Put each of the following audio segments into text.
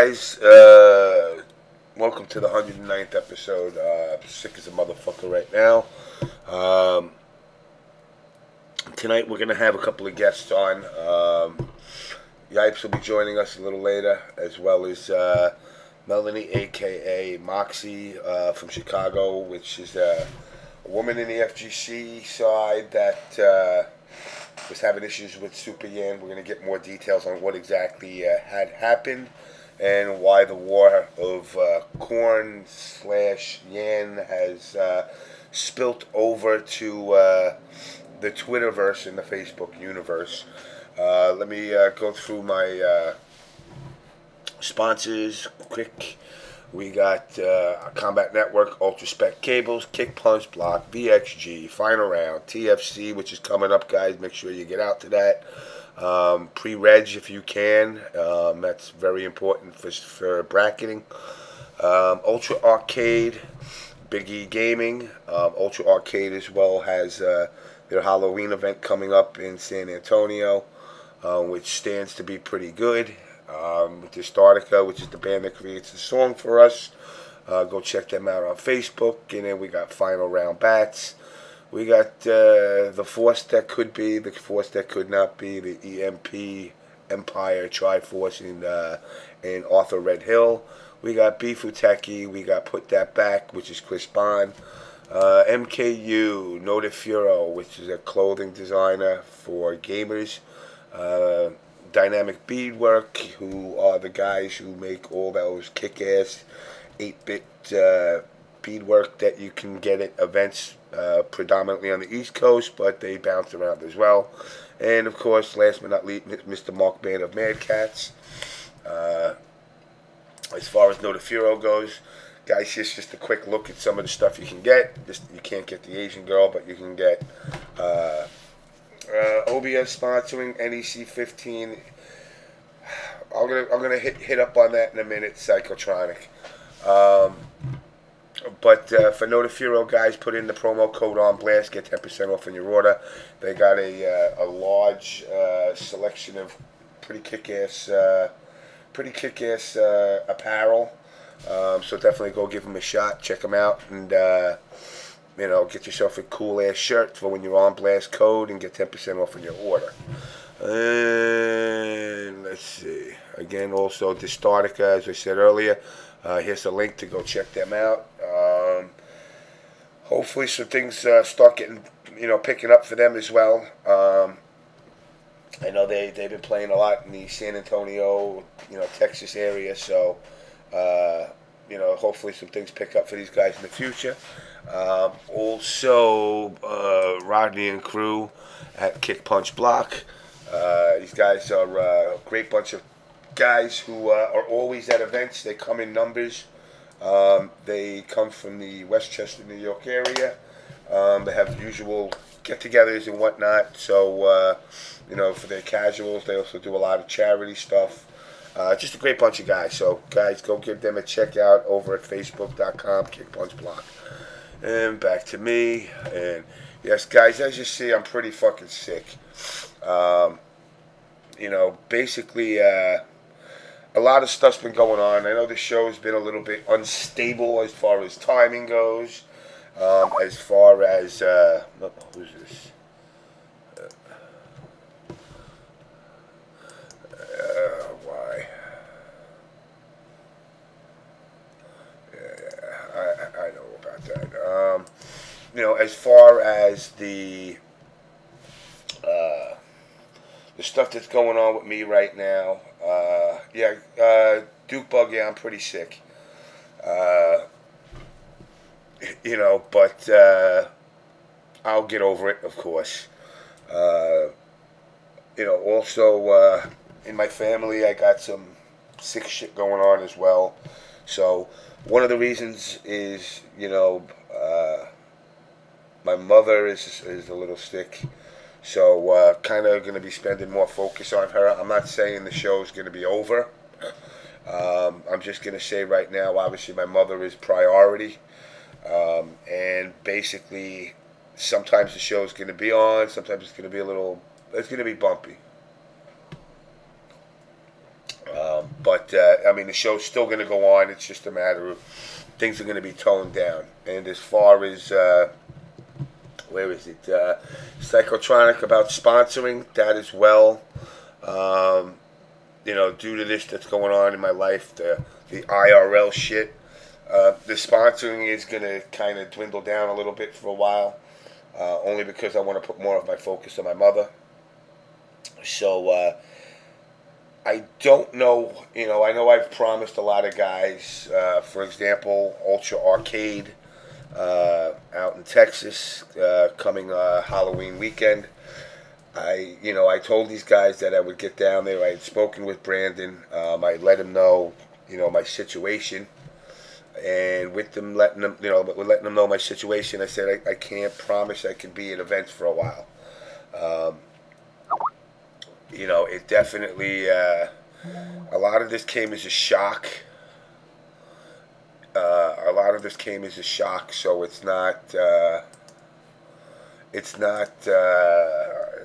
guys? Welcome to the 109th episode. I'm sick as a motherfucker right now. Tonight we're going to have a couple of guests on. Yipes will be joining us a little later, as well as Melanie, a.k.a. Moxie, from Chicago, which is a woman in the FGC side that was having issues with SuperYan. We're going to get more details on what exactly had happened and why the war of corn / yan has spilt over to the Twitterverse and the Facebook universe. Let me go through my sponsors quick. We got Combat Network, Ultra Spec Cables, Kick Punch Block, VXG, Final Round, TFC, which is coming up, guys. Make sure you get out to that. Pre-reg if you can. That's very important for bracketing. Ultra Arcade, Big E Gaming. Ultra Arcade as well has their Halloween event coming up in San Antonio, which stands to be pretty good. With Distartica, which is the band that creates the song for us. Go check them out on Facebook. And then we got Final Round Bats. We got the Force that could be, the Force that could not be, the EMP Empire Triforce in Arthur Red Hill. We got Beef Wtih. We got Put That Back, which is Chris Bond. MKU, Notifuro, which is a clothing designer for gamers. Dynamic Beadwork, who are the guys who make all those kick-ass 8-bit beadwork that you can get at events predominantly on the East Coast, but they bounce around as well. And, of course, last but not least, Mr. Mark Band of Mad Cats. As far as Notifuro goes, guys, here's just a quick look at some of the stuff you can get. You can't get the Asian girl, but you can get OBS sponsoring NEC 15. I'm gonna hit up on that in a minute. Psychotronic. But for Notifuro, guys, put in the promo code on blast, get 10% off on your order. They got a large selection of pretty kick-ass apparel. So definitely go give them a shot. Check them out and. You know, get yourself a cool-ass shirt for when you're on blast code and get 10% off on your order. And let's see. Again, also, Distartica, as I said earlier. Here's a link to go check them out. Hopefully some things start getting, picking up for them as well. I know they've been playing a lot in the San Antonio, Texas area. So, hopefully some things pick up for these guys in the future. Also, Rodney and crew at Kick Punch Block. These guys are a great bunch of guys who are always at events. They come in numbers. They come from the Westchester, New York area. They have the usual get-togethers and whatnot. So, for their casuals, they also do a lot of charity stuff. Just a great bunch of guys. So, guys, go give them a check out over at facebook.com, Kick Punch Block. And back to me. And yes, guys, as you see, I'm pretty fucking sick. Basically, a lot of stuff's been going on. I know the show's been a little bit unstable as far as timing goes. As far as, who's this? Why? I know about that. As far as the stuff that's going on with me right now, Duke Bug, I'm pretty sick. But I'll get over it, of course. Also, in my family, I got some sick shit going on as well. So, one of the reasons is, my mother is a little sick. So, kind of going to be spending more focus on her. I'm not saying the show's going to be over. I'm just going to say right now, obviously, my mother is priority. And basically, sometimes the show's going to be on. Sometimes it's going to be it's going to be bumpy. I mean, the show's still going to go on. It's just a matter of things are going to be toned down. And as far as where is it? Psychotronic about sponsoring that as well. You know, due to this that's going on in my life, the IRL shit, the sponsoring is going to kind of dwindle down a little bit for a while, only because I want to put more of my focus on my mother. So, I don't know, you know, I know I've promised a lot of guys, for example, Ultra Arcade out in Texas, coming Halloween weekend. I told these guys that I would get down there. I had spoken with Brandon. I let him know, you know, my situation. And with them letting them, you know, letting them know my situation, I said I can't promise I can be at events for a while. You know, it definitely, a lot of this came as a shock. A lot of this came as a shock, so it's not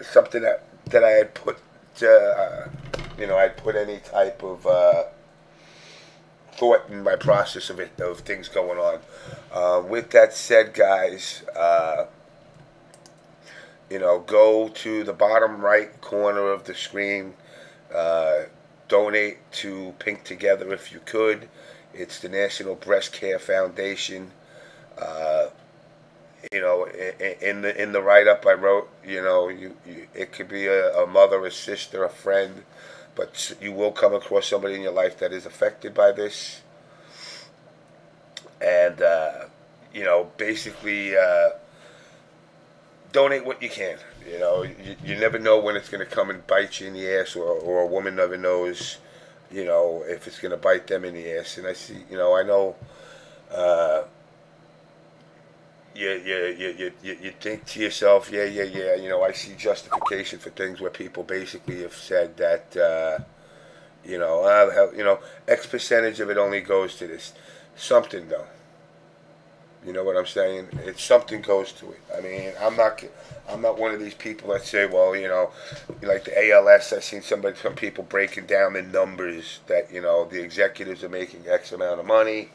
something that I had put, you know, I'd put any type of thought in my process of things going on. With that said, guys, you know, go to the bottom right corner of the screen. Donate to Pink Together if you could. It's the National Breast Care Foundation. You know, in the write-up I wrote, you know, it could be a mother, a sister, a friend, but you will come across somebody in your life that is affected by this. And, you know, basically, donate what you can. You know, you never know when it's going to come and bite you in the ass, or a woman never knows, you know, if it's going to bite them in the ass. And I see, you know, I know, you think to yourself, yeah, you know, I see justification for things where people basically have said that, you know, X percentage of it only goes to this. Something, though. You know what I'm saying? It's something goes to it. I mean, I'm not one of these people that say, well, you know, like the ALS. I've seen some people breaking down the numbers that, you know, the executives are making X amount of money,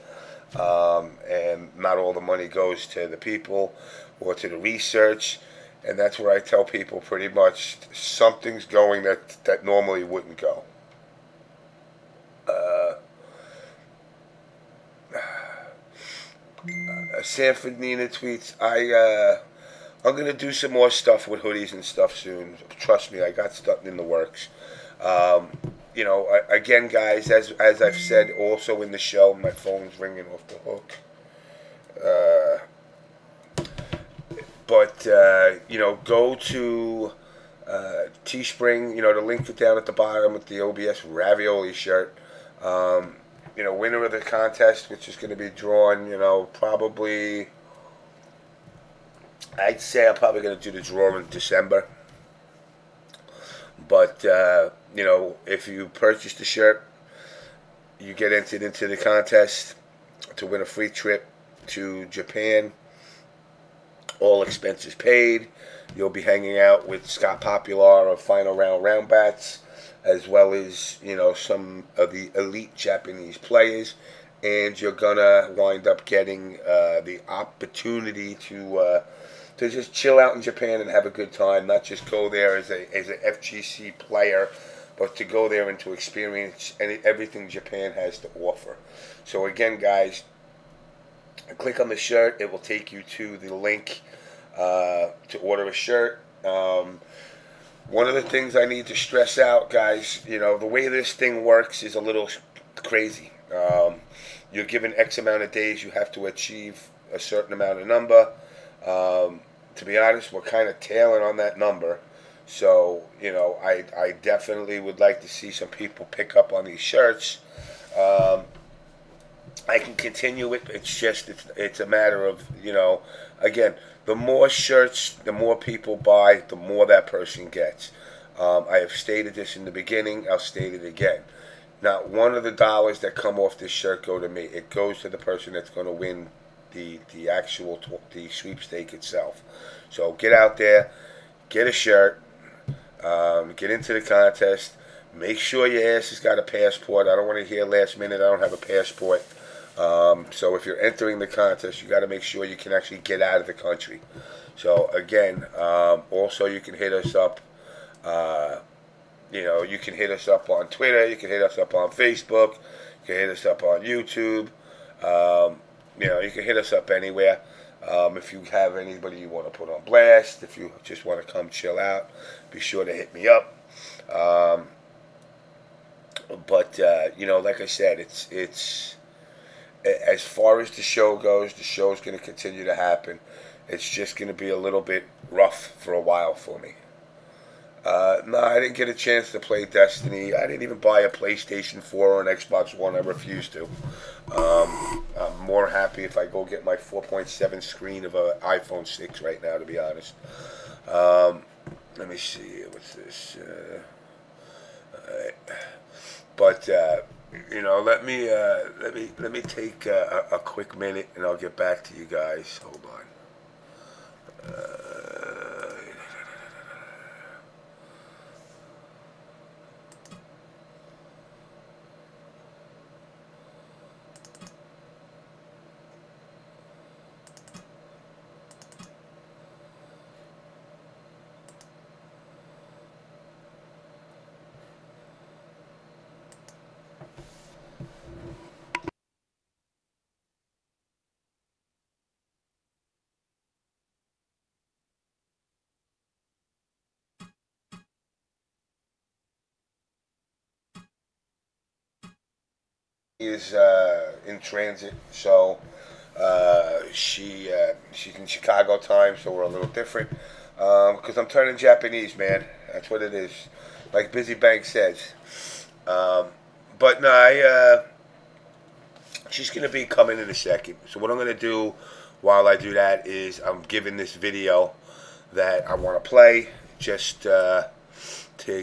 and not all the money goes to the people or to the research. And that's where I tell people pretty much something's going that normally wouldn't go. Sanford Nina tweets, I'm going to do some more stuff with hoodies and stuff soon. Trust me, I got stuff in the works. You know, again, guys, as I've said also in the show, my phone's ringing off the hook. You know, go to Teespring. You know, the link is down at the bottom with the OBS Ravioli shirt. You know, winner of the contest, which is going to be drawn, you know, probably, I'd say I'm probably going to do the draw in December. But, you know, if you purchase the shirt, you get entered into the contest to win a free trip to Japan. All expenses paid. You'll be hanging out with Scott Popular of Final Round Bats, as well as, you know, some of the elite Japanese players, and you're gonna wind up getting the opportunity to just chill out in Japan and have a good time, not just go there as an FGC player, but to go there and to experience everything Japan has to offer. So again, guys, click on the shirt. It will take you to the link to order a shirt. One of the things I need to stress out, guys, you know, the way this thing works is a little crazy. You're given X amount of days. You have to achieve a certain amount of number. To be honest, we're kind of tailing on that number. So, you know, I definitely would like to see some people pick up on these shirts. I can continue it. It's just, it's a matter of, you know, again, the more shirts, the more people buy, the more that person gets. I have stated this in the beginning. I'll state it again. Not one of the dollars that come off this shirt go to me. It goes to the person that's going to win the actual sweepstake itself. So get out there, get a shirt, get into the contest. make sure your ass has got a passport. I don't want to hear last minute, I don't have a passport. So if you're entering the contest, you got to make sure you can actually get out of the country. So again, also you can hit us up. You can hit us up on Twitter. You can hit us up on Facebook. You can hit us up on YouTube. You can hit us up anywhere. If you have anybody you want to put on blast, if you just want to come chill out, be sure to hit me up. But like I said, it's as far as the show goes, the show is going to continue to happen. It's just going to be a little bit rough for a while for me. No, I didn't get a chance to play Destiny. I didn't even buy a PlayStation 4 or an Xbox One. I refuse to. I'm more happy if I go get my 4.7 screen of an iPhone 6 right now, to be honest. Let me see. What's this? But let me take a quick minute, and I'll get back to you guys. Hold on. Is in transit, so she's in Chicago time, so we're a little different. Because I'm turning Japanese, man. That's what it is. Like Busy Bank says. But no, she's gonna be coming in a second. So what I'm gonna do while I do that is I'm giving this video that I want to play just to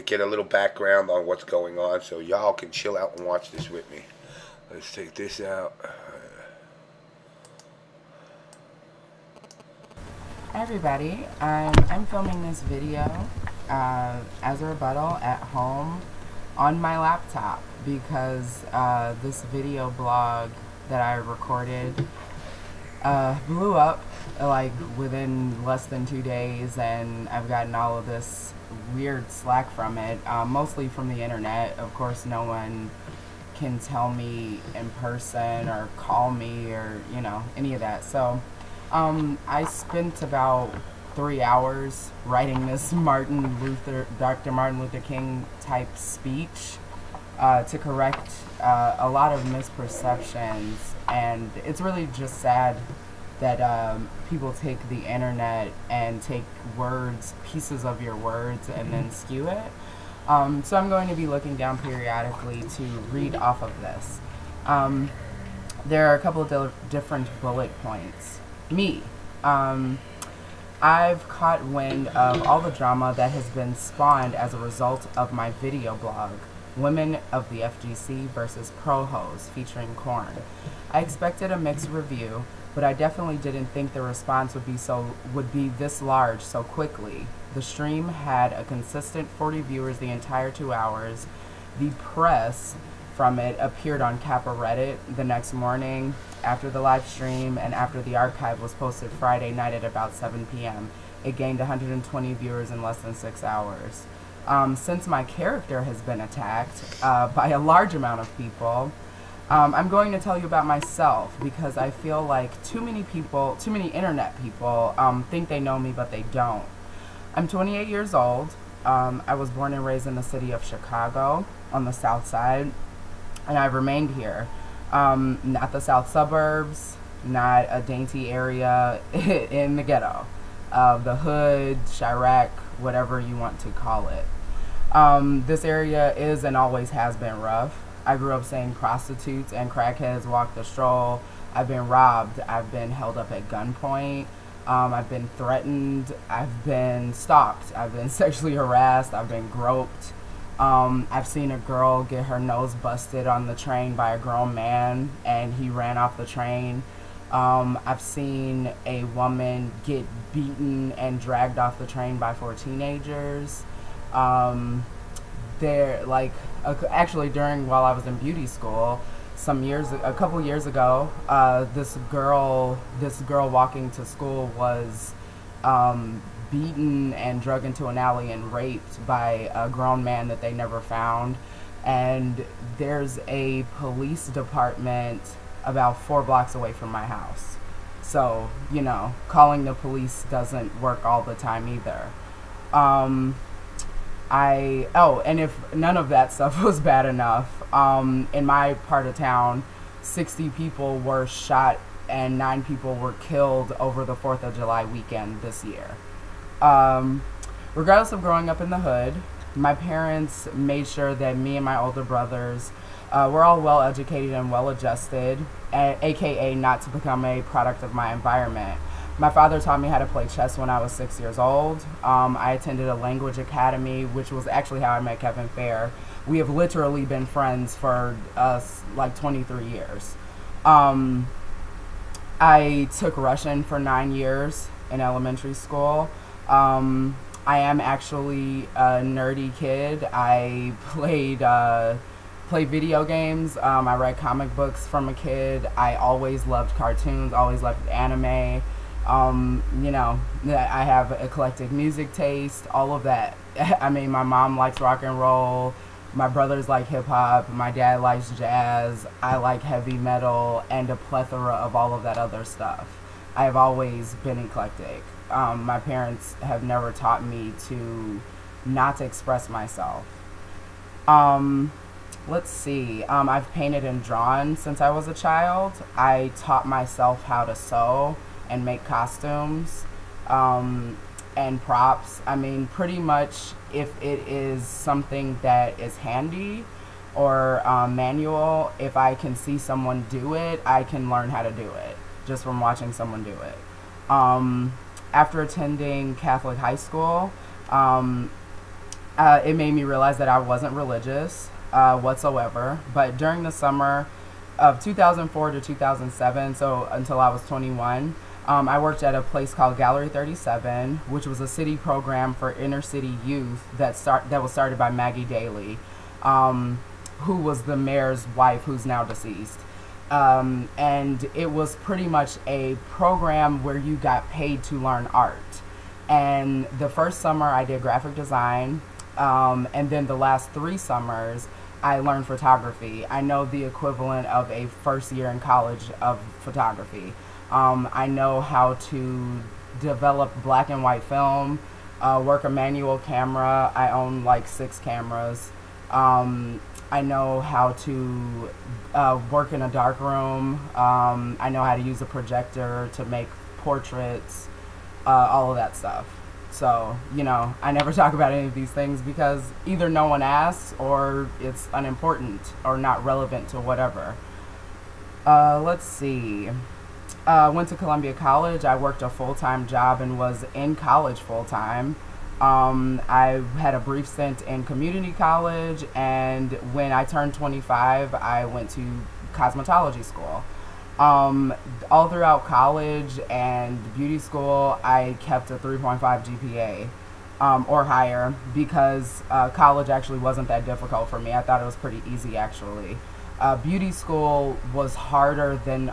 get a little background on what's going on, so y'all can chill out and watch this with me. Let's take this out. Hi everybody, I'm filming this video as a rebuttal at home on my laptop because this video blog that I recorded blew up like within less than 2 days, and I've gotten all of this weird slack from it, mostly from the internet. Of course, no one can tell me in person or call me or any of that. So I spent about 3 hours writing this Dr. Martin Luther King type speech to correct a lot of misperceptions, and it's really just sad that people take the internet and take pieces of your words and then skew it. So I'm going to be looking down periodically to read off of this. There are a couple of different bullet points. I've caught wind of all the drama that has been spawned as a result of my video blog, Women of the FGC versus Pro-Hos, featuring Korn. I expected a mixed review, but I definitely didn't think the response would be this large so quickly. The stream had a consistent 40 viewers the entire 2 hours. The press from it appeared on Kappa Reddit the next morning after the live stream, and after the archive was posted Friday night at about 7 p.m. It gained 120 viewers in less than 6 hours. Since my character has been attacked by a large amount of people, I'm going to tell you about myself because I feel like too many internet people think they know me, but they don't. I'm 28 years old. I was born and raised in the city of Chicago on the south side, and I've remained here. Not the south suburbs, not a dainty area in the ghetto. The hood, Chirac, whatever you want to call it. This area is and always has been rough. I grew up seeing prostitutes and crackheads walk the stroll. I've been robbed. I've been held up at gunpoint. I've been threatened. I've been stalked. I've been sexually harassed. I've been groped. I've seen a girl get her nose busted on the train by a grown man, and he ran off the train. I've seen a woman get beaten and dragged off the train by 4 teenagers. there, like, actually during while I was in beauty school, a couple years ago, this girl walking to school was beaten and drugged into an alley and raped by a grown man that they never found. And there's a police department about 4 blocks away from my house. So, you know, calling the police doesn't work all the time either. And if none of that stuff was bad enough, in my part of town, 60 people were shot and 9 people were killed over the 4th of July weekend this year. Regardless of growing up in the hood, my parents made sure that me and my older brothers were all well educated and well adjusted, aka not to become a product of my environment. My father taught me how to play chess when I was 6 years old. I attended a language academy, which was actually how I met Kevin Fair. We have literally been friends for like 23 years. I took Russian for 9 years in elementary school. I am actually a nerdy kid. I played video games. I read comic books from a kid. I always loved cartoons, always loved anime. You know, I have eclectic music taste, all of that. I mean, my mom likes rock and roll. My brothers like hip hop. My dad likes jazz. I like heavy metal and a plethora of all of that other stuff. I have always been eclectic. My parents have never taught me to not express myself. Let's see. I've painted and drawn since I was a child. I taught myself how to sew and make costumes and props. I mean, pretty much if it is something that is handy or manual, if I can see someone do it, I can learn how to do it just from watching someone do it. After attending Catholic high school, it made me realize that I wasn't religious whatsoever. But during the summer of 2004 to 2007, so until I was 21, I worked at a place called Gallery 37, which was a city program for inner city youth that was started by Maggie Daly, who was the mayor's wife, who's now deceased. And it was pretty much a program where you got paid to learn art. And the first summer I did graphic design, and then the last 3 summers I learned photography. I know the equivalent of a first year in college of photography. I know how to develop black and white film, work a manual camera. I own like 6 cameras. I know how to work in a dark room. I know how to use a projector to make portraits, all of that stuff. So, you know, I never talk about any of these things because either no one asks or it's unimportant or not relevant to whatever. Let's see. Went to Columbia College. I worked a full-time job and was in college full-time. I had a brief stint in community college, and when I turned 25, I went to cosmetology school. All throughout college and beauty school, I kept a 3.5 GPA or higher because college actually wasn't that difficult for me. I thought it was pretty easy, actually. Beauty school was harder than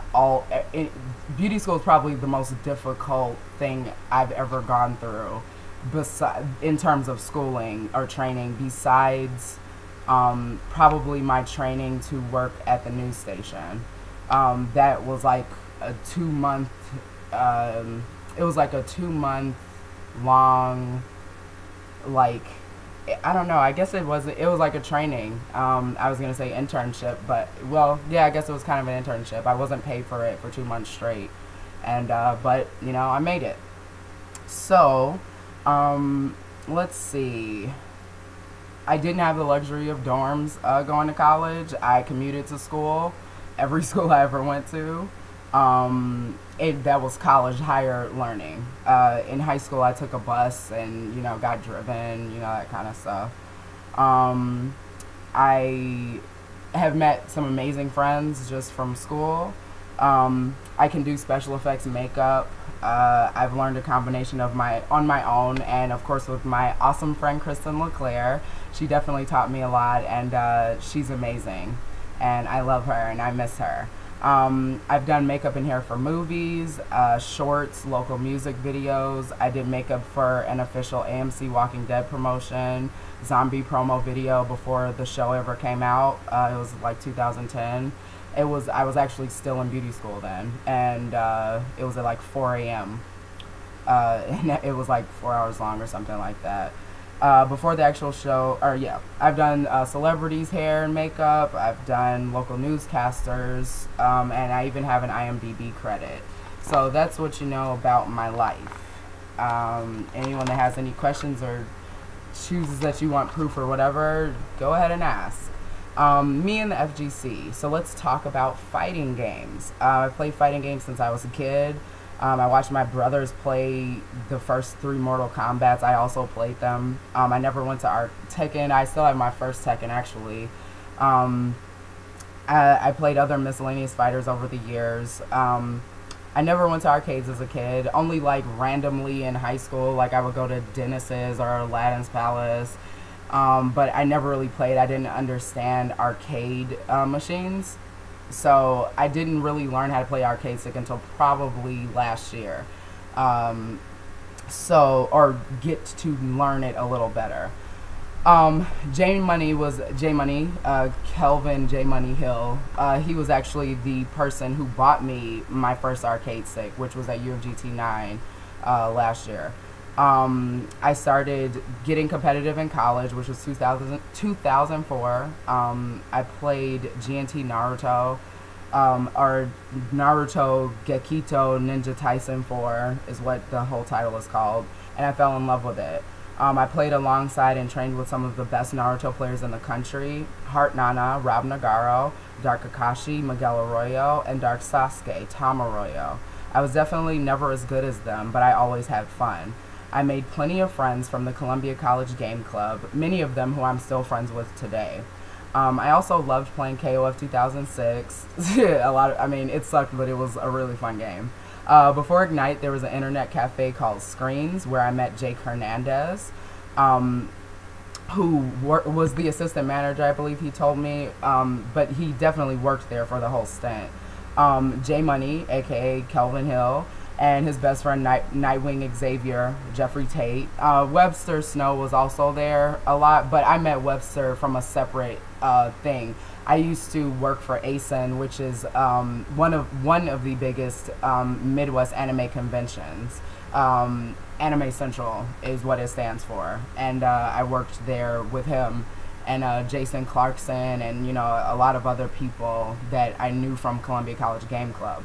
beauty school is probably the most difficult thing I've ever gone through in terms of schooling or training, besides probably my training to work at the news station. That was like a 2-month, it was like a 2-month long, like, I don't know, I guess it was like a training. I was going to say internship, but, well, yeah, I guess it was kind of an internship. I wasn't paid for it for 2 months straight. And, but, you know, I made it. So, let's see. I didn't have the luxury of dorms going to college. I commuted to school, every school I ever went to. That was college higher learning. In high school, I took a bus and, you know, got driven, you know, that kind of stuff. I have met some amazing friends just from school. I can do special effects makeup. I've learned a combination of on my own, and of course with my awesome friend Kristen LeClaire. She definitely taught me a lot, and she's amazing, and I love her and I miss her. I've done makeup and hair for movies, shorts, local music videos. I did makeup for an official AMC Walking Dead promotion, zombie promo video before the show ever came out. It was like 2010. I was actually still in beauty school then, and it was at like 4 a.m. And it was like 4 hours long or something like that. Before the actual show, I've done celebrities' hair and makeup. I've done local newscasters, and I even have an IMDb credit. So that's what you know about my life. Anyone that has any questions or chooses that you want proof or whatever, go ahead and ask. Me and the FGC. So let's talk about fighting games. I've played fighting games since I was a kid. I watched my brothers play the first 3 Mortal Kombats. I also played them. I never went to Tekken. I still have my first Tekken, actually. I played other miscellaneous fighters over the years. I never went to arcades as a kid. Only like randomly in high school. Like I would go to Dennis's or Aladdin's Palace. But I never really played. I didn't understand arcade machines. So I didn't really learn how to play arcade stick until probably last year. Or get to learn it a little better. Kelvin J Money Hill. He was actually the person who bought me my first arcade stick, which was at Wtih last year. I started getting competitive in college, which was 2004. I played GNT Naruto, or Naruto Gekito Ninja Taisen 4 is what the whole title is called, and I fell in love with it. I played alongside and trained with some of the best Naruto players in the country: Heart Nana, Rob Nagaro, Dark Kakashi, Miguel Arroyo, and Dark Sasuke, Tom Arroyo. I was definitely never as good as them, but I always had fun. I made plenty of friends from the Columbia College Game Club, many of them who I'm still friends with today. I also loved playing KOF 2006. It sucked, but it was a really fun game. Before Ignite, there was an internet cafe called Screens where I met Jake Hernandez, who was the assistant manager, I believe he told me, but he definitely worked there for the whole stint. J Money, aka Kelvin Hill, and his best friend Nightwing Xavier, Jeffrey Tate. Webster Snow was also there a lot, but I met Webster from a separate thing. I used to work for ASIN, which is one of the biggest Midwest anime conventions. Anime Central is what it stands for, and I worked there with him and Jason Clarkson and a lot of other people that I knew from Columbia College Game Club.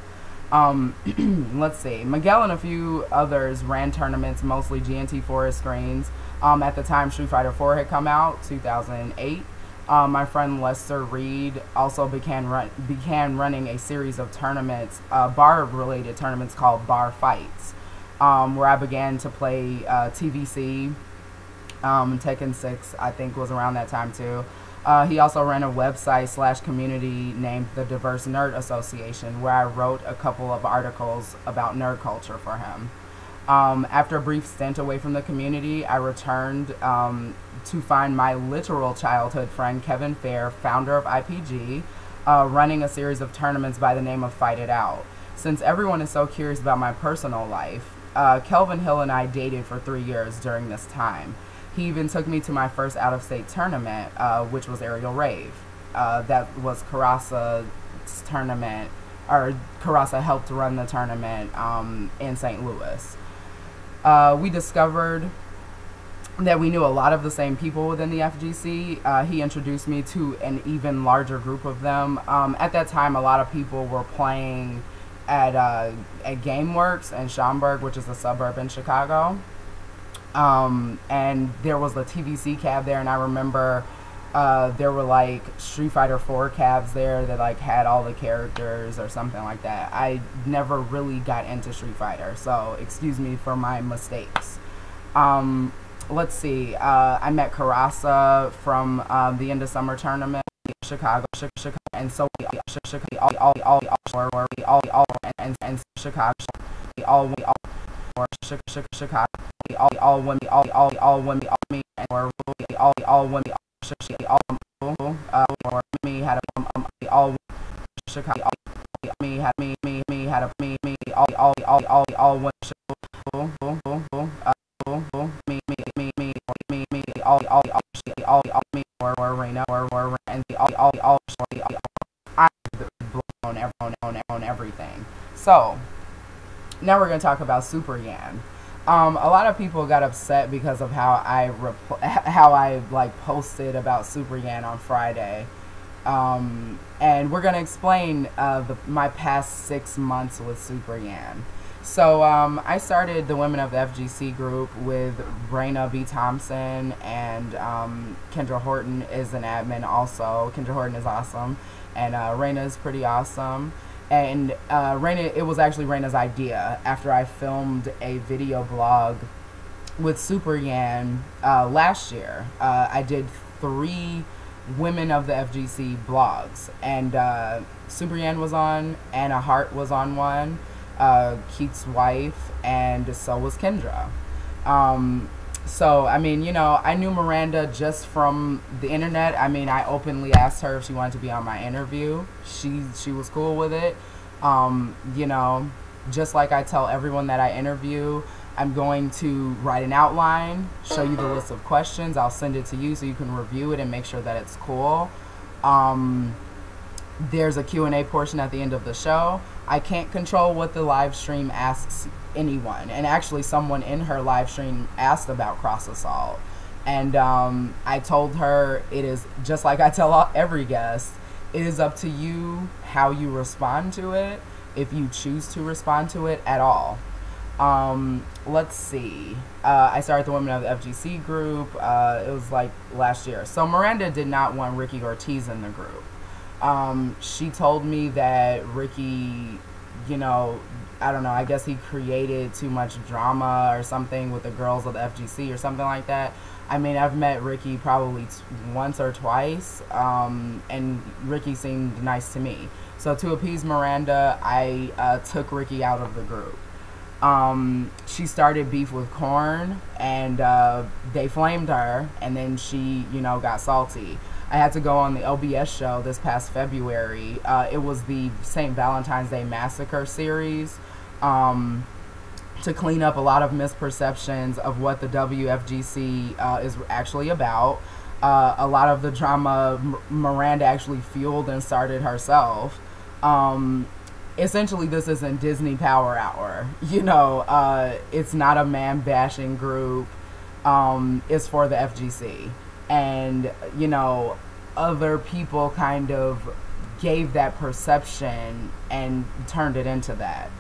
Let's see, Miguel and a few others ran tournaments, mostly GNT Forest Screens. At the time Street Fighter 4 had come out, 2008. My friend Lester Reed also began running a series of tournaments, bar-related tournaments called Bar Fights, where I began to play TVC. Tekken 6, I think, was around that time too. He also ran a website / community named the Diverse Nerd Association, where I wrote a couple of articles about nerd culture for him. After a brief stint away from the community, I returned to find my literal childhood friend Kevin Fair, founder of IPG, running a series of tournaments by the name of Fight It Out. Since everyone is so curious about my personal life, Kelvin Hill and I dated for 3 years during this time. He even took me to my first out-of-state tournament, which was Aerial Rave. That was Carasa's tournament, or Carasa helped run the tournament in St. Louis. We discovered that we knew a lot of the same people within the FGC. He introduced me to an even larger group of them. At that time, a lot of people were playing at GameWorks in Schaumburg, which is a suburb in Chicago. And there was the TVC cab there, and I remember there were like Street Fighter 4 cabs there that like had all the characters or something like that. I never really got into Street Fighter, so excuse me for my mistakes. Let's see, I met Carasa from the End of Summer tournament in Chicago. Chicago, and so we all and Chicago, we all or Chicago, we all women, all women, all me, and or all women, or me had a all Chicago, me had me had a me all women, all me or Raina or and all I blown everything. So now we're gonna talk about SuperYan. A lot of people got upset because of how I like posted about SuperYan on Friday, and we're gonna explain my past 6 months with SuperYan. So I started the Women of the FGC group with Raina B. Thompson, and Kendra Horton is an admin also. Kendra Horton is awesome, and Raina is pretty awesome. And Raina, it was actually Raina's idea after I filmed a video blog with SuperYan last year. I did 3 Women of the FGC blogs, and SuperYan was on, Anna Hart was on one, Keith's wife, and so was Kendra. So I mean, you know, I knew Miranda just from the internet. I mean, I openly asked her if she wanted to be on my interview. She was cool with it. You know, just like I tell everyone that I interview, I'm going to write an outline, show you the list of questions. I'll send it to you so you can review it and make sure that it's cool. There's a Q&A portion at the end of the show. I can't control what the live stream asks anyone, and actually someone in her live stream asked about cross assault, and I told her it is just like I tell every guest, it is up to you how you respond to it, if you choose to respond to it at all. Let's see, I started the Women of the FGC group, it was like last year. So Miranda did not want Ricky Ortiz in the group. She told me that Ricky, you know, I don't know, I guess he created too much drama or something with the girls of the FGC or something like that. I mean, I've met Ricky probably once or twice, and Ricky seemed nice to me. So to appease Miranda, I took Ricky out of the group. She started beef with Korn, and they flamed her, and then she, you know, got salty. I had to go on the OBS show this past February. It was the St. Valentine's Day Massacre series, to clean up a lot of misperceptions of what the WFGC is actually about. A lot of the drama Miranda actually fueled and started herself. Essentially, this isn't Disney Power Hour. You know, it's not a man-bashing group. It's for the FGC. And, you know, other people kind of gave that perception and turned it into that.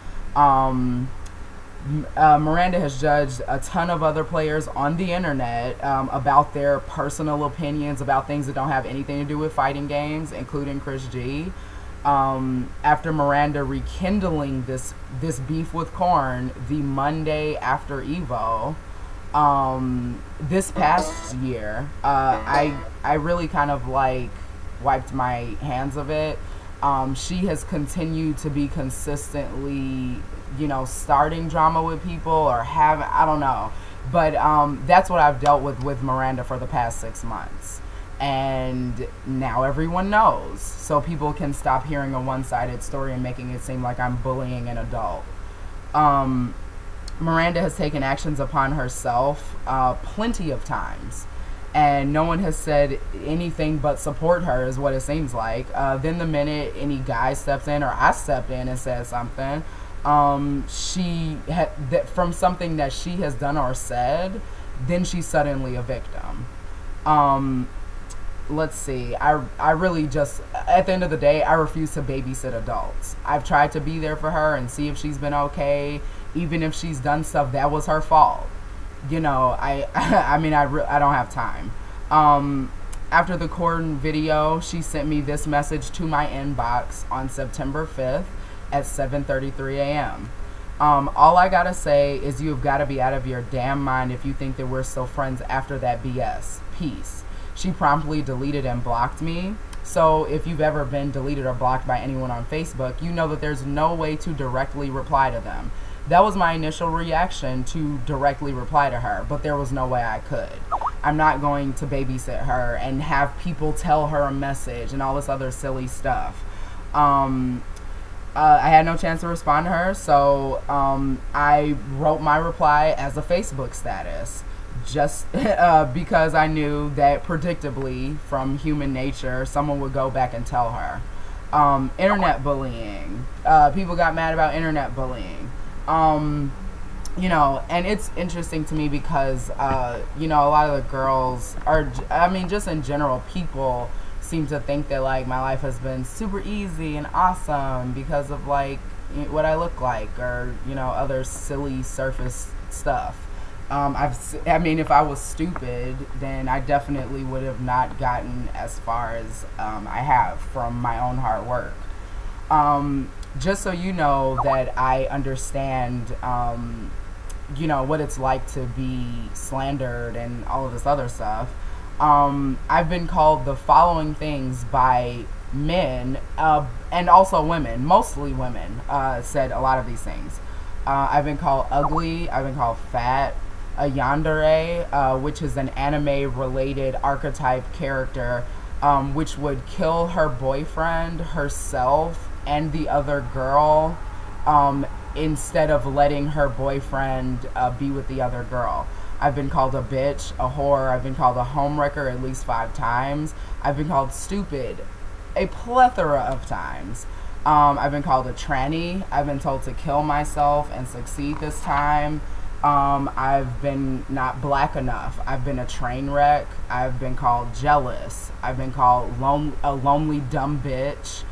Miranda has judged a ton of other players on the internet about their personal opinions about things that don't have anything to do with fighting games, including Chris G. After Miranda rekindling this beef with Korn the Monday after Evo, this past year, I really kind of like wiped my hands of it. She has continued to be consistently, you know, starting drama with people or I don't know. But that's what I've dealt with Miranda for the past 6 months. And now everyone knows. So people can stop hearing a one-sided story and making it seem like I'm bullying an adult. Miranda has taken actions upon herself plenty of times, and no one has said anything but support her, is what it seems like. Then the minute any guy steps in or I stepped in and said something, from something that she has done or said, then she's suddenly a victim. Let's see, I really just, at the end of the day, I refuse to babysit adults. I've tried to be there for her and see if she's been okay. Even if she's done stuff that was her fault, you know, I mean, I don't have time. After the Korn video, she sent me this message to my inbox on September 5th at 7:33 a.m. All I gotta say is you've got to be out of your damn mind if you think that we're still friends after that BS. Peace. She promptly deleted and blocked me. So if you've ever been deleted or blocked by anyone on Facebook, you know that there's no way to directly reply to them. That was my initial reaction, to directly reply to her, but there was no way I could. I'm not going to babysit her and have people tell her a message and all this other silly stuff. I had no chance to respond to her, so I wrote my reply as a Facebook status, just because I knew that predictably, from human nature, someone would go back and tell her. Internet bullying. People got mad about internet bullying. You know, and it's interesting to me because, you know, a lot of the girls are, I mean, just in general, people seem to think that, like, my life has been super easy and awesome because of, like, what I look like, or, you know, other silly surface stuff. I mean, if I was stupid, then I definitely would have not gotten as far as I have from my own hard work. Just so you know that I understand, you know, what it's like to be slandered and all of this other stuff. I've been called the following things by men, and also women, mostly women, said a lot of these things. I've been called ugly, I've been called fat, a yandere, which is an anime-related archetype character, which would kill her boyfriend, herself, and the other girl, instead of letting her boyfriend be with the other girl. I've been called a bitch, a whore, I've been called a homewrecker at least 5 times. I've been called stupid a plethora of times. I've been called a tranny. I've been told to kill myself and succeed this time. I've been not black enough. I've been a train wreck. I've been called jealous. I've been called a lonely dumb bitch.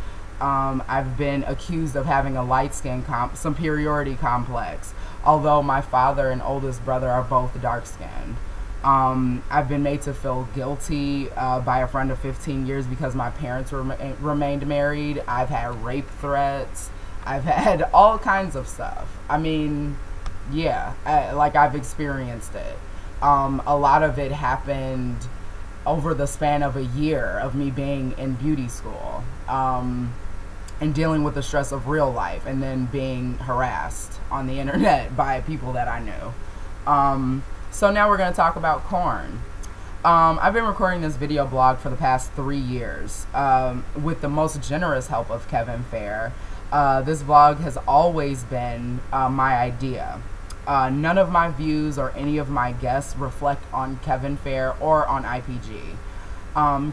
I've been accused of having a light skin superiority complex, although my father and oldest brother are both dark skinned. I've been made to feel guilty by a friend of 15 years because my parents remained married. I've had rape threats. I've had all kinds of stuff. I mean, yeah, like, I've experienced it. A lot of it happened over the span of a year of me being in beauty school, and dealing with the stress of real life, and then being harassed on the internet by people that I knew. So now we're going to talk about corn. I've been recording this video blog for the past 3 years, with the most generous help of Kevin Fair. This vlog has always been my idea. None of my views or any of my guests reflect on Kevin Fair or on IPG.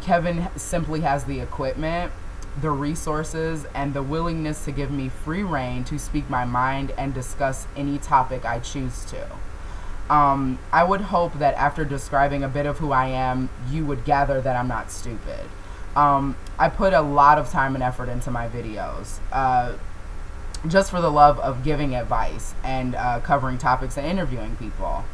Kevin simply has the equipment, the resources, and the willingness to give me free reign to speak my mind and discuss any topic I choose to. I would hope that after describing a bit of who I am, you would gather that I'm not stupid. I put a lot of time and effort into my videos, just for the love of giving advice and covering topics and interviewing people.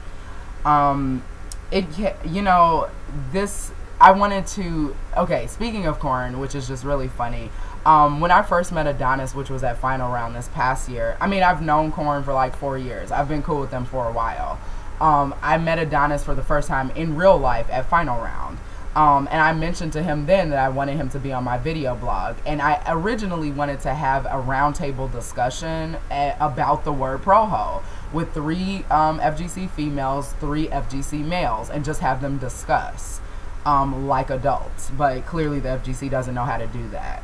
You know, this, I wanted to, okay, speaking of corn, which is just really funny, when I first met Adonis, which was at Final Round this past year, I mean, I've known Corn for like 4 years. I've been cool with them for a while. I met Adonis for the first time in real life at Final Round. And I mentioned to him then that I wanted him to be on my video blog. And I originally wanted to have a roundtable discussion about the word proho with 3 FGC females, 3 FGC males, and just have them discuss like adults. But clearly the FGC doesn't know how to do that.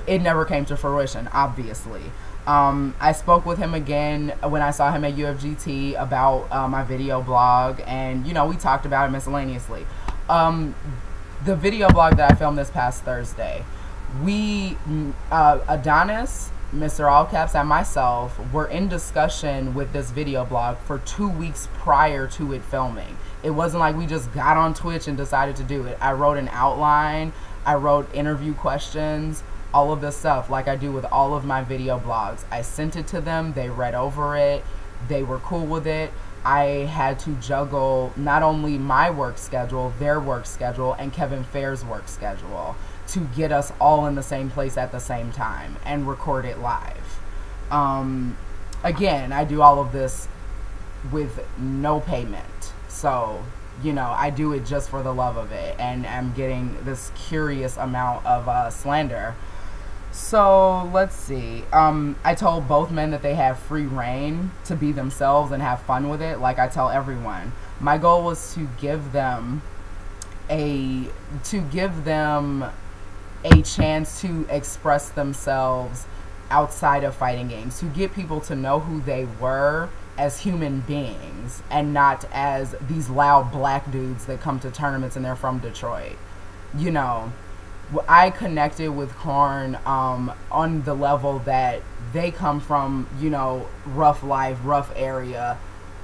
It never came to fruition, obviously. I spoke with him again when I saw him at UFGT about my video blog, and, you know, we talked about it miscellaneously. The video blog that I filmed this past Thursday, Adonis, Mr. All Caps, and myself were in discussion with this video blog for 2 weeks prior to it filming. It wasn't like we just got on Twitch and decided to do it. I wrote an outline, I wrote interview questions, all of this stuff, like I do with all of my video blogs. I sent it to them, they read over it, they were cool with it. I had to juggle not only my work schedule, their work schedule, and Kevin Fair's work schedule to get us all in the same place at the same time and record it live. Again, I do all of this with no payment, so you know, I do it just for the love of it, and I'm getting this curious amount of slander. So let's see. I told both men that they have free reign to be themselves and have fun with it, like I tell everyone. My goal was to give them a chance to express themselves outside of fighting games, to get people to know who they were as human beings and not as these loud black dudes that come to tournaments and they're from Detroit. You know, I connected with Corn on the level that they come from, you know, rough life, rough area.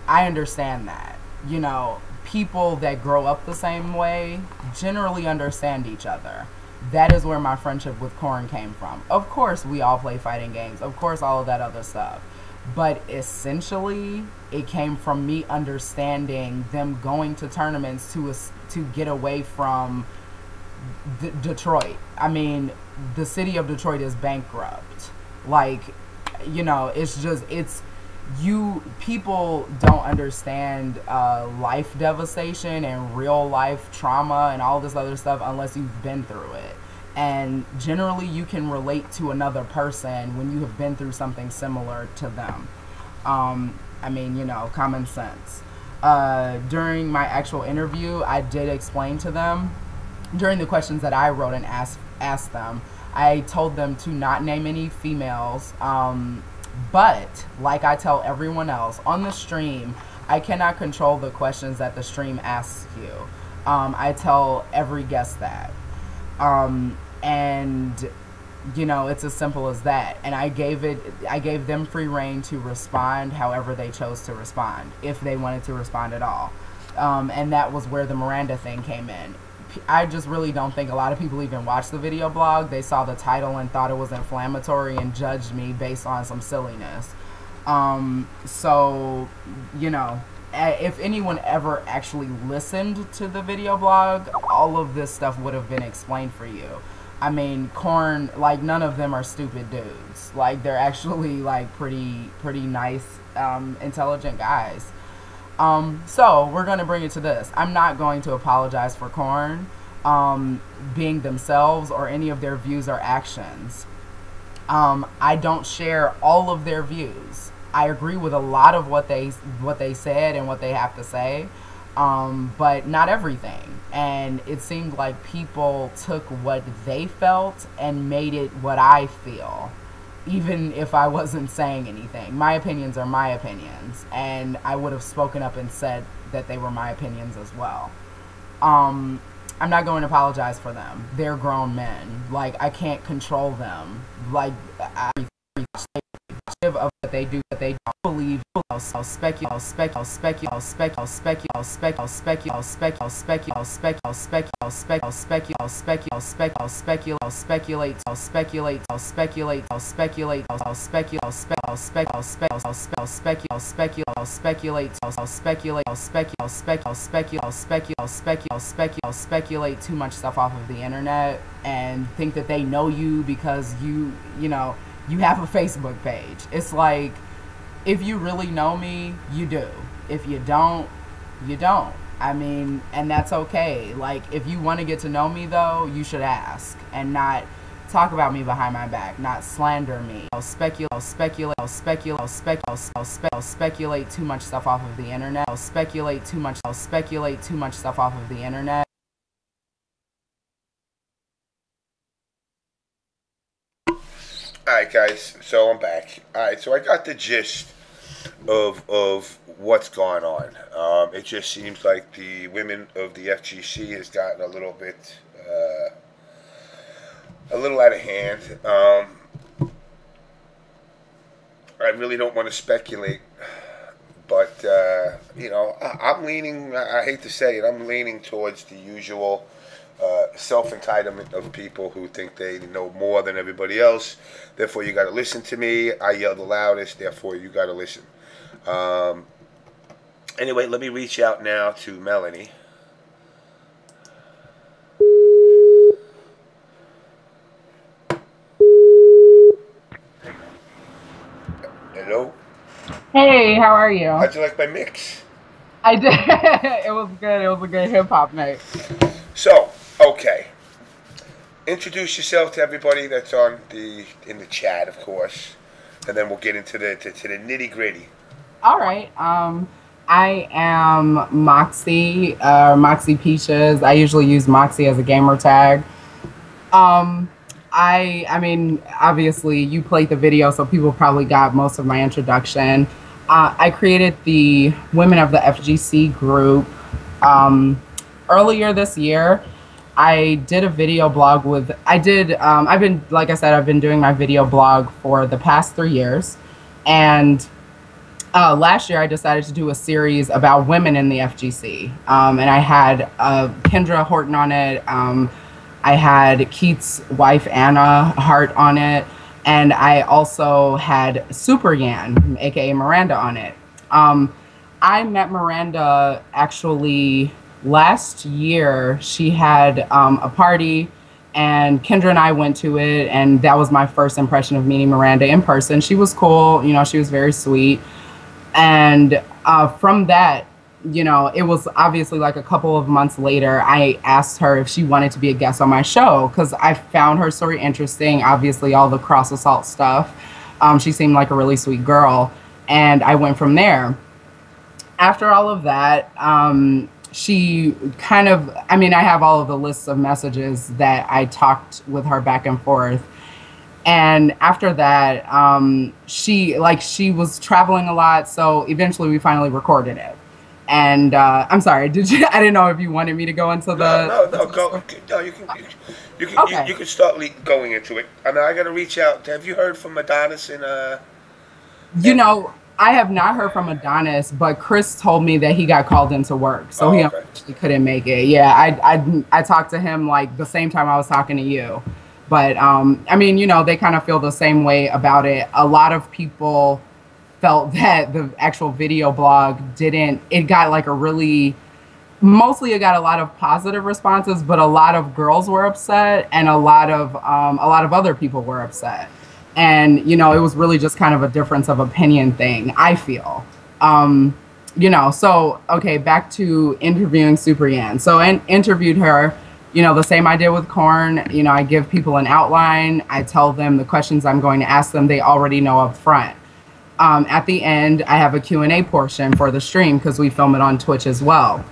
I understand that. You know, people that grow up the same way generally understand each other. That is where my friendship with Corn came from. Of course, we all play fighting games. Of course, all of that other stuff. But essentially, it came from me understanding them going to tournaments to get away from Detroit. I mean, the city of Detroit is bankrupt. Like, you know, it's just, people don't understand life devastation and real life trauma and all this other stuff unless you've been through it. And generally you can relate to another person when you have been through something similar to them. I mean, you know, common sense. During my actual interview, I did explain to them, during the questions that I wrote and asked them, I told them to not name any females. But like I tell everyone else on the stream, I cannot control the questions that the stream asks you. I tell every guest that. And you know, it's as simple as that. And I gave them free reign to respond however they chose to respond, if they wanted to respond at all. And that was where the Miranda thing came in. I just really don't think a lot of people even watched the video blog. They saw the title and thought it was inflammatory and judged me based on some silliness. So, you know, if anyone ever actually listened to the video blog, all of this stuff would have been explained for you. I mean, Corn, like, none of them are stupid dudes. Like, they're actually, like, pretty nice, intelligent guys. So we're going to bring it to this. I'm not going to apologize for Corn being themselves or any of their views or actions. I don't share all of their views. I agree with a lot of what they said and what they have to say, but not everything. And it seemed like people took what they felt and made it what I feel, even if I wasn't saying anything. My opinions are my opinions, and I would have spoken up and said that they were my opinions as well. I'm not going to apologize for them. They're grown men. Like, I can't control them. Like, of what they do, what they don't believe, speculate, too much stuff off of the internet and think that they know you because you know, you have a Facebook page. It's like, if you really know me, you do. If you don't, you don't. I mean, and that's okay. Like, if you want to get to know me, though, you should ask and not talk about me behind my back, not slander me. Speculate too much stuff off of the internet. Speculate too much stuff off of the internet. Alright guys, so I'm back. Alright, so I got the gist of what's going on. It just seems like the women of the FGC has gotten a little bit, a little out of hand. I really don't want to speculate, but, you know, I'm leaning, I hate to say it, I'm leaning towards the usual self-entitlement of people who think they know more than everybody else. Therefore, you got to listen to me. I yell the loudest. Therefore, you got to listen. Anyway, let me reach out now to Melanie. Hello? Hey, how are you? How'd you like my mix? I did. It was good. It was a good hip hop night. So, okay. Introduce yourself to everybody that's in the chat, of course, and then we'll get into the nitty gritty. All right. I am Moxie, Moxie Peaches. I usually use Moxie as a gamer tag. I mean, obviously you played the video, so people probably got most of my introduction. I created the Women of the FGC group earlier this year. I did a video blog with, I've been, like I said, I've been doing my video blog for the past 3 years. And last year I decided to do a series about women in the FGC. And I had Kendra Horton on it. I had Keith's wife, Anna Hart, on it. And I also had SuperYan, aka Miranda, on it. I met Miranda actually last year. She had a party, and Kendra and I went to it, and that was my first impression of meeting Miranda in person. She was cool, you know, she was very sweet. And from that, you know, it was obviously like a couple of months later, I asked her if she wanted to be a guest on my show, because I found her story interesting, obviously all the cross assault stuff. She seemed like a really sweet girl, and I went from there. After all of that, she kind of, I mean, I have all of the lists of messages that I talked with her back and forth. And after that, she was traveling a lot. So eventually we finally recorded it. And I'm sorry, I didn't know if you wanted me to go into the... No, you can start going into it. I mean, I got to reach out. Have you heard from Adonis You know, I have not heard from Adonis, but Chris told me that he got called into work, so he actually couldn't make it. Yeah, I talked to him like the same time I was talking to you. But I mean, you know, they kind of feel the same way about it. A lot of people felt that the actual video blog it got like mostly it got a lot of positive responses, but a lot of girls were upset, and a lot of other people were upset. And, you know, it was really just kind of a difference of opinion thing, I feel. You know, so, okay, back to interviewing SuperYan. So I interviewed her, you know, the same I did with Korn. You know, I give people an outline. I tell them the questions I'm going to ask them. They already know up front. At the end, I have a Q&A portion for the stream, because we film it on Twitch as well.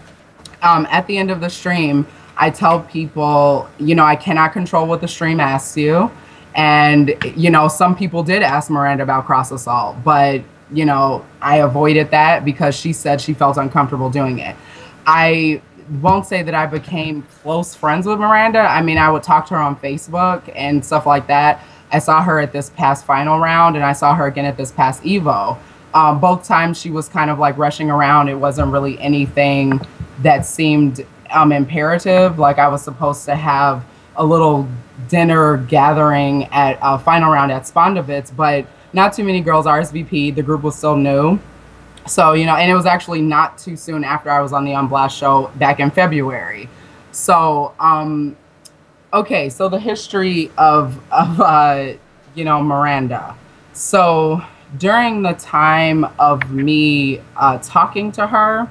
At the end of the stream, I tell people, you know, I cannot control what the stream asks you. And, you know, some people did ask Miranda about cross assault, but, you know, I avoided that because she said she felt uncomfortable doing it. I won't say that I became close friends with Miranda. I mean, I would talk to her on Facebook and stuff like that. I saw her at this past final round, and I saw her again at this past Evo. Both times she was kind of like rushing around. It wasn't really anything that seemed imperative. Like I was supposed to have a little dinner gathering at a final round at Spondovitz, but not too many girls RSVP'd. The group was still new. So, you know, and it was actually not too soon after I was on the Unblast show back in February. So, okay, so the history of you know, Miranda. So during the time of me talking to her,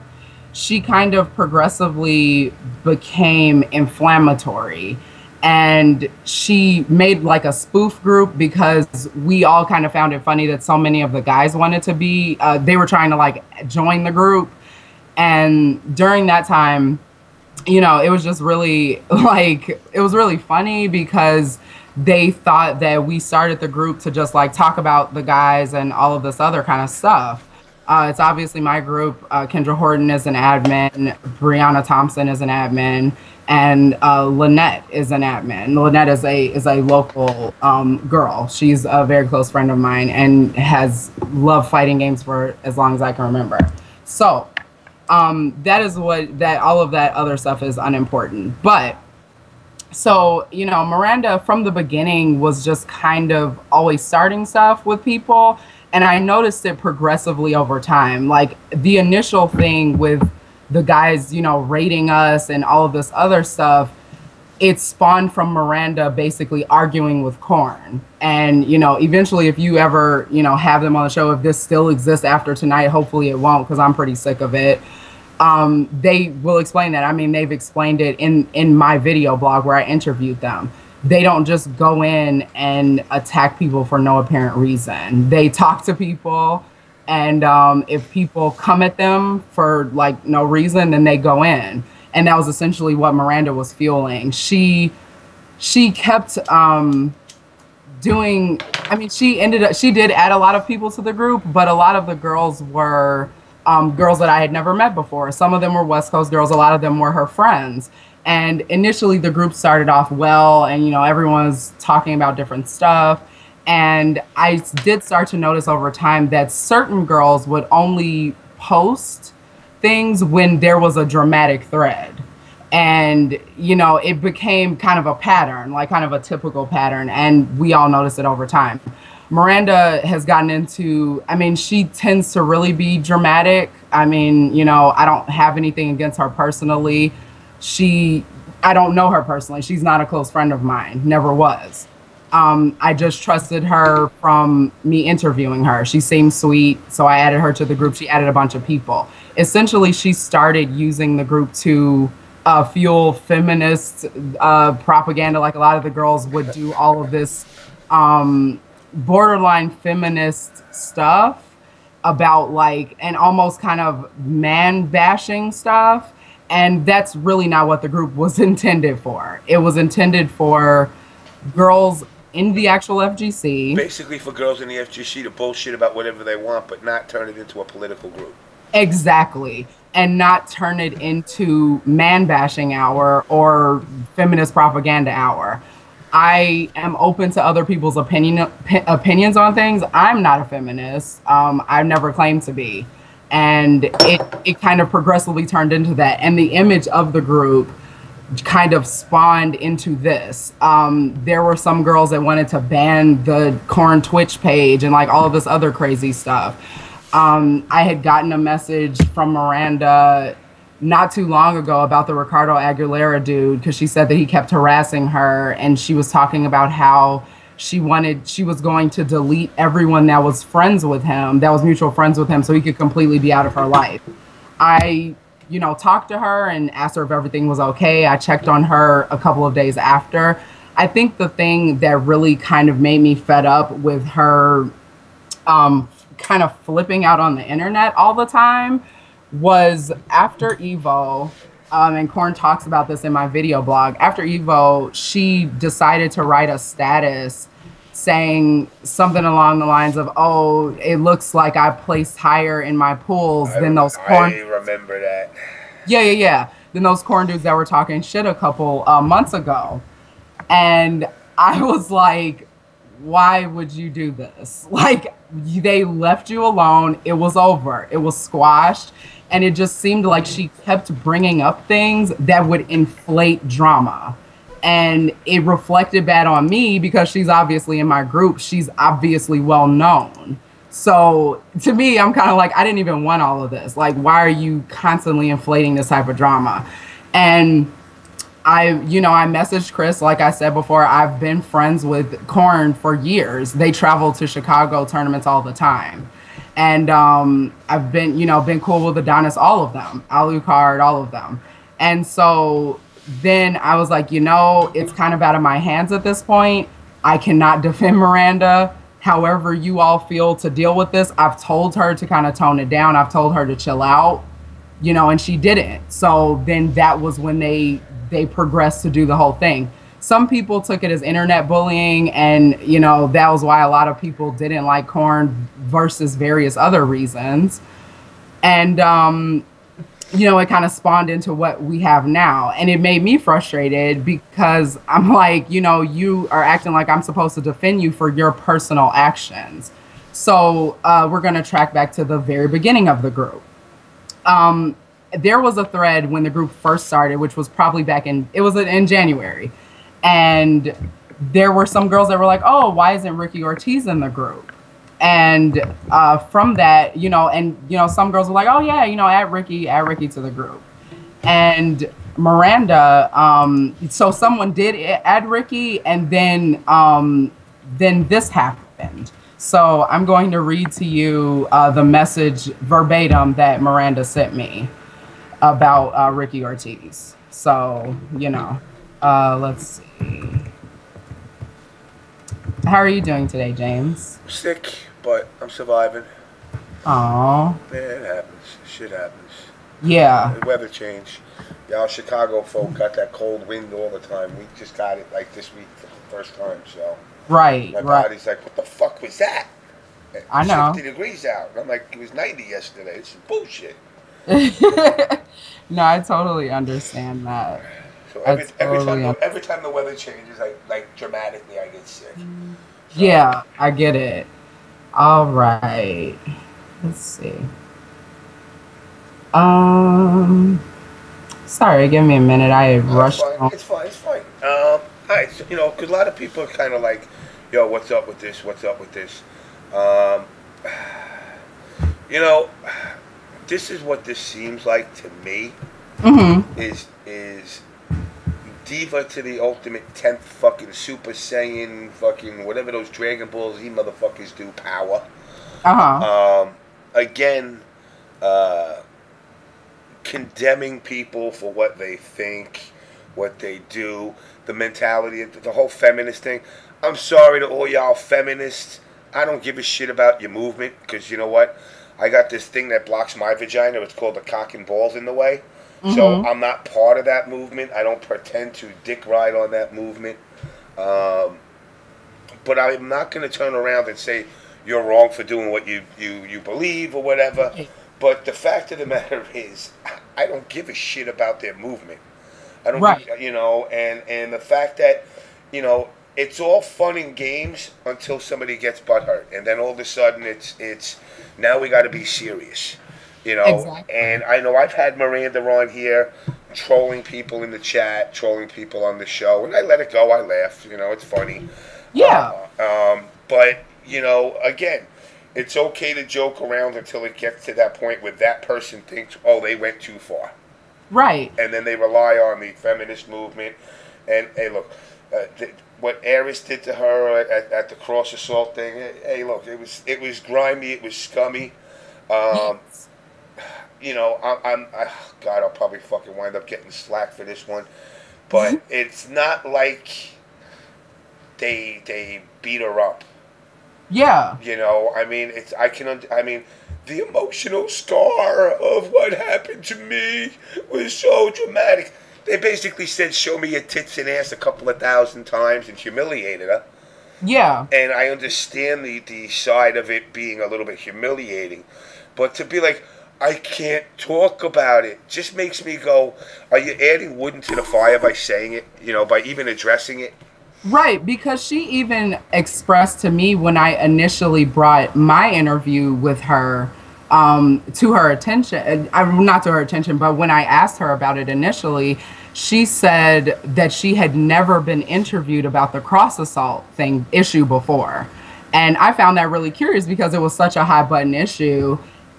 she kind of progressively became inflammatory. And she made like a spoof group because we all kind of found it funny that so many of the guys wanted to be, they were trying to like join the group. And during that time, you know, it was just really like, it was really funny because they thought that we started the group to just like talk about the guys and all of this other kind of stuff. It's obviously my group. Kendra Horton is an admin. Brianna Thompson is an admin. And Lynette is an admin. Lynette is a local girl. She's a very close friend of mine and has loved fighting games for as long as I can remember. So that is all of that other stuff is unimportant. But so, you know, Miranda from the beginning was just kind of always starting stuff with people. And I noticed it progressively over time. Like the initial thing with the guys, you know, rating us and all of this other stuff, it spawned from Miranda basically arguing with Korn. And, you know, eventually if you ever, you know, have them on the show, if this still exists after tonight, hopefully it won't, because I'm pretty sick of it. They will explain that. I mean, they've explained it in my video blog where I interviewed them. They don't just go in and attack people for no apparent reason. They talk to people, and if people come at them for like no reason, then they go in. And that was essentially what Miranda was fueling. She kept doing, I mean, she did add a lot of people to the group, but a lot of the girls were girls that I had never met before. Some of them were West Coast girls, a lot of them were her friends. And initially the group started off well, and you know, everyone was talking about different stuff. And I did start to notice over time that certain girls would only post things when there was a dramatic thread. And, you know, it became kind of a pattern, like kind of a typical pattern. And we all noticed it over time. Miranda has gotten into, I mean, she tends to really be dramatic. I mean, you know, I don't have anything against her personally. I don't know her personally. She's not a close friend of mine, never was. I just trusted her from me interviewing her. She seemed sweet, so I added her to the group. She added a bunch of people. Essentially, she started using the group to fuel feminist propaganda. Like a lot of the girls would do all of this borderline feminist stuff about like, and almost kind of man bashing stuff. And that's really not what the group was intended for. It was intended for girls in the actual FGC. Basically for girls in the FGC to bullshit about whatever they want, but not turn it into a political group. Exactly. And not turn it into man bashing hour or feminist propaganda hour. I am open to other people's opinions on things. I'm not a feminist. I've never claimed to be. And it kind of progressively turned into that. And the image of the group kind of spawned into this. There were some girls that wanted to ban the Corn Twitch page and like all of this other crazy stuff. I had gotten a message from Miranda not too long ago about the Ricardo Aguilera dude, because she said that he kept harassing her, and she was talking about how she was going to delete everyone that was friends with him, that was mutual friends with him, so he could completely be out of her life. I, you know, talked to her and asked her if everything was okay. I checked on her a couple of days after. I think the thing that really kind of made me fed up with her kind of flipping out on the internet all the time was after Evo, and Corn talks about this in my video blog. After Evo, she decided to write a status saying something along the lines of, oh, it looks like I placed higher in my pools than those Corn. I remember that. Yeah. Than those Corn dudes that were talking shit a couple months ago. And I was like, why would you do this? Like, they left you alone. It was over. It was squashed. And it just seemed like she kept bringing up things that would inflate drama. And it reflected bad on me because she's obviously in my group. She's obviously well known. So to me, I'm kind of like, I didn't even want all of this. Like, why are you constantly inflating this type of drama? And I messaged Chris, like I said before, I've been friends with Corn for years. They travel to Chicago tournaments all the time. And I've been cool with Adonis, all of them, Alucard, all of them. And so then I was like, it's kind of out of my hands at this point. I cannot defend Miranda. However you all feel to deal with this, I've told her to kind of tone it down. I've told her to chill out, and she didn't. So then that was when they progressed to do the whole thing. Some people took it as internet bullying, and that was why a lot of people didn't like Corn versus various other reasons. And it kind of spawned into what we have now, and it made me frustrated because I'm like, you are acting like I'm supposed to defend you for your personal actions. So we're going to track back to the very beginning of the group. There was a thread when the group first started, which was probably in January. And there were some girls that were like, oh, why isn't Ricky Ortiz in the group? And from that, some girls were like, oh yeah, add Ricky to the group. And Miranda, so someone did add Ricky, and then this happened. So I'm going to read to you the message verbatim that Miranda sent me. about Ricky Ortiz. So, you know, let's see. How are you doing today, James? Sick, but I'm surviving. Aww. Yeah, it happens. Shit happens. Yeah. The weather change. Y'all Chicago folk got that cold wind all the time. We just got it like this week for the first time, so. Right, my body's like, what the fuck was that? I know. 60 degrees out. I'm like, it was 90 yesterday. It's bullshit. No, I totally understand that. So every time the weather changes, like dramatically, I get sick. So. Yeah, I get it. All right. Let's see. Sorry, give me a minute. I rushed. It's fine. All right, so, you know, because a lot of people are kind of like, yo, what's up with this? What's up with this? You know, this is what this seems like to me. Mm-hmm. Is Diva to the ultimate 10th fucking Super Saiyan fucking whatever those Dragon Ball Z motherfuckers do power. Again, condemning people for what they think, what they do, the mentality, the whole feminist thing. I'm sorry to all y'all feminists. I don't give a shit about your movement because you know what? I got this thing that blocks my vagina. It's called the cock and balls in the way. Mm-hmm. So I'm not part of that movement. I don't pretend to dick ride on that movement. But I'm not going to turn around and say you're wrong for doing what you believe or whatever. But the fact of the matter is, I don't give a shit about their movement. I don't, you know, and the fact that, you know, it's all fun and games until somebody gets butthurt, and then all of a sudden it's now we got to be serious, you know. Exactly. And I know I've had Miranda on here, trolling people in the chat, trolling people on the show, and I let it go. I laugh, you know, it's funny. Yeah. But you know, again, it's okay to joke around until it gets to that point where that person thinks, oh, they went too far. Right. And then they rely on the feminist movement. And hey, look, what Aris did to her at the cross assault thing. Hey, look, it was grimy, it was scummy. Yes. You know, God, I'll probably fucking wind up getting slack for this one, but it's not like they beat her up. Yeah. You know, I mean, the emotional scar of what happened to me was so dramatic. They basically said, show me your tits and ass a couple of thousand times and humiliated her. Yeah. And I understand the side of it being a little bit humiliating. But to be like, I can't talk about it, just makes me go, are you adding wood into the fire by saying it, you know, by even addressing it? Right, because she even expressed to me when I initially brought my interview with her to her attention, not to her attention, but when I asked her about it initially, she said that she had never been interviewed about the cross assault issue before. And I found that really curious because it was such a high button issue.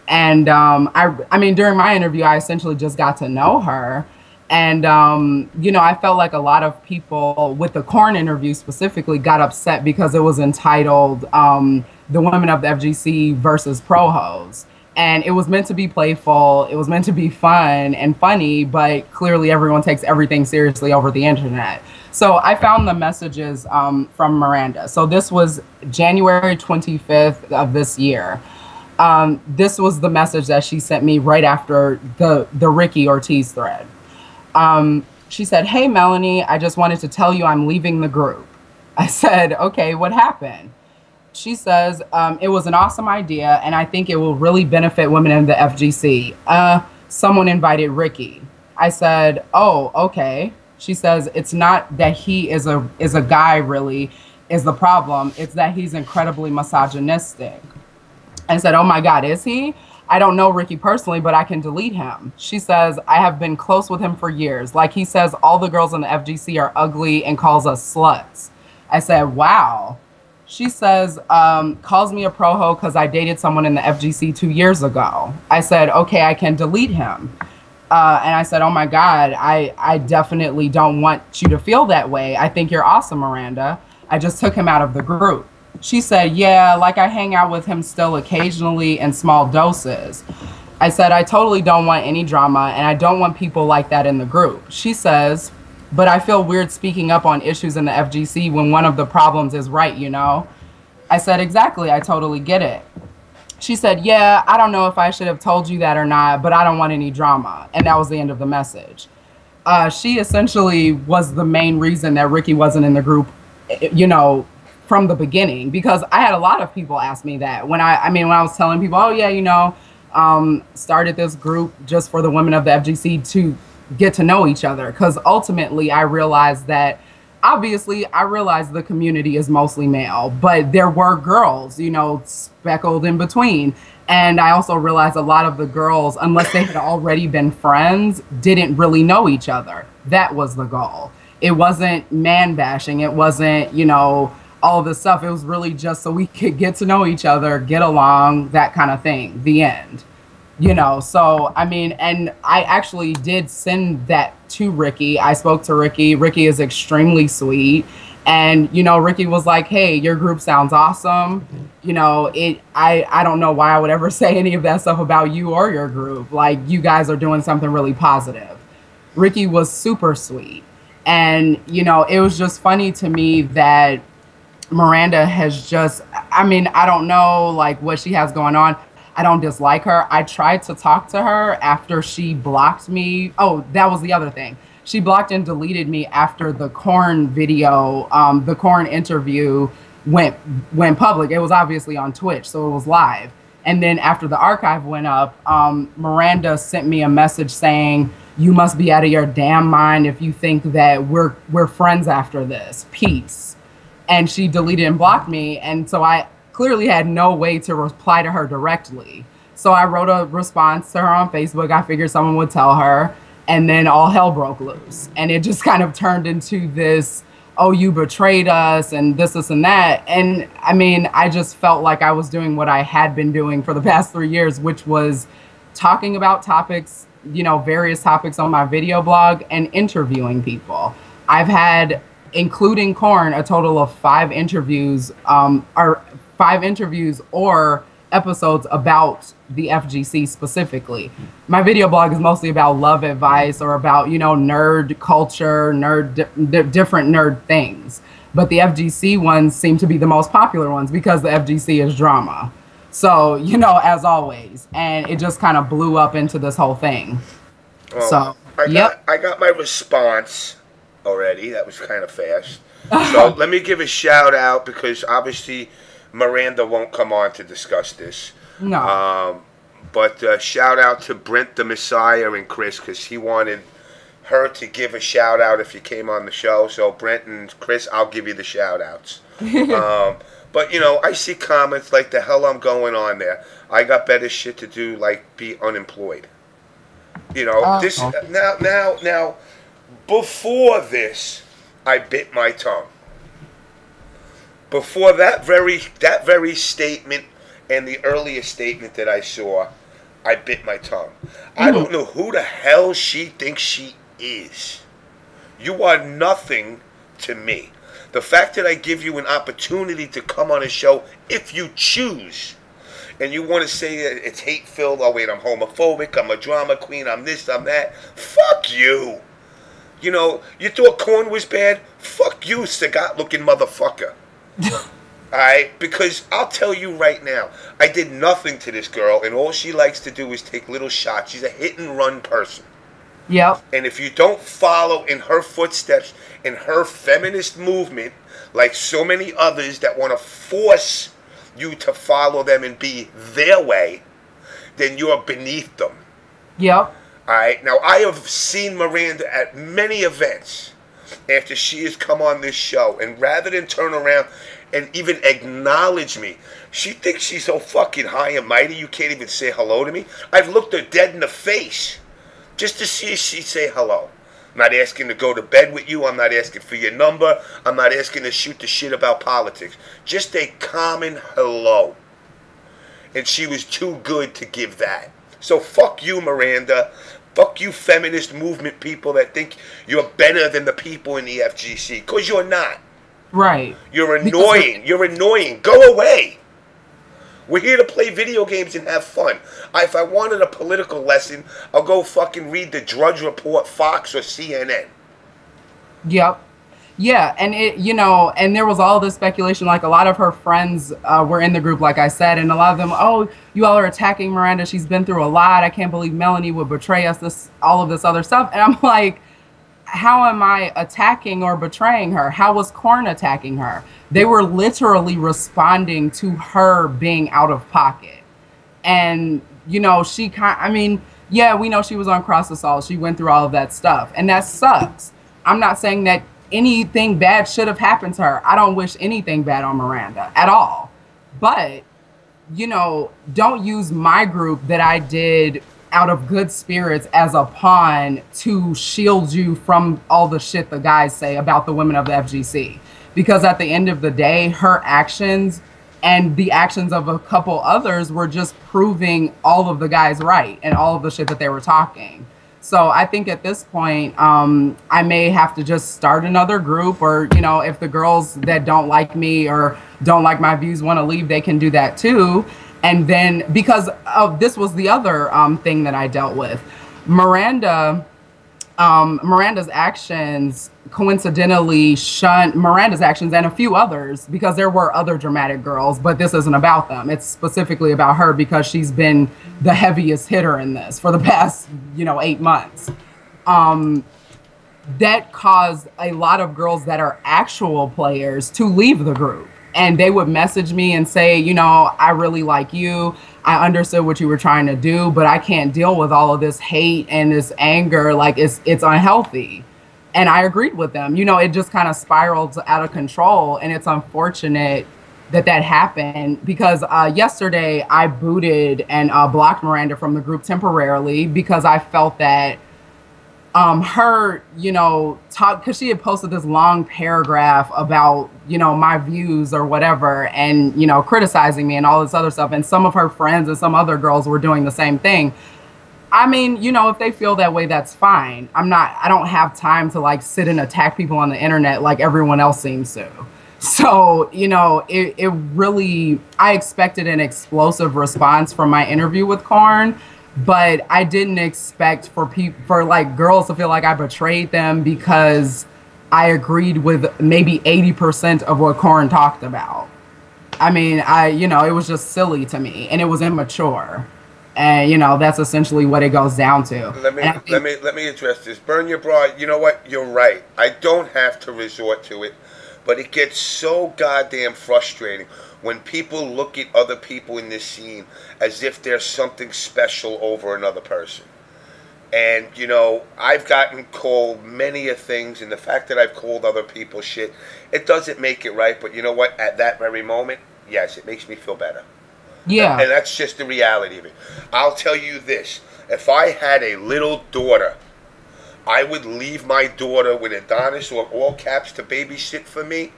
And I mean, during my interview, I essentially just got to know her. And, you know, I felt like a lot of people with the Korn interview specifically got upset because it was entitled The Women of the FGC versus Pro-Hos. And it was meant to be playful. It was meant to be fun and funny, but clearly everyone takes everything seriously over the internet. So I found the messages from Miranda. So this was January 25th of this year. This was the message that she sent me right after the Ricky Ortiz thread. She said, "Hey, Melanie, I just wanted to tell you I'm leaving the group." I said, "Okay, what happened?" She says, "It was an awesome idea, and I think it will really benefit women in the FGC. Someone invited Ricky." I said, "Oh, okay." She says, "It's not that he is a guy really is the problem. It's that he's incredibly misogynistic." I said, "Oh my God, is he? I don't know Ricky personally, but I can delete him." She says, "I have been close with him for years. Like he says all the girls in the FGC are ugly and calls us sluts." I said, "Wow." She says, calls me a pro-ho because I dated someone in the FGC 2 years ago. I said, "Okay, I can delete him." And I said, "Oh my God, I definitely don't want you to feel that way. I think you're awesome, Miranda. I just took him out of the group." She said, "Yeah, like I hang out with him still occasionally in small doses." I said, I totally don't want any drama, and I don't want people like that in the group. She says, but I feel weird speaking up on issues in the FGC when one of the problems is right, you know? I said, exactly, I totally get it. She said, yeah, I don't know if I should have told you that or not, but I don't want any drama. And that was the end of the message. She essentially was the main reason that Ricky wasn't in the group, you know, from the beginning, because I had a lot of people ask me that when I was telling people, oh yeah, you know, started this group just for the women of the FGC to get to know each other. Because ultimately I realized that, obviously I realized the community is mostly male, but there were girls, you know, speckled in between. And I also realized a lot of the girls, unless they had already been friends, didn't really know each other. That was the goal. It wasn't man bashing. It wasn't, you know, all this stuff. It was really just so we could get to know each other, get along, that kind of thing. The end. You know, so, I mean, and I actually did send that to Ricky. I spoke to Ricky. Ricky is extremely sweet. And, you know, Ricky was like, hey, your group sounds awesome. You know, I don't know why I would ever say any of that stuff about you or your group. Like, you guys are doing something really positive. Ricky was super sweet. And, you know, it was just funny to me that Miranda has just, I mean, I don't know, like, what she has going on. I don't dislike her. I tried to talk to her after she blocked me. Oh, that was the other thing. She blocked and deleted me after the Korn video, the Korn interview went public. It was obviously on Twitch, so it was live. And then after the archive went up, Miranda sent me a message saying, you must be out of your damn mind if you think that we're friends after this. Peace. And she deleted and blocked me. And so I clearly had no way to reply to her directly. So I wrote a response to her on Facebook. I figured someone would tell her, and then all hell broke loose. And it just kind of turned into this, oh, you betrayed us and this and that. And I mean, I just felt like I was doing what I had been doing for the past 3 years, which was talking about topics, you know, various topics on my video blog and interviewing people. I've had, including Korn, a total of 5 interviews, or episodes about the FGC specifically. My video blog is mostly about love advice or about, you know, nerd culture, different nerd things. But the FGC ones seem to be the most popular ones because the FGC is drama. So, you know, as always. And it just kind of blew up into this whole thing. Well, so, I got my response already. That was kind of fast. So let me give a shout out because obviously Miranda won't come on to discuss this. No. But shout out to Brent the Messiah and Chris because he wanted her to give a shout out if you came on the show. So Brent and Chris, I'll give you the shout outs. But you know, I see comments like the hell I'm going on there. I got better shit to do, like be unemployed. You know, this now before this, I bit my tongue. Before that very statement and the earlier statement that I saw, I bit my tongue. I don't know who the hell she thinks she is. You are nothing to me. The fact that I give you an opportunity to come on a show, if you choose, and you want to say it's hate-filled, oh wait, I'm homophobic, I'm a drama queen, I'm this, I'm that, fuck you. You know, you thought Korn was bad? Fuck you, cigar-looking motherfucker. Alright, because I'll tell you right now, I did nothing to this girl, and all she likes to do is take little shots. She's a hit-and-run person. Yep. And if you don't follow in her footsteps, in her feminist movement, like so many others that want to force you to follow them and be their way, then you're beneath them. Yep. Alright, now I have seen Miranda at many events after she has come on this show, and rather than turn around and even acknowledge me, she thinks she's so fucking high and mighty you can't even say hello to me. I've looked her dead in the face just to see if she'd say hello. I'm not asking to go to bed with you. I'm not asking for your number. I'm not asking to shoot the shit about politics. Just a common hello. And she was too good to give that. So fuck you, Miranda. Fuck you, feminist movement people that think you're better than the people in the FGC. Because you're not. Right. You're annoying. You're annoying. Go away. We're here to play video games and have fun. If I wanted a political lesson, I'll go fucking read the Drudge Report, Fox, or CNN. Yep. Yeah, and it, you know, and there was all this speculation, like a lot of her friends were in the group, like I said, and a lot of them, oh, you all are attacking Miranda. She's been through a lot. I can't believe Melanie would betray us, all of this other stuff. And I'm like, how am I attacking or betraying her? How was Korn attacking her? They were literally responding to her being out of pocket. And, you know, I mean, yeah, we know she was on cross assault. She went through all of that stuff, and that sucks. I'm not saying that anything bad should have happened to her. I don't wish anything bad on Miranda at all. But, you know, don't use my group that I did out of good spirits as a pawn to shield you from all the shit the guys say about the women of the FGC. Because at the end of the day, her actions and the actions of a couple others were just proving all of the guys right and all of the shit that they were talking. So I think at this point, I may have to just start another group, or, you know, if the girls that don't like me or don't like my views want to leave, they can do that too. And then, because of this was the other thing that I dealt with, Miranda's actions coincidentally shunned Miranda's actions and a few others, because there were other dramatic girls, but this isn't about them. It's specifically about her because she's been the heaviest hitter in this for the past, you know, 8 months. That caused a lot of girls that are actual players to leave the group. And they would message me and say, you know, I really like you. I understood what you were trying to do, but I can't deal with all of this hate and this anger. Like, it's unhealthy. And I agreed with them. You know, it just kind of spiraled out of control. And it's unfortunate that that happened, because yesterday I booted and blocked Miranda from the group temporarily, because I felt that her, you know, because she had posted this long paragraph about, you know, my views or whatever, and, you know, criticizing me and all this other stuff. And some of her friends and some other girls were doing the same thing. I mean, you know, if they feel that way, that's fine. I don't have time to like sit and attack people on the internet like everyone else seems to. So, you know, it really, I expected an explosive response from my interview with Korn, but I didn't expect for like girls to feel like I betrayed them because I agreed with maybe 80% of what Korn talked about. I mean, you know, it was just silly to me, and it was immature. And, you know, that's essentially what it goes down to. Let me address this. Burn your bra. You know what? You're right. I don't have to resort to it, but it gets so goddamn frustrating when people look at other people in this scene as if there's something special over another person. And, you know, I've gotten called many of things, and the fact that I've called other people shit, it doesn't make it right. But you know what? At that very moment, yes, it makes me feel better. Yeah. And that's just the reality of it. I'll tell you this. If I had a little daughter, I would leave my daughter with Adonis or all caps to babysit for me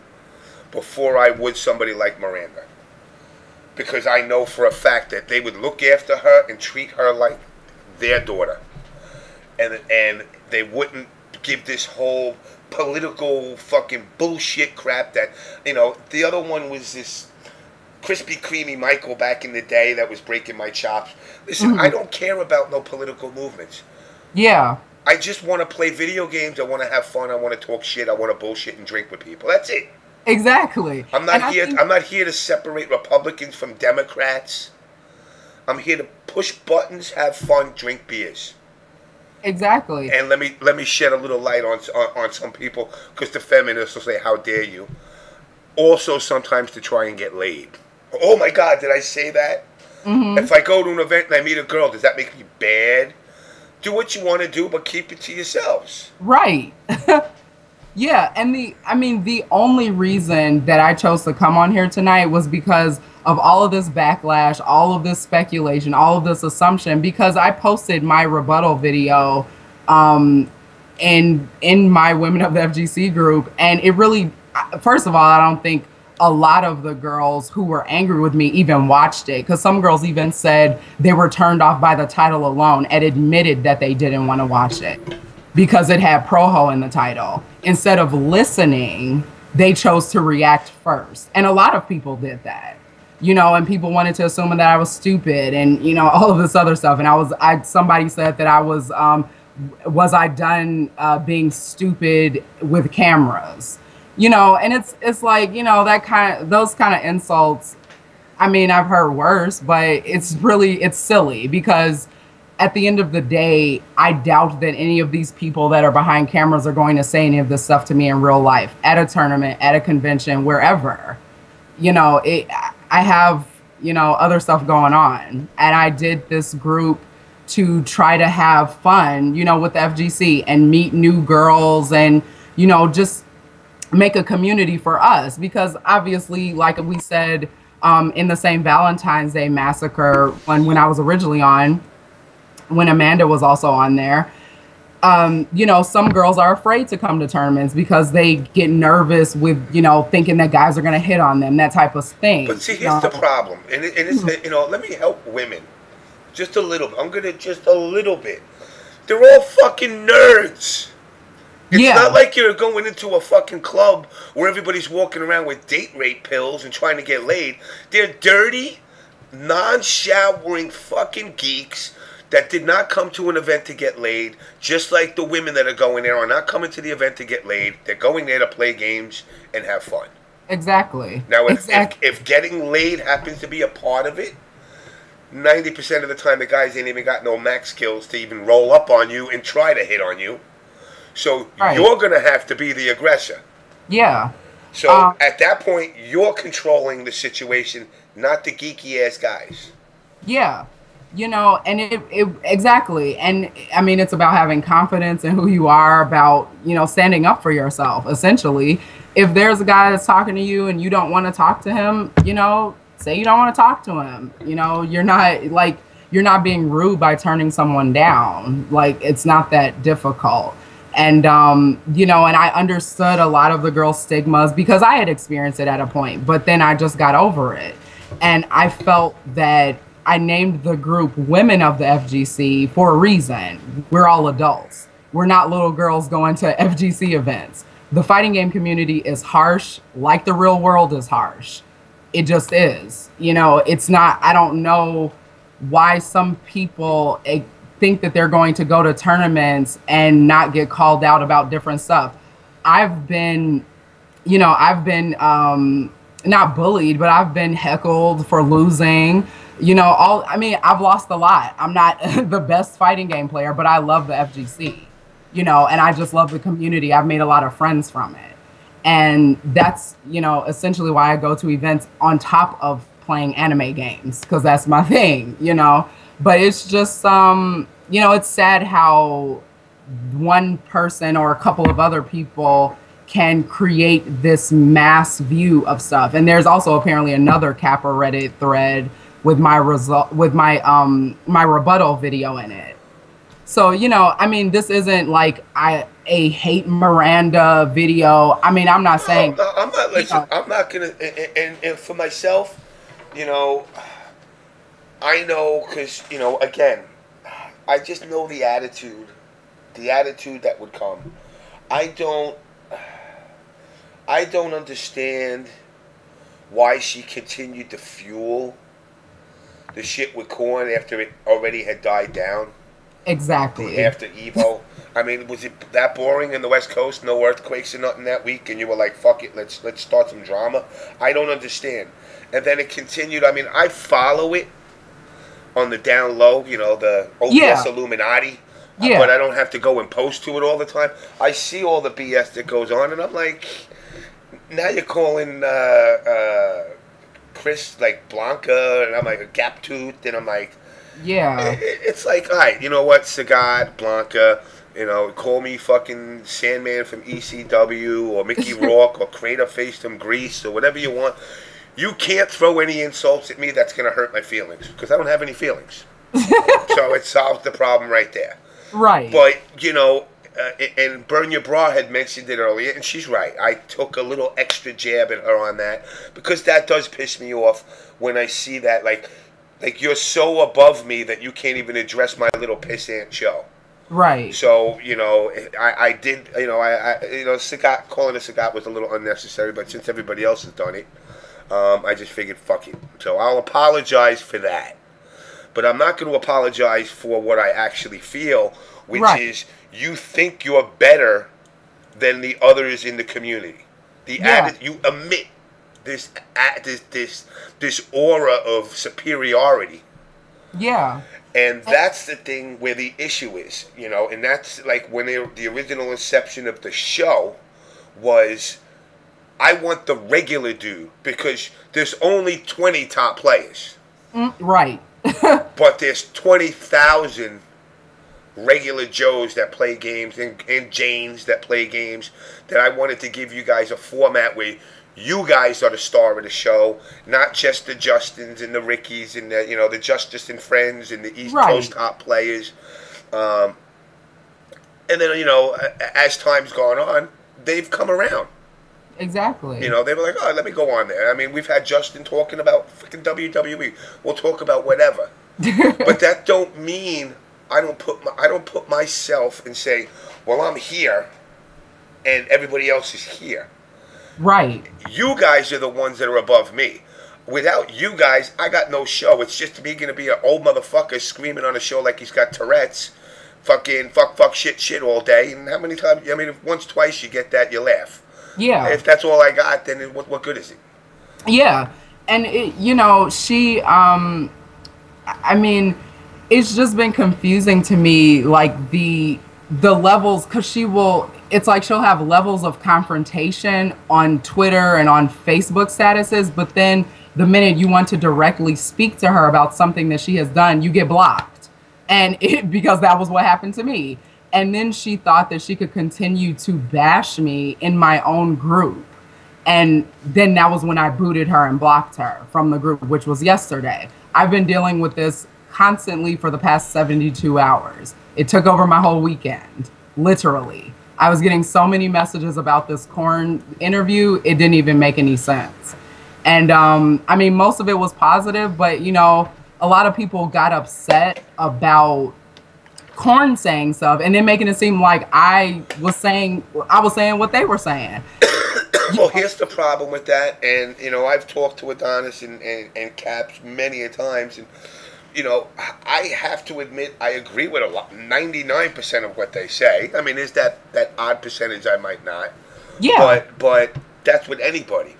before I would somebody like Miranda. Because I know for a fact that they would look after her and treat her like their daughter. And they wouldn't give this whole political fucking bullshit crap that, you know, the other one was this Krispy Kreme Micheal back in the day that was breaking my chops. Listen, I don't care about no political movements. Yeah. I just want to play video games. I want to have fun. I want to talk shit. I want to bullshit and drink with people. That's it. Exactly. I'm not here to separate Republicans from Democrats. I'm here to push buttons, have fun, drink beers. Exactly. And let me shed a little light on some people, because the feminists will say, "How dare you?" Also, sometimes to try and get laid. Oh my God, did I say that? If I go to an event and I meet a girl, does that make me bad? Do what you want to do, but keep it to yourselves. Right. Yeah, and the only reason that I chose to come on here tonight was because of all of this backlash, all of this speculation, all of this assumption, because I posted my rebuttal video in my Women of the FGC group, and it really, first of all, I don't think a lot of the girls who were angry with me even watched it, because some girls even said they were turned off by the title alone and admitted that they didn't want to watch it because it had Proho in the title. Instead of listening, they chose to react first. And a lot of people did that. you know, and people wanted to assume that I was stupid and, you know, all of this other stuff. And somebody said that was I done being stupid with cameras, you know, and it's like, you know, those kind of insults. I mean, I've heard worse, but it's silly because at the end of the day, I doubt that any of these people that are behind cameras are going to say any of this stuff to me in real life, at a tournament, at a convention, wherever. You know, I have, you know, other stuff going on. And I did this group to try to have fun, you know, with the FGC and meet new girls and, you know, just make a community for us. Because obviously, like we said, in the same Valentine's Day massacre when I was originally on, when Amanda was also on there, you know, some girls are afraid to come to tournaments because they get nervous with, you know, thinking that guys are going to hit on them, that type of thing. But see, here's the problem. And it's, you know, let me help women. Just a little bit. I'm going to just a little bit. They're all fucking nerds. It's not like you're going into a fucking club where everybody's walking around with date rape pills and trying to get laid. They're dirty, non-showering fucking geeks that did not come to an event to get laid, just like the women that are going there are not coming to the event to get laid. They're going there to play games and have fun. Exactly. Now, if getting laid happens to be a part of it, 90% of the time the guys ain't even got no max skills to even roll up on you and try to hit on you. So you're going to have to be the aggressor. Yeah. So at that point, you're controlling the situation, not the geeky-ass guys. Yeah. You know, and it exactly. And I mean, it's about having confidence in who you are, about, you know, standing up for yourself, essentially. If there's a guy that's talking to you and you don't want to talk to him, you know, say you don't want to talk to him. You know, you're not being rude by turning someone down. Like, it's not that difficult. And, you know, and I understood a lot of the girls' stigmas because I had experienced it at a point, but then I just got over it. And I felt that I named the group Women of the FGC for a reason. We're all adults. We're not little girls going to FGC events. The fighting game community is harsh, like the real world is harsh. It just is. You know, it's not, I don't know why some people think that they're going to go to tournaments and not get called out about different stuff. I've been, you know, not bullied, but I've been heckled for losing. You know, I've lost a lot. I'm not the best fighting game player, but I love the FGC, you know, and I just love the community. I've made a lot of friends from it. And that's, you know, essentially why I go to events on top of playing anime games, because that's my thing, you know. But it's just, you know, it's sad how one person or a couple of other people can create this mass view of stuff. And there's also apparently another Kappa Reddit thread with my my rebuttal video in it. So, you know, I mean, this isn't like a hate Miranda video. I mean, I'm not saying. No, I'm not. Listen, I'm not gonna. And for myself, you know, I know, because, you know, again, I just know the attitude that would come. I don't understand why she continued to fuel the shit with Korn after it already had died down. Exactly. After Evo. I mean, was it that boring in the West Coast? No earthquakes or nothing that week, and you were like, fuck it, let's start some drama? I don't understand. And then it continued. I mean, I follow it on the down low, you know, the OPS Illuminati. Yeah. But I don't have to go and post to it all the time. I see all the BS that goes on, and I'm like, now you're calling Chris like Blanca, and I'm like a gap tooth, and I'm like, yeah. It's like, all right, you know what, Sagat, Blanca, you know, call me fucking Sandman from ECW or Mickey Rourke or Crater Face from Grease or whatever you want. You can't throw any insults at me that's going to hurt my feelings, because I don't have any feelings. So it solves the problem right there. Right. But, you know, and Burn Your Bra had mentioned it earlier, and she's right. I took a little extra jab at her on that, because that does piss me off when I see that, like you're so above me that you can't even address my little pissant show. Right. So, you know, I did, you know, Sagat, calling a Sagat was a little unnecessary, but since everybody else has done it, I just figured, fuck it. So I'll apologize for that. But I'm not going to apologize for what I actually feel, which is you think you're better than the others in the community. You emit this aura of superiority. Yeah. And that's the thing where the issue is, you know, and that's like when the original inception of the show was, I want the regular dude because there's only 20 top players. Right. But there's 20,000 regular Joes that play games and Janes that play games, that I wanted to give you guys a format where you guys are the star of the show, not just the Justins and the Rickies and the, you know, the Justice and Friends and the East Coast top players. And then, you know, as time's gone on, they've come around. Exactly. You know, they were like, oh, let me go on there. I mean, we've had Justin talking about freaking WWE. We'll talk about whatever. But that don't mean I don't put myself and say, well, I'm here and everybody else is here. Right. You guys are the ones that are above me. Without you guys, I got no show. It's just me going to be an old motherfucker screaming on a show like he's got Tourette's. Fucking fuck, shit all day. And how many times, I mean, if once, twice you get that, you laugh. Yeah. If that's all I got, then what good is it? Yeah. And, you know, she, I mean, it's just been confusing to me, like, the levels, because it's like she'll have levels of confrontation on Twitter and on Facebook statuses, but then the minute you want to directly speak to her about something that she has done, you get blocked. And because that was what happened to me. And then she thought that she could continue to bash me in my own group. And then that was when I booted her and blocked her from the group, which was yesterday. I've been dealing with this constantly for the past 72 hours. It took over my whole weekend, literally. I was getting so many messages about this Korn interview, it didn't even make any sense. And I mean, most of it was positive, but you know, a lot of people got upset about Korn saying stuff and then making it seem like I was saying what they were saying. Well, here's the problem with that, and you know, I've talked to Adonis and Caps many a times, and you know, I have to admit I agree with 99% of what they say. I mean, there's that odd percentage I might not. Yeah. But that's with anybody.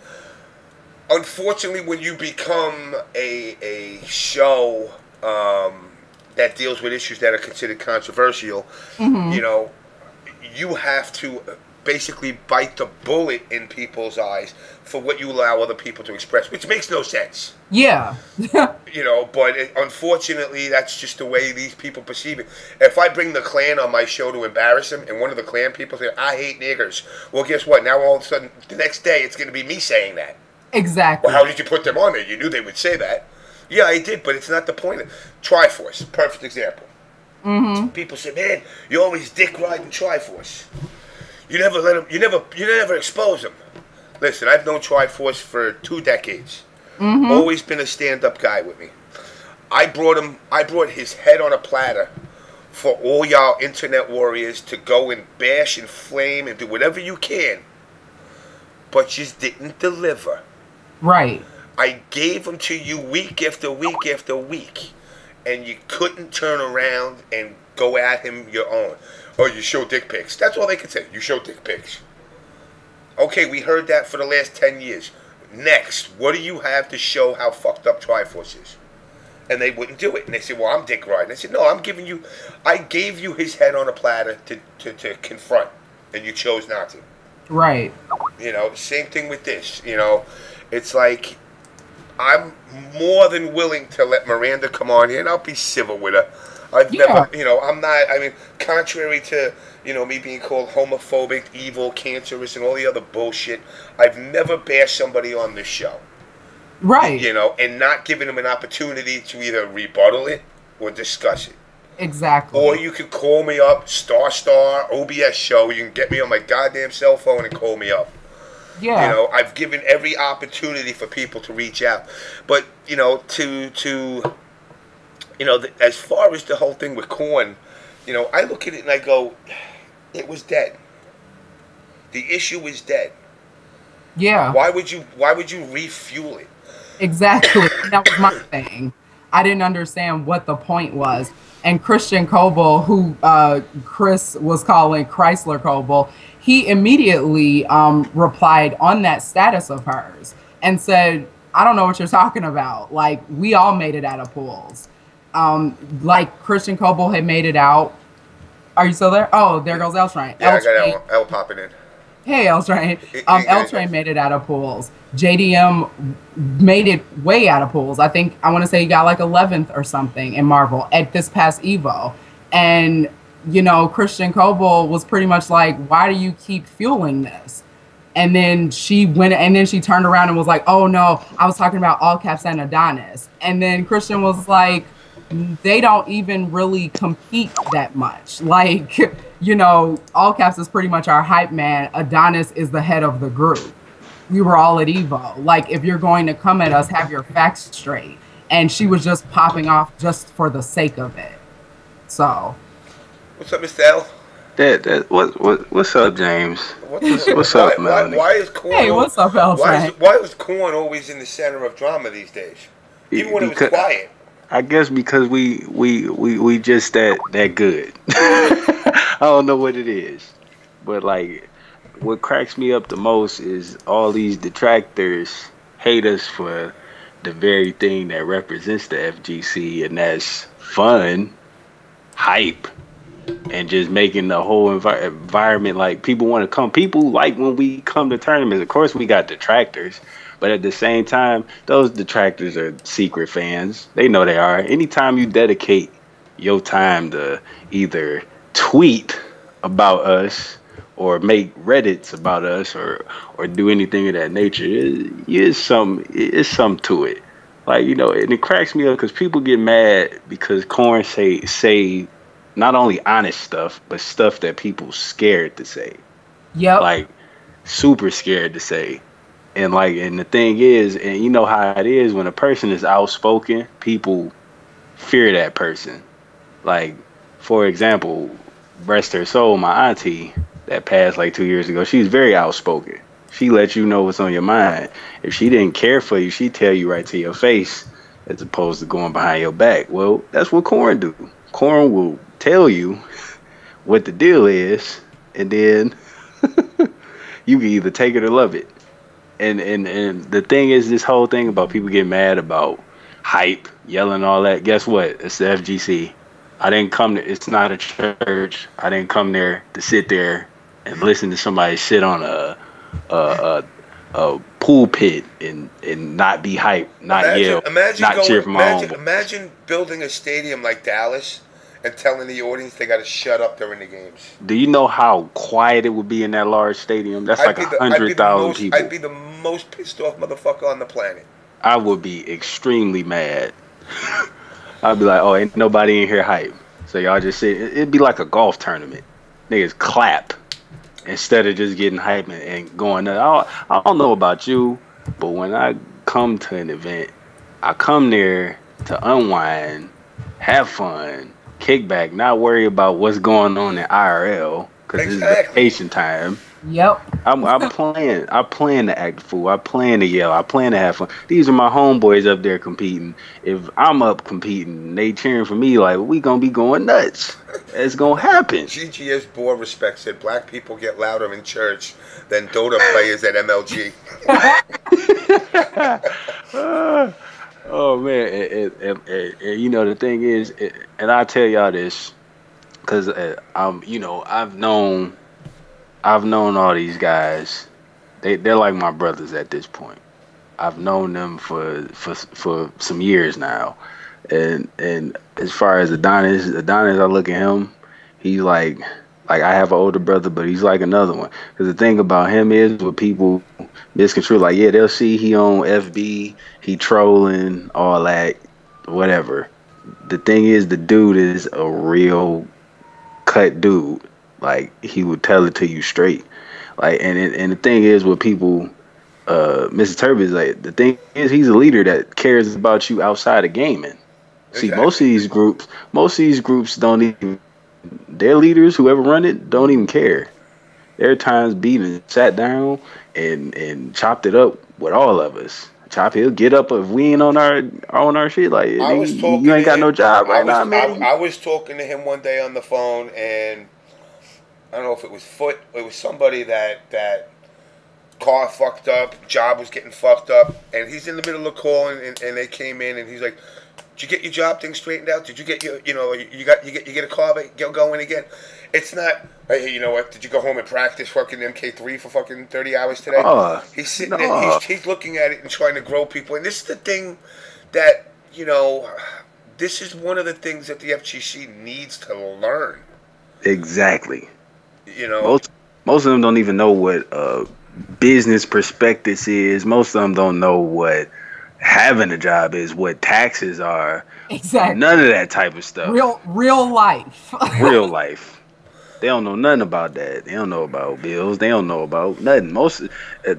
Unfortunately, when you become a show that deals with issues that are considered controversial, you know, you have to basically bite the bullet in people's eyes for what you allow other people to express, which makes no sense. Yeah. You know, but unfortunately, that's just the way these people perceive it. If I bring the Klan on my show to embarrass them, and one of the Klan people say, I hate niggers, well, guess what? Now all of a sudden, the next day, it's going to be me saying that. Exactly. Well, how did you put them on there? You knew they would say that. Yeah, I did, but it's not the point. Triforce, perfect example. People say, man, you always dick riding Triforce. You never let them. You never expose them. Listen, I've known Triforce for 2 decades. Always been a stand-up guy with me. I brought his head on a platter for all y'all internet warriors to go and bash and flame and do whatever you can. But you didn't deliver. Right. I gave them to you week after week after week, and you couldn't turn around and go at him your own. Oh, you show dick pics. That's all they could say. You show dick pics. Okay, we heard that for the last 10 years. Next, what do you have to show how fucked up Triforce is? And they wouldn't do it. And they said, well, I'm dick riding. I said, no, I gave you his head on a platter to confront, and you chose not to. Right. You know, same thing with this. You know, it's like, I'm more than willing to let Miranda come on here, and I'll be civil with her. I've never, you know, I'm not, I mean, contrary to, you know, me being called homophobic, evil, cancerous, and all the other bullshit, I've never bashed somebody on this show. Right. You know, and not giving them an opportunity to either rebuttal it or discuss it. Exactly. Or you can call me up, Star OBS show. You can get me on my goddamn cell phone and call me up. Yeah. You know, I've given every opportunity for people to reach out. But, you know, you know, as far as the whole thing with Korn, you know, I look at it and I go, it was dead. The issue is dead. Yeah. Why would you refuel it? Exactly. That was my thing. I didn't understand what the point was. And Christian Coble, who Chris was calling Chrysler Coble, he immediately replied on that status of hers and said, I don't know what you're talking about. Like, we all made it out of pools. Like Christian Coble had made it out. Are you still there? Oh, there goes L Train. Yeah, I got L popping in. Hey, L Train. L Train made it out of pools. JDM made it way out of pools. I want to say he got like 11th or something in Marvel at this past Evo. And, you know, Christian Coble was pretty much like, why do you keep fueling this? And then she turned around and was like, oh no, I was talking about All Caps and Adonis. And then Christian was like, they don't even really compete that much. Like, you know, All Caps is pretty much our hype man. Adonis is the head of the group. We were all at Evo. Like, if you're going to come at us, have your facts straight. And she was just popping off just for the sake of it. So. What's up, Mr. L? What's up, James? What's up, Melanie? Why is Corn? Hey, what's up, L? Why was Corn always in the center of drama these days? Even when it was quiet. I guess because we just that good. I don't know what it is, but like, what cracks me up the most is all these detractors hate us for the very thing that represents the FGC, and that's fun, hype, and just making the whole environment like people want to come. People like when we come to tournaments. Of course, we got detractors. But at the same time, those detractors are secret fans. They know they are. Anytime you dedicate your time to either tweet about us or make Reddits about us or do anything of that nature, it's something to it. Like, you know, and it cracks me up because people get mad because Corn say not only honest stuff, but stuff that people scared to say. Yep. Like, super scared to say. And the thing is, and you know how it is when a person is outspoken, people fear that person. Like, for example, rest her soul, my auntie that passed like 2 years ago, she was very outspoken. She let you know what's on your mind. If she didn't care for you, she'd tell you right to your face as opposed to going behind your back. Well, that's what Corn do. Corn will tell you what the deal is, and then you can either take it or love it. And the thing is, this whole thing about people getting mad about hype, yelling, all that. Guess what? It's the FGC. I didn't come there. It's not a church. I didn't come there to sit there and listen to somebody sit on a pool pit and not be hype, not yell, not cheer for my own. Imagine building a stadium like Dallas and telling the audience they got to shut up during the games. Do you know how quiet it would be in that large stadium? That's like 100,000 people. I'd be the most pissed off motherfucker on the planet. I would be extremely mad. I'd be like, oh, ain't nobody in here hype. So y'all just sit. It'd be like a golf tournament. Niggas clap instead of just getting hype and going nuts. I don't know about you, but when I come to an event, I come there to unwind, have fun, kick back, not worry about what's going on in IRL because it's vacation time. Yep. I'm playing to act the fool. I plan to yell. I plan to have fun. These are my homeboys up there competing. If I'm up competing, they cheering for me like we gonna be going nuts. It's gonna happen. GGS Board Respect said black people get louder in church than Dota players at MLG. Oh man, and you know the thing is, and I tell y'all this, cause I've known all these guys. They're like my brothers at this point. I've known them for some years now, and as far as Adonis, I look at him, he's like I have an older brother, but he's like another one. Cause the thing about him is, what people misconstrue, like, yeah, they'll see he on FB, he trolling, all that, whatever. The thing is, the dude is a real cut dude. Like, he would tell it to you straight. Like, and the thing is, with people, Mr. Turb is like, the thing is, he's a leader that cares about you outside of gaming. See, most of these groups don't even, their leaders, whoever run it, don't even care. There are times Beaton sat down and chopped it up with all of us. Chop, he'll get up if we ain't on our shit. Like, I was talking you ain't to got him. no job right now, man. I was talking to him one day on the phone, and I don't know if it was Foot. It was somebody that car fucked up, job was getting fucked up, and he's in the middle of calling, and they came in, and he's like, "Did you get your job thing straightened out? Did you get your, you get a car going again?" It's not, hey, you know what? Did you go home and practice fucking MK3 for fucking 30 hours today? He's sitting there, he's looking at it and trying to grow people, and this is the thing that this is one of the things that the FGC needs to learn. Exactly. Most of them don't even know what business prospectus is. Most of them don't know what having a job is, what taxes are. Exactly. None of that type of stuff. Real life. Real life. They don't know nothing about that. They don't know about bills. They don't know about nothing.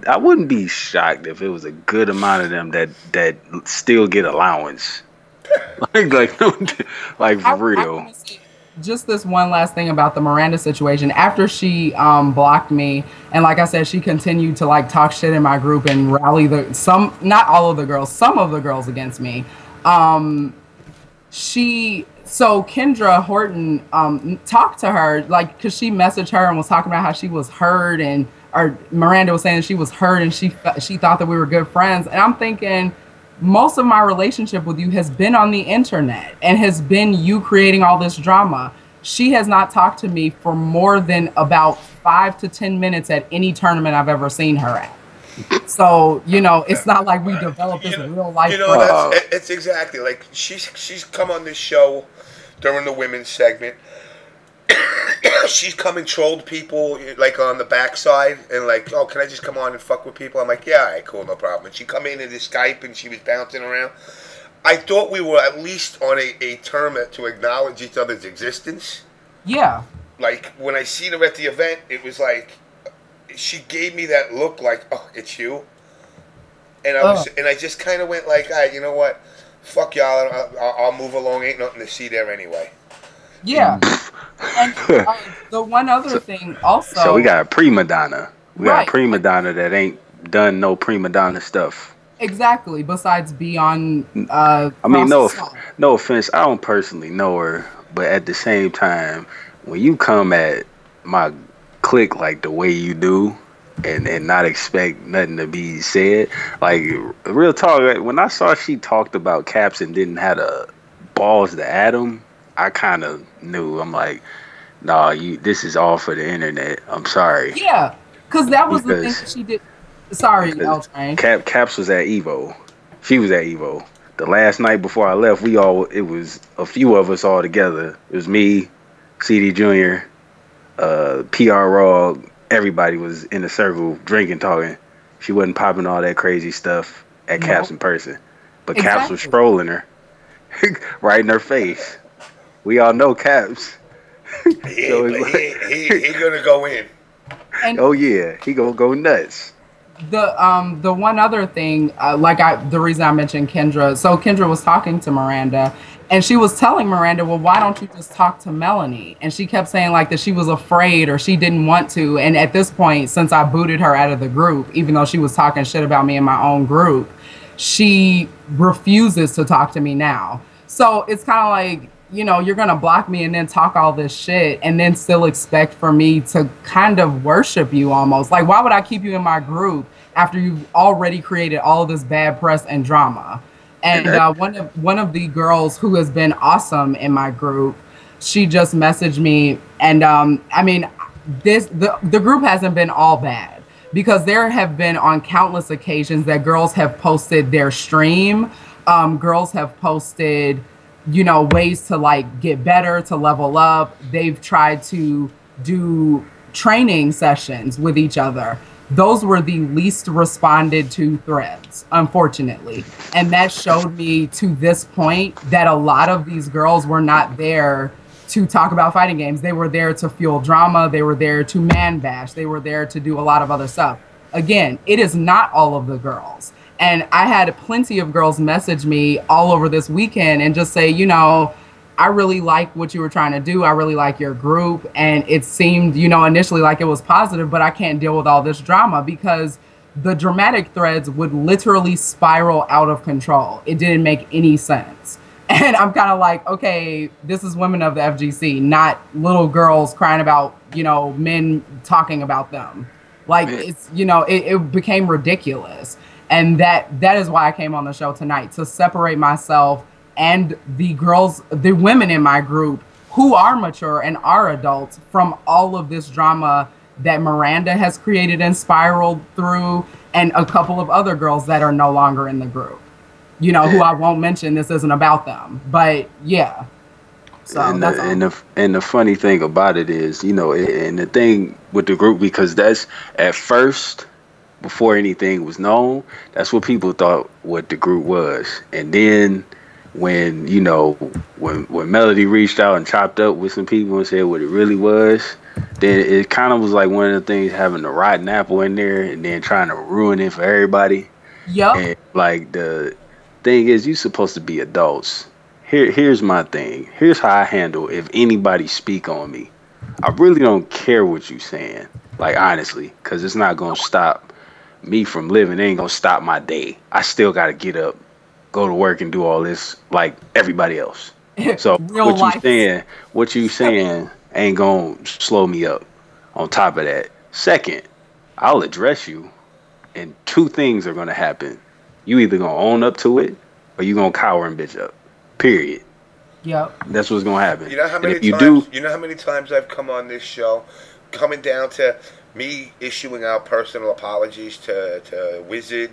I wouldn't be shocked if it was a good amount of them that still get allowance. like for real. Just this one last thing about the Miranda situation. After she blocked me, and like I said, she continued to like talk shit in my group and rally not all of the girls, some of the girls against me. So Kendra Horton talked to her, like, because she messaged her and was talking about how she was hurt, or Miranda was saying she was hurt and she thought that we were good friends. And I'm thinking, most of my relationship with you has been on the internet and has been you creating all this drama. She has not talked to me for more than about 5 to 10 minutes at any tournament I've ever seen her at. So, it's not like we developed this real life. It's exactly like she's come on this show during the women's segment. She's come and trolled people like on the backside and like, oh, can I just come on and fuck with people? I'm like, yeah, all right, cool, no problem. And she come into the Skype and she was bouncing around. I thought we were at least on a term to acknowledge each other's existence. Yeah. Like when I seen her at the event, it was like she gave me that look like, oh, it's you. And I just kind of went like, all right, you know what? Fuck y'all. I'll move along. Ain't nothing to see there anyway. Yeah. And the one other thing also. So we got a prima donna. We got a prima donna that ain't done no prima donna stuff. Exactly. Besides be on. I mean, no offense. I don't personally know her, but at the same time, when you come at my clique like the way you do, and not expect nothing to be said, like real talk. When I saw she talked about Caps and didn't have the balls to add them, I kind of knew. I'm like, nah, this is all for the internet. I'm sorry. Yeah, because that was the thing that she did. Sorry, L-Train. Caps was at Evo. She was at Evo. The last night before I left, it was a few of us all together. It was me, CD Jr., PR Raw. Everybody was in a circle drinking, talking. She wasn't popping all that crazy stuff at Caps in person. But Caps was strolling her right in her face. We all know Caps. He gonna go in. Oh yeah, he gonna go nuts. The one other thing, the reason I mentioned Kendra. So Kendra was talking to Miranda, and she was telling Miranda, well, why don't you just talk to Melanie? And she kept saying like that she was afraid or she didn't want to. And at this point, since I booted her out of the group, even though she was talking shit about me in my own group, she refuses to talk to me now. So it's kind of like, you're going to block me and then talk all this shit and then still expect for me to kind of worship you almost. Like, why would I keep you in my group after you've already created all of this bad press and drama? And one of the girls who has been awesome in my group, she just messaged me. And the group hasn't been all bad, because there have been on countless occasions that girls have posted their stream. Girls have posted, ways to like get better, to level up. They've tried to do training sessions with each other. Those were the least responded to threads, unfortunately. And that showed me to this point that a lot of these girls were not there to talk about fighting games. They were there to fuel drama. They were there to man bash. They were there to do a lot of other stuff. Again, it is not all of the girls. And I had plenty of girls message me all over this weekend and just say, I really like what you were trying to do. I really like your group. And it seemed, initially like it was positive, but I can't deal with all this drama because the dramatic threads would literally spiral out of control. It didn't make any sense. And I'm kind of like, okay, this is women of the FGC, not little girls crying about, men talking about them. Like, it's, it became ridiculous. And that is why I came on the show tonight, to separate myself and the women in my group who are mature and are adults from all of this drama that Miranda has created and spiraled through, and a couple of other girls that are no longer in the group. Who I won't mention. This isn't about them, but yeah. So and the funny thing about it is, and the thing with the group, because that's at first, before anything was known, that's what people thought what the group was. And then when when Melody reached out and chopped up with some people and said what it really was, then it kind of was like one of the things, having the rotten apple in there and then trying to ruin it for everybody. Yep. And like, the thing is, you're supposed to be adults. Here's my thing. Here's how I handle if anybody speak on me. I really don't care what you saying, like, honestly, because it's not gonna stop me from living. It ain't gonna stop my day. I still gotta get up, go to work, and do all this like everybody else. So what you saying ain't gonna slow me up. On top of that, second, I'll address you, and two things are gonna happen. You either gonna own up to it, or you gonna cower and bitch up. Period. Yep. That's what's gonna happen. You know how many times I've come on this show, coming down to me issuing out personal apologies to Wizard,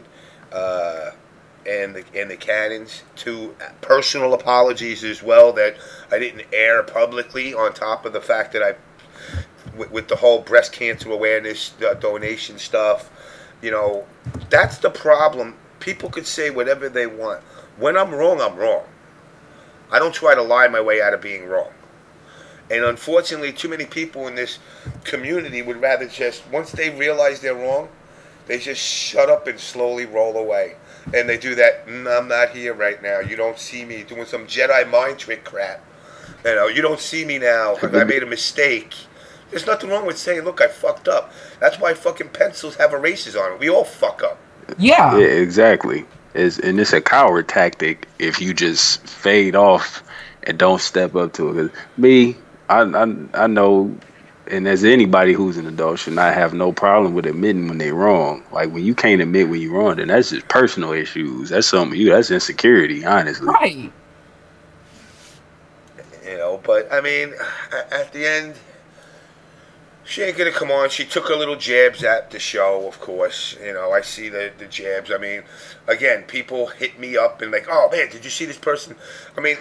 and the Cannons, to personal apologies as well that I didn't air publicly, on top of the fact that with the whole breast cancer awareness donation stuff. That's the problem. People could say whatever they want. When I'm wrong, I'm wrong. I don't try to lie my way out of being wrong. And unfortunately, too many people in this community would rather just, once they realize they're wrong, they just shut up and slowly roll away. And they do that, I'm not here right now. You don't see me doing some Jedi mind trick crap. You don't see me now because I made a mistake. There's nothing wrong with saying, look, I fucked up. That's why fucking pencils have erasers on it. We all fuck up. Yeah. Yeah, exactly. And it's a coward tactic if you just fade off and don't step up to it. 'Cause me, I know, and as anybody who's an adult should not have no problem with admitting when they're wrong. Like, when you can't admit when you're wrong, then that's just personal issues. That's that's insecurity, honestly. Right. But I mean, at the end, she ain't gonna come on. She took her little jabs at the show, of course. I see the jabs. I mean, again, people hit me up and like, oh man, did you see this person? I mean,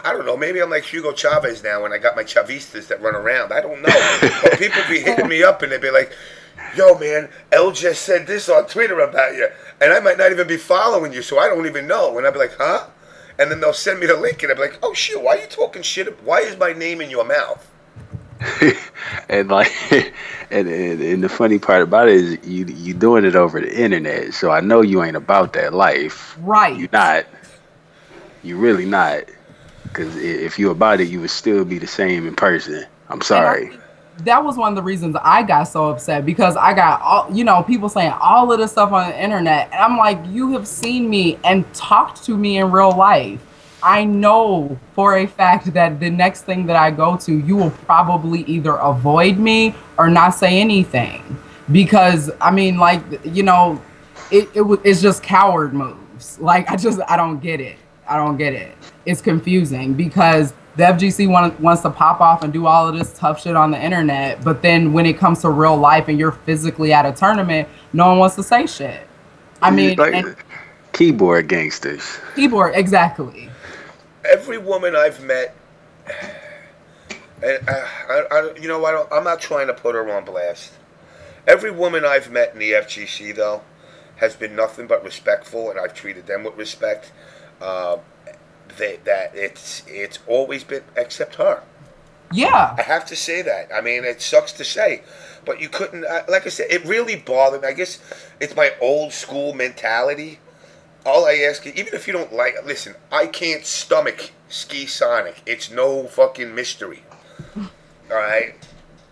I don't know. Maybe I'm like Hugo Chavez now, and I got my Chavistas that run around. I don't know. But people be hitting me up, and they be like, yo man, L just said this on Twitter about you, and I might not even be following you, so I don't even know. And I'll be like, huh? And then they'll send me the link, and I'll be like, oh shit, why are you talking shit? Why is my name in your mouth? And like, and the funny part about it is you doing it over the internet, so I know you ain't about that life. Right. You not. You really not. Because if you about it, you would still be the same in person. I'm sorry. That was one of the reasons I got so upset, because I got all, people saying all of this stuff on the internet, and I'm like, you have seen me and talked to me in real life. I know for a fact that the next thing that I go to, you will probably either avoid me or not say anything, because I mean, like, it's just coward moves. Like, I don't get it. It's confusing because the FGC wants to pop off and do all of this tough shit on the internet, but then when it comes to real life and you're physically at a tournament, no one wants to say shit. I mean, like, keyboard gangsters. Keyboard, exactly. Every woman I've met, and I'm not trying to put her on blast. Every woman I've met in the FGC, though, has been nothing but respectful, and I've treated them with respect. That it's always been, except her. Yeah. I have to say that. I mean, it sucks to say, but you couldn't. Like I said, it really bothered me. I guess it's my old school mentality. All I ask you, even if you don't like, listen, I can't stomach Ski Sonic. It's no fucking mystery. All right,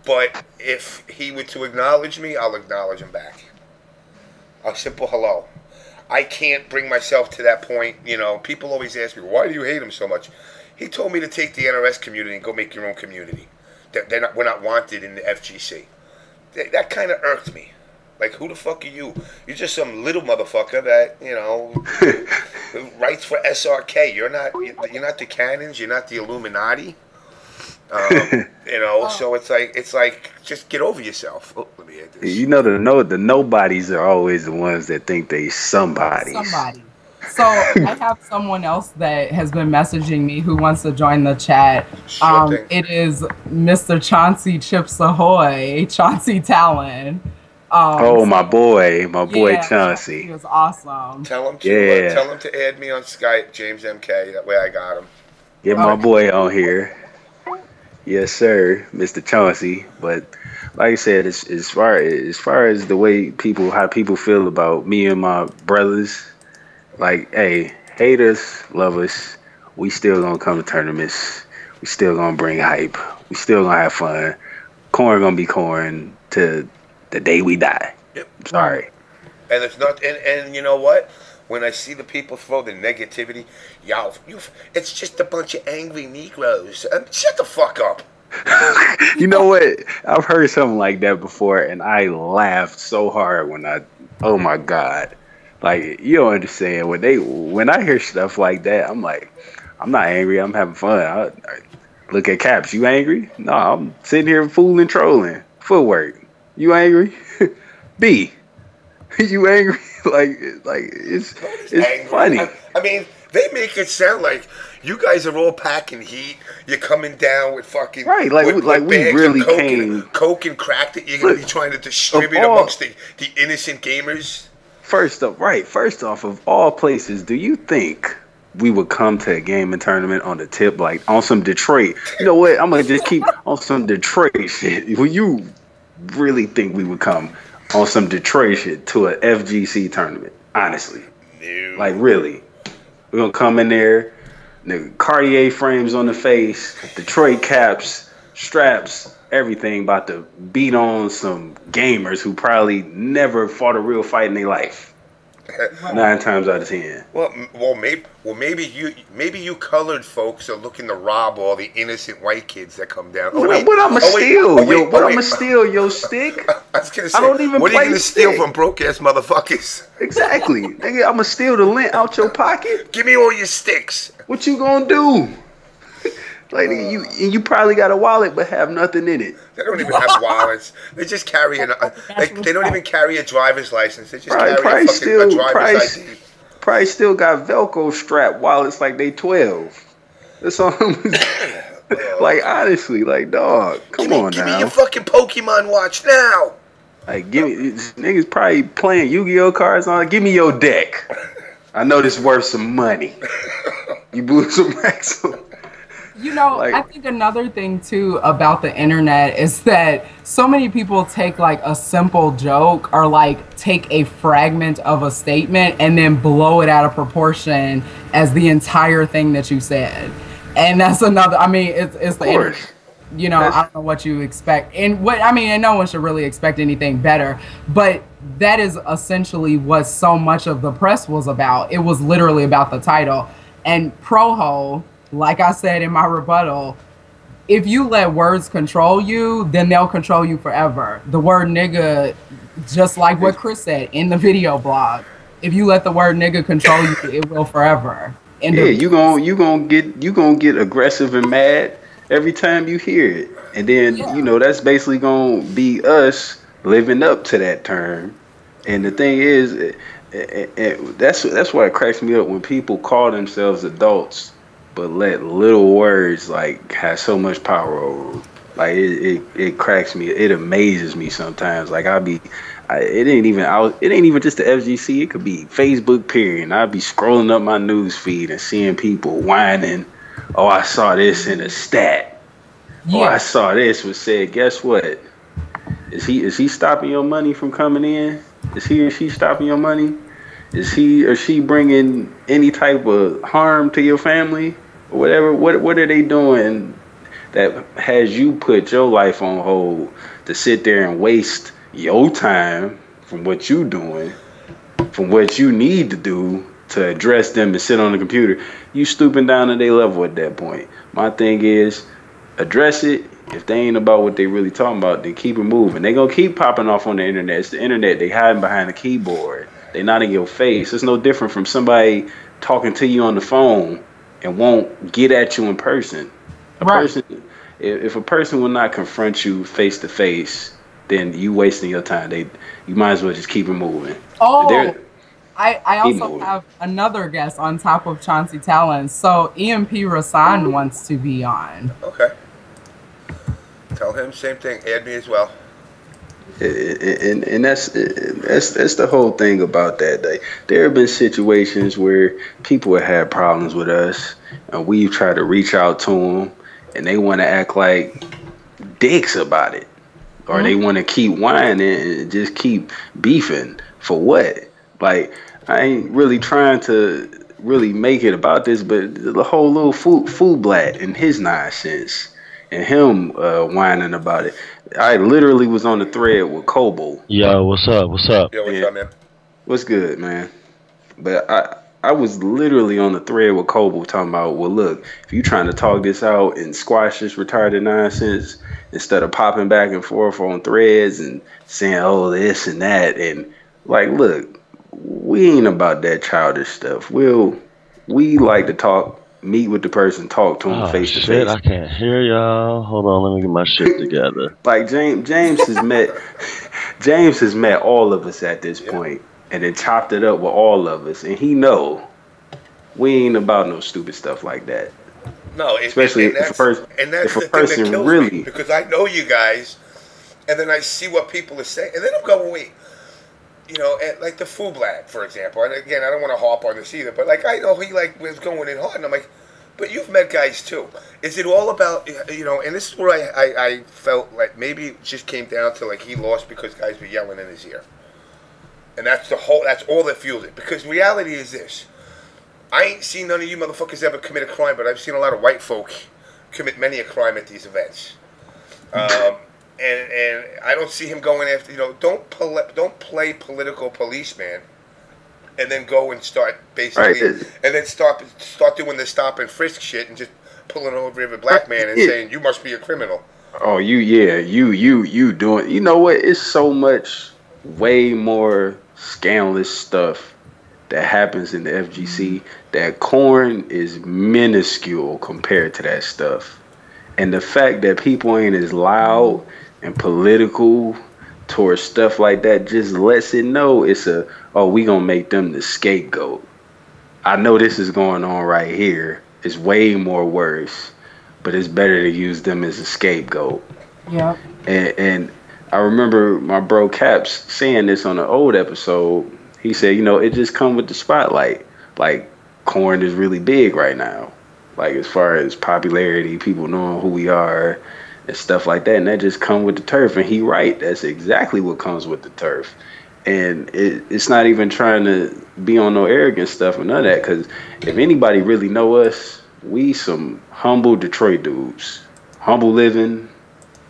but if he were to acknowledge me, I'll acknowledge him back. A simple hello. I can't bring myself to that point. You know, people always ask me, why do you hate him so much? He told me to take the NRS community and go make your own community. We're not wanted in the FGC. That kind of irked me. Like, who the fuck are you? You're just some little motherfucker that, you know, writes for SRK. You're not the Cannons. You're not the Illuminati. You know, so it's like, just get over yourself. Oh, let me add this. You know, the nobodies are always the ones that think they somebody. So I have someone else that has been messaging me who wants to join the chat. It is Mr. Chauncy Chips Ahoy, Chauncy Talon. My boy Chauncy. He was awesome. Tell him to add me on Skype, JamessMK. That way I got him. Get my boy on here. Yes, sir, Mr. Chauncy. But like I said, as far as the way how people feel about me and my brothers, like, hey, hate us, love us, we still gonna come to tournaments. We still gonna bring hype. We still gonna have fun. Corn gonna be corn to the day we die. Yep. Sorry. And it's not. And you know what? When I see the people throw the negativity, it's just a bunch of angry Negroes. Shut the fuck up. You know what? I've heard something like that before, and I laughed so hard oh my God. Like, you don't understand. When I hear stuff like that, I'm like, I'm not angry. I'm having fun. I look at Caps. You angry? No, I'm sitting here fooling, trolling. Footwork. You angry? B. You angry? like it's funny. I mean, they make it sound like you guys are all packing heat. You're coming down with fucking right, like we really came coke and crack that you're gonna be trying to distribute amongst the innocent gamers. First off, of all places, do you think we would come to a gaming tournament on the tip, like on some Detroit? You know what? I'm gonna just keep on some Detroit shit. Will you really think we would come on some Detroit shit to an FGC tournament? Honestly, no. Like, really, we're gonna come in there, nigga, Cartier frames on the face, Detroit caps, straps, everything, about to beat on some gamers who probably never fought a real fight in their life. 9 times out of 10. Well, maybe you colored folks are looking to rob all the innocent white kids that come down. I'ma steal your stick? I was gonna say, what are you gonna steal from broke ass motherfuckers? Exactly, nigga. I'ma steal the lint out your pocket. Give me all your sticks. What you gonna do? Like, you probably got a wallet but have nothing in it. They don't even have wallets. They just carry they don't even carry a driver's license. They just carry a driver's ID. Probably still got Velcro strap wallets like they 12. That's all. Like, honestly, like, dog, come on now. Give me your fucking Pokemon watch now. Like, niggas probably playing Yu-Gi-Oh cards on. Give me your deck. I know this worth some money. You blew some racks on. You know, like, I think another thing too about the internet is that so many people take like a simple joke or like take a fragment of a statement and then blow it out of proportion as the entire thing that you said. And that's another, I mean, it's the internet. You know, I don't know what you expect. And no one should really expect anything better. But that is essentially what so much of the press was about. It was literally about the title. And Proho, like I said in my rebuttal, if you let words control you, then they'll control you forever. The word nigga, just like what Chris said in the video blog, if you let the word nigga control you, it will forever. You gonna get aggressive and mad every time you hear it. And then, you know, that's basically gonna be us living up to that term. And the thing is, that's why it cracks me up when people call themselves adults but let little words like have so much power over them. Like, it cracks me. It amazes me sometimes. Like, it ain't even just the FGC. It could be Facebook period. And I'd be scrolling up my news feed and seeing people whining, oh, I saw this in a stat. Yeah. Oh, I saw this was said. Guess what? Is he stopping your money from coming in? Is he or she stopping your money? Is he or she bringing any type of harm to your family or whatever? What are they doing that has you put your life on hold to sit there and waste your time from what you doing, from what you need to do to address them and sit on the computer? You stooping down to their level at that point. My thing is, address it. If they ain't about what they really talking about, then keep it moving. They gonna keep popping off on the internet. It's the internet. They hiding behind the keyboard. They not in your face. It's no different from somebody talking to you on the phone and won't get at you in person. Person, if a person will not confront you face to face, then you wasting your time. You might as well just keep it moving. Oh, I also have another guest on top of Chauncy Talon. So Rashean wants to be on. Okay. Tell him same thing. Add me as well. And that's the whole thing about that. There have been situations where people have had problems with us, and we've tried to reach out to them, and they want to act like dicks about it, or they want to keep whining and just keep beefing for what? Like, I ain't really trying to really make it about this, but the whole little food blat and his nonsense and him whining about it. I literally was on the thread with Kobo. Yo, what's up? What's up? Yo, what's up, man? What's good, man? But I was literally on the thread with Kobo talking about, well, look, if you trying to talk this out and squash this retarded nonsense instead of popping back and forth on threads and saying, oh, this and that, and like, look, we ain't about that childish stuff. We like to talk, meet with the person, talk to them face to face. I can't hear y'all. Hold on, let me get my shit together. Like James has met all of us at this point, and then chopped it up with all of us, and he know we ain't about no stupid stuff like that. No, especially if a person really me, because I know you guys, and then I see what people are saying, and then I'm going, wait. You know, like the Fublat, for example. And again, I don't want to harp on this either, but like I know he like was going in hard, and I'm like, but you've met guys too. Is it all about, you know? And this is where I felt like maybe it just came down to like he lost because guys were yelling in his ear, and that's all that fuels it. Because reality is this: I ain't seen none of you motherfuckers ever commit a crime, but I've seen a lot of white folk commit many a crime at these events. And I don't see him going after, you know, don't play political policeman and then go and start basically, and then start doing the stop and frisk shit and just pulling over every black man and saying, you must be a criminal. Oh, you doing, you know what? It's so much way more scandalous stuff that happens in the FGC that corn is minuscule compared to that stuff. And the fact that people ain't as loud and political towards stuff like that just lets it know we gonna make them the scapegoat. I know this is going on right here. It's way more worse, but it's better to use them as a scapegoat. Yeah. And I remember my bro Caps saying this on an old episode. He said, you know, it just come with the spotlight. Like, corn is really big right now. Like, as far as popularity, people knowing who we are and stuff like that, and that just come with the turf. And he right, that's exactly what comes with the turf. And it's not even trying to be on no arrogant stuff or none of that, because if anybody really know us, we some humble Detroit dudes. Humble living,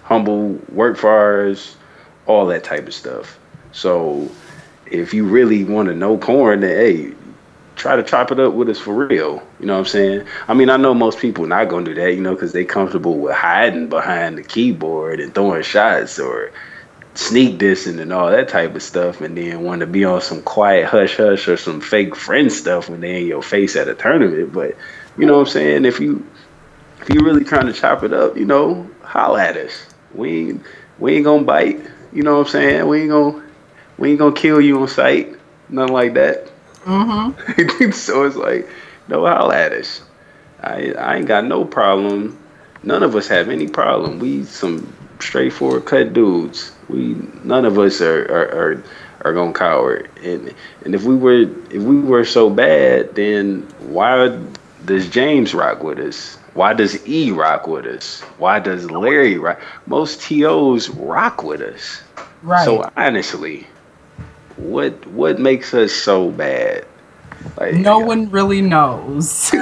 humble work for ours, all that type of stuff. So if you really want to know corn, then hey, try to chop it up with us for real. You know what I'm saying? I mean, I know most people not going to do that, you know, because they comfortable with hiding behind the keyboard and throwing shots or sneak dissing and all that type of stuff, and then want to be on some quiet hush-hush or some fake friend stuff when they in your face at a tournament. But, you know what I'm saying? If you really trying to chop it up, you know, holla at us. We ain't gonna bite. You know what I'm saying? We ain't gonna kill you on sight. Nothing like that. Mm-hmm. So it's like, no, holla at us. I ain't got no problem. None of us have any problem. We some straightforward cut dudes. None of us are gonna cower. And if we were so bad, then why does James rock with us? Why does E rock with us? Why does Larry rock? Most TOs rock with us. Right. So honestly, what makes us so bad? Like No one really knows.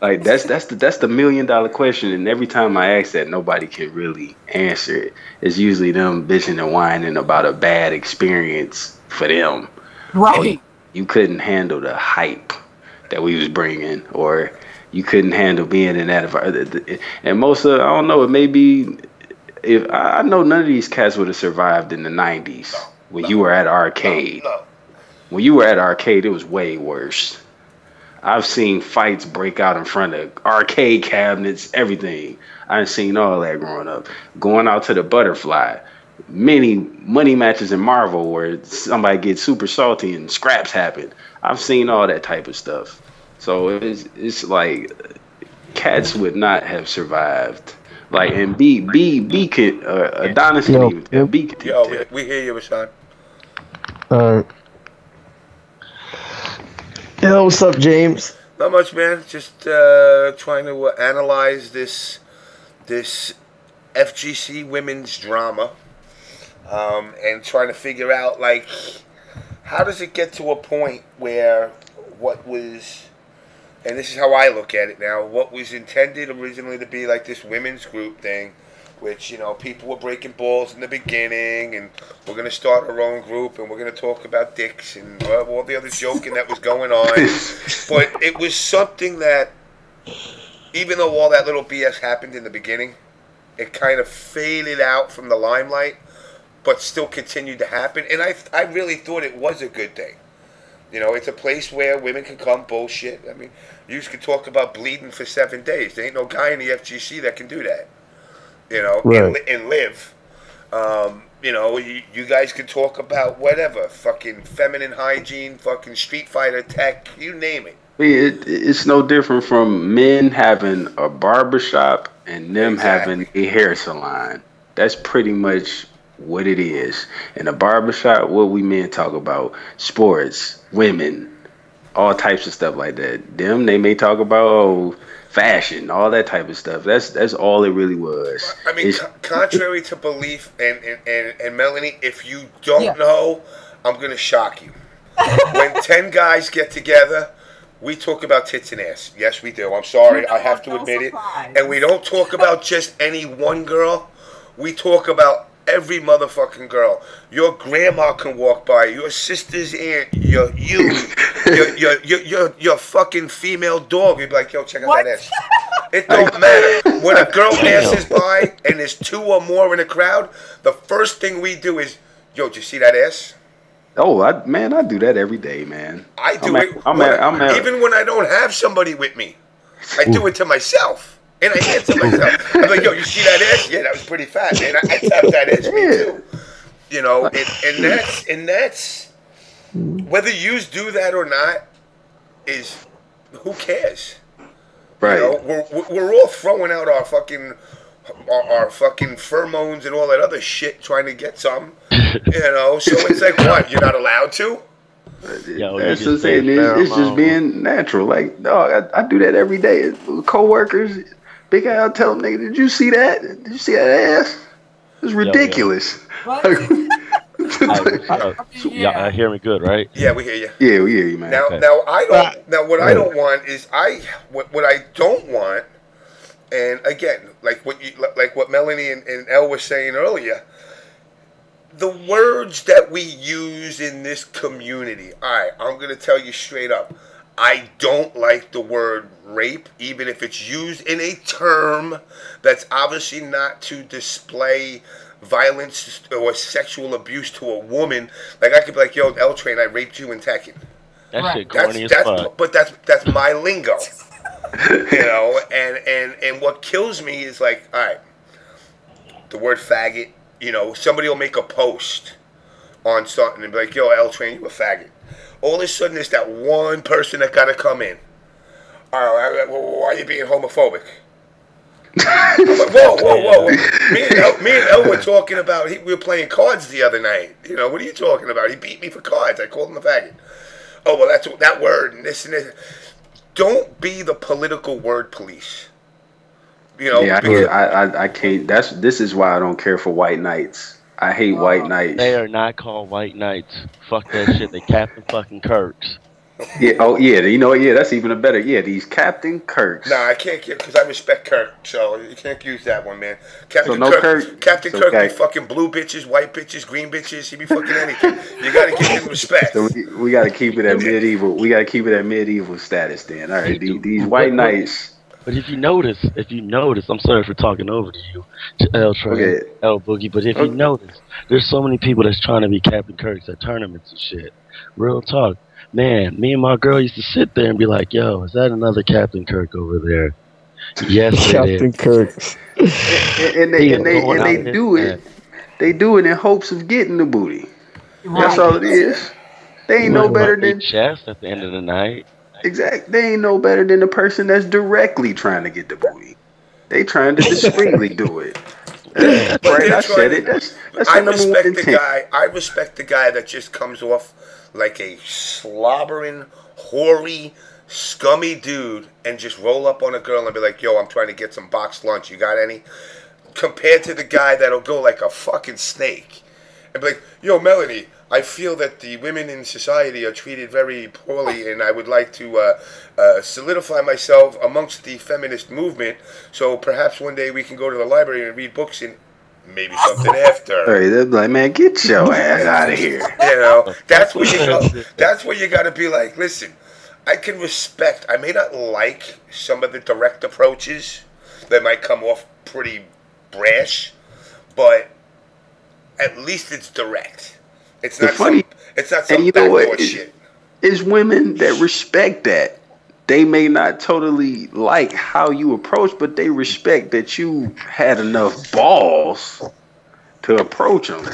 like that's the $1 million question, and every time I ask that, nobody can really answer it. It's usually them bitching and whining about a bad experience for them. Oh, Right. you couldn't handle the hype that we was bringing, or you couldn't handle being in that environment. And most of, I don't know, it may be, if I know none of these cats would have survived in the 90s when you were at arcade. No. When you were at arcade, it was way worse. I've seen fights break out in front of arcade cabinets, everything. I've seen all that growing up. Going out to the Butterfly, many money matches in Marvel where somebody gets super salty and scraps happen. I've seen all that type of stuff. So it's like cats would not have survived. Like, and B can Adonis can even tell. B can Yo, tell. we hear you, Rashean. Yo, what's up, James? Not much, man. Just trying to analyze this FGC women's drama, and trying to figure out, like, how does it get to a point where what was, and this is how I look at it now, what was intended originally to be like this women's group thing, which, you know, people were breaking balls in the beginning, and we're going to start our own group, and we're going to talk about dicks and all the other joking that was going on. But it was something that, even though all that little BS happened in the beginning, it kind of faded out from the limelight, but still continued to happen. And I really thought it was a good thing. You know, it's a place where women can come bullshit. I mean, you could talk about bleeding for 7 days. There ain't no guy in the FGC that can do that. You know, Right. and live. You know, you guys could talk about whatever, fucking feminine hygiene, fucking Street Fighter tech, you name it. It's no different from men having a barbershop and them Exactly. having a hair salon. That's pretty much what it is. In a barbershop, what we men talk about, sports, women, all types of stuff like that. Them, they may talk about fashion, all that type of stuff. That's all it really was. I mean, contrary to belief, and Melanie, if you don't know, I'm going to shock you. When 10 guys get together, we talk about tits and ass. Yes, we do. I'm sorry. I have to admit it. And we don't talk about just any one girl. We talk about every motherfucking girl. Your grandma can walk by. Your sister's aunt. Your fucking female dog. You'd be like, yo, check out that ass. It don't matter. When a girl passes by and there's 2 or more in a crowd, the first thing we do is, yo, did you see that ass? Oh, I do that every day, man. I do it. Even when I don't have somebody with me, I do it to myself. And I answer myself. I'm like, yo, you see that ass? Yeah, that was pretty fat, man. I tapped that ass, me too. You know, and that's whether you do that or not is, who cares? Right. You know, we're all throwing out our fucking pheromones and all that other shit trying to get some. You know, so it's like, what? You're not allowed to? That's the thing. It's just being natural. Like, dog, I do that every day. Co-workers, Big Al, tell them, nigga, did you see that? Did you see that ass? It's ridiculous. Y'all hear me good, right? Yeah, we hear you. Yeah, we hear you, man. Now, Okay. what I don't want is what I don't want, and again, like what Melanie and Elle were saying earlier, the words that we use in this community. All right, I'm gonna tell you straight up. I don't like the word rape, even if it's used in a term that's obviously not to display violence or sexual abuse to a woman. Like, I could be like, yo, L Train, I raped you in Tekken. That shit corny as fuck. But that's my lingo. You know, and what kills me is, like, all right, the word faggot, you know, somebody will make a post on something and be like, yo, L Train, you a faggot. All of a sudden, there's that one person that got to come in. All right, why are you being homophobic? I'm like, whoa. Me and El were talking about, we were playing cards the other night. You know, what are you talking about? He beat me for cards. I called him a faggot. Oh, well, that's that word and this and this. Don't be the political word police. You know, yeah, I can't. This is why I don't care for white knights. I hate white knights. They are not called white knights. Fuck that shit. They Captain fucking Kirks. Yeah. Oh yeah. You know what? Yeah, that's even a better. Yeah, these Captain Kirks. Nah, I can't get because I respect Kirk, so you can't use that one, man. Captain So no Kirk. Captain So Kirk okay. be fucking blue bitches, white bitches, green bitches. He be fucking anything. You gotta give him respect. So we got to keep it at medieval. We got to keep it at medieval status. Then, all right. These white knights. But if you notice, I'm sorry for talking over to you, L Train, L Boogie. But if you notice, there's so many people that's trying to be Captain Kirks at tournaments and shit. Real talk. Man, me and my girl used to sit there and be like, yo, is that another Captain Kirk over there? Yes, Captain Kirk. And they do it. They do it in hopes of getting the booty. Right. That's all it is. They ain't no better than chest at the end of the night. Exactly. They ain't no better than the person that's directly trying to get the booty. They trying to discreetly do it. Right, I said it. That's I respect the guy. I respect the guy that just comes off like a slobbering, hoary, scummy dude and just roll up on a girl and be like, yo, I'm trying to get some boxed lunch. You got any? Compared to the guy that'll go like a fucking snake and be like, yo, Melanie, I feel that the women in society are treated very poorly, and I would like to solidify myself amongst the feminist movement. So perhaps one day we can go to the library and read books and maybe something after. Hey, they're like, man, get your ass out of here. You know, that's where you go. That's where you got to be like, listen, I can respect. I may not like some of the direct approaches that might come off pretty brash, but at least it's direct. It's not funny. It's not some backdoor shit. It's women that respect that. They may not totally like how you approach, but they respect that you had enough balls to approach them.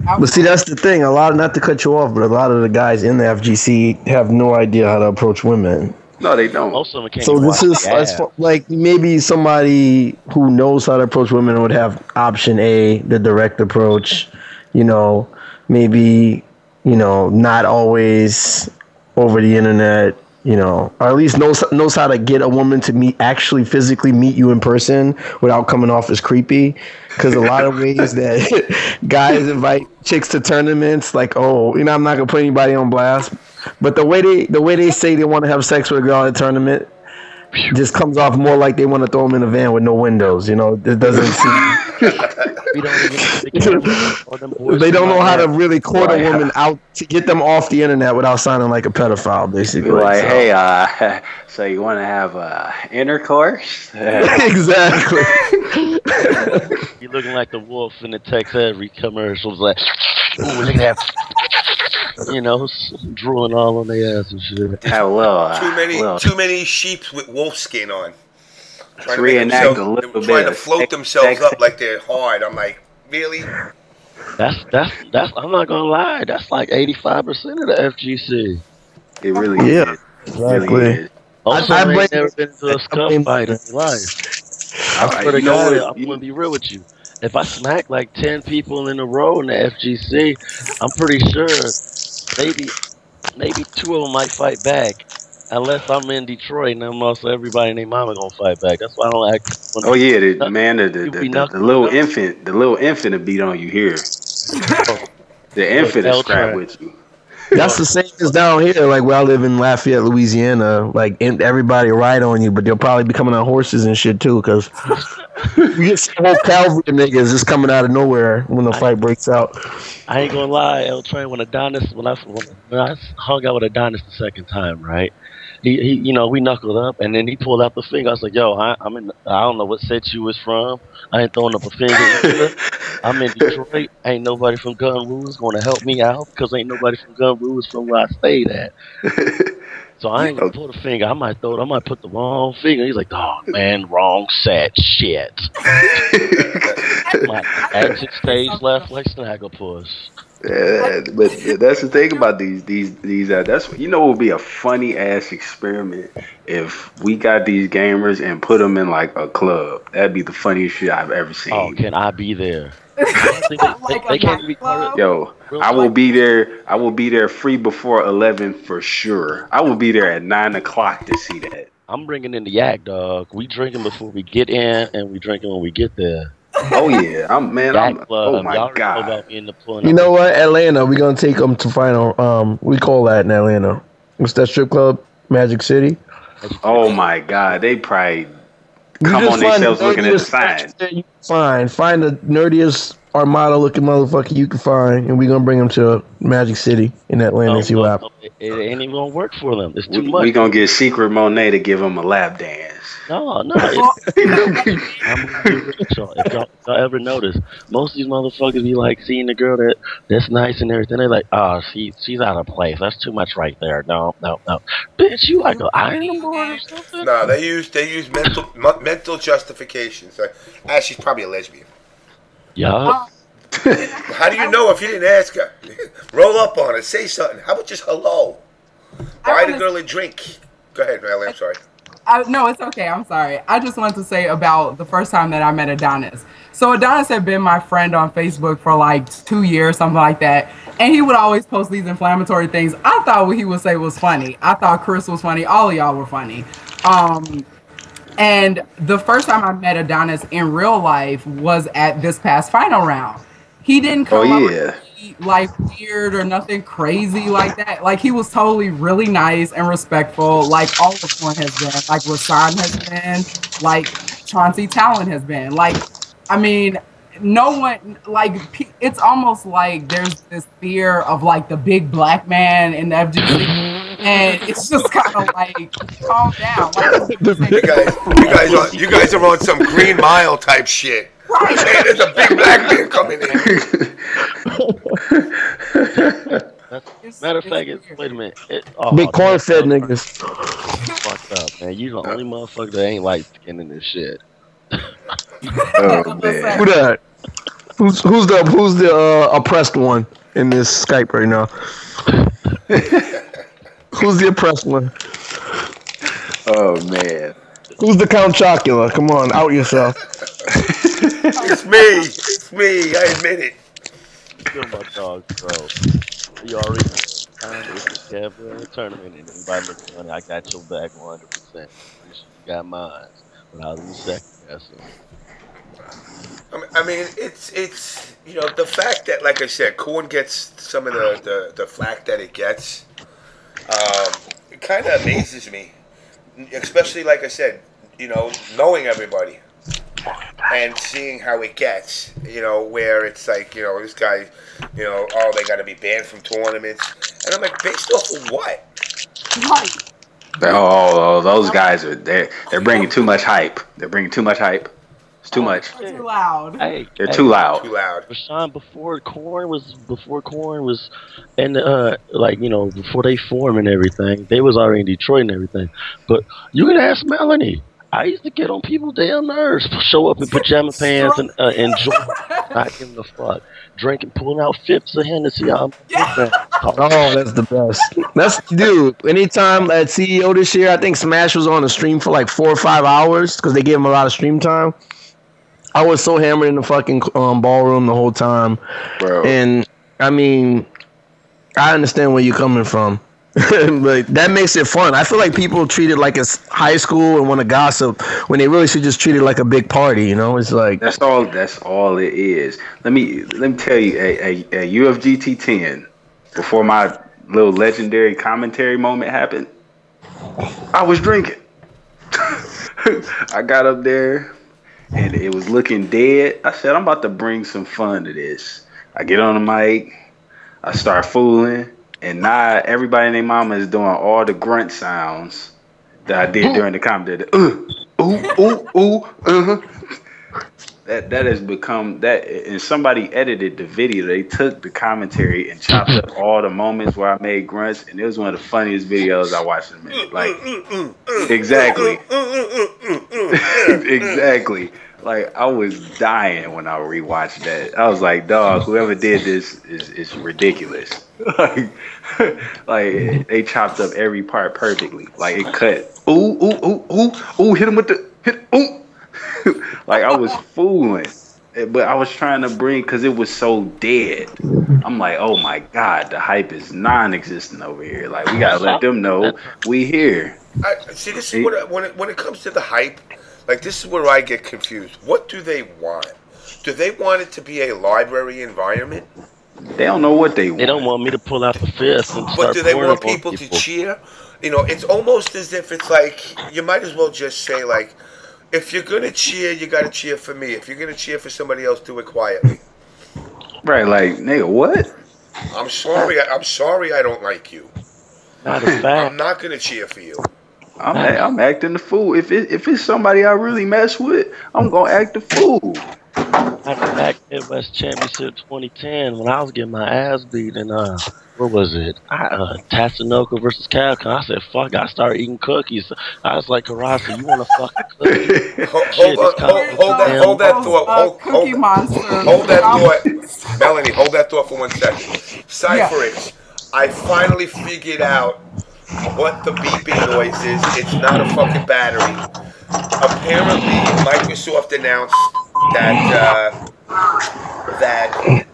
But see, that's the thing. Not to cut you off, but a lot of the guys in the FGC have no idea how to approach women. No, they don't. So this is like maybe somebody who knows how to approach women would have option A, the direct approach. You know, maybe, you know, not always over the internet, you know, or at least knows how to get a woman to actually physically meet you in person without coming off as creepy. Because a lot of ways that guys invite chicks to tournaments, like, oh, you know, I'm not gonna put anybody on blast, but the way they say they want to have sex with a girl at a tournament just comes off more like they want to throw them in a van with no windows. You know, it doesn't seem. They don't know how to really court a woman out to get them off the internet without sounding like a pedophile, basically. Like, so. Hey, so you want to have intercourse? Exactly. You looking like the wolf in the Tex Avery commercials, like, ooh, look at that. You know, drooling all on their ass and shit. Too many sheep with wolf skin on. Trying to float themselves up like they're hard. I'm like, really? That's. I'm not gonna lie. That's like 85% of the FGC. It really is. Exactly. Also, I've never been to a scuff fight in life. I'm gonna be real with you. If I smack like 10 people in a row in the FGC, I'm pretty sure maybe 2 of them might fight back. Unless I'm in Detroit and I'm also everybody and their mama gonna fight back. That's why I don't act. Oh yeah, the little infant will beat on you here. The infant is scrap with you. That's the same as down here. Like where I live in Lafayette, Louisiana. Like everybody ride on you, but they'll probably be coming on horses and shit too. Because you get some whole cavalry of niggas just coming out of nowhere when the fight breaks out. I ain't gonna lie, L Train. When I hung out with Adonis the second time, right? He you know, we knuckled up, and then he pulled out the finger. I was like, yo, I don't know what set you was from. I ain't throwing up a finger either. I'm in Detroit. Ain't nobody from Gun Rules going to help me out because ain't nobody from Gun Rules from where I stayed at. So I ain't gonna pull the finger. I might put the wrong finger. He's like, oh man, wrong set. Shit. My exit stage left like Snagglepuss. Yeah, but that's the thing about these that's, you know, it would be a funny ass experiment if we got these gamers and put them in like a club. That'd be the funniest shit I've ever seen. Oh, can I be there? they can't be part of. Yo, I will be there. I will be there free before 11 for sure. I will be there at 9 o'clock to see that. I'm bringing in the yak, dog. We drinking before we get in, and we drinking when we get there. Oh yeah, oh my Y'all god. know about me in the pulling You up. know what? Atlanta, we're gonna take them to final. We call that in Atlanta. What's that strip club? Magic City. Oh my god, they probably You come just on find the themselves looking at the nerdiest sign. you can find the nerdiest Armada looking motherfucker you can find, and we're gonna bring them to Magic City in Atlanta and see what happens. It ain't even gonna work for them. It's too We much. gonna get Secret Monet to give him a lap dance. No. I'm gonna be real with y'all. If y'all ever notice, most of these motherfuckers be like seeing the girl that's nice and everything. They're like, oh, she's out of place. That's too much right there. No. Bitch, you like an iron board or something? No, they use mental justifications. Like, she's probably a lesbian. Yeah. How do you know if you didn't ask her? Roll up on her, say something. How about just hello? Buy the girl a drink. Go ahead, Melanie. I'm sorry. No, it's okay. I'm sorry. I just wanted to say about the first time that I met Adonis. So Adonis had been my friend on Facebook for like 2 years, something like that. And he would always post these inflammatory things. I thought what he would say was funny. I thought Chris was funny. All of y'all were funny. And the first time I met Adonis in real life was at this past final round. He didn't come up like weird or nothing crazy like that. Like he was totally really nice and respectful, like all of one has been, like Rashean has been, like Chauncy Talon has been. Like, I mean, no one, like, it's almost like there's this fear of like the big black man in the FGC, and it's just kind of like, calm down. Like, you guys are on some Green Mile type shit. Right. Hey, there's a big black man coming in. Matter of fact, wait a minute. Big corn-fed niggas. Fucked up, man. You the only motherfucker that ain't light skinned in this shit. Oh man. Who that? Who's the oppressed one in this Skype right now? Who's the oppressed one? Oh man. Who's the Count Chocula? Come on, out yourself. It's me. I admit it. Kill my dog, bro. You already know. It's a tournament, and anybody looks funny, I got your back 100%. You got mine, but I'll lose second guessing. I mean, it's you know, the fact that, like I said, Corn gets some of the flack that it gets. It kind of amazes me, especially like I said, you know, knowing everybody and seeing how it gets. You know, where it's like, you know, this guy, you know, oh, they got to be banned from tournaments, and I'm like, based off of what? right. Oh, those guys they're bringing too much hype. They're bringing too much hype. It's too much. Too loud. They're too loud. Too loud. Rashean, before Corn was, and like, you know, before they formed and everything, they was already in Detroit and everything. But you can ask Melanie. I used to get on people's damn nerves. Show up in pajama pants and enjoy, not giving a fuck, drinking, pulling out fifths of Hennessy. Oh, that's the best. That's, dude. Anytime at CEO this year, I think Smash was on the stream for like 4 or 5 hours because they gave him a lot of stream time. I was so hammered in the fucking ballroom the whole time, bro. And I mean, I understand where you're coming from. Like, that makes it fun. I feel like people treat it like it's high school and want to gossip when they really should just treat it like a big party. You know, it's like that's all it is. Let me tell you, a UFGT 10 before my little legendary commentary moment happened. I was drinking. I got up there and it was looking dead. I said, I'm about to bring some fun to this. I get on the mic. I start fooling. And now everybody and their mama is doing all the grunt sounds that I did during the commentary. That has become that. And somebody edited the video. They took the commentary and chopped up all the moments where I made grunts, and it was one of the funniest videos I watched in a minute. Like, exactly, exactly. Like, I was dying when I rewatched that. I was like, dog, whoever did this is ridiculous. like they chopped up every part perfectly. Like, it cut. Ooh, hit him with the hit. Ooh. Like, I was fooling. But I was trying to bring, because it was so dead. I'm like, oh my God, the hype is non-existent over here. Like, we got to let them know we here. See, this is what when it comes to the hype, like, this is where I get confused. What do they want? Do they want it to be a library environment? They don't know what they want. They don't want me to pull out the fist and But start do they pouring want on people to cheer? You know, it's almost as if it's like, you might as well just say, like, if you're going to cheer, you got to cheer for me. If you're going to cheer for somebody else, do it quietly. Right, like, nigga, what? I'm sorry I don't like you. Not a fact. I'm not going to cheer for you. I'm acting the fool. If it's somebody I really mess with, I'm going to act the fool. Back Midwest Championship 2010 when I was getting my ass beat and what was it? Tatsunoko versus Capcom. I said, fuck, I started eating cookies. I was like, Karasa, you want a fucking cookie? Hold that thought. Cookie Monster. Hold that thought. Melanie, hold that thought for 1 second. Cypherix, I finally figured out what the beeping noise is. It's not a fucking battery. Apparently, Microsoft announced that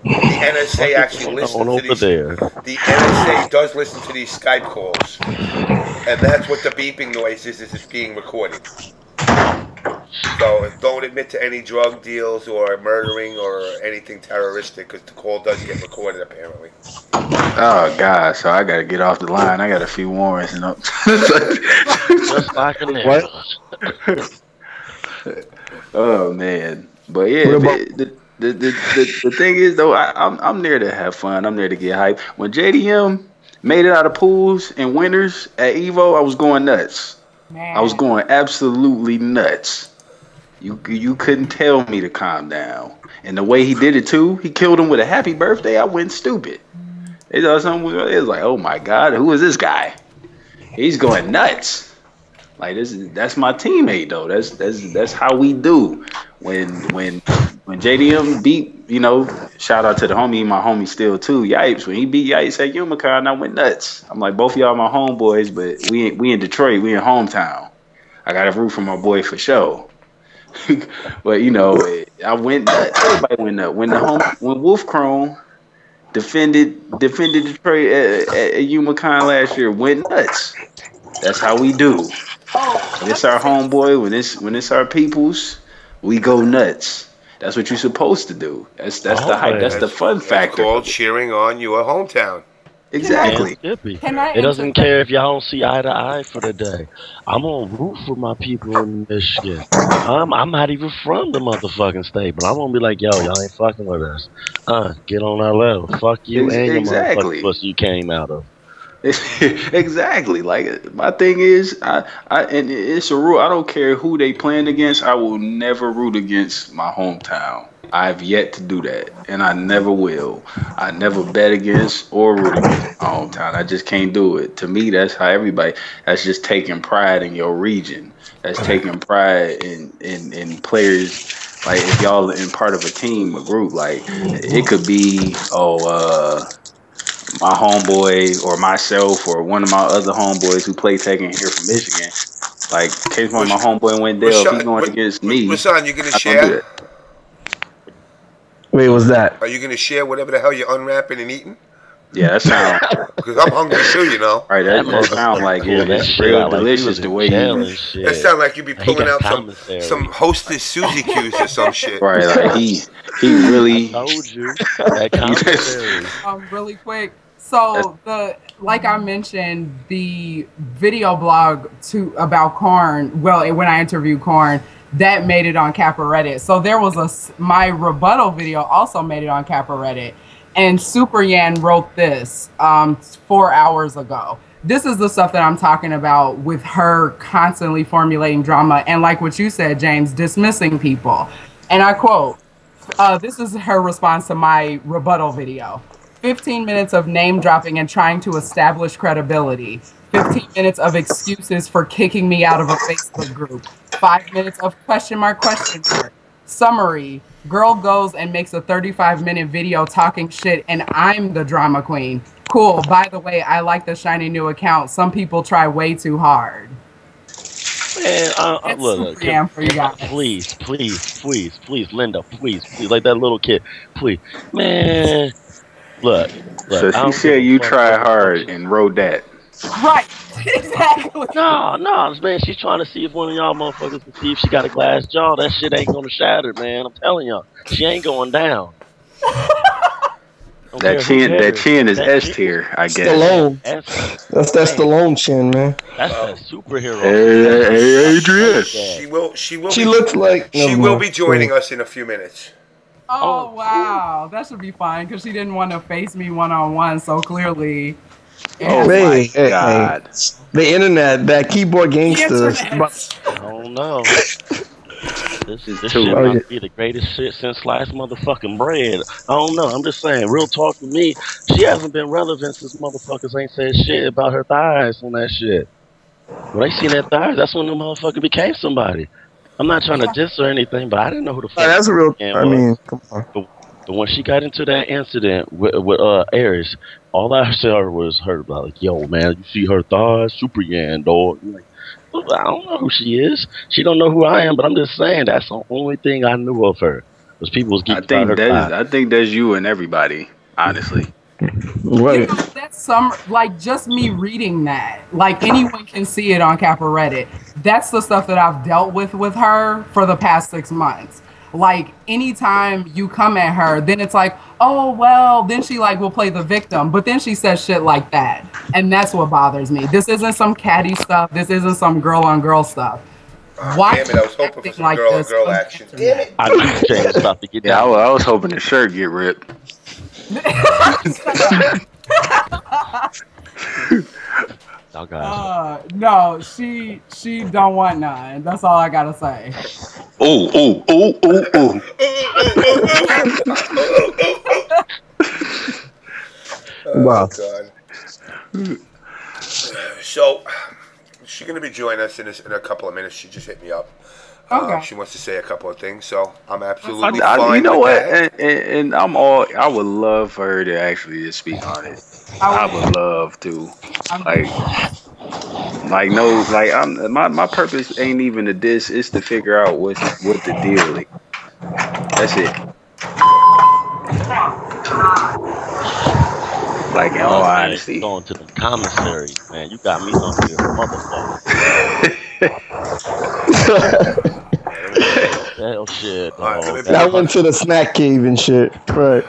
the NSA actually listens to these. The NSA does listen to these Skype calls, and that's what the beeping noise is. It's being recorded. So don't admit to any drug deals or murdering or anything terroristic, because the call does get recorded apparently. Oh God! So I gotta get off the line. I got a few warrants, you know. Just like a nigga. Oh man, but yeah, the thing is though, I'm there to have fun. I'm there to get hype. When JDM made it out of pools and winners at Evo, I was going nuts. Man. I was going absolutely nuts. You couldn't tell me to calm down. And the way he did it too, he killed him with a happy birthday. I went stupid. It was like, oh my God, who is this guy? He's going nuts. Like that's my teammate though. That's how we do. When JDM beat, you know, shout out to the homie, my homie still too, Yipes. When he beat Yipes at Unicron, I went nuts. I'm like, both of y'all my homeboys, but we in Detroit, we in hometown. I got to root for my boy for sure. But you know, I went nuts. Everybody went nuts. When Wolf Chrome defended Detroit at Unicron last year, went nuts. That's how we do. When it's our homeboy, when it's our peoples, we go nuts. That's what you're supposed to do. That's the hype. That's the fun factor. It's called cheering on your hometown. Exactly. It doesn't care if y'all don't see eye to eye for the day. I'm gonna root for my people in Michigan. I'm not even from the motherfucking state, but I'm gonna be like, yo, y'all ain't fucking with us. Get on our level. Fuck you and your motherfucking pussy you came out of. Exactly. Like my thing is, I and it's a rule. I don't care who they playing against. I will never root against my hometown. I've yet to do that, and I never will. I never bet against or root against my hometown. I just can't do it. To me, that's how everybody. That's just taking pride in your region. That's taking pride in players. Like if y'all in part of a team, a group, like it could be my homeboy or myself or one of my other homeboys who play Tekken here from Michigan. Like, case one, my homeboy Wendell, if he's going against me. Rashean, you going to share? Wait, what's that? Are you going to share whatever the hell you're unwrapping and eating? Yeah, that sounds. Because I'm hungry too, you know. Right, that sounds like it's real delicious the way you. That sounds like you be pulling out some Hostess Suzy Q's or some shit. Right, like he really. I told you. That really quick. So like I mentioned, the video blog about Korn. Well, when I interviewed Korn, that made it on Kappa Reddit. So there was my rebuttal video also made it on Kappa Reddit, and SuperYan wrote this 4 hours ago. This is the stuff that I'm talking about with her constantly formulating drama and, like what you said, James, dismissing people. And I quote, this is her response to my rebuttal video. 15 minutes of name dropping and trying to establish credibility. 15 minutes of excuses for kicking me out of a Facebook group. 5 minutes of question mark. Summary. Girl goes and makes a 35-minute video talking shit and I'm the drama queen. Cool. By the way, I like the shiny new account. Some people try way too hard. Man, look, for you guys. Please, Linda, please, like that little kid, please, man. Look. So she said you try hard and wrote that. Right. Exactly. No, man. She's trying to see if one of y'all motherfuckers can see if she got a glass jaw. That shit ain't gonna shatter, man. I'm telling y'all, she ain't going down. That chin is S tier, I guess. Stallone. That's that Stallone chin, man. That's that superhero. Hey, Adrian. She will be joining us in a few minutes. Oh wow, that should be fine because she didn't want to face me one-on-one. So clearly. Oh my God. The internet, that keyboard gangster. I don't know. This shit might be the greatest shit since sliced motherfucking bread. I don't know. I'm just saying, real talk to me. She hasn't been relevant since motherfuckers ain't said shit about her thighs on that shit. When they seen that thighs, that's when the motherfucker became somebody. I'm not trying to diss or anything, but I didn't know who the fuck. That's a real. I mean, come on. But when she got into that incident with Aries, all I heard was her like, "Yo, man, you see her thighs? SuperYan, dog." I'm like, I don't know who she is. She don't know who I am, but I'm just saying that's the only thing I knew of her was people was geeking about her thighs. I think that's you and everybody, honestly. You know, that's like just me reading that. Like anyone can see it on Kappa Reddit. That's the stuff that I've dealt with her for the past 6 months. Like anytime you come at her, then it's like, oh well, then she like will play the victim, but then she says shit like that, and that's what bothers me. This isn't some catty stuff. This isn't some girl on girl stuff. Why? Damn it! I was hoping for some like girl on girl action. Damn it! I knew James about to get down. I was hoping the shirt get ripped. No, she don't want none. That's all I gotta say. Oh. Wow. God. So she's gonna be joining us in a couple of minutes. She just hit me up. Okay. She wants to say a couple of things, so I'm absolutely fine. You know with what? And I would love for her to actually just speak on it. I would love to. My purpose ain't even to diss. It's to figure out what the deal is. That's it. Like in all honesty, going to the commissary, man. You got me hungry as a motherfucker. Hell shit. I went to the snack cave and shit. Right.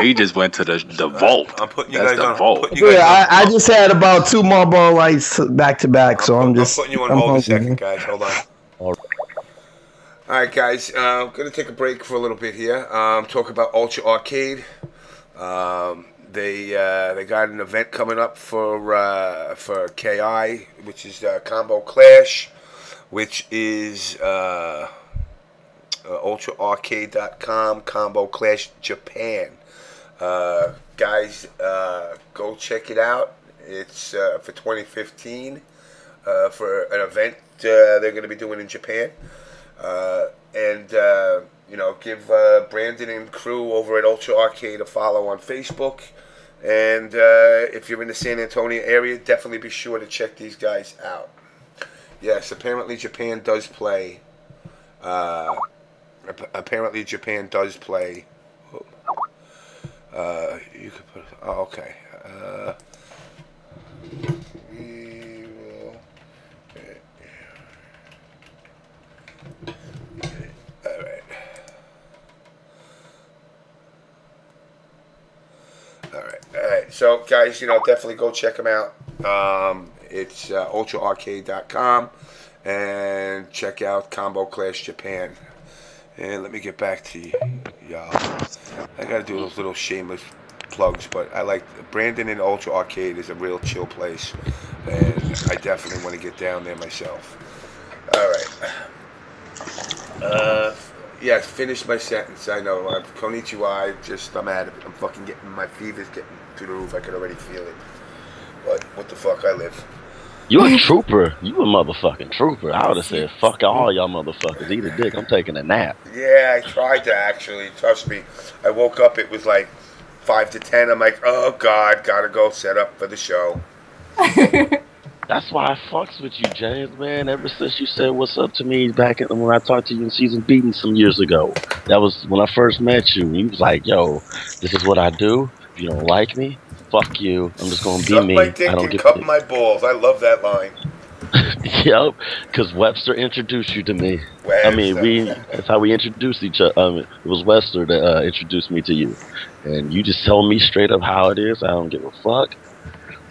He just went to the vault. I'm putting you guys on vault. I just had about 2 Marlboro Lights back to back, so I'm putting you on hold a second, guys. Hold on. All right, guys. I'm gonna take a break for a little bit here. Talk about Ultra Arcade. They got an event coming up for KI, which is Combo Clash, which is ultraarcade.com, Combo Clash Japan. Guys, go check it out. It's for 2015 for an event they're going to be doing in Japan. Give Brandon and crew over at Ultra Arcade a follow on Facebook. And if you're in the San Antonio area, definitely be sure to check these guys out. Yes, apparently Japan does play. You could put. Oh, okay. We will. All right. All right. So, guys, definitely go check them out. It's ultraarcade.com, and check out Combo Clash Japan. And let me get back to y'all. I gotta do those little shameless plugs, but I like Brandon and Ultra Arcade is a real chill place, and I definitely want to get down there myself. All right. Yes, finish my sentence. I know. Konnichiwa. I'm at it. I'm fucking getting my fever's getting through the roof. I could already feel it. But what the fuck? I live. You a trooper. You a motherfucking trooper. I would have said, fuck all y'all motherfuckers. Eat a dick. I'm taking a nap. Yeah, I tried to actually. Trust me. I woke up. It was like 5 to 10. I'm like, oh, God. Gotta go set up for the show. That's why I fucks with you, James, man. Ever since you said what's up to me back when I talked to you in Season Beating some years ago. That was when I first met you. You was like, yo, this is what I do. If you don't like me, fuck you. I'm just gonna be Suck me. my dick I don't and give cut a my balls. I love that line. Yep, because Webster introduced you to me. I mean, that's how we introduced each other. It was Webster that introduced me to you. And you just tell me straight up how it is. I don't give a fuck.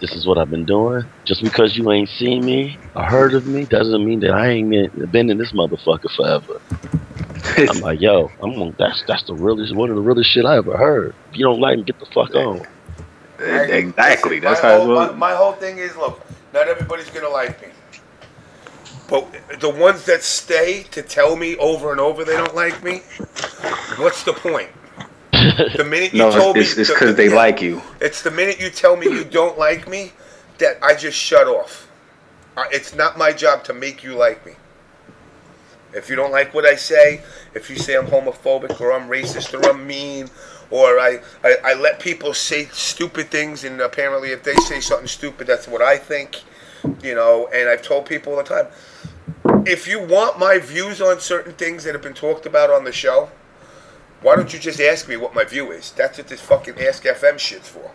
This is what I've been doing. Just because you ain't seen me or heard of me doesn't mean that I ain't been in this motherfucker forever. I'm like, yo, that's the realest, one of the realest shit I ever heard. If you don't like me, get the fuck on. Exactly. Listen, that's how my whole thing is, look, not everybody's gonna like me. But the ones that stay to tell me over and over they don't like me, what's the point? The minute you told me, it's because they like you. It's the minute you tell me you don't like me that I just shut off. It's not my job to make you like me. If you don't like what I say, if you say I'm homophobic or I'm racist or I'm mean, or I let people say stupid things, and apparently if they say something stupid, that's what I think, you know. And I've told people all the time, if you want my views on certain things that have been talked about on the show, why don't you just ask me what my view is? That's what this fucking Ask FM shit's for.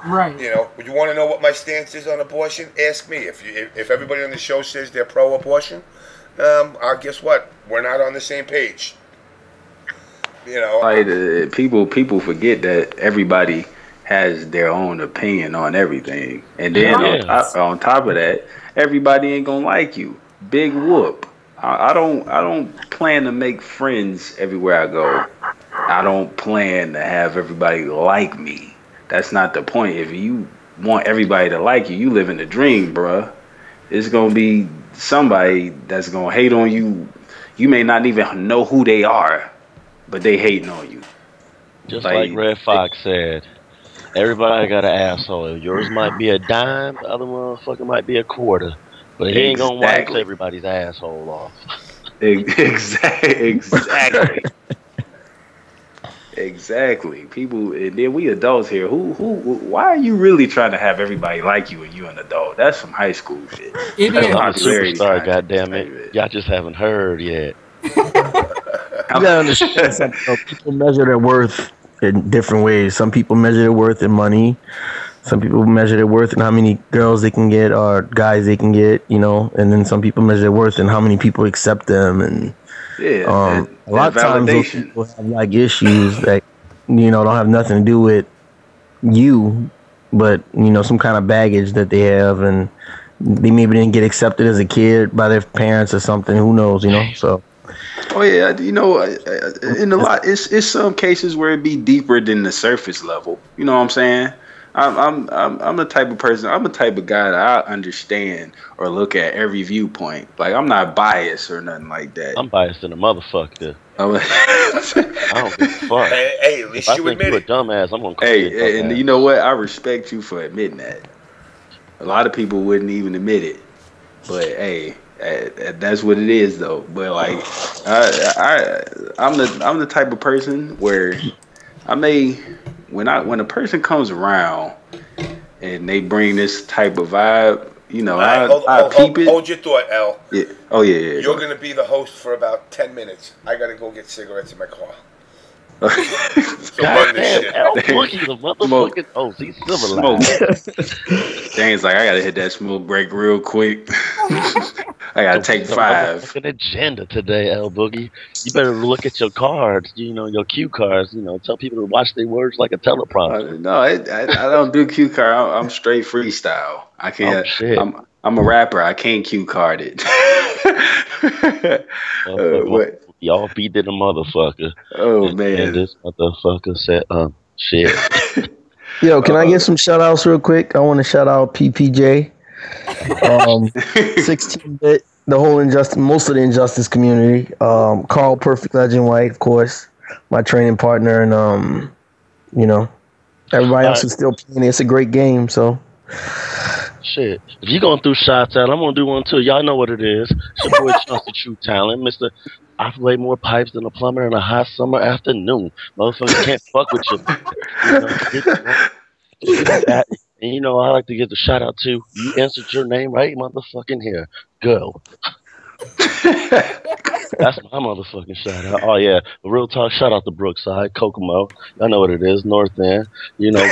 Right. You know, would you want to know what my stance is on abortion? Ask me. If everybody on the show says they're pro-abortion, guess what? We're not on the same page. You know, people forget that everybody has their own opinion on everything, and then on top of that, everybody ain't gonna like you. Big whoop. I don't plan to make friends everywhere I go. I don't plan to have everybody like me. That's not the point. If you want everybody to like you, you live in the dream, bruh. It's gonna be somebody that's gonna hate on you. You may not even know who they are, but they hating on you. Just like Red Fox said, everybody got an asshole. Yours might be a dime, the other motherfucker might be a quarter. But he ain't gonna wax everybody's asshole off. Exactly. Exactly. People, and then we adults here. Why are you really trying to have everybody like you and you an adult? That's some high school shit. It is. I'm a superstar, goddammit. Y'all just haven't heard yet. You gotta understand something. People measure their worth in different ways. Some people measure their worth in money. Some people measure their worth in how many girls they can get or guys they can get, you know. And then some people measure their worth in how many people accept them. And a lot of times those people have like issues that, you know, don't have nothing to do with you, but, you know, some kind of baggage that they have, and they maybe didn't get accepted as a kid by their parents or something. Who knows, you know? So. Oh yeah, you know, in a lot, it's some cases where it be deeper than the surface level. You know what I'm saying? I'm the type of person. I'm the type of guy that I understand or look at every viewpoint. Like, I'm not biased or nothing like that. I'm biased in a motherfucker. I don't give a fuck. Hey, at least you admit it. If you a dumbass, I'm gonna call you a dumbass. And you know what? I respect you for admitting that. A lot of people wouldn't even admit it, but hey. That's what it is, though. But like, I'm the type of person where I may when a person comes around and they bring this type of vibe, you know, I peep it. Hold your thought, L. Yeah. Oh yeah. You're gonna be the host for about 10 minutes. I gotta go get cigarettes in my car. So God damn, L Boogie's a motherfucking host. He's civilized. Dan's like, I gotta hit that smoke break real quick. I gotta take 5. An agenda today, L Boogie. You better look at your cards, you know, your cue cards. You know, tell people to watch their words like a teleprompter. No, I don't do cue card. I'm straight freestyle. I can't. Oh, shit. I'm a rapper. I can't cue card it. Y'all beat the motherfucker. Oh man, and this motherfucker said, shit. Yo, can I get some shout outs real quick? I want to shout out PPJ, 16-bit, the whole most of the Injustice community. Carl, Perfect Legend White, of course, my training partner, and you know, everybody else is still playing. It's a great game, so. Shit. If you going through shots out, I'm gonna do one too. Y'all know what it is. It's your boy Chauncy True Talon, Mr. I play more pipes than a plumber in a hot summer afternoon. Motherfuckers can't fuck with you. And you know, I like to give the shout out to you answered your name right, motherfucking here. Go. That's my motherfucking shout out. Oh yeah, real talk. Shout out to Brookside, Kokomo. I know what it is, North End. You know,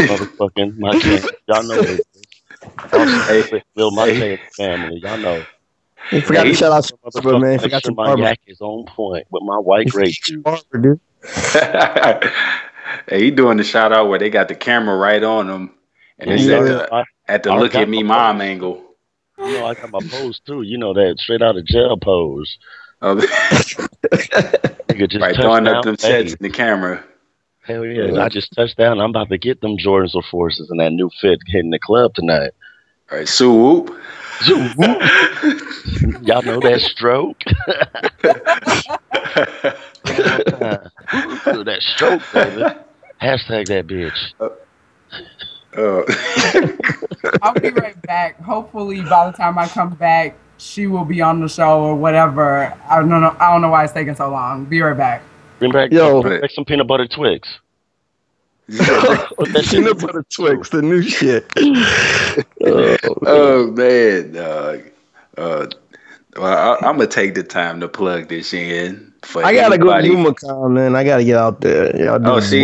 motherfucking Micheal. Y'all know it. Also, Lil Micheal family. Y'all know. You forgot to shout out your man. Make Forgot sure your my barber. yak is on point with my white grape juice. Barber, dude. Hey, he doing the shout out where they got the camera right on him, and it's at the look at me mom angle. You know, I got my pose too. You know that straight out of jail pose. Nigga just right, throwing up them sets in the camera. Hell yeah! I just touched down. I'm about to get them Jordans or Forces and that new fit hitting the club tonight. All right, so whoop. Y'all know that stroke. That stroke, baby. Hashtag that bitch. I'll be right back. Hopefully, by the time I come back, she will be on the show or whatever. I don't know why it's taking so long. Be right back. Bring back some peanut butter Twix. Peanut butter Twix, the new shit. Oh man, dog. Well, I'm gonna take the time to plug this in. I gotta go to UMaCon, man. I gotta get out there.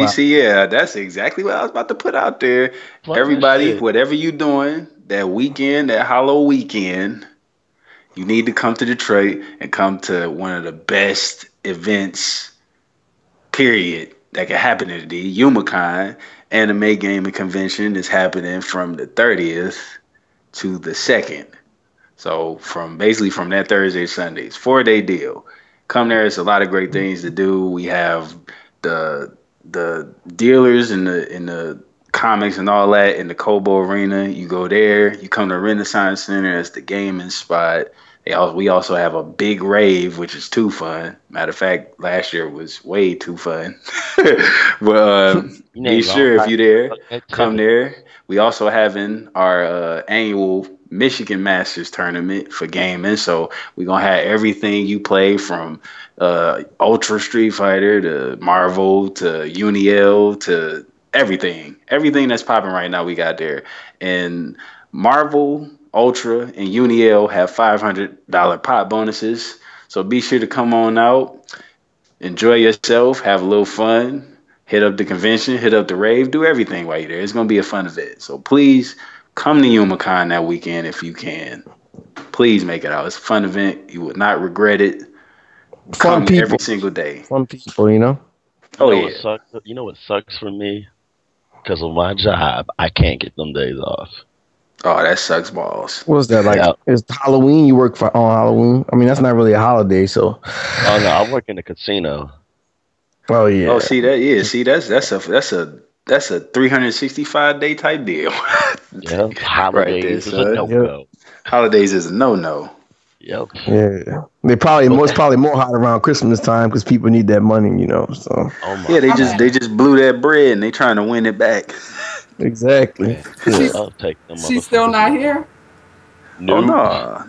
See, yeah, that's exactly what I was about to put out there. Everybody, whatever you doing that weekend, that Hollow weekend, you need to come to Detroit and come to one of the best events, period, that can happen in the UMaCon. Anime Gaming Convention is happening from the 30th to the 2nd. So from that Thursday to Sunday, it's 4-day deal. Come there. It's a lot of great things to do. We have the dealers in the comics and all that in the Kobo Arena. You go there. You come to Renaissance Center. That's the gaming spot. We also have a big rave, which is too fun. Matter of fact, last year was way too fun. But be sure if you're there, come there. We also having our annual Michigan Masters tournament for gaming. So we're going to have everything you play from Ultra Street Fighter to Marvel to Uniel to everything. Everything that's popping right now we got there. And Marvel, Ultra, and Uniel have $500 pot bonuses. So be sure to come on out, enjoy yourself, have a little fun, hit up the convention, hit up the rave, do everything while you're there. It's going to be a fun event. So please come to UMaCon that weekend if you can. Please make it out. It's a fun event. You would not regret it. Come every single day. Fun people, you know? You know what sucks for me? Because of my job, I can't get them days off. Oh, that sucks balls. What's that like? Yeah. It's Halloween. You work on Halloween. I mean, that's not really a holiday, so. Oh no, I work in the casino. Oh yeah. Oh, see that? Yeah, see that's a 365-day type deal. Yeah, holidays is a no-go. Holidays is a no-no. Yep. Yeah, it's probably more hot around Christmas time because people need that money, you know. So. Yeah, they just blew that bread and they trying to win it back. Exactly. She's still not here? No,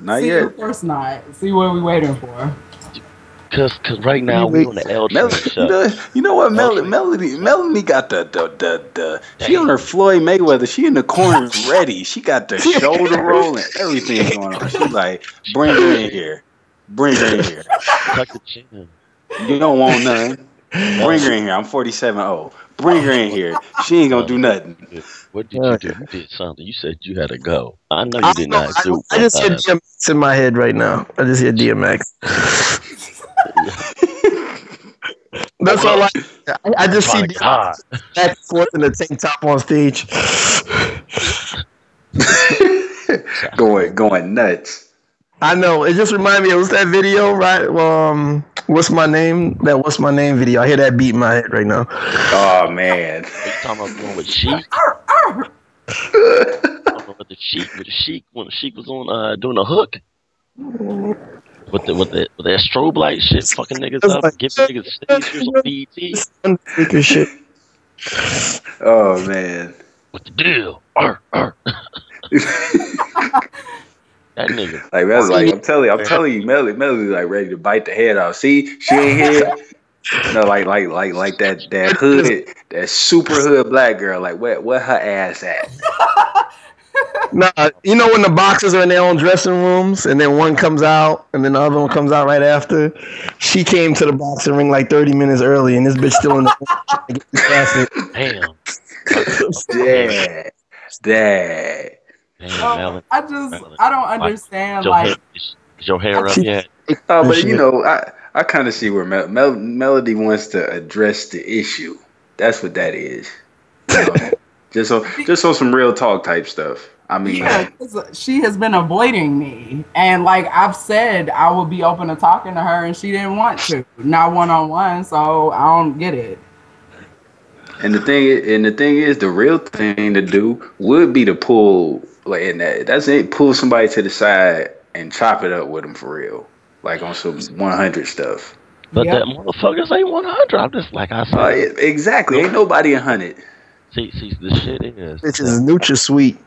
not yet. Of course not. See what we waiting for. Cause right now we on the L train show. You know what, Melanie got the she on her Floyd Mayweather. She in the corner ready. She got the shoulder roll and everything going on. She's like, bring her in here. Tuck the chin. You don't want none. Bring her in here. I'm 47-0. Bring her in here. She ain't gonna do nothing. What did you do? You did something. You said you had to go. I know you did not do. I just hear DMX in my head right now. I just hear DMX. That's all I just see DMX back and forth in the tank top on stage. going nuts. I know. It just reminded me. It was that video, right? What's my name? That What's My Name video. I hear that beat in my head right now. Oh man. Are you talking about going with Sheik? With the Sheik when the Sheik was on doing a hook. With that strobe light shit, fucking niggas up, like, giving niggas stages on BET. Shit. Oh man. What the deal? That nigga. Like that's like I'm telling you, Melanie like ready to bite the head off. See, she ain't here. No, like that hood, that super hood black girl. Like where her ass at? Nah, you know when the boxers are in their own dressing rooms and then one comes out and then the other one comes out right after? She came to the boxing ring like 30 minutes early and this bitch still in the Damn. Dad. Melanie. I don't understand. Like, Is your hair up yet? But you know, I kind of see where Melody wants to address the issue. That's what that is. You know, just on some real talk type stuff. I mean, yeah, 'cause she has been avoiding me, and like I've said, I would be open to talking to her, and she didn't want to, not one-on-one. So I don't get it. and the thing is, the real thing to do would be to pull that's it. Pull somebody to the side and chop it up with them for real, like on some 100 stuff. But that motherfuckers ain't 100. I'm just like I said. Exactly. Ain't nobody 100. See, the shit is. Bitch is NutraSweet.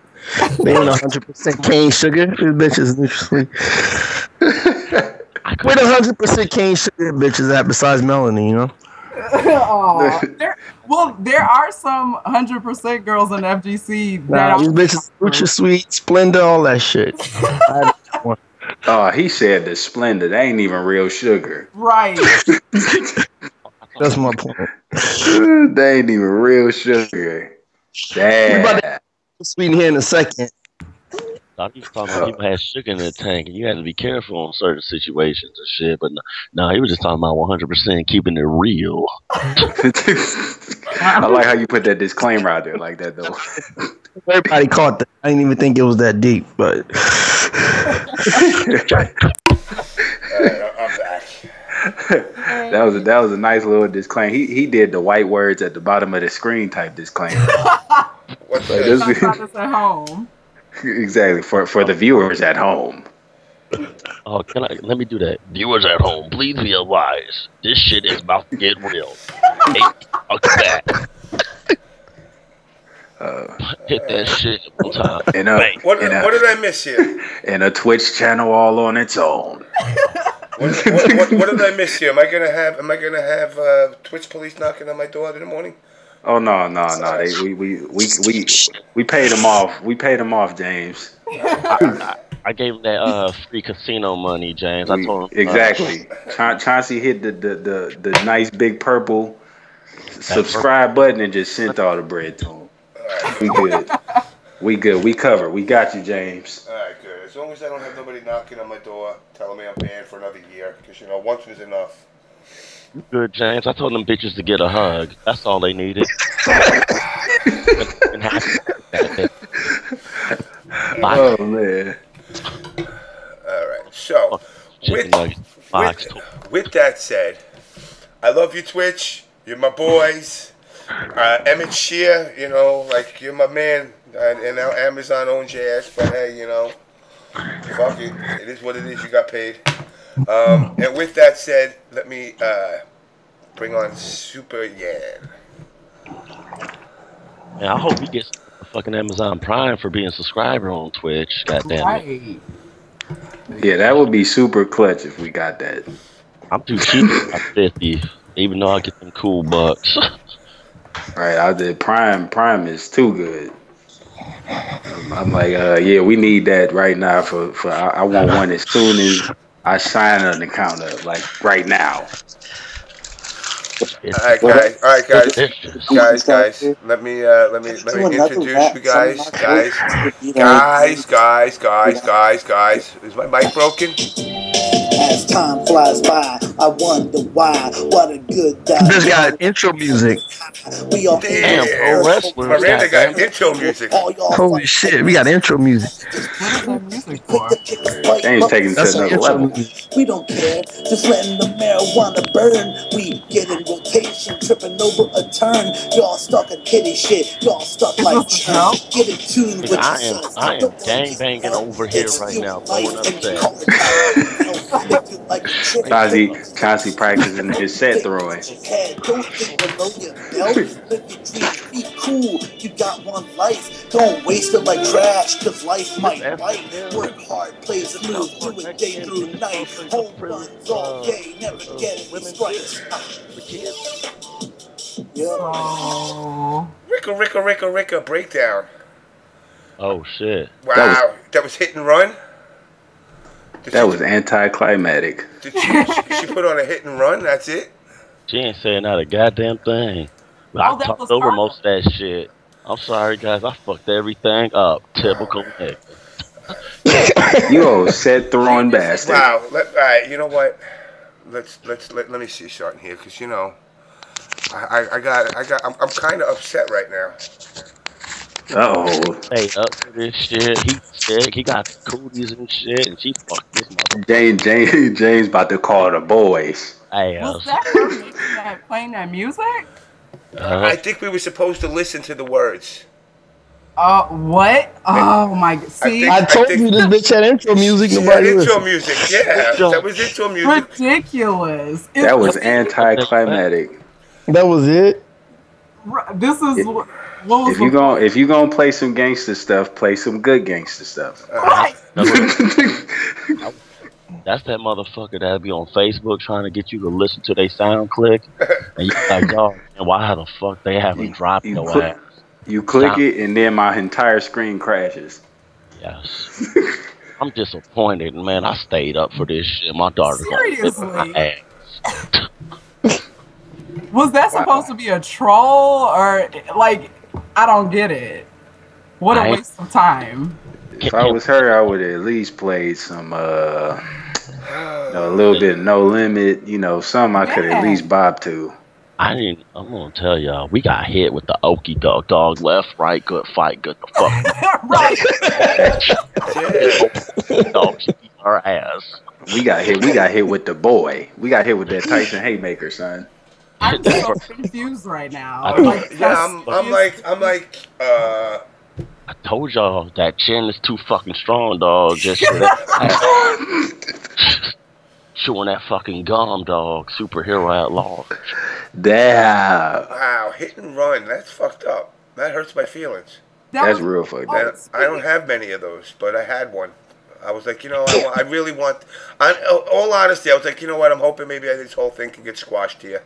They ain't 100% cane sugar. This bitch is NutraSweet. Where the 100% cane sugar bitches at besides Melanie, you know? There are some 100% girls in FGC. Nah, these bitches NutraSweet, Splenda, all that shit. Oh, he said the Splenda. That ain't even real sugar. Right. That's my point. That ain't even real sugar. Damn. Sweet here in a second. I used to talk about people had sugar in their tank, and you had to be careful on certain situations and shit. But no, he was just talking about 100% keeping it real. I like how you put that disclaimer out there like that, though. Everybody caught that. I didn't even think it was that deep, but. I'm back. That was a nice little disclaimer. He did the white words at the bottom of the screen type disclaimer. What's this at home? Exactly for the viewers at home. Oh, let me do that. Viewers at home, please be advised. This shit is about to get real. Hey, I'll come back. Hit that shit one time. What did I miss here? And a Twitch channel all on its own. What did I miss here? Am I gonna have Twitch police knocking on my door in the morning? Oh no! We paid them off. We paid them off, James. I gave him that free casino money, James. I told him exactly. Chauncy hit the nice big purple subscribe button and just sent all the bread to him. We good. We good. We covered. We got you, James. All right, good. As long as I don't have nobody knocking on my door telling me I'm banned for another year, because once was enough. Good, James. I told them bitches to get a hug. That's all they needed. Oh man. All right. So, with that said, I love you, Twitch. You're my boys. Emmett Shear, you're my man. And now Amazon owns your ass, but hey, fuck it. It is what it is. You got paid. And with that said, let me bring on SuperYan. Yeah, I hope he gets a fucking Amazon Prime for being a subscriber on Twitch. Goddamn it. Yeah, that would be super clutch if we got that. I'm too cheap at 50, even though I get them cool bucks. Right, I did Prime. Prime is too good. I'm like, yeah, we need that right now. I want one as soon as I sign an account up, like right now. All right, guys. Let me introduce you guys. Guys. Is my mic broken? As time flies by, I wonder why. What a good guy. Just got intro music. Damn, pro wrestler. Miranda got intro music. Holy shit, we got intro music. What is that music for? James taking to another level. We don't care, just letting the marijuana burn. We get in rotation, tripping over a turn. Y'all stuck in kitty shit. Y'all stuck like churn. Get in tune with yourself. I am gangbanging over here right now. Chauncy practicing his set throwing. Don't think below your belt. Live your dreams, be cool. You got one life. Don't waste it like trash, cause life might bite. Work hard, plays and lose, do it day through night. Home runs all day, never get any strikes. Oh. Ricka, breakdown. Oh shit. Wow, that was hit and run? That was anticlimactic. Did she put on a hit and run? That's it? She ain't saying not a goddamn thing. But I talked over most of that shit. I'm sorry, guys. I fucked everything up. Typical nigga. You old set throwing bastard. Wow. All right. You know what? Let me see something here, because you know, I'm kind of upset right now. Oh. Hey, up for this shit. He's sick. He got cooties and shit, and she fucked this mother. James about to call the boys. Hey, Was that her playing that music? I think we were supposed to listen to the words. What? Oh my! See, I told you this bitch had intro music. Nobody intro listened. music. Yeah, that was intro music. Ridiculous. That was anticlimactic. That was it. This is what was. If you gonna play some gangster stuff, play some good gangster stuff. Right. That's that motherfucker that be on Facebook trying to get you to listen to their sound click, and you like, dog, man, why the fuck they haven't dropped your ass? You click it, and then my entire screen crashes. Yes. I'm disappointed, man. I stayed up for this shit. My daughter Seriously? my ass. Was that supposed to be a troll, or like, I don't get it. What a waste of time. If I was her, I would at least play some a little bit of No Limit, something I could at least bob to. I'm gonna tell y'all, we got hit with the okie dog, left, right, good fight, good the fuck. Right. Dog, she beat her ass. We got hit with the boy. We got hit with that Tyson Haymaker, son. I'm so confused right now. I'm like. I told y'all that chin is too fucking strong, dog. Just chewing that fucking gum, dog. Superhero at large. Damn. Wow, hit and run. That's fucked up. That hurts my feelings. That's real fucked up. I don't have many of those, but I had one. I was like, I really want. All honesty, I was like, you know what? I'm hoping maybe this whole thing can get squashed here.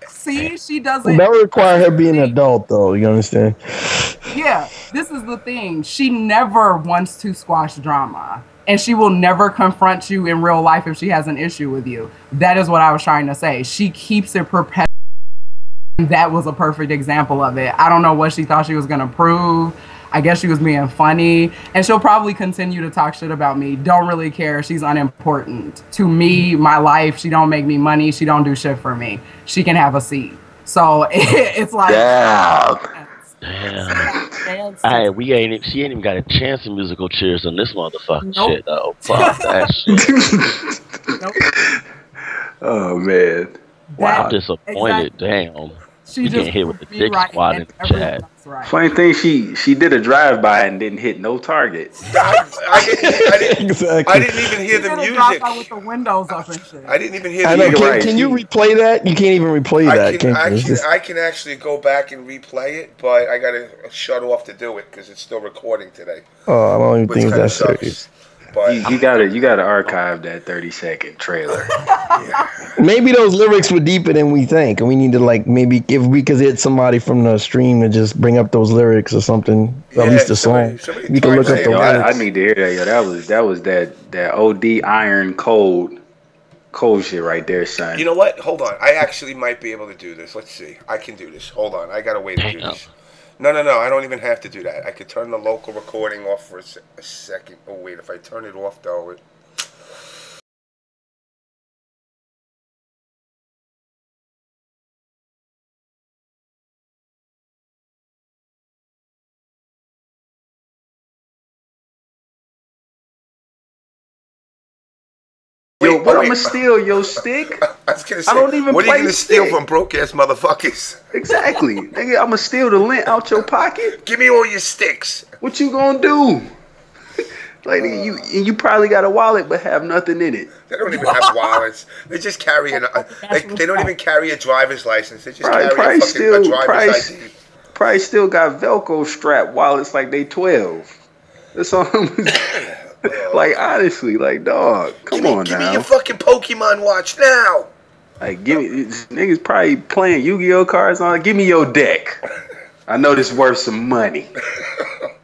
See, she doesn't. That would require her being an adult, though. You understand? Yeah, this is the thing. She never wants to squash drama. And she will never confront you in real life if she has an issue with you. That is what I was trying to say. She keeps it perpetual. That was a perfect example of it. I don't know what she thought she was going to prove. I guess she was being funny. And she'll probably continue to talk shit about me. Don't really care. She's unimportant. To me, my life, she don't make me money. She don't do shit for me. She can have a seat. So it's like... Damn. Hey, she ain't even got a chance in musical chairs on this motherfucking shit, though. Fuck that shit. Nope. Oh, man. Wow. I'm disappointed. Exactly. Damn. She just getting hit with the dick squad in the chat. Right. Funny thing, she did a drive-by and didn't hit no target. I didn't even hear the music. With the windows up and shit. I didn't even hear the music. Can you replay that? You can't even replay that. I can actually go back and replay it, but I got to shut off to do it because it's still recording today. Oh, I don't even think that's serious. But you gotta archive that 30-second trailer. Maybe those lyrics were deeper than we think, and we need to maybe if we could hit somebody from the stream to just bring up those lyrics or something, at least the song. We can look up the lyrics. I need to hear that. Yo, that was that OD iron cold shit right there, son. You know what? Hold on. I actually might be able to do this. Let's see. I can do this. Hold on. I got a way to do this. No. I don't even have to do that. I could turn the local recording off for a second. Oh, wait. If I turn it off, though, I'ma steal your stick? I was gonna say, I don't even what are you gonna steal stick from broke ass motherfuckers? Exactly. Nigga, I'ma steal the lint out your pocket. Give me all your sticks. What you gonna do? Like you probably got a wallet but have nothing in it. They don't even have wallets. They just carry they don't even carry a driver's license. They just carry a driver's ID. Probably still got Velcro strap wallets like they 12. That's all. Like honestly, like dog, come on now. Give me your fucking Pokemon watch now. Like give me niggas probably playing Yu-Gi-Oh cards on. Give me your deck. I know this worth some money.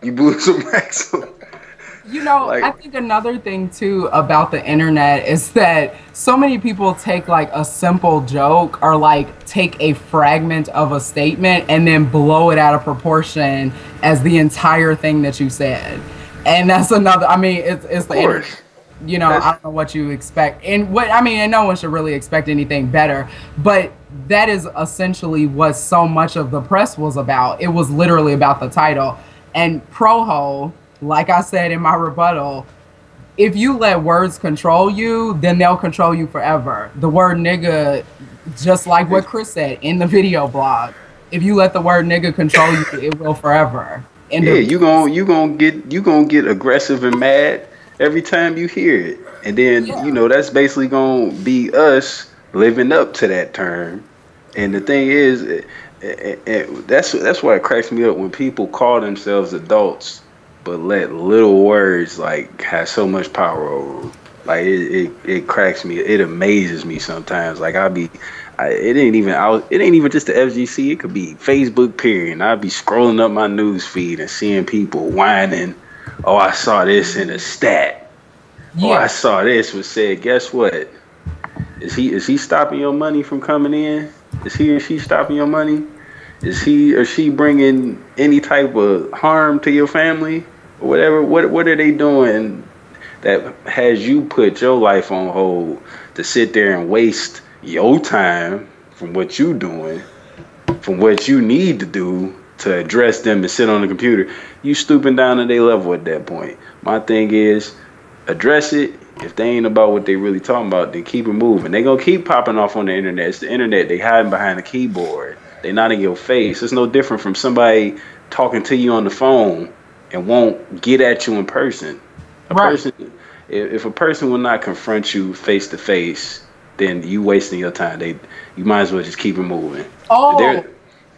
You blew some racks on. You know, Like, I think another thing too about the internet is that so many people take like a simple joke or like take a fragment of a statement and then blow it out of proportion as the entire thing that you said. And that's another, I mean, it's the internet. You know, I don't know what you expect. And what, I mean, and no one should really expect anything better. But that is essentially what so much of the press was about. It was literally about the title. And Proho, like I said in my rebuttal, if you let words control you, then they'll control you forever. The word nigga, just like what Chris said in the video blog, if you let the word nigga control you, it will forever. You gonna get aggressive and mad every time you hear it, and then you know that's basically gonna be us living up to that term. And the thing is, that's why it cracks me up when people call themselves adults but let little words like have so much power over them. Like it cracks me. It amazes me sometimes. Like it ain't even just the FGC. It could be Facebook period. And I'd be scrolling up my news feed and seeing people whining. Oh, I saw this in a stat. Yeah. Oh, I saw this was said. Guess what? Is he stopping your money from coming in? Is he or she stopping your money? Is he or she bringing any type of harm to your family or whatever? What are they doing that has you put your life on hold to sit there and waste your time from what you doing, from what you need to do to address them and sit on the computer? You stooping down to their level at that point. My thing is, address it. If they ain't about what they really talking about, then keep it moving. They gonna keep popping off on the internet. It's the internet. They hiding behind the keyboard. They not in your face. It's no different from somebody talking to you on the phone and won't get at you in person. If a person will not confront you face to face, then you wasting your time. You might as well just keep it moving. Oh,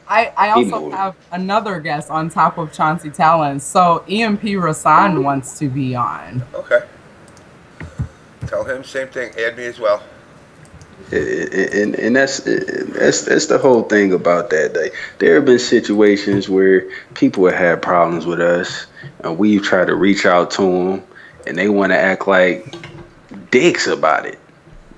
I also have another guest on top of Chauncy Talon. So EMP Rashean wants to be on. Okay. Tell him same thing. Add me as well. And that's the whole thing about that. Like, there have been situations where people have had problems with us, and we've tried to reach out to them, and they want to act like dicks about it,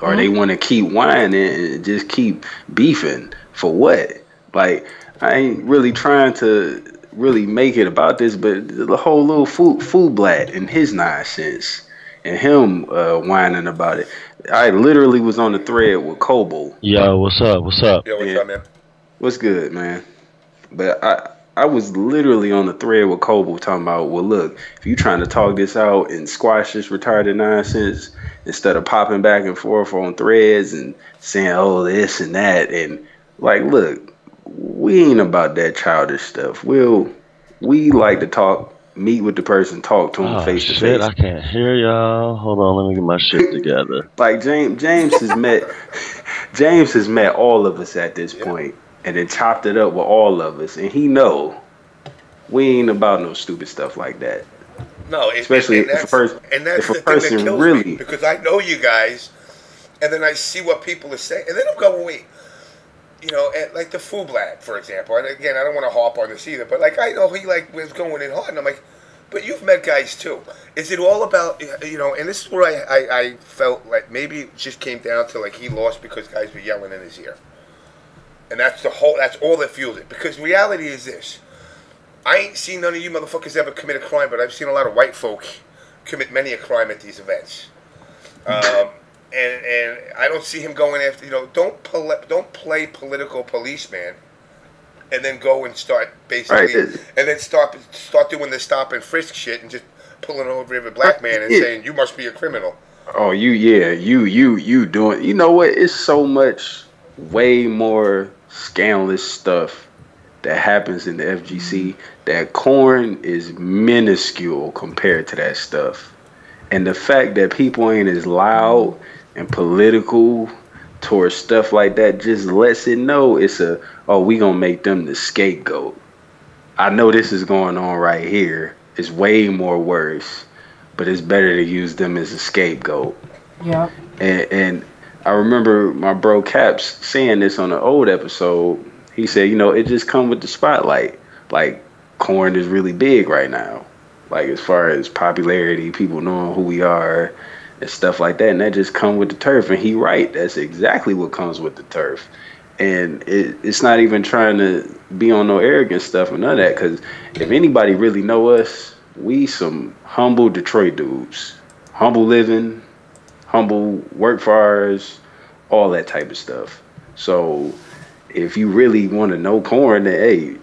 or they want to keep whining and just keep beefing for what? Like, I ain't really trying to really make it about this, but the whole little food blat and his nonsense and him whining about it. I literally was on the thread with Kobo. Yo, what's up? What's up? Yo, what's up, man? What's good, man? But I was literally on the thread with Kobo talking about, well, look, if you trying to talk this out and squash this retarded nonsense instead of popping back and forth on threads and saying, oh, this and that, and like, look, we ain't about that childish stuff. We like to talk, meet with the person, talk to them face to face. I can't hear y'all. Hold on, let me get my shit together. Like James has met all of us at this point, and then chopped it up with all of us, and he know we ain't about no stupid stuff like that. No, especially if a person kills me, because I know you guys, and then I see what people are saying, and then I'm going, wait. You know, like the Fublat, for example. And again, I don't want to harp on this either, but like I know he like was going in hard, and I'm like, but you've met guys too. Is it all about, you know? And this is where I felt like maybe it just came down to like he lost because guys were yelling in his ear, and that's all that fueled it. Because reality is this: I ain't seen none of you motherfuckers ever commit a crime, but I've seen a lot of white folk commit many a crime at these events. And I don't see him going after, you know, don't play political policeman and then go and start basically, and then start doing the stop and frisk shit and just pulling over every black man and saying, you must be a criminal. Oh, you doing, you know what? It's so much way more scandalous stuff that happens in the FGC that corn is minuscule compared to that stuff. And the fact that people ain't as loud and political towards stuff like that just lets it know we gonna make them the scapegoat. I know this is going on right here. It's way more worse, but it's better to use them as a scapegoat. Yeah. And I remember my bro Caps saying this on an old episode. He said, you know, it just come with the spotlight. Like, corn is really big right now. like as far as popularity, people knowing who we are and stuff like that, and that just come with the turf. And he right, that's exactly what comes with the turf. And it's not even trying to be on no arrogant stuff or none of that, because if anybody really know us, we some humble Detroit dudes, humble living, humble work for ours, all that type of stuff. So if you really want to know corn, then hey,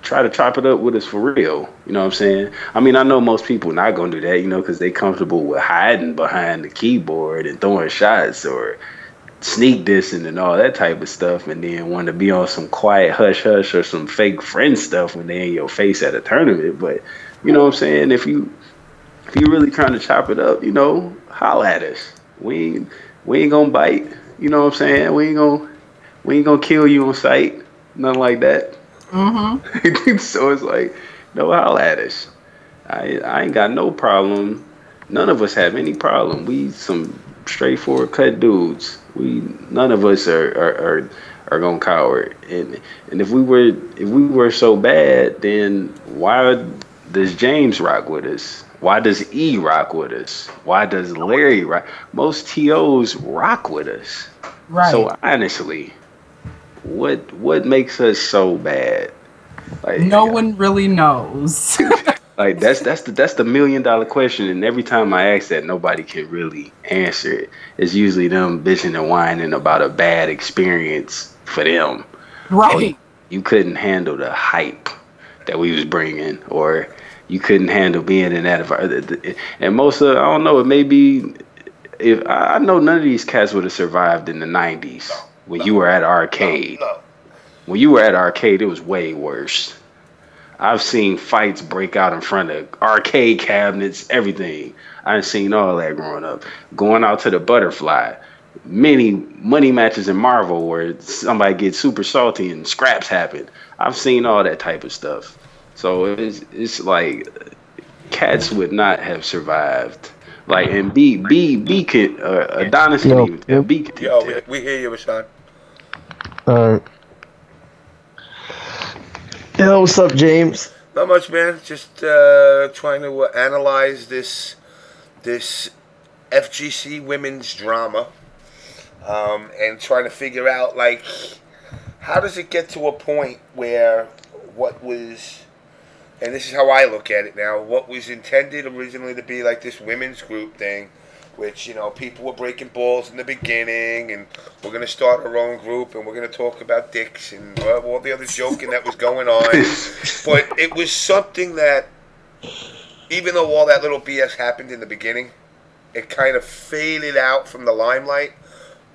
try to chop it up with us for real. You know what I'm saying? I mean, I know most people not gonna do that, you know, because they comfortable with hiding behind the keyboard and throwing shots or sneak dissing and all that type of stuff, and then want to be on some quiet hush hush or some fake friend stuff when they in your face at a tournament. But you know what I'm saying? If you really trying to chop it up, you know, holla at us. We ain't gonna bite. You know what I'm saying? We ain't gonna kill you on sight. Nothing like that. Mm-hmm. So it's like, no, holla at us. I ain't got no problem. None of us have any problem. We some straightforward cut dudes. None of us are gonna cower. And if we were so bad, then why does James rock with us? Why does E rock with us? Why does Larry rock? Most TOs rock with us. Right. So honestly, what makes us so bad? Like, no one really knows. Like that's the $1 million question, and every time I ask that, nobody can really answer it. It's usually them bitching and whining about a bad experience for them. Right. Or you couldn't handle the hype that we was bringing, or you couldn't handle being in that environment. And most of, I don't know, it may be, if I know none of these cats would have survived in the 90s when you were at arcade. When you were at arcade, it was way worse. I've seen fights break out in front of arcade cabinets, everything. I've seen all that growing up. Going out to the Butterfly, many money matches in Marvel where somebody gets super salty and scraps happen. I've seen all that type of stuff. So it's like cats would not have survived. Like, and B can Adonis can even B can. Yo, we hear you, Rashean. Yo, what's up, James? Not much, man. Just trying to analyze this FGC women's drama, and trying to figure out, like, how does it get to a point where what was, and this is how I look at it now, what was intended originally to be like this women's group thing, which, you know, people were breaking balls in the beginning, and we're going to start our own group, and we're going to talk about dicks and all the other joking that was going on. But it was something that, even though all that little BS happened in the beginning, it kind of faded out from the limelight,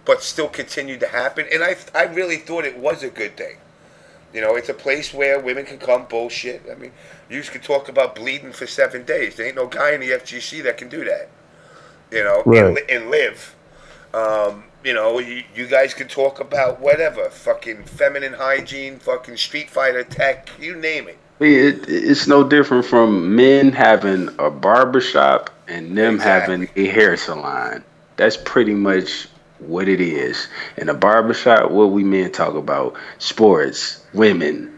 but still continued to happen. And I really thought it was a good thing. You know, it's a place where women can come bullshit. I mean, you could talk about bleeding for 7 days. There ain't no guy in the FGC that can do that. You know, right. and live. You know, you guys can talk about whatever, fucking feminine hygiene, fucking Street Fighter tech, you name it. It's no different from men having a barbershop and them having a hair salon. That's pretty much what it is. In a barbershop, what we men talk about, sports, women,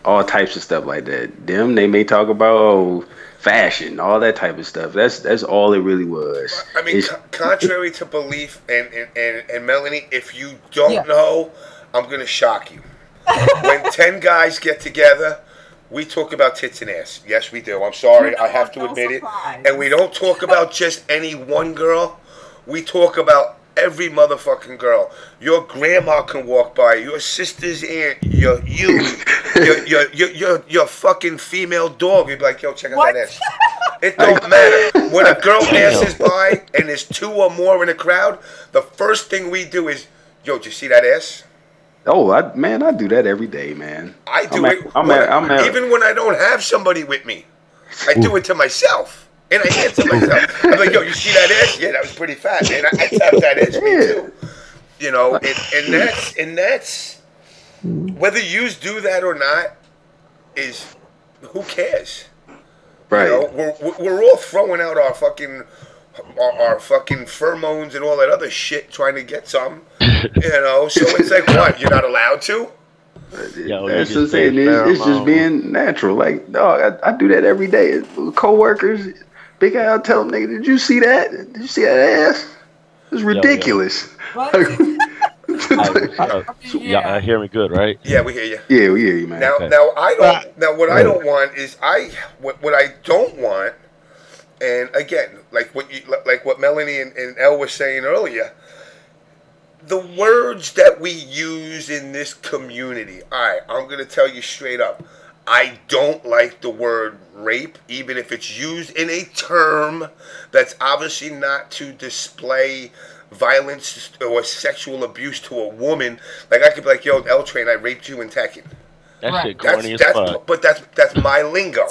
all types of stuff like that. Them, they may talk about, fashion, all that type of stuff. That's all it really was. I mean, contrary to belief, and Melanie, if you don't know, I'm gonna shock you. When 10 guys get together, we talk about tits and ass. Yes, we do. I'm sorry, I have to admit it. And we don't talk about just any one girl. We talk about every motherfucking girl. Your grandma can walk by. Your sister's aunt. Your fucking female dog. You'd be like, yo, check out that ass. It don't matter. When a girl passes by and there's 2 or more in a crowd, the first thing we do is, yo, did you see that ass? Oh, I do that every day, man. I do it. Even when I don't have somebody with me, I do it to myself. And I answer myself. I'm like, yo, you see that ass? Yeah, that was pretty fat, man. I tapped that ass, me too. You know, and that's whether you do that or not is, who cares? Right. You know, we're all throwing out our fucking pheromones and all that other shit trying to get some. You know, so it's like, what? You're not allowed to? Yo, That's niggas just say saying. It's just pheromone. being natural. Like, dog, I do that every day. Co-workers, Big Al, tell them, nigga, did you see that? Did you see that ass? It's Yo. ridiculous. What? Hey, what's up? So, y'all Yeah. hear me good, right? Yeah, we hear you. Yeah, we hear you, man. Now, Okay. what I don't want is what I don't want, and again, like what Melanie and Elle were saying earlier, the words that we use in this community. All right, I'm gonna tell you straight up. I don't like the word rape, even if it's used in a term that's obviously not to display violence or sexual abuse to a woman. Like I could be like, "Yo, L Train, I raped you in Tekken." That Right. shit corny as fuck. But that's my lingo,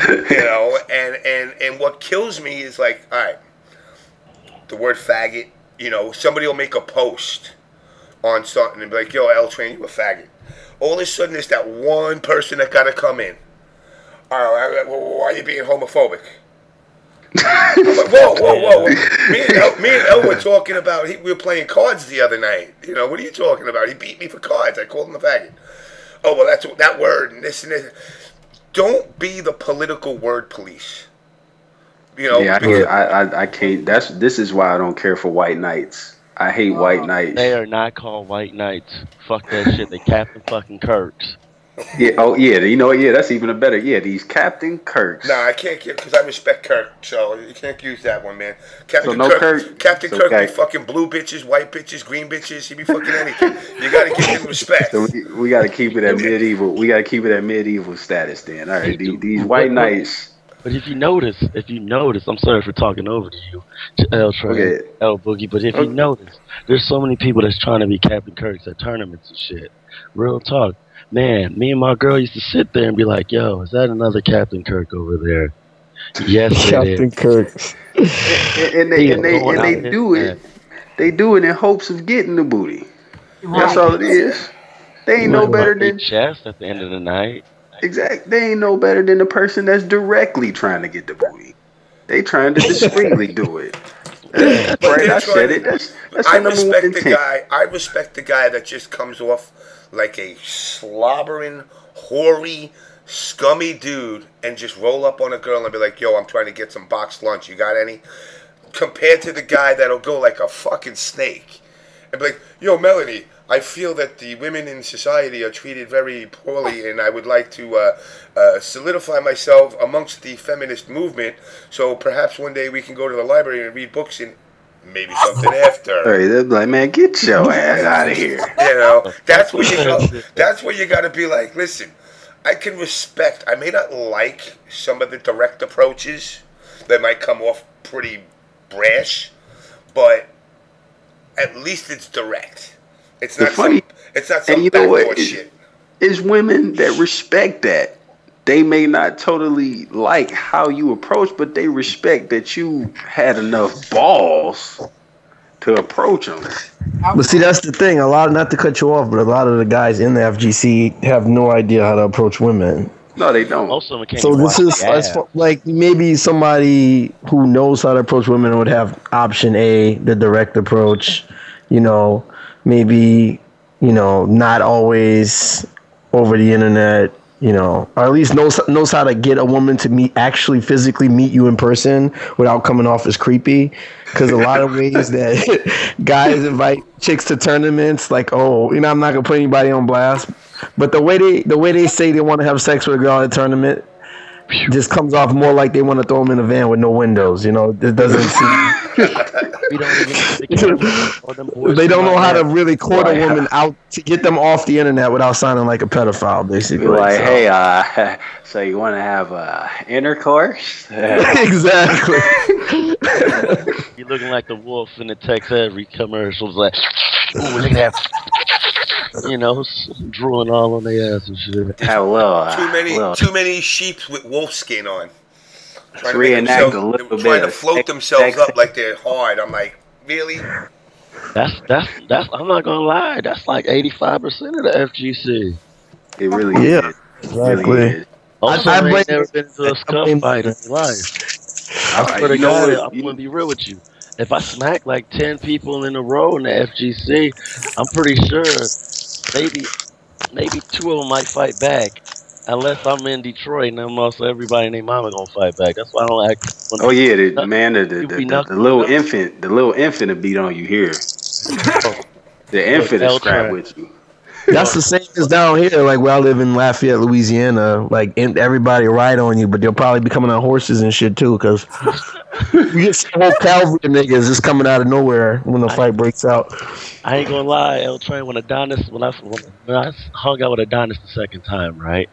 you know. And what kills me is like, all right, the word faggot. You know, somebody will make a post on something and be like, "Yo, L Train, you a faggot." All of a sudden, there's that one person that gotta come in. All right, why are you being homophobic? I'm like, whoa. Me and El were talking about, we were playing cards the other night. You know, what are you talking about? He beat me for cards. I called him a faggot. Oh, well, that's that word and this and this. Don't be the political word police. You know, Yeah, I can't. This is why I don't care for white knights. I hate white knights. They are not called white knights. Fuck that shit. They Captain fucking Kirks. Yeah. Oh, yeah. You know what? Yeah, that's even a better. Yeah, these Captain Kirks. Nah, I can't get because I respect Kirk, so you can't use that one, man. Captain no Kirk. Captain So, Kirk okay. be fucking blue bitches, white bitches, green bitches. He be fucking anything. You gotta give him respect. So we got to keep it at medieval. We got to keep it at medieval status. Then, all right. These white knights. But if you notice, I'm sorry for talking over to you, L Train, Okay. L Boogie. But if you notice, there's so many people that's trying to be Captain Kirks at tournaments and shit. Real talk. Man, me and my girl used to sit there and be like, "Yo, is that another Captain Kirk over there?" Yes, Captain Kirk. And they do it. They do it in hopes of getting the booty. That's all it is. They ain't no better than chest at the end of the night. Exactly. They ain't no better than the person that's directly trying to get the booty. They trying to discreetly do it. Right, I said it. That's I the number one respect the intent. guy. I respect the guy that just comes off like a slobbering, hoary, scummy dude and just roll up on a girl and be like, "Yo, I'm trying to get some boxed lunch. You got any?" Compared to the guy that'll go like a fucking snake and be like, "Yo, Melanie, I feel that the women in society are treated very poorly, and I would like to solidify myself amongst the feminist movement. So perhaps one day we can go to the library and read books and maybe something after." Hey, they're like, "Man, get your ass out of here." You know, that's where you go. That's where you got to be like, listen, I can respect. I may not like some of the direct approaches that might come off pretty brash, but at least it's direct. It's not funny. It's not And some you know backdoor what? shit. It's women that respect that. They may not totally like how you approach, but they respect that you had enough balls to approach them. But see, that's the thing. Not to cut you off, but a lot of the guys in the FGC have no idea how to approach women. No, they don't. Most of them can't So even this wash is their as ass. far, like maybe somebody who knows how to approach women would have option A, the direct approach. You know, maybe not always over the internet. Or at least knows how to get a woman to actually physically meet you in person without coming off as creepy. Because a lot of ways that guys invite chicks to tournaments, like, I'm not gonna put anybody on blast, but the way they say they want to have sex with a girl at a tournament just comes off more like they want to throw them in a van with no windows. It doesn't seem. We don't even get the camera or them boys They don't know how to like really court a woman out to get them off the internet without sounding like a pedophile, basically. Like, So- hey, so you want to have intercourse? Exactly. You looking like the wolf in the Tex Avery commercials, like, ooh, look at that. Drooling all on their ass and shit. Have a little, Too many sheeps with wolf skin on. Trying reenact a little bit trying to of float sex- themselves up like they're hard. I'm like, really? That's. I'm not gonna lie. That's like 85% of the FGC. It really Yeah, is. It exactly. really is. Also, I I blame- ain't never been to a scuff fight in your life. I swear to You know God, what? I'm gonna be real with you. If I smack like 10 people in a row in the FGC, I'm pretty sure maybe 2 of them might fight back. Unless I'm in Detroit and I'm also everybody and their mama gonna fight back. That's why I don't act. Oh yeah, the little infant, will beat on you here. The infant is scrap with you. That's the same as down here, like where I live in Lafayette, Louisiana. Like everybody ride on you, but they'll probably be coming on horses and shit too, because you get some whole cavalry of niggas just coming out of nowhere when the fight breaks out. I ain't gonna lie, L Train, when I hung out with Adonis the second time, right?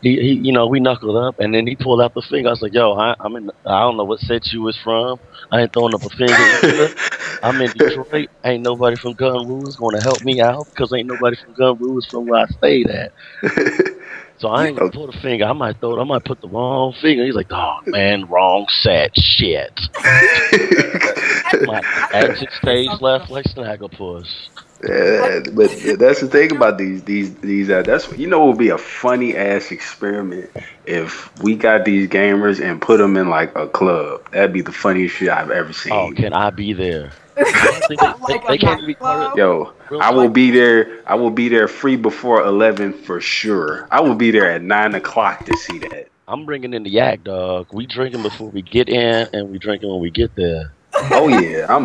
He we knuckled up, and then he pulled out the finger. I was like, "Yo, I don't know what set you was from. I ain't throwing up a finger. I'm in Detroit. Ain't nobody from Gun Rules gonna help me out because ain't nobody from Gun Rules from where I stayed at. So I ain't gonna pull the finger. I might put the wrong finger." He's like, "Oh man, wrong set. Shit." My exit stage left like Snagglepuss. Yeah, but that's the thing about these that's what would be a funny ass experiment if we got these gamers and put them in like a club. That'd be the funniest shit I've ever seen. Oh, can I be there? They can't be club? Yo, I will be there. I will be there free before 11 for sure. I will be there at 9 o'clock to see that. I'm bringing in the yak, dog. We drinking before we get in, and we drinking when we get there. Oh yeah, oh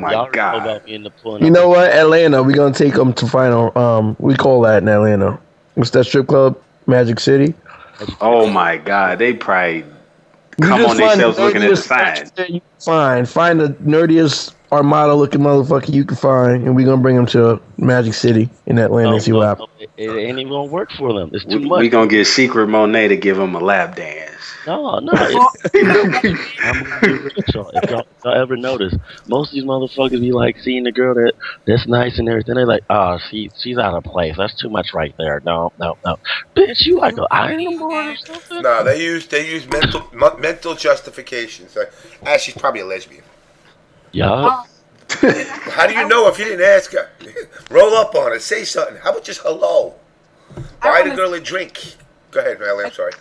my god. You know what, Atlanta? We're gonna take them to final. We call that in Atlanta. What's that strip club? Magic City. Oh my god, they probably come on themselves looking at the sign. Find the nerdiest Armada looking motherfucker you can find, and we're gonna bring them to Magic City in Atlanta and see what happens. It ain't even gonna work for them. It's too much. We gonna get Secret Monet to give them a lap dance. No. If y'all ever notice, most of these motherfuckers be like seeing the girl that's nice and everything. They're like, "Oh, she's out of place. That's too much right there." No. Bitch, you like an iron board or something? No, they use mental justifications. She's probably a lesbian. Yeah. How do you know if you didn't ask her? Roll up on her, say something. How about just hello? Buy the girl a drink. Go ahead, Melanie. I'm sorry.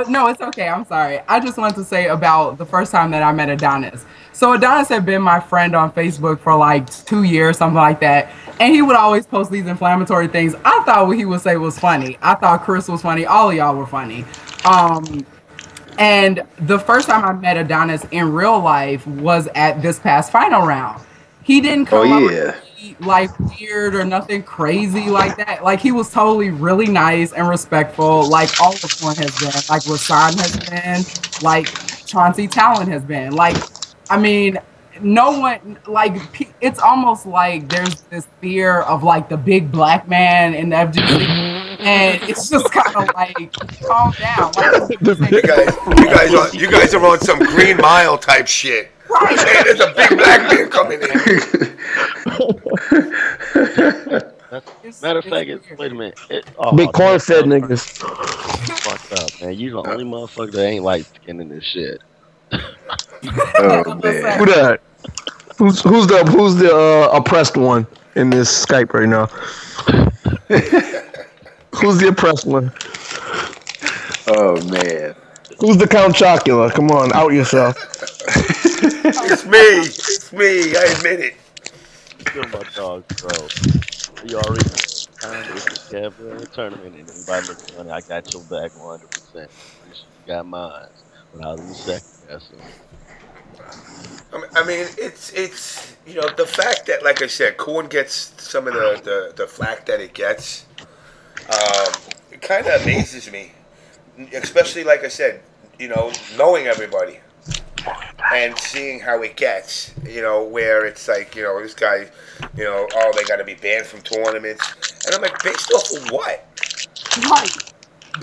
No, it's okay. I'm sorry. I just wanted to say about the first time that I met Adonis. So Adonis had been my friend on Facebook for like 2 years, something like that. And he would always post these inflammatory things. I thought what he would say was funny. I thought Chris was funny. All of y'all were funny. And the first time I met Adonis in real life was at this past final round. He didn't come up like weird or nothing crazy like that. Like he was totally really nice and respectful, like all of Corn has been, like Rashean has been, like Chauncy Talon has been. Like, I mean, no one, like, it's almost like there's this fear of like the big black man in the FGC, and it's just kind of like, calm down. Like, you guys are on some Green Mile type shit. Right. Hey, there's a big black man coming in. Matter of fact, wait a minute. Big corn-fed niggas. Fucked up, man. You the only motherfucker that ain't light skinned in this shit. Oh man. Who that? Who's the oppressed one in this Skype right now? Who's the oppressed one? Oh man. Who's the Count Chocula? Come on, out yourself. It's me. I admit it. Kill my dog, bro. You already know. Tournament, and anybody looks funny, I got your back 100%. You got mine. But I'll lose second guessing. I mean, it's the fact that, like I said, Corn gets some of the flack that it gets. It kind of amazes me, especially like I said, knowing everybody. And seeing how it gets, where it's like, this guy, they got to be banned from tournaments. And I'm like, based off of what? Right.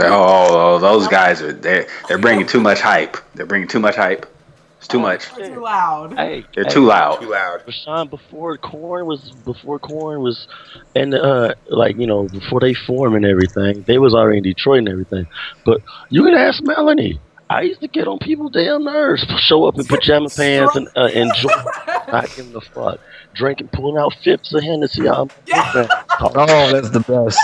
Oh, those guys they're bringing too much hype. They're bringing too much hype. It's too much. They're too loud. They're too loud. Too loud. Rashean, before Corn was, and before they formed and everything, they was already in Detroit and everything. But you can ask Melanie. I used to get on people's damn nerves. Show up in pajama pants and enjoy, not giving a fuck, drinking, pulling out fifths of Hennessy. Oh, that's the best.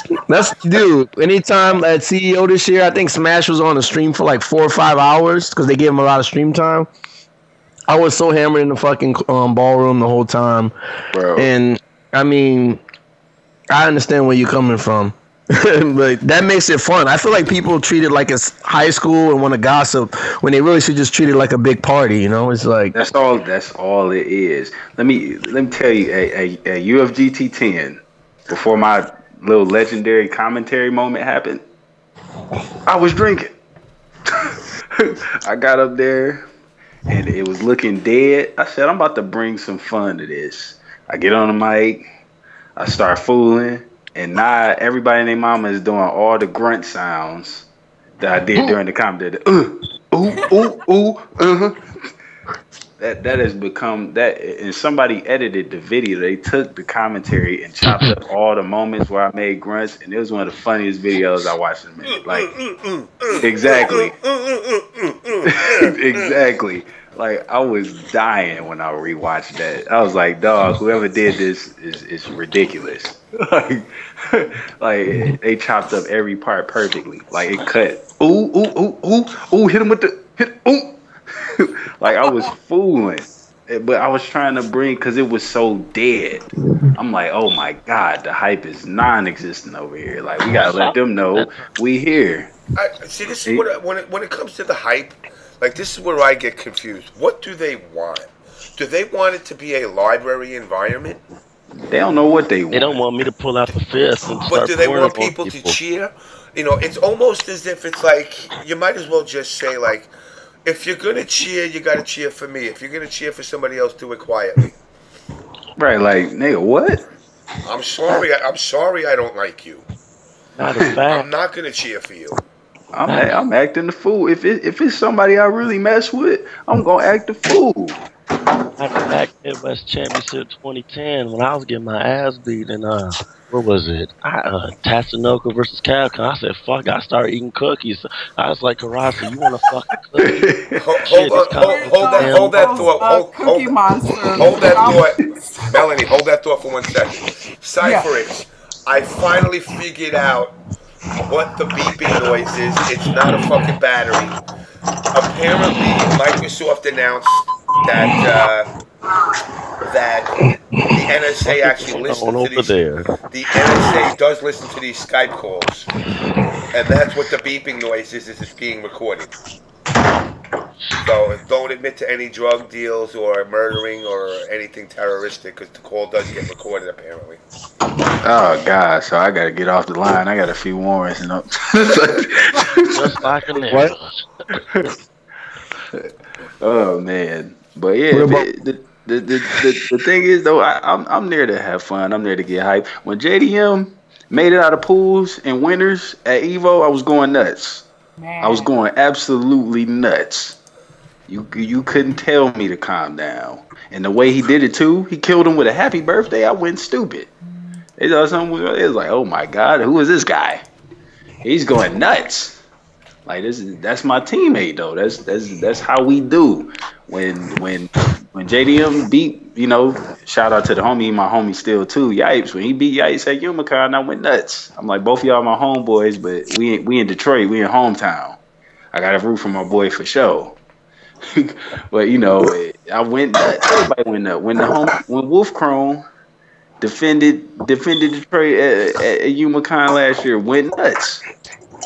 Dude. Anytime at CEO this year, I think Smash was on the stream for like 4 or 5 hours because they gave him a lot of stream time. I was so hammered in the fucking ballroom the whole time, bro. And I mean, I understand where you're coming from. Like that makes it fun. I feel like people treat it like it's high school and want to gossip when they really should just treat it like a big party. You know, it's like That's all. That's all it is. Let me tell you, a UFGT 10 before my little legendary commentary moment happened. I was drinking. I got up there and it was looking dead. I said, I'm about to bring some fun to this. I get on the mic. I start fooling. And now everybody and their mama is doing all the grunt sounds that I did during the comedy. That has become that, and somebody edited the video. They took the commentary and chopped up all the moments where I made grunts, and it was one of the funniest videos I watched in a minute. Like, exactly, exactly. Like I was dying when I rewatched that. I was like, "Dog, whoever did this is ridiculous." like they chopped up every part perfectly. Like it cut. Ooh, hit him with the hit. Ooh. Like I was fooling, but I was trying to bring because it was so dead. I'm like, oh my god, the hype is non-existent over here. Like we gotta let them know we here. See, this is what when it comes to the hype, like this is where I get confused. What do they want? Do they want it to be a library environment? They don't know what they want. They don't want me to pull out the fist and But do they want people to cheer? You know, it's almost as if it's like you might as well just say like, if you're gonna cheer, you gotta cheer for me. If you're gonna cheer for somebody else, do it quietly. Right, like nigga, what? I'm sorry I don't like you. Not a fact. I'm not gonna cheer for you. I'm acting the fool. If it's somebody I really mess with, I'm gonna act the fool. Back Midwest Championship 2010 when I was getting my ass beat and what was it? Tatsunoko versus Capcom. I said, fuck, I started eating cookies. I was like, Karasa, you want a fucking cookie? Hold that thought. Cookie Monster. Hold that thought. Melanie, hold that thought for 1 second. Cypherix, I finally figured out what the beeping noise is. It's not a fucking battery. Apparently, Microsoft announced that the NSA actually listens to these. The NSA does listen to these Skype calls, and that's what the beeping noise is. It's being recorded. So don't admit to any drug deals or murdering or anything terroristic, because the call does get recorded apparently. Oh God! So I gotta get off the line. I got a few warrants, you know. Just like a nigga. Oh man, but yeah, the thing is though, I'm there to have fun. I'm there to get hype. When JDM made it out of pools and winners at Evo, I was going nuts. Man. I was going absolutely nuts. You couldn't tell me to calm down. And the way he did it too, he killed him with a happy birthday. I went stupid. It was like, oh my God, who is this guy? He's going nuts. Like that's my teammate though. That's how we do. When JDM beat, you know, shout out to the homie, my homie still too, Yipes. When he beat Yipes at Unicon, I went nuts. I'm like, both of y'all my homeboys, but we in Detroit, we in hometown. I got to root for my boy for sure. But you know, I went nuts. Everybody went nuts. When Wolf Chrome defended Detroit at Unicon last year, went nuts.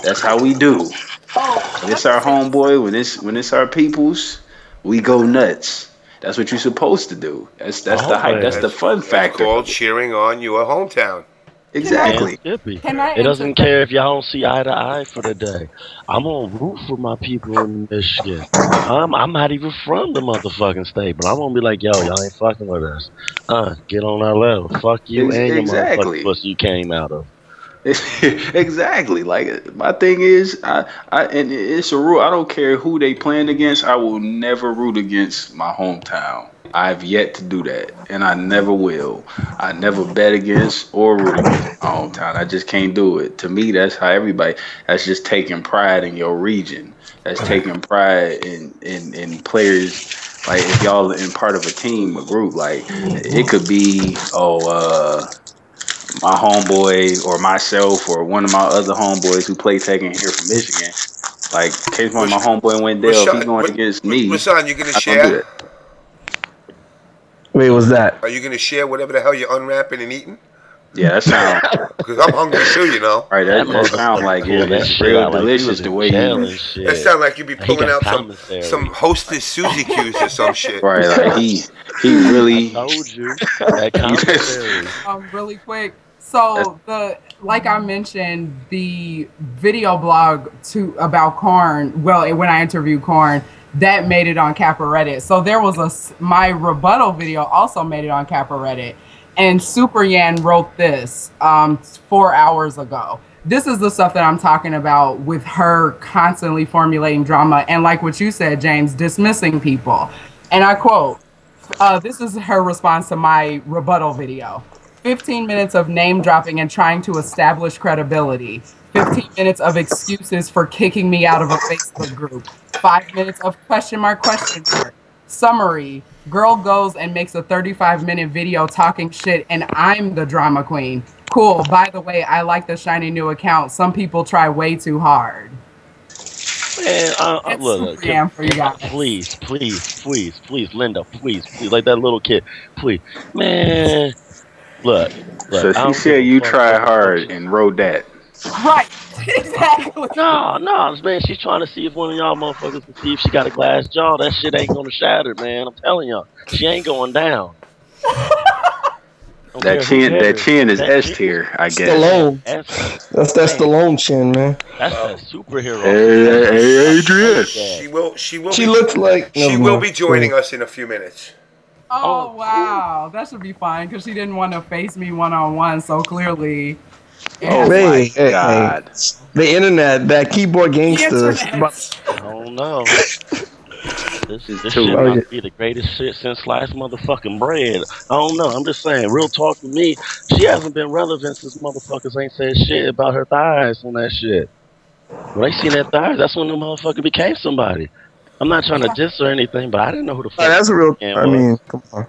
That's how we do. When it's our homeboy, when it's our peoples, we go nuts. That's what you're supposed to do. That's the hype. That's the fun factor. It's called cheering on your hometown. Exactly. It doesn't care if y'all don't see eye to eye for the day. I'm gonna root for my people in Michigan. I'm not even from the motherfucking state, but I'm gonna be like, yo, y'all ain't fucking with us. Get on our level. Fuck you and your motherfucking pussy you came out of. Exactly. Like my thing is, I and it's a rule. I don't care who they playing against. I will never root against my hometown. I've yet to do that, and I never will. I never bet against or root against my hometown. I just can't do it. To me, that's how everybody. That's just taking pride in your region. That's taking pride in players. Like if y'all in part of a team, a group, like it could be my homeboy or myself or one of my other homeboys who play Tekken here from Michigan. Like, case one, my homeboy Wendell, if he's going against me. Rashean, you going to share? Wait, what's that? Are you going to share whatever the hell you're unwrapping and eating? Yeah, that sound. Because I'm hungry too, you know. Right, that sound like it's real delicious the way you. It sound like you be pulling out some Hostess Suzy Q's or some shit. Right, like he really. I told you that commissary. Really quick. So like I mentioned, the video blog about Korn. Well, when I interviewed Korn, that made it on Kappa Reddit. So there was my rebuttal video also made it on Kappa Reddit. And SuperYan wrote this 4 hours ago. This is the stuff that I'm talking about with her constantly formulating drama. And like what you said, James, dismissing people. And I quote, this is her response to my rebuttal video. 15 minutes of name dropping and trying to establish credibility. 15 minutes of excuses for kicking me out of a Facebook group. 5 minutes of question mark. Summary, girl goes and makes a 35-minute video talking shit and I'm the drama queen. Cool, by the way, I like the shiny new account. Some people try way too hard. Man, look, for you guys. Please, Linda, please, like that little kid, please. Man, look. So she said you try hard and wrote that. Right, exactly. No, man, she's trying to see if one of y'all motherfuckers can see if she got a glass jaw. That shit ain't gonna shatter, man. I'm telling y'all, she ain't going down. That chin is S tier, I guess. Stallone. That's that Stallone chin, man. That's that superhero. Hey, Adrian. She looks like she will be joining us in a few minutes. Oh wow, that should be fine because she didn't want to face me one-on-one. So clearly. Oh my God! The internet, that keyboard gangster. I don't know. This shit might be the greatest shit since sliced motherfucking bread. I don't know. I'm just saying, real talk to me. She hasn't been relevant since motherfuckers ain't said shit about her thighs on that shit. When they seen that thighs, that's when the motherfucker became somebody. I'm not trying to diss or anything, but I didn't know who the fuck. That's a real. I mean, come on.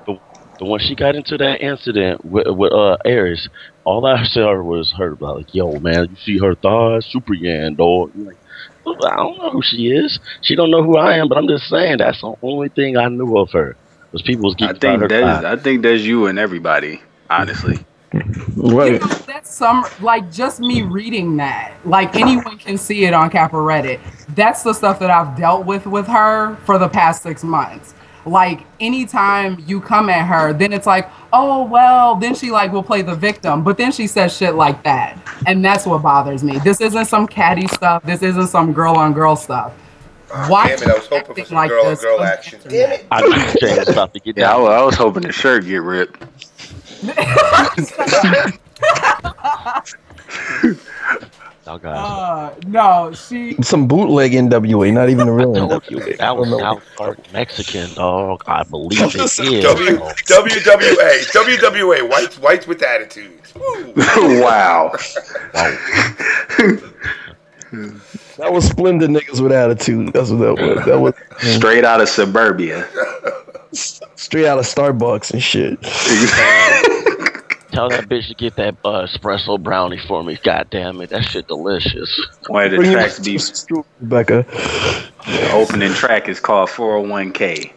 But when she got into that incident with Aries, all I heard was her like, "Yo, man, you see her thighs? SuperYan, dog." I'm like, I don't know who she is. She don't know who I am, but I'm just saying that's the only thing I knew of her. Was people was geeking about her thighs. I think that's you and everybody, honestly. Right. You know, that's like just me reading that. Like anyone can see it on Kappa Reddit. That's the stuff that I've dealt with her for the past 6 months. Like anytime you come at her, then it's like, oh well, then she like will play the victim, but then she says shit like that, and that's what bothers me. This isn't some catty stuff. This isn't some girl on girl stuff. Why? Damn it! I was hoping for some girl on girl action. Damn it! I knew James about to get down. I was hoping the shirt get ripped. No, she some bootleg NWA, not even a real NWA. That was South Park Mexican, dog. I believe it is. WWA, whites with attitudes. Wow. That was splendid niggas with attitude. That's what that was. That was straight out of suburbia. Straight out of Starbucks and shit. Tell that bitch to get that espresso brownie for me. God damn it, that shit delicious. One of the tracks be Rebecca. The opening track is called 401k.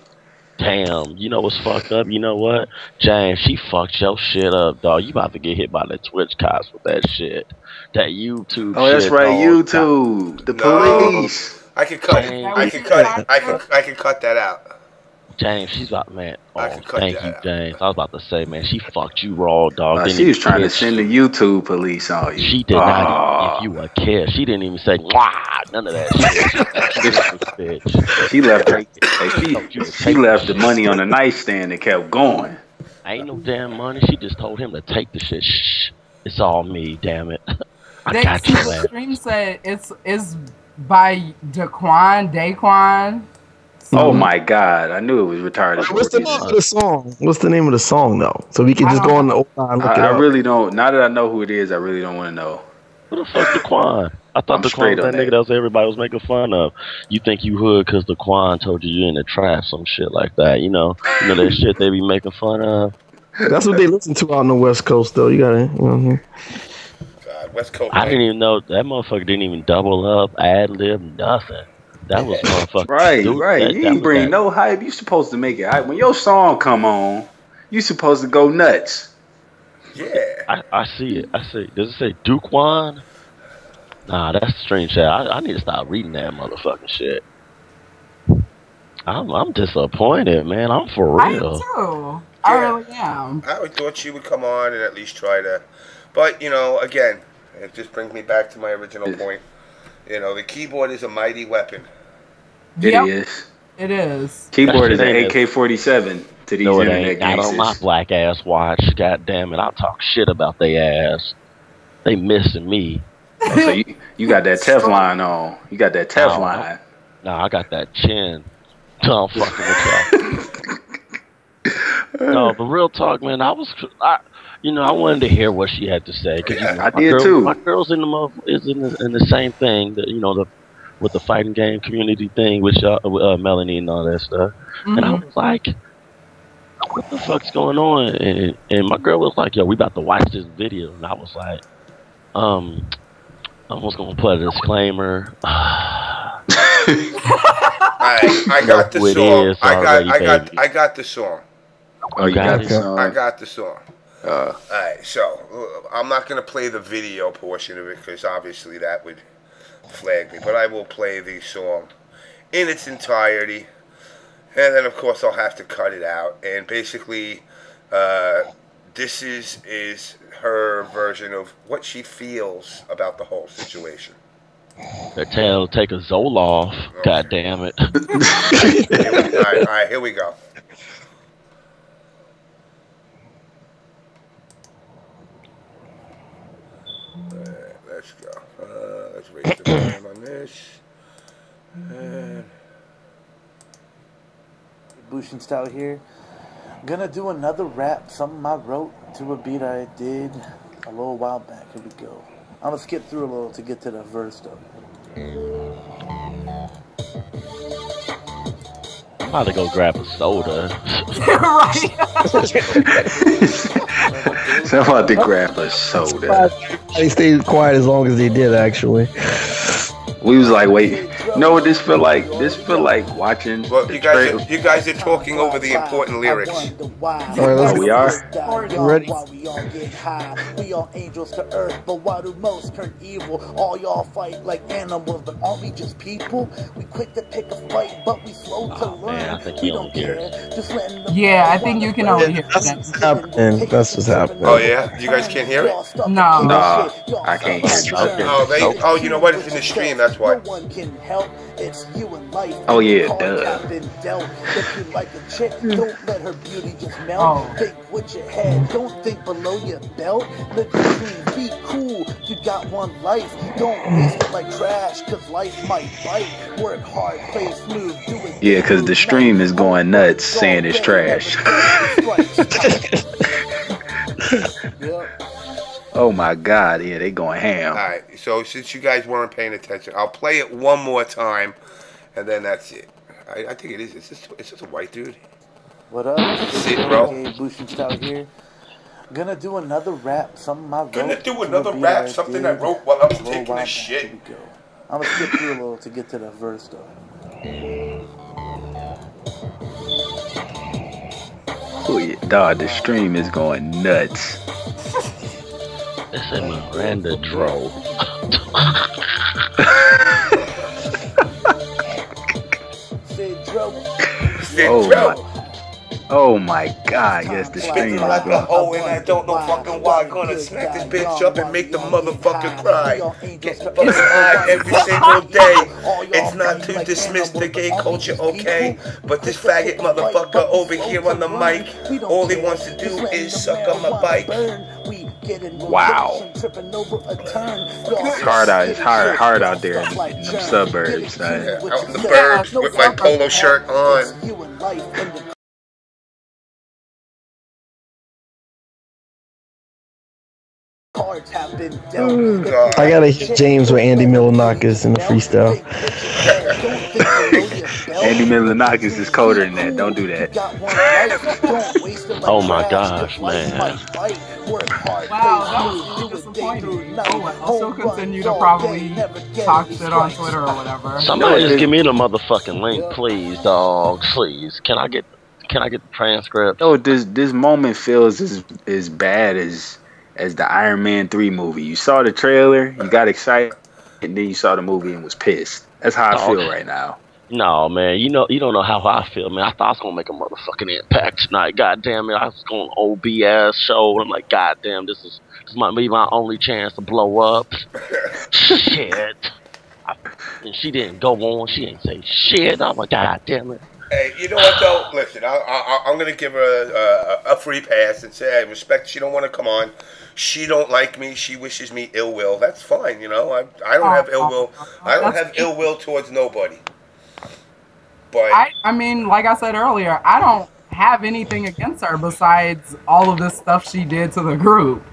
Damn, you know what's fucked up? You know what? James, she fucked your shit up, dog. You about to get hit by the Twitch cops with that shit. That YouTube Oh, that's shit, right, dog. YouTube. The police. I can cut it. I can cut that out. James, she's about, man. Oh, thank you, James. I was about to say, man, she fucked you raw, dog. She was trying to send the YouTube police on you. She did not even give you a care. She didn't even say, "Wah," none of that shit. She left she left the money on the nightstand and kept going. Ain't no damn money. She just told him to take the shit. Shh, it's all me, damn it. I got you, the stream said it's by Daquan. Oh my God! I knew it was retarded. What's the name of the song? What's the name of the song though? So we can just go on the line and look it up. I really don't. Now that I know who it is, I really don't want to know. Who the fuck Daquan? I thought Daquan was that nigga that was everybody was making fun of. You think you hood because Daquan told you in the trap, some shit like that. You know that shit they be making fun of. That's what they listen to out on the West Coast, though. You gotta, God, West Coast. I didn't even know that motherfucker didn't even double up, ad lib, nothing. That was motherfucker. Right. You ain't bring no hype. You supposed to make it hype. When your song come on, you supposed to go nuts. Yeah. I see it. I see. Does it say Duquan? Nah, that's strange shit. I need to stop reading that motherfucking shit. I'm disappointed, man. I'm for real. I am too. I really am. I thought she would come on and at least try to, but you know, again, it just brings me back to my original point. You know, the keyboard is a mighty weapon. It is. It is. Keyboard is an AK-47 to these internet gangsters. Not on my black ass watch. God damn it! I'll talk shit about they ass. They missing me. Oh, so you got that Teflon on. You got that Teflon. No, I got that chin. No, I'm fucking with y'all. No, but real talk, man. I wanted to hear what she had to say. Cause, I did too. My girl's in the same thing. That, with the fighting game community thing with Melanie and all that stuff. Mm-hmm. And I was like, what the fuck's going on? And my girl was like, yo, we about to watch this video. And I was like, I was gonna put a disclaimer. I got the song. I got the song. Oh, you got the song? I got the song. Alright, so I'm not gonna play the video portion of it because obviously that would flag me, but I will play the song in its entirety, and then of course I'll have to cut it out. And basically, this is her version of what she feels about the whole situation. They're telling her to take a Zoloft. Okay. God damn it. All right, here we go. Let's go. Let's raise the volume on this. Bushin style here. Gonna do another rap, something I wrote to a beat I did a little while back. Here we go. I'm gonna skip through a little to get to the verse though. I'm about to go grab a soda. Right. So I'm about to grab a soda. They stayed quiet as long as they did, actually. We was like, wait, you know what this feel like? This feel like watching. Well, you guys are talking over the important lyrics. Oh, we are? Ready? We all get high, we all angels to earth, but why do most turn evil? All y'all fight like animals, but aren't we just people? We quick to pick a fight, but we slow to learn. Man, I think we you don't hear care. it. Just letting them I think you can only hear That's what's happening. That's what's happening. Oh yeah, you guys can't hear it? No. Nah, I can't hear it. Oh, you know what? It's in the stream. That's why. No one can help. It's you and life. Oh yeah, duh. If you like a chick, don't let her beauty just melt. Think with your head, don't think below your belt. Live your dream, be cool. You got one life. Don't waste it like trash, cause life might bite. Work hard, play smooth, do it. Yeah, cause the stream is going nuts saying it's trash. Oh my god, yeah, they going ham. Alright, so since you guys weren't paying attention, I'll play it one more time, and then that's it. I think it is. It's just a white dude. What up? Sit, bro. Bushin style here. Gonna do another rap, something I wrote. Something I wrote while I was taking this shit. Here we go. I'm gonna skip through a little to get to the verse though. Oh yeah, dog, the stream is going nuts. It's in Miranda Dro. Oh my god, yes, the stream is like a going. hoe and I don't know fucking why. Gonna smack this bitch up and make the motherfucker cry. Get fucking high every single day. It's not to dismiss the gay culture, okay? But this faggot motherfucker over here on the mic, all he wants to do is suck on my bike. Wow. It's hard out there in the suburbs. Yeah, out in the burbs with my polo shirt on. I gotta hear James with Andy Milonakis in the freestyle. Andy Milonakis is colder than that. Don't do that. Oh my gosh, man. Wow, that was really disappointing. I'll still continue to probably talk shit on Twitter or whatever. Somebody just give me the motherfucking link, please, dog. Please. Can I get the transcript? Oh, this moment feels as bad as as the Iron Man 3 movie. You saw the trailer, you got excited, and then you saw the movie and was pissed. That's how I feel right now. No, man, you don't know how I feel, man. I thought I was gonna make a motherfucking impact tonight. God damn it, I was going OB ass show. And I'm like, God damn, this might be my only chance to blow up. Shit. And she didn't go on. She didn't say shit. I'm like, God damn it. Hey, you know what though? Listen, I'm gonna give her a free pass and say I respect. She don't want to come on. She don't like me. She wishes me ill will. That's fine. You know, I don't have ill will. I don't have ill will towards nobody. But I mean, like I said earlier, I don't have anything against her besides all of this stuff she did to the group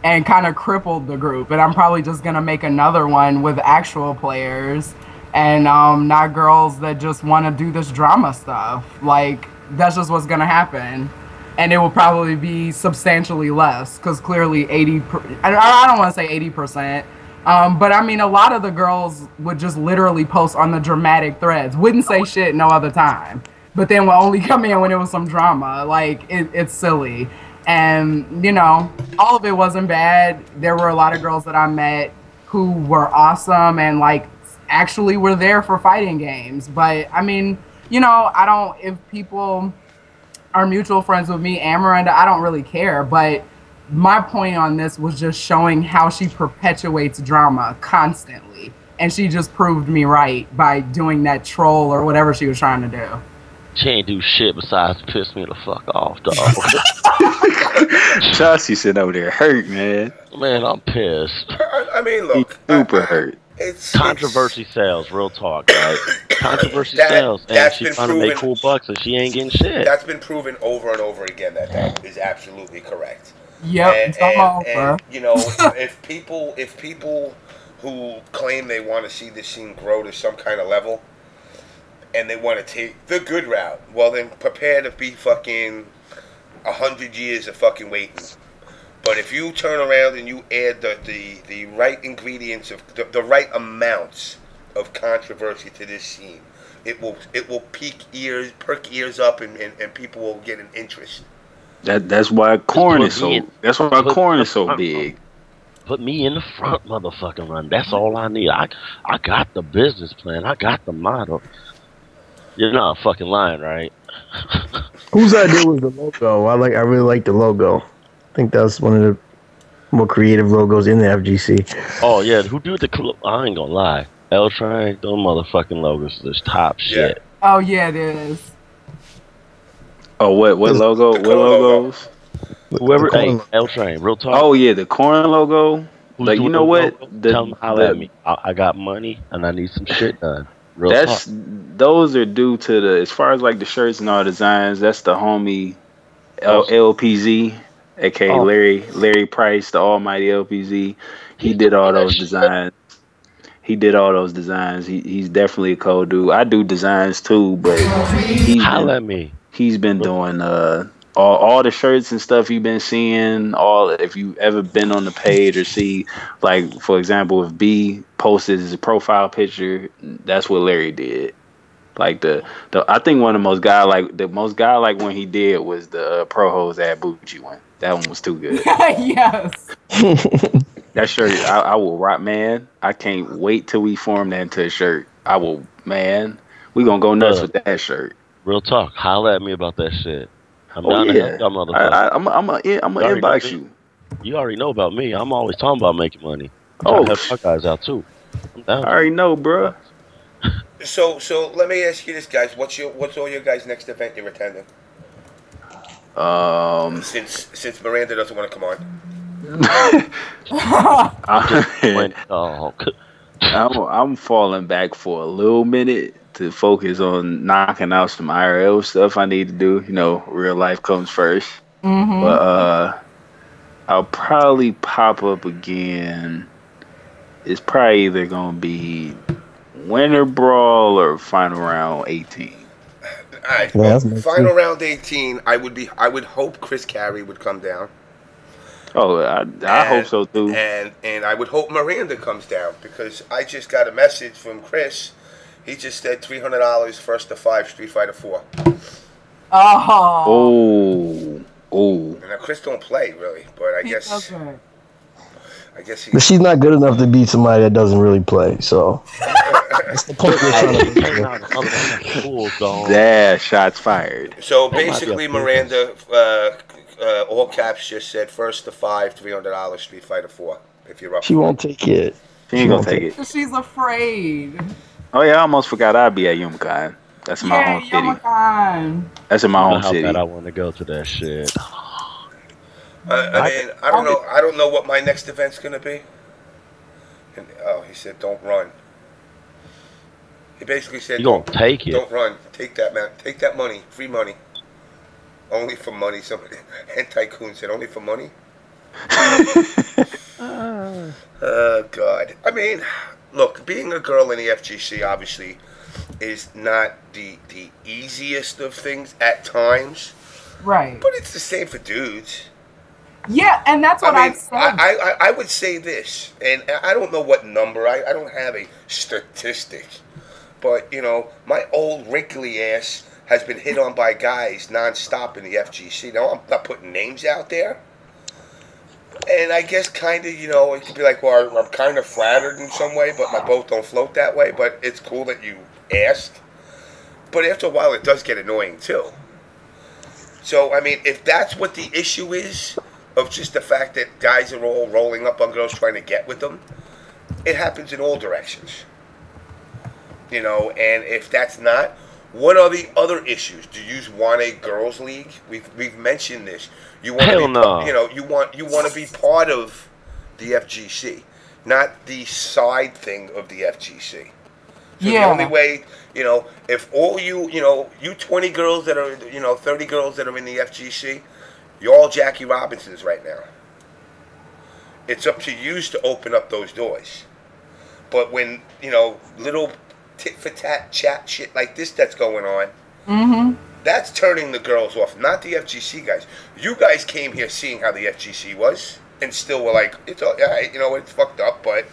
and kind of crippled the group. And I'm probably just gonna make another one with actual players and not girls that just want to do this drama stuff. Like, that's just what's gonna happen. And it will probably be substantially less because clearly I don't want to say 80%. But I mean, a lot of the girls would just literally post on the dramatic threads. Wouldn't say shit no other time. But then would only come in when it was some drama. Like, it's silly. And, you know, all of it wasn't bad. There were a lot of girls that I met who were awesome and, like, actually were there for fighting games. But, I mean, you know, if people are mutual friends with me and Miranda, I don't really care. But my point on this was just showing how she perpetuates drama constantly. And she just proved me right by doing that troll or whatever she was trying to do. She ain't do shit besides piss me the fuck off, dog. Chauncy sitting over there hurt, man. Man, I'm pissed. I mean, look. He's super hurt. Controversy sells, real talk, right? Controversy sells, and she's trying to make cool bucks and she ain't getting shit. That's been proven over and over again that is absolutely correct. Yep, and you know, if people who claim they want to see this scene grow to some kind of level, and they want to take the good route, well then prepare to be fucking 100 years of fucking waiting. But if you turn around and you add the right ingredients of the right amounts of controversy to this scene, it will perk ears up, and people will get an interest. That's why corn is so. That's why corn is so big. Put me in the front, motherfucking run. That's all I need. I got the business plan. I got the model. You're not fucking lying, right? Whose idea was the logo? I really like the logo. I think that's one of the more creative logos in the FGC. Oh yeah, who do the? I ain't gonna lie. L-Train, those motherfucking logos is top shit. Oh yeah, it is. Oh, what logo? What logos? Whoever, hey, L-Train, real talk. Oh yeah, the corn logo. Like, you know what? Tell them how at me. I got money and I need some shit done. Real talk. Those are due to the, as far as like the shirts and all designs. That's the homie LPZ, aka Larry Price, the almighty LPZ. He did all those designs. He's definitely a cold dude. I do designs too, but he's been doing all the shirts and stuff you've been seeing. If you've ever been on the page or see, like, for example, if B posted his profile picture, that's what Larry did. Like I think one of the most godlike one he did was the Pro Hose Ad Bucci one. That one was too good. Yes. That shirt, I will rock, man. I can't wait till we form that into a shirt. We gonna go nuts with that shirt. Real talk. Holla at me about that shit. I'm down to help y'all motherfuckers. I'm gonna inbox you. You already know about me. I'm always talking about making money. Oh, help my guys out too. I already know, bro. So let me ask you this, guys. What's all your guys' next event you're attending? Since Miranda doesn't want to come on. I'm falling back for a little minute to focus on knocking out some IRL stuff I need to do. You know, real life comes first. Mm-hmm. But I'll probably pop up again. It's probably either gonna be Winter Brawl or Final Round 18. All right, well, Final Round 18. I would hope Chris Carey would come down. Oh, I hope so too. And I would hope Miranda comes down, because I just got a message from Chris. He just said $300 first to 5 Street Fighter 4. Oh. And now Chris don't play really, but I guess. Okay. I guess he. But she's not good enough to beat somebody that doesn't really play. So that's the point we're trying to make. Yeah, shots fired. So basically, Miranda, all caps, just said first to 5, $300, Street Fighter 4. If you're up, she won't take it. She ain't gonna take it. She's afraid. Oh yeah, I almost forgot I'd be at Yumcon. That's in my home city. That's in my home city. How bad I want to go to that shit. I mean, I don't know. I don't know what my next event's gonna be. And, he said, "Don't run." He basically said, "You don't take it. Don't run. Take that, man. Take that money. Free money. Only for money." Somebody and Tycoon said, "Only for money." God. I mean, look, being a girl in the FGC obviously is not the easiest of things at times. Right. But it's the same for dudes. Yeah, and that's what I've said. I would say this, and I don't know what number. I don't have a statistic. But, you know, my old wrinkly ass has been hit on by guys nonstop in the FGC. Now, I'm not putting names out there. And I guess kind of, you know, it could be like, well, I'm kind of flattered in some way, but my boat don't float that way. But it's cool that you asked. But after a while, it does get annoying, too. So, I mean, if that's what the issue is, of just the fact that guys are all rolling up on girls trying to get with them, it happens in all directions. You know, and if that's not, what are the other issues? Do you want a girls' league? We've mentioned this. You want to be, no. You know, you want to be part of the FGC, not the side thing of the FGC. So the only way, you know, if all you 20 girls that are, 30 girls that are in the FGC, you're all Jackie Robinsons right now. It's up to you to open up those doors. But when, little tit-for-tat chat shit like this that's going on, that's turning the girls off, not the FGC guys. You guys came here seeing how the FGC was, and still were like, it's all right, it's fucked up, but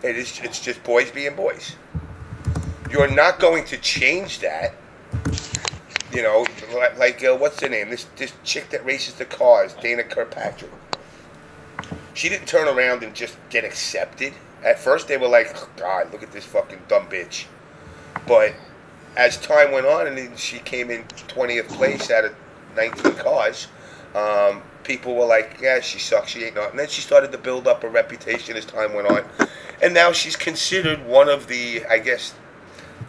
it's just boys being boys. You're not going to change that. What's her name? This chick that races the cars, Dana Kirkpatrick. She didn't turn around and just get accepted. At first, they were like, God, look at this fucking dumb bitch. But as time went on, and then she came in 20th place out of 19 cars, people were like, yeah, she sucks, she ain't not. And then she started to build up a reputation as time went on. And now she's considered one of the, I guess,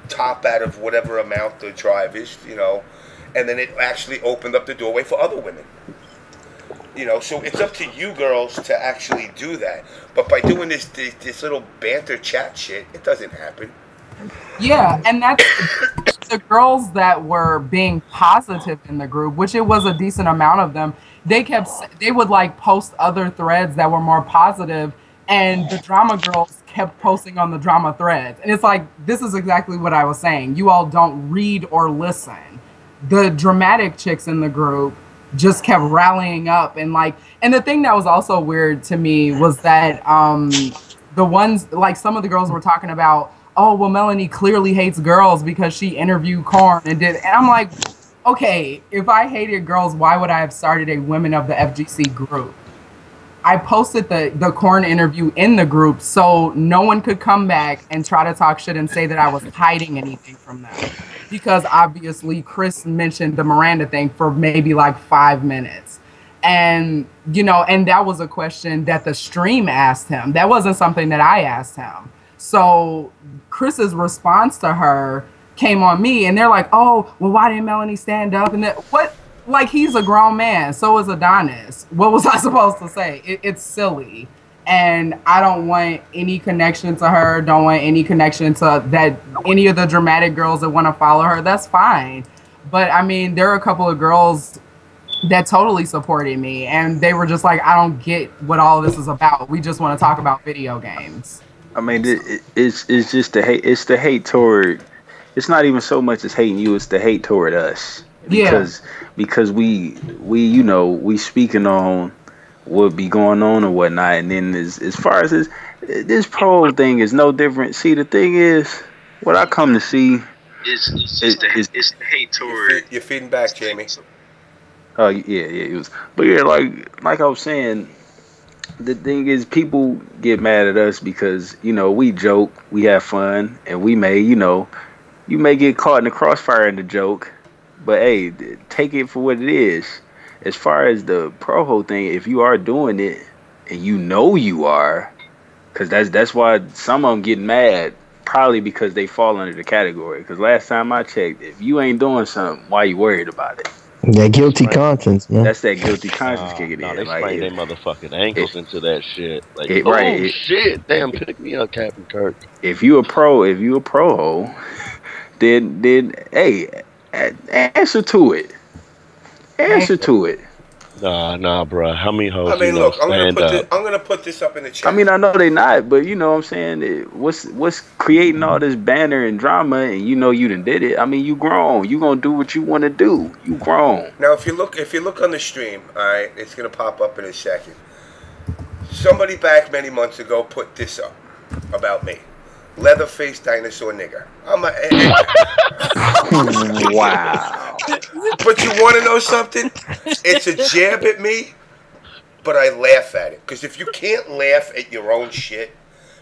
top out of whatever amount the drive is, and then it actually opened up the doorway for other women. So it's up to you girls to actually do that. But by doing this little banter chat shit, it doesn't happen. Yeah, and that's the girls that were being positive in the group, which it was a decent amount of them. They would like post other threads that were more positive, and the drama girls kept posting on the drama threads. And it's like, this is exactly what I was saying. You all don't read or listen. The dramatic chicks in the group just kept rallying up. And the thing that was also weird to me was that the ones, like some of the girls were talking about, oh, well, Melanie clearly hates girls because she interviewed Korn and I'm like, okay, if I hated girls, why would I have started a Women of the FGC group? I posted the Korn interview in the group so no one could come back and try to talk shit and say that I was hiding anything from them. Because obviously Chris mentioned the Miranda thing for maybe like 5 minutes. And, and that was a question that the stream asked him. That wasn't something that I asked him. So Chris's response to her came on me, and they're like, oh, well, why didn't Melanie stand up? And what? Like, he's a grown man. So is Adonis. What was I supposed to say? It's silly. And I don't want any connection to her. Don't want any connection to that. Any of the dramatic girls that want to follow her. That's fine. But, I mean, there are a couple of girls that totally supported me. And they were just like, I don't get what all of this is about. We just want to talk about video games. I mean, it's just the hate. It's the hate toward. It's not even so much as hating you. It's the hate toward us. Because we speaking on what be going on and whatnot, and then as far as this pro thing is no different. See, the thing is, what I come to see is the hate toward. You're feeding back, Jamie. Oh yeah, it was. But yeah, like I was saying, The thing is, people get mad at us because we joke, we have fun, and we may you may get caught in the crossfire in the joke, but hey, take it for what it is. As far as the pro thing, if you are doing it and you are, because that's why some of them get mad, probably because they fall under the category. Because last time I checked, if you ain't doing something, why you worried about it? That guilty conscience, man. That's that guilty conscience kicking in. They sprain their motherfucking ankles into that shit. Like, shit, damn, pick me up, Captain Kirk. If you a pro, then hey, answer to it. Answer to it. Nah, bro. How many hoes? I mean, look, I'm gonna put this up in the chat. I mean, I know they not, but you know what I'm saying. What's creating all this banner and drama, and you done did it. I mean, you grown. You gonna do what you want to do. You grown. Now, if you look on the stream, all right, it's gonna pop up in a second. Somebody back many months ago put this up about me. Leatherface dinosaur nigger. Wow. But you want to know something? It's a jab at me, but I laugh at it. Because if you can't laugh at your own shit,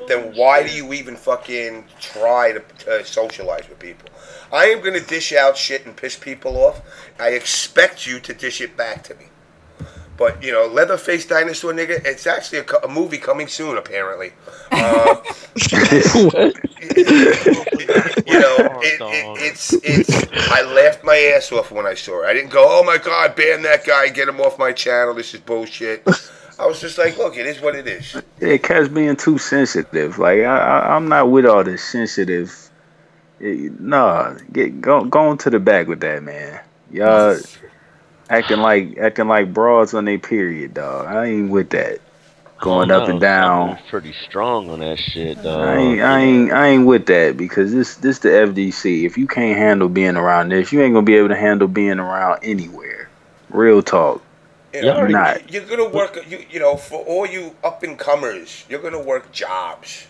then why do you even fucking try to socialize with people? I am going to dish out shit and piss people off. I expect you to dish it back to me. But, Leatherface Dinosaur Nigga, it's actually a movie coming soon, apparently. I laughed my ass off when I saw it. I didn't go, oh my God, ban that guy, get him off my channel, this is bullshit. I was just like, look, it is what it is. Yeah, Cat's being too sensitive. Like, I'm not with all this sensitive. Nah, go on to the back with that, man. Y'all... Acting like broads on their period, dog. I ain't with that. Going up and down. I'm pretty strong on that shit, dog. I ain't with that because this the FGC. If you can't handle being around this, you ain't gonna be able to handle being around anywhere. Real talk. You're gonna work. For all you up and comers, you're gonna work jobs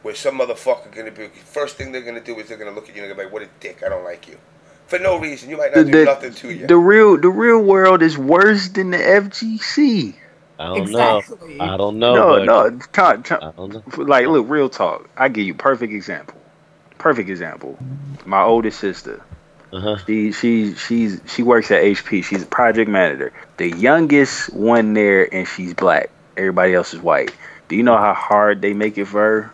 where some motherfucker gonna be. First thing they're gonna do is they're gonna look at you and they're gonna be like, "What a dick! I don't like you." For no reason. You might not do nothing to you. The real world is worse than the FGC. I don't know. I don't know. No. I don't know. Like, look, real talk. I give you perfect example. My oldest sister. She works at HP. She's a project manager. The youngest one there, and she's black. Everybody else is white. Do you know how hard they make it for her?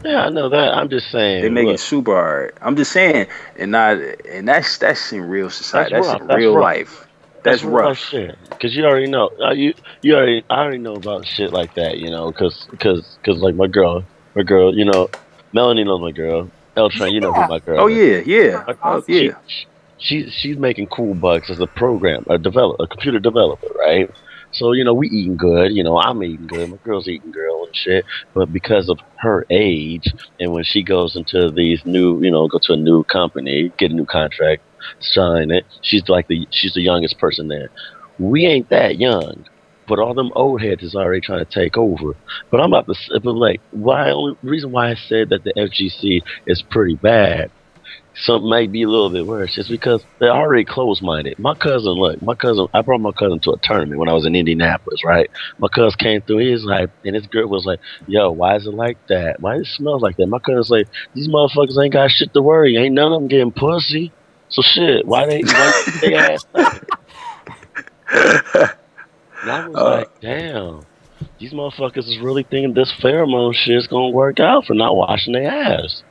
Yeah, I know that. I'm just saying they make it super hard. I'm just saying, and that's in real society. That's in real life. That's rough shit. Because you already know. I already know about shit like that. Because like my girl. Melanie knows my girl. L-Train, you know who my girl. Oh yeah. She's making cool bucks as a computer developer, right? So, we eating good, I'm eating good, my girl's eating good and shit, but because of her age, and when she goes into these new, go to a new company, get a new contract, sign it, she's the youngest person there. We ain't that young, but all them old heads is already trying to take over. But I'm about to, only reason why I said that the FGC is pretty bad, something might be a little bit worse. It's because they're already closed-minded. I brought my cousin to a tournament when I was in Indianapolis, right? My cousin came through, he was like, and his girl was like, yo, why is it like that? Why does it smell like that? My cousin's like, these motherfuckers ain't got shit to worry. Ain't none of them getting pussy. So shit, why they ass up? And I was like, damn, these motherfuckers is really thinking this pheromone shit's gonna work out for not washing their ass.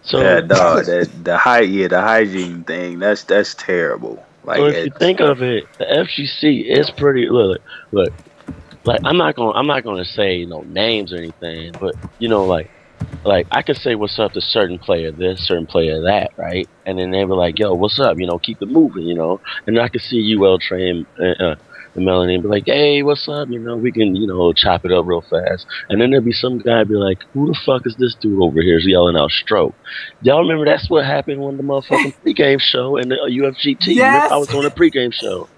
So yeah, dog, the hygiene thing, that's terrible. Like, so if you think of it, the FGC is pretty look. Like I'm not gonna say names or anything, but like I could say what's up to certain player this, certain player that, right? And then they were like, yo, what's up? Keep it moving, And I could see you, L-Train, and Melanie, and be like, hey, what's up? We can, chop it up real fast. And then there'd be some guy be like, who the fuck is this dude over here yelling out stroke? Y'all remember that's what happened when the motherfucking pregame show and the UFGT. Yes. I was on a pregame show.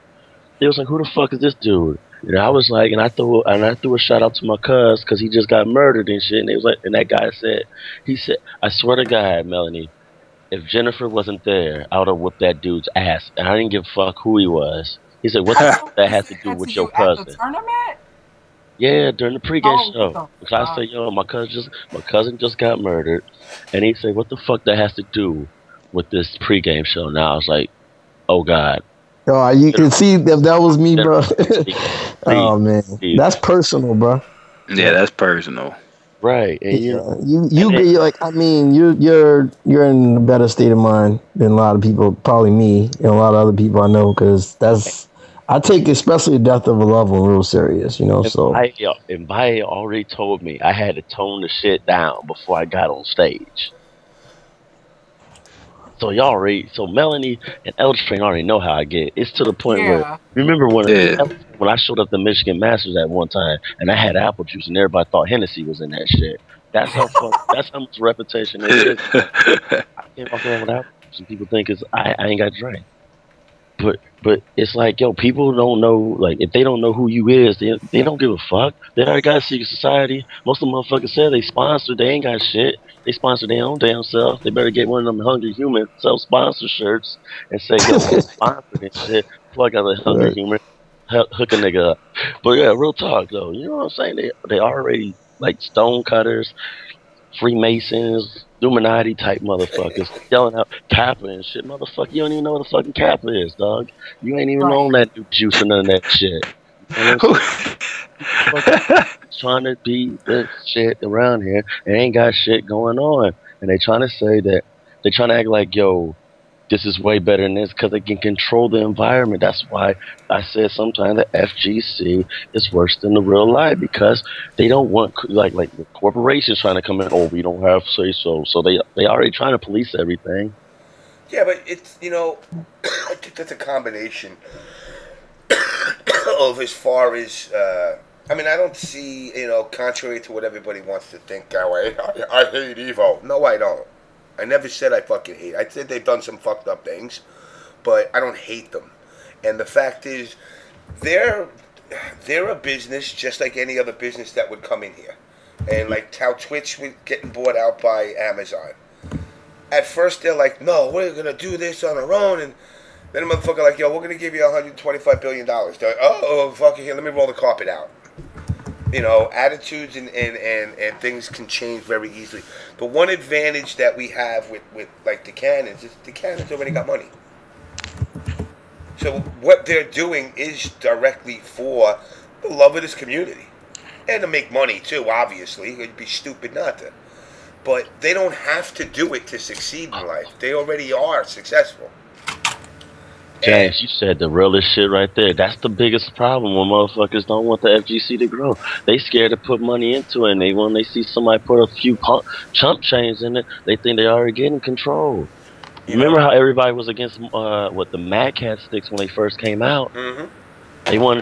They was like, who the fuck is this dude? And I was like, and I threw a shout out to my cuz because he just got murdered and shit. And they was like, and that guy said, I swear to God, Melanie, if Jennifer wasn't there, I would have whooped that dude's ass. And I didn't give a fuck who he was. He said, what the fuck that has to do with your cousin? At the tournament? Yeah, during the pregame Oh, what show. the Because I say, fuck? yo, my cousin just got murdered, and he said, what the fuck that has to do with this pregame show? Now I was like, oh God, Oh, you can see if that was me, bro. please, Oh man, please. that's personal, bro. Yeah, that's personal. Right, and Yeah, and you it, be like, I mean, you're in a better state of mind than a lot of people, probably me and a lot of other people I know, because I take especially the death of a loved one real serious, you know. So and Vaya already told me I had to tone the shit down before I got on stage. So Melanie and L Train already know how I get. It's to the point where, Yeah. remember Yeah. when I showed up to Michigan Masters at one time and I had apple juice and everybody thought Hennessy was in that shit. That's how much reputation it is. I came off there with apple juice and people think I ain't got drink. But it's like, yo, people don't know, like, if they don't know who you is, they don't give a fuck. They already got a secret society. Most of them motherfuckers said they sponsored, they ain't got shit. They sponsor their own damn self. They better get one of them Hungry Human self-sponsor shirts and say, yo, I'm sponsored and shit before I got a Hungry right. Human hook a nigga up. But yeah, real talk though, you know what I'm saying? They already like stone cutters, Freemasons, Illuminati type motherfuckers yelling out Kappa and shit. Motherfucker, you don't even know what a fucking Kappa is, dog. You ain't even Right. on that new juice or none of that shit. You know what I'm saying? Trying to be the shit around here and ain't got shit going on. And they trying to say that they trying to act like, yo, this is way better than this because they can control the environment. That's why I said sometimes the FGC is worse than the real life because they don't want like the corporations trying to come in. Oh, we don't have say so. So they already trying to police everything. Yeah, but it's, I think that's a combination of as far as, I mean, I don't see, contrary to what everybody wants to think, I hate Evo. No, I don't. I never said I fucking hate. I said they've done some fucked up things, but I don't hate them. And the fact is, they're a business just like any other business that would come in here. And like how Twitch was getting bought out by Amazon. At first they're like, no, we're gonna do this on our own, and then the motherfucker like, yo, we're gonna give you $125 billion. They're like, oh, fucking here, let me roll the carpet out. Attitudes and things can change very easily. But one advantage that we have with like the Cannons is the Cannons already got money. So what they're doing is directly for the love of this community. And to make money too, obviously. It'd be stupid not to. But they don't have to do it to succeed in life. They already are successful. James, you said the realest shit right there. That's the biggest problem when motherfuckers don't want the FGC to grow. They scared to put money into it, and when they see somebody put a few chump change in it, they think they already getting control. Remember how everybody was against the Mad Cat sticks when they first came out? Mm-hmm.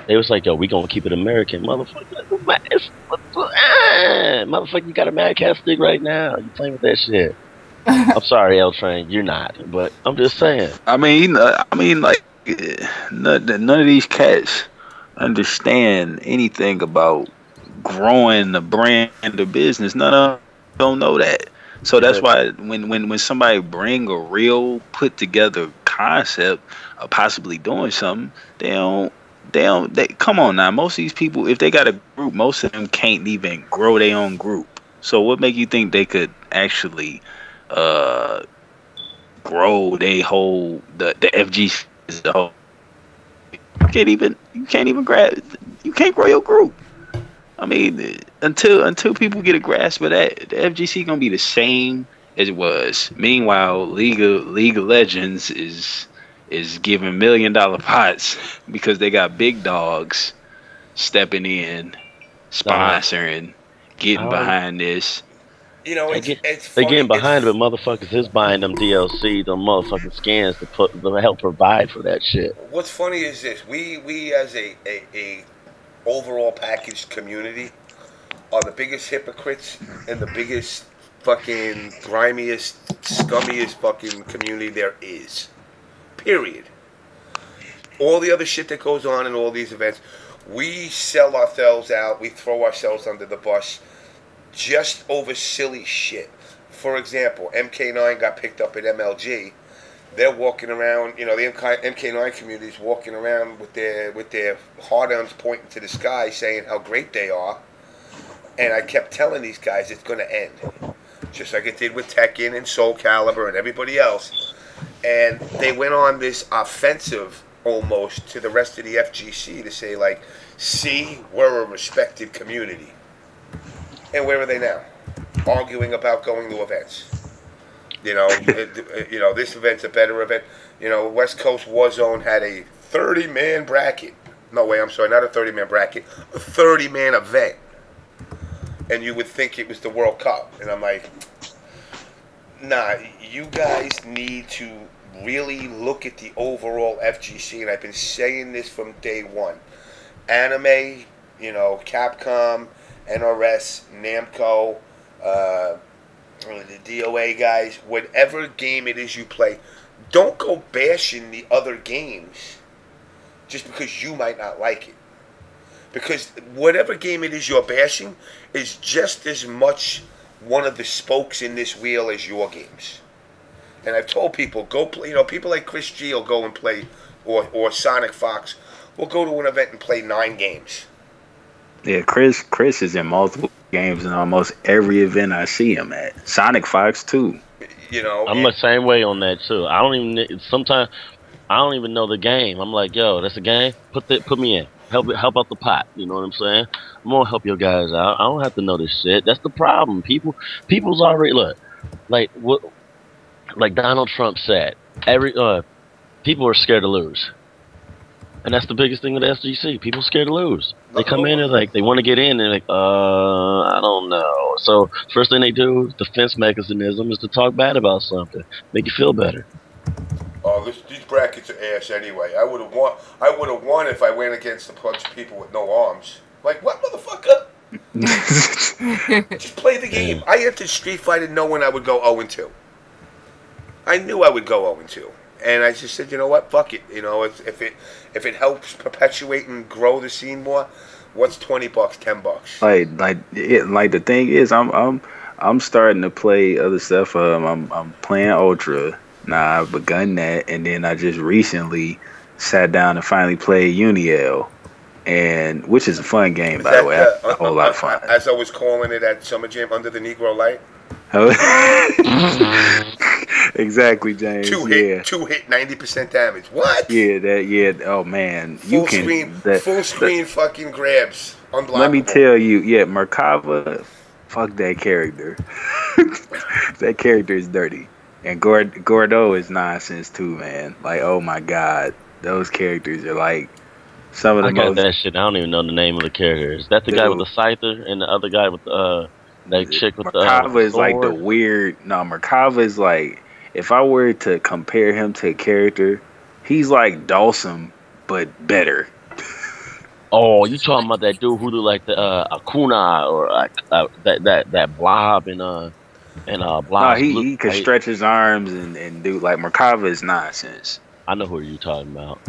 They was like, yo, we gonna keep it American, motherfucker. Motherfucker, you got a Mad Cat stick right now. You playing with that shit? I'm sorry, L Train, you're not, but I'm just saying. I mean, like none of these cats understand anything about growing the brand of business. None of them don't know that. So that's why when somebody bring a real put together concept of possibly doing something, they come on now. Most of these people, if they got a group, most of them can't even grow their own group. So what make you think they could actually grow they whole the FGC as a whole? You can't grow your group. I mean, until people get a grasp of that, the FGC gonna be the same as it was. Meanwhile, League of Legends is giving $1 million pots because they got big dogs stepping in, sponsoring, getting behind this. It's they funny. getting behind it, but motherfuckers is buying them DLC, them motherfucking scans to help provide for that shit. What's funny is this: we as a overall packaged community are the biggest hypocrites and the biggest fucking grimiest, scummiest fucking community there is. Period. All the other shit that goes on in all these events, we sell ourselves out. We throw ourselves under the bus. Just over silly shit. For example, MK9 got picked up at MLG, they're walking around, you know, the MK9 community is walking around with their hard arms pointing to the sky, saying how great they are. And I kept telling these guys it's going to end, just like it did with Tekken and Soul Calibur and everybody else. And they went on this offensive almost to the rest of the FGC to say, like, see, we're a respected community. And where are they now? Arguing about going to events. You know, this event's a better event. You know, West Coast Warzone had a 30-man bracket. No way, I'm sorry, not a 30-man bracket, a 30-man event. And you would think it was the World Cup. And I'm like, nah, you guys need to really look at the overall FGC. And I've been saying this from day one. Anime, you know, Capcom, NRS, Namco, the DOA guys, whatever game it is you play, don't go bashing the other games just because you might not like it. Because whatever game it is you're bashing is just as much one of the spokes in this wheel as your games. And I've told people, go play, you know, people like Chris G will go and play, or Sonic Fox will go to an event and play 9 games. Yeah, Chris is in multiple games in almost every event I see him at. Sonic Fox too. You know, I'm the same way on that too. Sometimes I don't even know the game. I'm like, yo, that's a game. Put me in. Help out the pot. You know what I'm saying? I'm gonna help your guys out. I don't have to know this shit. That's the problem. People's already like Donald Trump said. People are scared to lose. And that's the biggest thing with the FGC. People scared to lose. They come in and they want to get in and they're like, I don't know. So first thing they do, defense mechanism, is to talk bad about something, make you feel better. Oh, these brackets are ass anyway. I would have won if I went against a bunch of people with no arms. Like, what, motherfucker? Just play the game. I entered Street Fighter knowing I would go 0-2. I knew I would go 0-2. And I just said, you know what, fuck it. You know, if it helps perpetuate and grow the scene more, what's $20, $10? Like the thing is, I'm starting to play other stuff. I'm playing Ultra. Nah, I've begun that, and then I just recently sat down and finally played Uniel, and which is a fun game, by the way. I had a whole lot of fun. As I was calling it at Summer Jam, Under the Negro Light. Exactly, James. Two hit, 90% damage. What? Yeah. Oh man, full screen fucking grabs. Unblockable. Let me tell you, Merkava, fuck that character. That character is dirty, and Gordo is nonsense too, man. Like, oh my god, those characters are like some of the most. I got that shit. I don't even know the name of the characters. Is that the guy with the scyther and the other guy with that chick with Merkava is like the weird. No, Merkava is like, if I were to compare him to a character, he's like Dawson, but better. Oh, you talking about that dude who do like the Akuna or that Blob and Blob? No, he can stretch his arms and do like Merkava is nonsense. I know who you're talking about.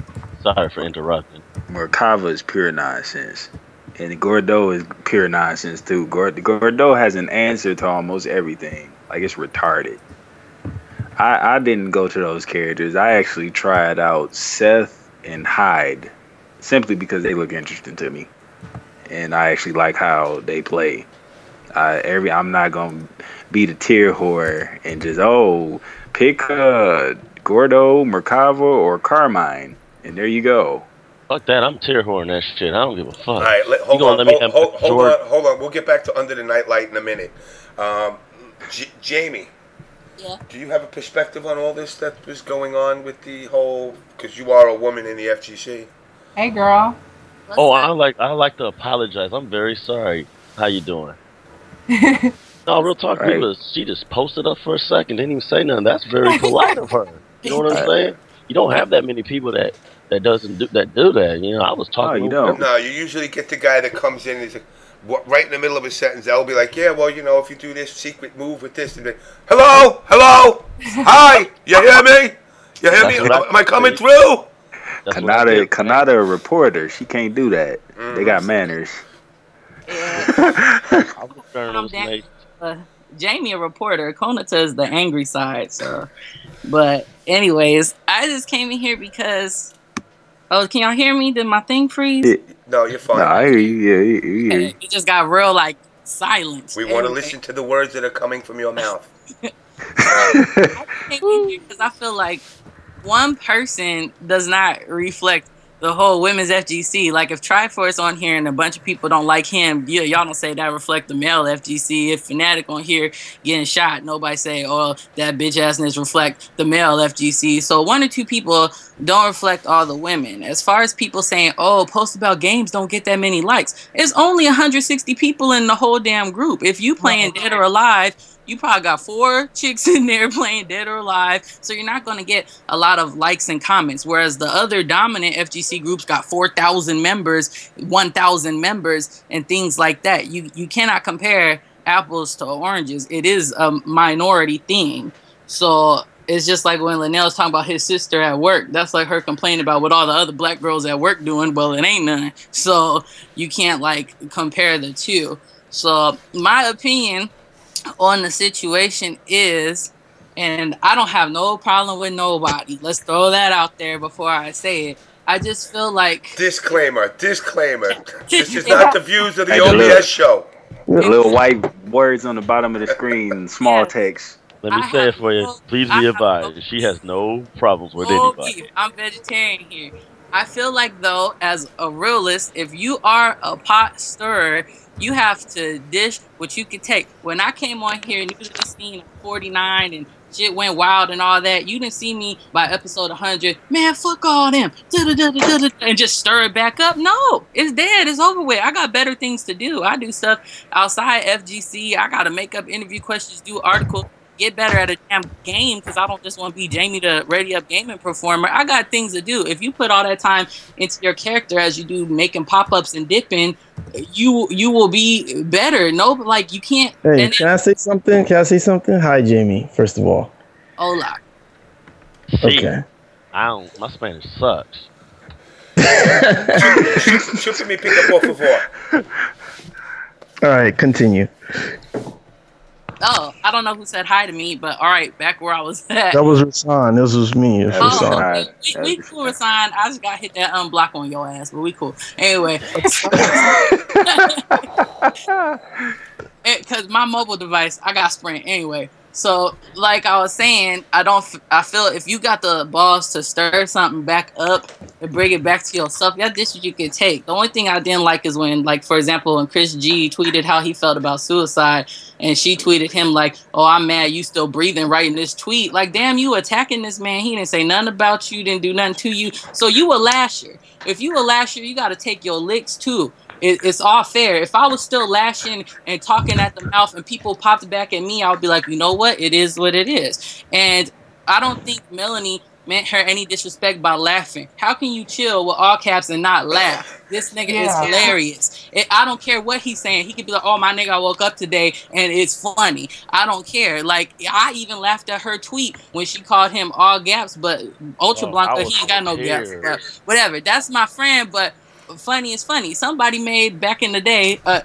Sorry for interrupting. Merkava is pure nonsense. And Gordo is pure nonsense too. Gordo has an answer to almost everything. Like, it's retarded. I didn't go to those characters. I actually tried out Seth and Hyde simply because they look interesting to me, and I actually like how they play. I'm not gonna be the tier whore and just pick Gordo, Merkava, or Carmine, and there you go. Fuck that! I'm tier whoring that shit. I don't give a fuck. All right, hold on. We'll get back to Under the Nightlight in a minute. Jamie. Yeah. Do you have a perspective on all this that was going on with the whole? Because you are a woman in the FGC. Hey, girl. I like to apologize. I'm very sorry. How you doing? No, real talk. Right. She just posted up for a second, didn't even say nothing. That's very polite of her. You know what I'm saying? You don't have that many people that do that. You know, I was talking. You don't. No, you usually get the guy that comes in and he's like, right in the middle of a sentence, I'll be like, yeah, well, you know, if you do this secret move with this, and then, hello, hi, you hear me? You hear me? Am I coming through? Kanata a reporter. She can't do that. They got manners. Yeah. Jamie a reporter. KONATA is the angry side, so. But anyways, I just came in here because. Oh, can y'all hear me? Did my thing freeze? No, you're fine. No, I hear you. Yeah, you hear you. It just got real like silence. We want to listen to the words that are coming from your mouth. I came in here because I feel like one person does not reflect the whole women's FGC. Like if Triforce on here and a bunch of people don't like him, y'all don't say that reflect the male FGC. If Fnatic on here getting shot, nobody say, oh, that bitch assness reflect the male FGC. So one or two people don't reflect all the women. As far as people saying, oh, post about games don't get that many likes. It's only 160 people in the whole damn group. If you playing Dead or Alive, you probably got 4 chicks in there playing Dead or Alive, so you're not going to get a lot of likes and comments, whereas the other dominant FGC groups got 4,000 members, 1,000 members, and things like that. You cannot compare apples to oranges. It is a minority thing. So it's just like when Lanell's talking about his sister at work. That's like her complaining about what all the other black girls at work doing. Well, it ain't none. So you can't, like, compare the two. So my opinion on the situation is, and I don't have no problem with nobody. Let's throw that out there before I say it. I just feel like disclaimer. This is not the views of the OBS show. Little white words on the bottom of the screen, small text. Let me say it for you. Please be advised. She has no problems with anybody. I'm vegetarian here. I feel like, though, as a realist, if you are a pot stirrer, you have to dish what you can take. When I came on here and you just seen 49 and shit went wild and all that, you didn't see me by episode 100, man, fuck all them, and just stir it back up. No, it's dead. It's over with. I got better things to do. I do stuff outside FGC. I got to make up interview questions, do articles, get better at a damn game, because I don't just want to be Jamie the Ready Up Gaming performer. I got things to do. If you put all that time into your character as you do making pop-ups and dipping, you will be better. No, like you can't. Hey, can I say something? Hi, Jamie. First of all. Hola. Okay. My Spanish sucks. Chúpame pica, por favor. All right, continue. Oh, I don't know who said hi to me, but all right, back where I was at. That was Rashawn. This was me. Rashawn. We cool, Rashawn. I just got hit that unblock on your ass, but we cool. Anyway. Because my mobile device, I got Sprint anyway. So, like I was saying, I feel if you got the balls to stir something back up and bring it back to yourself, that's just what you can take. The only thing I didn't like is when, like, for example, when Chris G tweeted how he felt about suicide, and she tweeted him like, oh, I'm mad you still breathing writing this tweet. Like, damn, you attacking this man. He didn't say nothing about you, didn't do nothing to you. So you a lasher. If you a lasher, you got to take your licks too. It's all fair. If I was still lashing and talking at the mouth and people popped back at me, I would be like, you know what? It is what it is. And I don't think Melanie meant her any disrespect by laughing. How can you chill with all caps and not laugh? This nigga is hilarious. I don't care what he's saying. He could be like, oh, my nigga, I woke up today and it's funny. I don't care. Like, I even laughed at her tweet when she called him all gaps, but Ultra Blanca, he ain't got no gaps. But whatever. That's my friend, but funny is funny. Somebody made back in the day a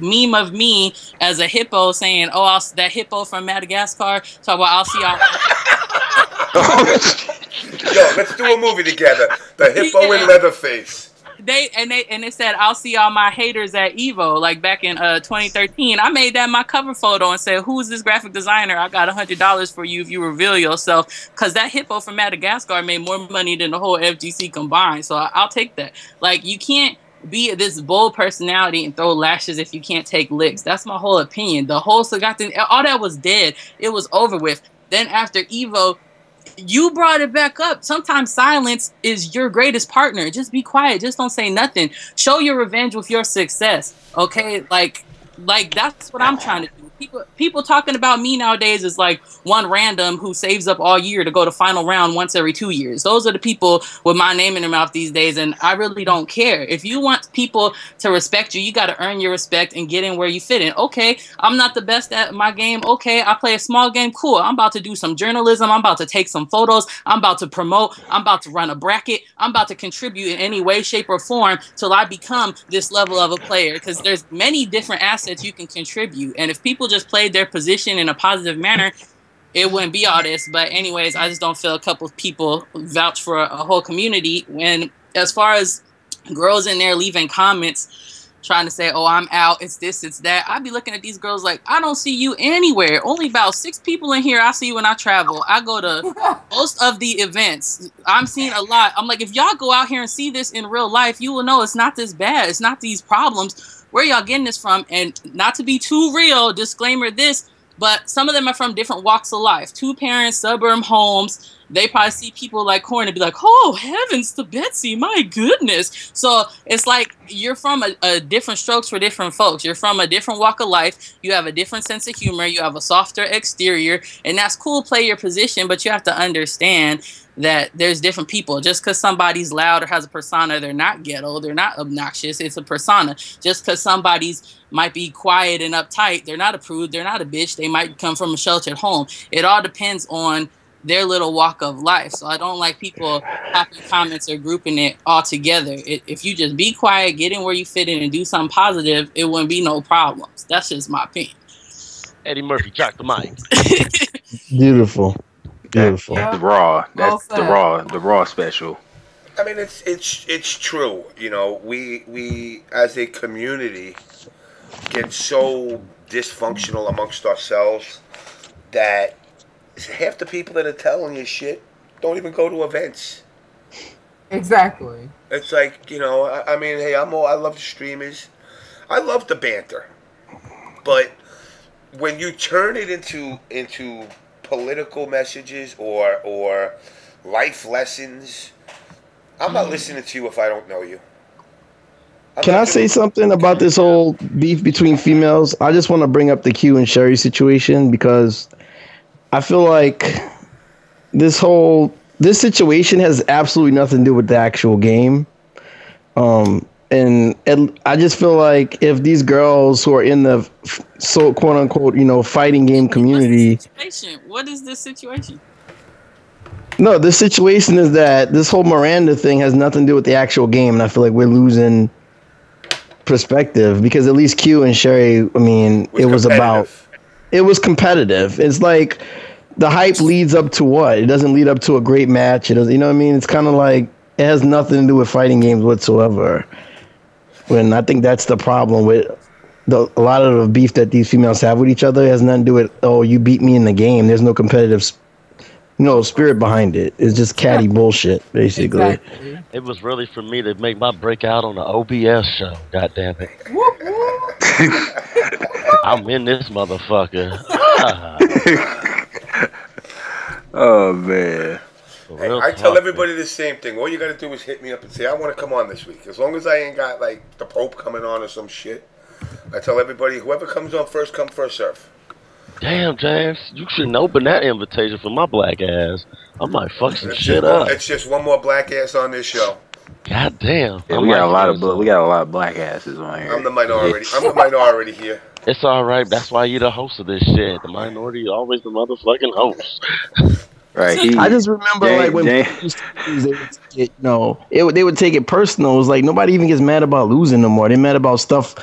meme of me as a hippo saying, "Oh, that hippo from Madagascar." Talk about, "I'll see y'all." Yo, let's do a movie together. The hippo in Leatherface. They said, "I'll see all my haters at Evo," like back in 2013. I made that my cover photo and said, "Who's this graphic designer? I got $100 for you if you reveal yourself." Because that hippo from Madagascar made more money than the whole FGC combined. So I'll take that. Like, you can't be this bold personality and throw lashes if you can't take licks. That's my whole opinion. The whole Sagat thing, all that was dead. It was over with. Then after Evo, you brought it back up. Sometimes silence is your greatest partner. Just be quiet. Just don't say nothing. Show your revenge with your success. Okay? Like that's what I'm trying to do. People talking about me nowadays is like one random who saves up all year to go to final round once every 2 years. Those are the people with my name in their mouth these days, and I really don't care. If you want people to respect you, you got to earn your respect and get in where you fit in. Okay, I'm not the best at my game. Okay, I play a small game. Cool. I'm about to do some journalism. I'm about to take some photos. I'm about to promote. I'm about to run a bracket. I'm about to contribute in any way, shape, or form till I become this level of a player, because there's many different assets you can contribute. And if people just played their position in a positive manner, it wouldn't be all this. But anyways, I just don't feel a couple of people vouch for a whole community. When as far as girls in there leaving comments trying to say, oh, I'm out, it's this, it's that, I'd be looking at these girls like, I don't see you anywhere. Only about 6 people in here I see when I travel. I go to most of the events. I'm seeing a lot. I'm like, if y'all go out here and see this in real life, you will know it's not this bad. It's not these problems. Where y'all getting this from? And not to be too real, disclaimer this, but some of them are from different walks of life. 2-parent suburb homes. They probably see people like Corn and be like, oh, heavens to Betsy, my goodness. So it's like you're from a different strokes for different folks. You're from a different walk of life. You have a different sense of humor. You have a softer exterior. And that's cool, play your position, but you have to understand that there's different people. Just because somebody's loud or has a persona, they're not ghetto, they're not obnoxious. It's a persona. Just because somebody's might be quiet and uptight, they're not a prude, they're not a bitch. They might come from a sheltered home. It all depends on their little walk of life. So I don't like people popping comments or grouping it all together. If you just be quiet, get in where you fit in, and do something positive, it wouldn't be no problems. That's just my opinion. Eddie Murphy, drop the mic. Beautiful. Beautiful. That's the raw. That's the raw special. I mean, it's true. You know, we as a community get so dysfunctional amongst ourselves that half the people that are telling you shit don't even go to events. Exactly. It's like, you know, I mean, hey, I love the streamers. I love the banter. But when you turn it into political messages or life lessons, I'm not listening to you if I don't know you. Can I say something about this whole beef between females? I just want to bring up the Q and Sherry situation because I feel like this situation has absolutely nothing to do with the actual game. And I just feel like if these girls who are in the so quote unquote, you know, fighting game community. What is this situation? No, the situation is that this whole Miranda thing has nothing to do with the actual game, and I feel like we're losing perspective because at least Q and Sherry, I mean, it was competitive. It's like the hype leads up to what? It doesn't lead up to a great match. It doesn't, you know what I mean? It's kind of like it has nothing to do with fighting games whatsoever. When I think that's the problem with a lot of the beef that these females have with each other. It has nothing to do with, oh, you beat me in the game. There's no competitive spirit behind it. It's just catty bullshit, basically. Exactly. It was really for me to make my breakout on the OBS show. God damn it. I'm in this motherfucker. Oh, man. Hey, I tell everybody the same thing. All you got to do is hit me up and say, I want to come on this week. As long as I ain't got, like, the Pope coming on or some shit, I tell everybody, whoever comes on first come, first serve. Damn, James, you shouldn't open that invitation for my black ass. I might fuck some shit up. It's just one more black ass on this show. God damn. Yeah, we got a lot of black asses on here. I'm the minority. I'm the minority here. It's all right. That's why you're the host of this shit. The minority is always the motherfucking host. Right. I just remember like when they would take it personal. It was like nobody even gets mad about losing no more. They're mad about stuff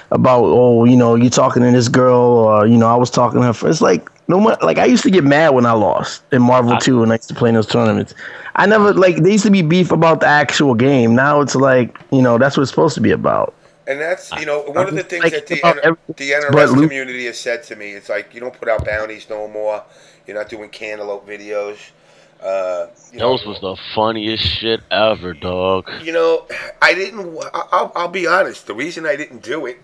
about, oh, you know, you talking to this girl, or, you know, I was talking to her. It's like no more. Like I used to get mad when I lost in Marvel 2 and I used to play in those tournaments. I never like they used to be beef about the actual game. Now it's like, you know, that's what it's supposed to be about. And that's, you know, one of the things that the NRS community has said to me. It's like, you don't put out bounties no more. You're not doing cantaloupe videos. Those was the funniest shit ever, dog. You know, I didn't. I'll be honest. The reason I didn't do it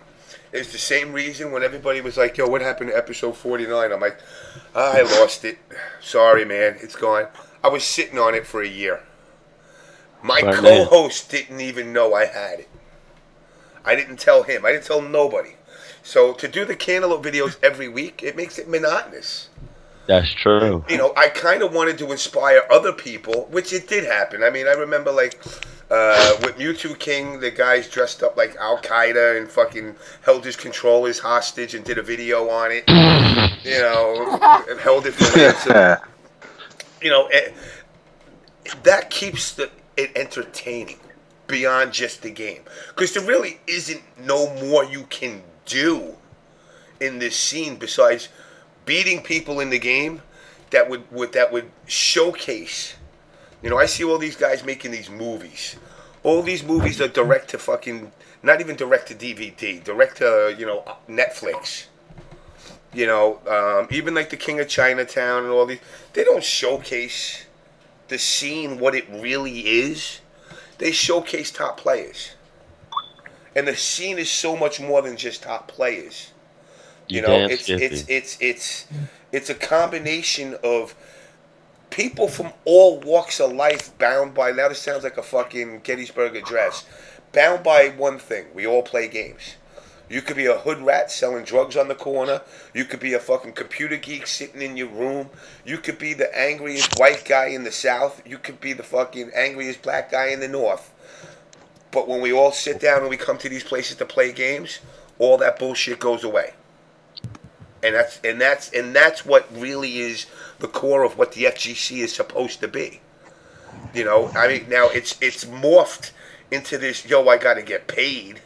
is the same reason when everybody was like, "Yo, what happened to episode 49?" I'm like, I lost it. Sorry, man. It's gone. I was sitting on it for a year. My co-host didn't even know I had it. I didn't tell him. I didn't tell nobody. So to do the cantaloupe videos every week, it makes it monotonous. That's true. You know, I kind of wanted to inspire other people, which it did happen. I mean, I remember, like, with Wtih King, the guys dressed up like Al-Qaeda and fucking held his controllers hostage and did a video on it. You know, and held it for ransom. You know, that keeps it entertaining beyond just the game. Because there really isn't no more you can do in this scene besides beating people in the game. that would showcase. You know, I see all these guys making these movies. All these movies are direct to fucking, not even direct to DVD, direct to, you know, Netflix. You know, even like the King of Chinatown and all these, they don't showcase the scene what it really is. They showcase top players. And the scene is so much more than just top players. You know, it's a combination of people from all walks of life bound by, now this sounds like a fucking Gettysburg Address, bound by one thing: we all play games. You could be a hood rat selling drugs on the corner. You could be a fucking computer geek sitting in your room. You could be the angriest white guy in the South. You could be the fucking angriest black guy in the North. But when we all sit down and we come to these places to play games, all that bullshit goes away. And that's what really is the core of what the FGC is supposed to be. You know, I mean, now it's morphed into this, yo, I got to get paid.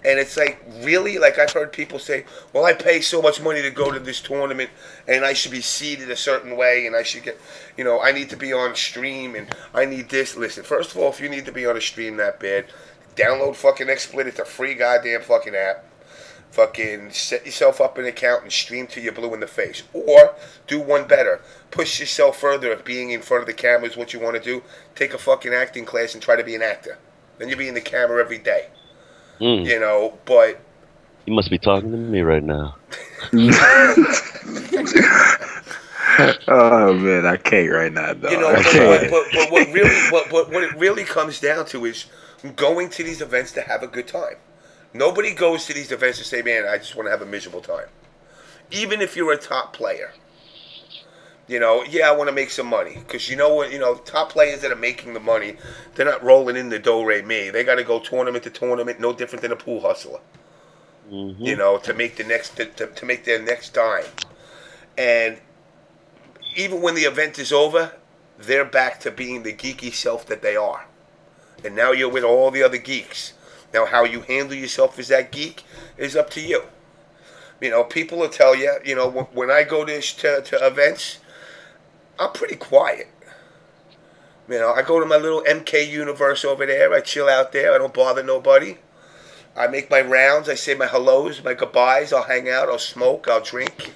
And it's like, really? Like, I've heard people say, well, I pay so much money to go to this tournament, and I should be seated a certain way, and I should get, you know, I need to be on stream, and I need this. Listen, first of all, if you need to be on a stream that bad, download fucking XSplit. It's a free goddamn fucking app. Fucking set yourself up an account and stream till you're blue in the face. Or, do one better. Push yourself further if being in front of the camera is what you want to do. Take a fucking acting class and try to be an actor. Then you'll be in the camera every day. You know, but you must be talking to me right now. Oh man, I can't right now, dog. You know, but what it really comes down to is going to these events to have a good time. Nobody goes to these events to say, "Man, I just want to have a miserable time." Even if you're a top player, you know, yeah, I want to make some money, because you know what, you know, top players that are making the money, they're not rolling in the do-re-mi. They got to go tournament to tournament, no different than a pool hustler. You know, to make the next to make their next dime. And even when the event is over, they're back to being the geeky self that they are. And now you're with all the other geeks. Now, how you handle yourself as that geek is up to you. You know, people will tell you, you know, when I go to events, I'm pretty quiet. You know, I go to my little MK universe over there. I chill out there. I don't bother nobody. I make my rounds. I say my hellos, my goodbyes. I'll hang out. I'll smoke. I'll drink.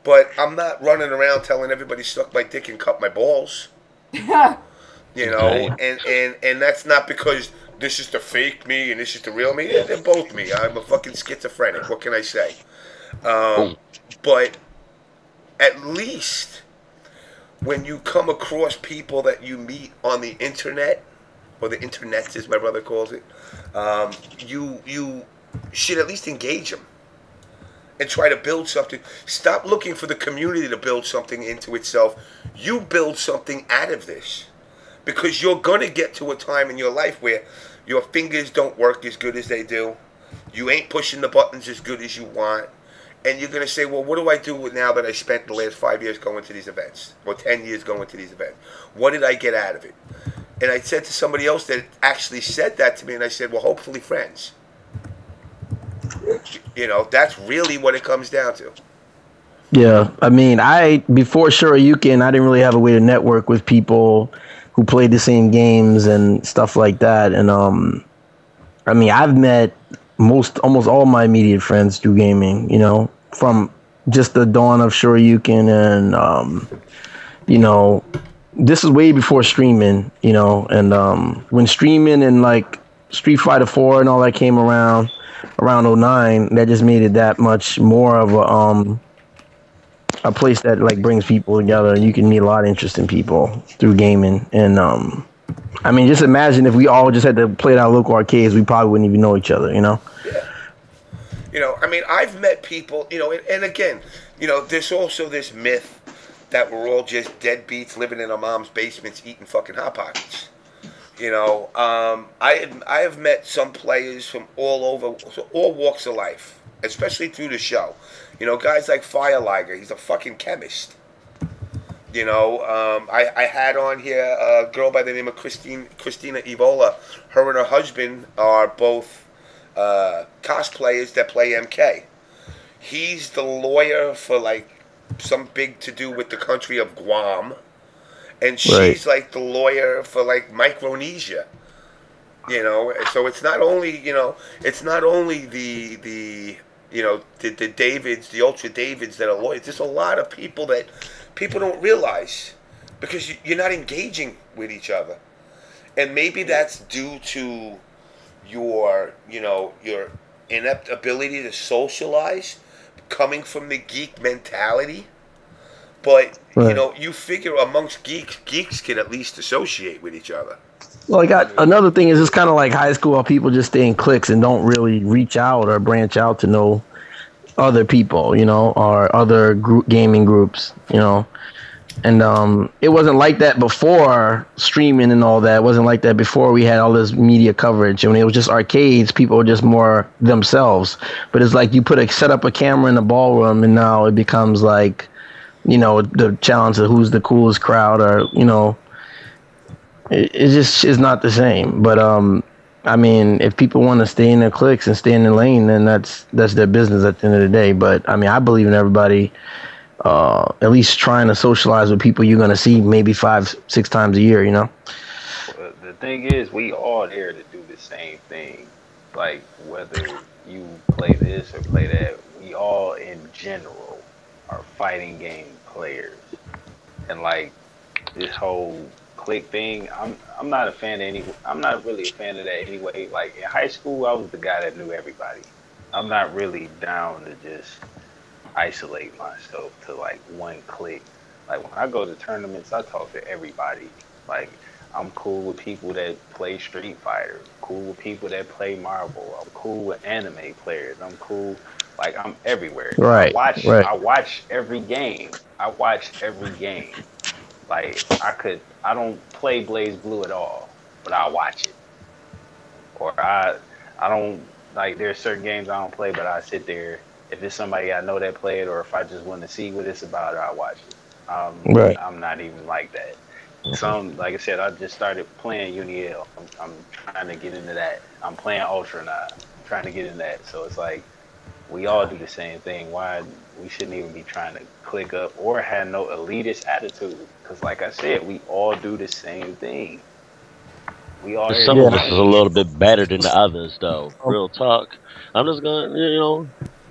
But I'm not running around telling everybody suck my dick and cut my balls. You know, and that's not because this is the fake me and this is the real me. They're both me. I'm a fucking schizophrenic. What can I say? But at least when you come across people that you meet on the internet, or the internet as my brother calls it, you should at least engage them and try to build something. Stop looking for the community to build something into itself. You build something out of this, because you're going to get to a time in your life where your fingers don't work as good as they do. You ain't pushing the buttons as good as you want. And you're going to say, well, what do I do with now that I spent the last 5 years going to these events? Or 10 years going to these events? What did I get out of it? And I said to somebody else that actually said that to me, and I said, well, hopefully friends. You know, that's really what it comes down to. Yeah, I mean, before SuperYan, I didn't really have a way to network with people who played the same games and stuff like that. And I mean, I've met almost all my immediate friends through gaming, you know, from just the dawn of SuperYan, and you know, this is way before streaming, you know, and when streaming and like Street Fighter 4 and all that came around 09, that just made it that much more of a place that like brings people together, and you can meet a lot of interesting people through gaming. And I mean, just imagine if we all just had to play at our local arcades, we probably wouldn't even know each other, you know? Yeah. You know, I mean, I've met people, you know, and again, you know, there's also this myth that we're all just deadbeats living in our mom's basements eating fucking Hot Pockets. You know, I have met some players from all over, all walks of life, especially through the show. You know, guys like Fire Liger, he's a fucking chemist. You know, I had on here a girl by the name of Christina Evola. Her and her husband are both cosplayers that play MK. He's the lawyer for like some big to do with the country of Guam, and she's like the lawyer for like Micronesia. You know, so it's not only the the Davids, the Ultra Davids that are lawyers. There's a lot of people that people don't realize because you're not engaging with each other, and maybe that's due to your inept ability to socialize, coming from the geek mentality. But you figure amongst geeks can at least associate with each other. Well, I got another thing is it's kind of like high school, how people just stay in cliques and don't really reach out or branch out to know other people, or other gaming groups, And it wasn't like that before streaming and all that. It wasn't like that before we had all this media coverage. And when it was just arcades, people were just more themselves. But it's like you set up a camera in the ballroom, and now it becomes like, the challenge of who's the coolest crowd, or it just is not the same. But I mean, if people want to stay in their cliques and stay in their lane, then that's their business at the end of the day. But I mean, I believe in everybody at least trying to socialize with people you're going to see maybe 5-6 times a year, Well, the thing is, we all here to do the same thing. Like, whether you play this or play that, we all in general are fighting game players. And like this whole click thing, I'm not a fan of I'm not really a fan of that anyway. Like in high school, I was the guy that knew everybody. I'm not really down to just isolate myself to like one click. Like when I go to tournaments, I talk to everybody. Like I'm cool with people that play Street Fighter, cool with people that play Marvel, I'm cool with anime players, I'm cool, like I'm everywhere. Right. I watch every game. Like I don't play Blaze Blue at all, but I watch it. Or I don't, like there's certain games I don't play, but I sit there. If it's somebody I know that play it, or if I just want to see what it's about, I watch it. I'm not even like that. Like I said, I just started playing Wtih. I'm trying to get into that. I'm playing Ultra now, trying to get in that. So it's like we all do the same thing. Why we shouldn't even be trying to click up or have no elitist attitude? Because like I said, we all do the same thing. We all. Some of us is a little bit better than the others, though. Real talk. I'm just gonna,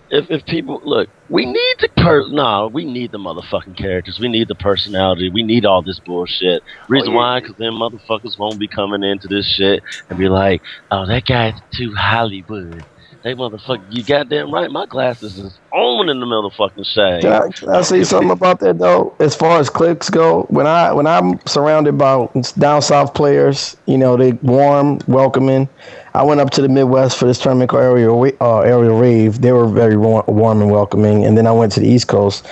if people look, we need we need the motherfucking characters. We need the personality. We need all this bullshit. Reason why? Because them motherfuckers won't be coming into this shit and be like, oh, that guy's too Hollywood. They motherfucker, you goddamn right. My glasses is on in the motherfucking shade. Can I say something about that though? As far as cliques go, when I'm surrounded by down south players, they warm, welcoming. I went up to the Midwest for this tournament called Aerial Rave. They were very warm and welcoming. And then I went to the East Coast.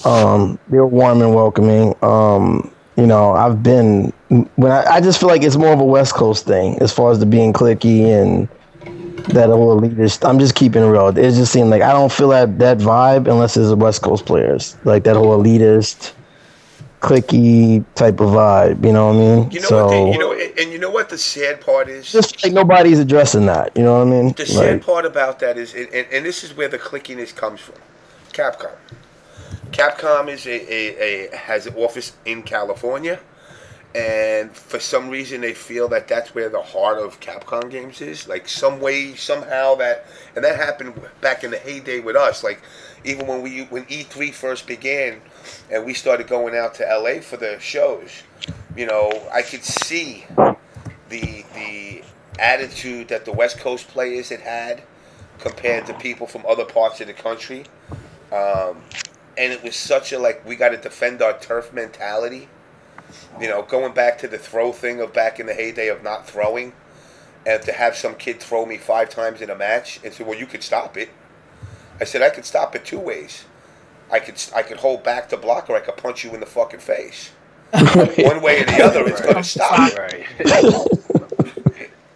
They were warm and welcoming. I've been I just feel like it's more of a West Coast thing as far as the being cliquey and that whole elitist. I'm just keeping it real. It just seemed like I don't feel that vibe unless it's the West Coast players, like that whole elitist, cliquey type of vibe. You know what I mean? And you know what the sad part is? Just like nobody's addressing that. You know what I mean? The sad part about that is, and this is where the clickiness comes from. Capcom. Capcom is has an office in California. And for some reason, they feel that that's where the heart of Capcom games is. Like some way, somehow that happened back in the heyday with us. Like even when E3 first began, and we started going out to LA for the shows, I could see the attitude that the West Coast players had compared to people from other parts of the country, and it was such a we got to defend our turf mentality. Going back to the throw thing of back in the heyday of not throwing, and to have some kid throw me 5 times in a match and say, well, you could stop it. I said, I could stop it 2 ways. I could hold back to block, or I could punch you in the fucking face. One way or the other, it's going to stop. Right.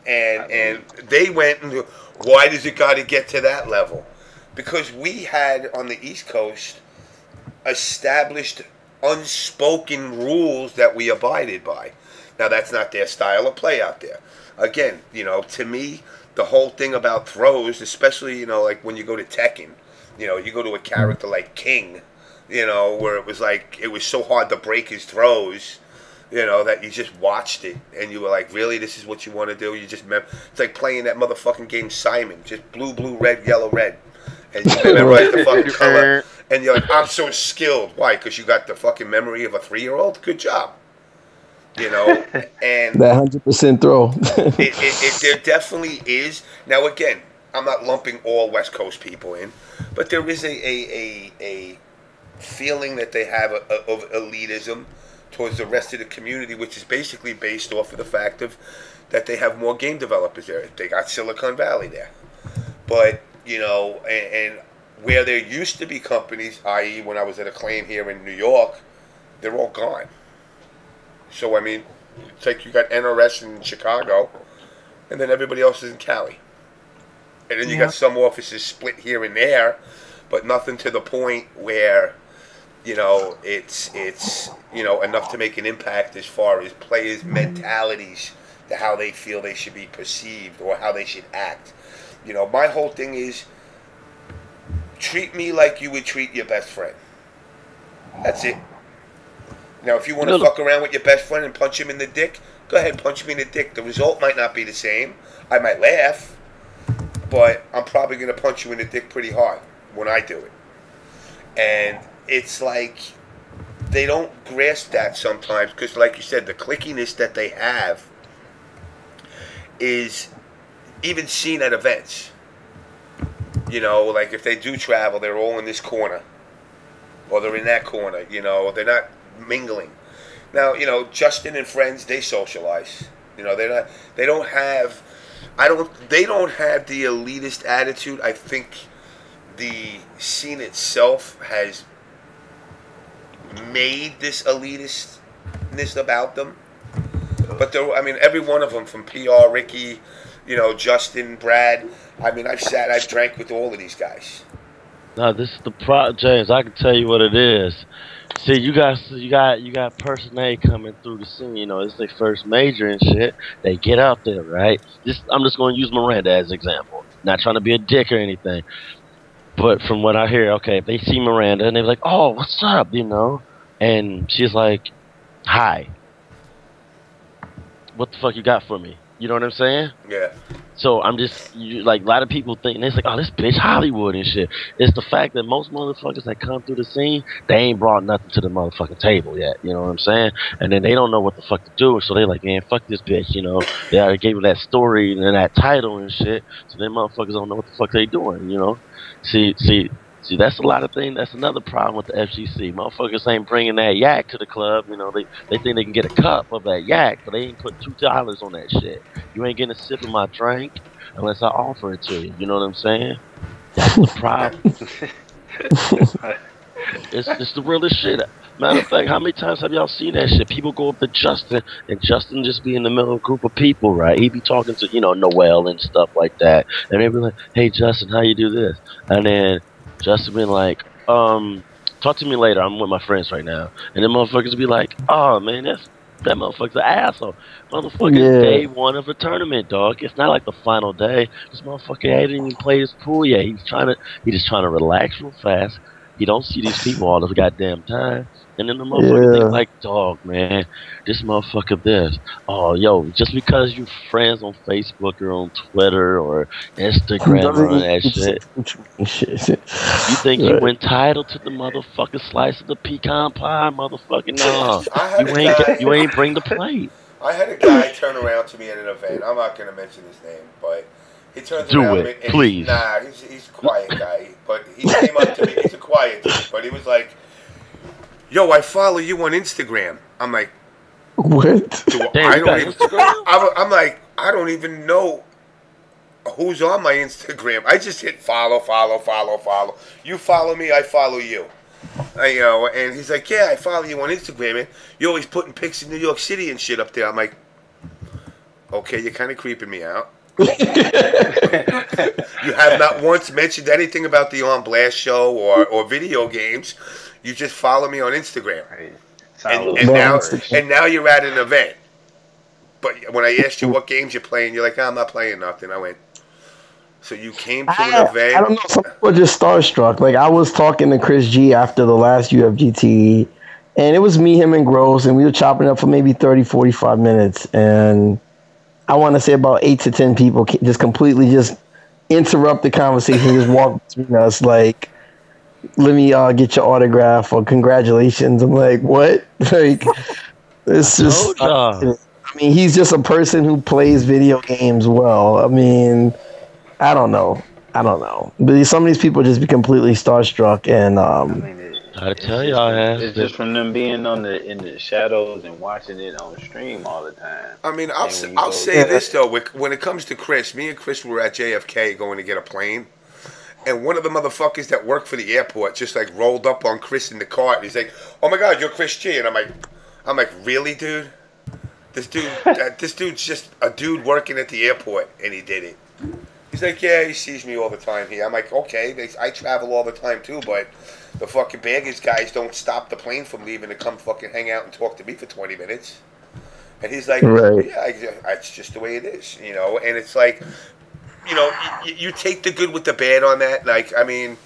And they went, why does it got to get to that level? Because we had, on the East Coast, established unspoken rules that we abided by. Now that's not their style of play out there. Again, to me, the whole thing about throws, especially like when you go to Tekken, you go to a character like King, you know, where it was like it was so hard to break his throws, you know, that you just watched it and you were like, really, this is what you want to do? You just it's like playing that motherfucking game Simon, just blue, blue, red, yellow, red, and you memorize the fucking color, and you're like, I'm so skilled. Why? Because you got the fucking memory of a 3-year-old. Good job. You know, and that 100% throw. There definitely is. Now again, I'm not lumping all West Coast people in, but there is a feeling that they have of elitism towards the rest of the community, which is basically based off of the fact of that they have more game developers there. They got Silicon Valley there, but you know, and where there used to be companies, i.e., when I was at Acclaim here in New York, they're all gone. So, I mean, it's like you got NRS in Chicago, and then everybody else is in Cali. And then you got some offices split here and there, but nothing to the point where, you know, it's you know, enough to make an impact as far as players' mentalities to how they feel they should be perceived or how they should act. You know, my whole thing is, treat me like you would treat your best friend. That's it. Now, if you want to fuck around with your best friend and punch him in the dick, go ahead and punch him in the dick. The result might not be the same. I might laugh, but I'm probably going to punch you in the dick pretty hard when I do it. And it's like they don't grasp that sometimes because, like you said, the clickiness that they have is even seen at events. You know, like if they do travel, they're all in this corner or they're in that corner. You know, they're not mingling. Now, you know, Justin and friends, they socialize. You know, they don't have the elitist attitude. I think the scene itself has made this elitistness about them. But there, I mean, every one of them, from PR, Ricky, you know, Justin, Brad, I mean, I've drank with all of these guys. No, this is the James, I can tell you what it is. See, you got Person A coming through the scene. You know, it's their first major and shit. They get out there, right? I'm just going to use Miranda as an example. Not trying to be a dick or anything. But from what I hear, okay, if they see Miranda and they're like, oh, what's up, you know? And she's like, hi. What the fuck you got for me? You know what I'm saying? Yeah. So I'm just, like, a lot of people think, and it's like, oh, this bitch Hollywood and shit. It's the fact that most motherfuckers that come through the scene, they ain't brought nothing to the motherfucking table yet. You know what I'm saying? And then they don't know what the fuck to do. So they like, man, fuck this bitch, you know? They already gave her that story and that title and shit. So then motherfuckers don't know what the fuck they doing, you know? See, that's a lot of things. That's another problem with the FGC. Motherfuckers ain't bringing that yak to the club. You know, they think they can get a cup of that yak, but they ain't put $2 on that shit. You ain't getting a sip of my drink unless I offer it to you. You know what I'm saying? That's the problem. It's the realest shit. Matter of fact, how many times have y'all seen that shit? People go up to Justin, and Justin just be in the middle of a group of people, right? He be talking to, you know, Noel and stuff like that. And they be like, hey, Justin, how you do this? And then Justin been like, talk to me later. I'm with my friends right now. And then motherfuckers be like, oh, man, that motherfucker's an asshole. Motherfucker, day one of a tournament, dog. It's not like the final day. This motherfucker hadn't even played his pool yet. He's just trying to relax real fast. He don't see these people all the goddamn time. And then the motherfucker think like, dog, man, this motherfucker this. Oh, yo, just because you friends on Facebook or on Twitter or Instagram or that shit, you think you entitled to the motherfucking slice of the pecan pie, motherfucking no. You ain't bring the plate. I had a guy turn around to me at an event. I'm not going to mention his name, but he turns around to me. And please. He's a quiet guy, but he came up to me. He's a quiet dude, but he was like, yo, I follow you on Instagram. I'm like, what? I'm like, I don't even know who's on my Instagram. I just hit follow. You follow me, I follow you. You know, and he's like, yeah, I follow you on Instagram, man. You're always putting pics in New York City and shit up there. I'm like, okay, you're kind of creeping me out. You have not once mentioned anything about the On Blast show or video games. You just follow me on Instagram. And now you're at an event. But when I asked you what games you're playing, you're like, I'm not playing nothing. I went, So you came to an event. I don't know. Some people are just starstruck. Like I was talking to Chris G after the last UFGT, and it was me, him, and Gross, and we were chopping up for maybe 30, 45 minutes. And I want to say about 8 to 10 people just completely just interrupt the conversation, just walk between us like, let me get your autograph or congratulations. I'm like, what? Like, it's just, I mean, he's just a person who plays video games well. I mean, I don't know. But some of these people just be completely starstruck, and I tell y'all, it's just from them being in the shadows and watching it on stream all the time. I mean, I'll say this though. When it comes to Chris, me and Chris were at JFK going to get a plane, and one of the motherfuckers that worked for the airport just like rolled up on Chris in the car, and he's like, "Oh my God, you're Chris G," and I'm like, really, dude? This dude's just a dude working at the airport, and he did it. He's like, yeah, he sees me all the time here. I'm like, okay, I travel all the time too, but the fucking baggage guys don't stop the plane from leaving to come fucking hang out and talk to me for 20 minutes. And he's like, right. Yeah, it's just the way it is, you know. And it's like, you know, you take the good with the bad on that. Like, I mean,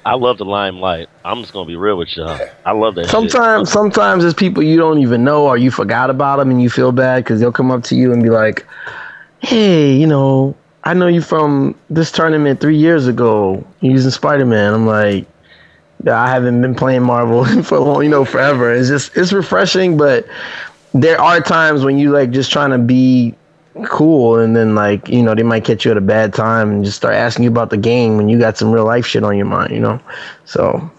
I love the limelight. I'm just gonna be real with y'all. Yeah. I love that. Sometimes there's people you don't even know, or you forgot about them, and you feel bad because they'll come up to you and be like, "Hey, you know, I know you from this tournament 3 years ago using Spider-Man." I'm like, I haven't been playing Marvel for long, you know, forever. It's refreshing, but there are times when you like just trying to be cool, and then like, you know, they might catch you at a bad time and just start asking you about the game when you got some real life shit on your mind, you know. So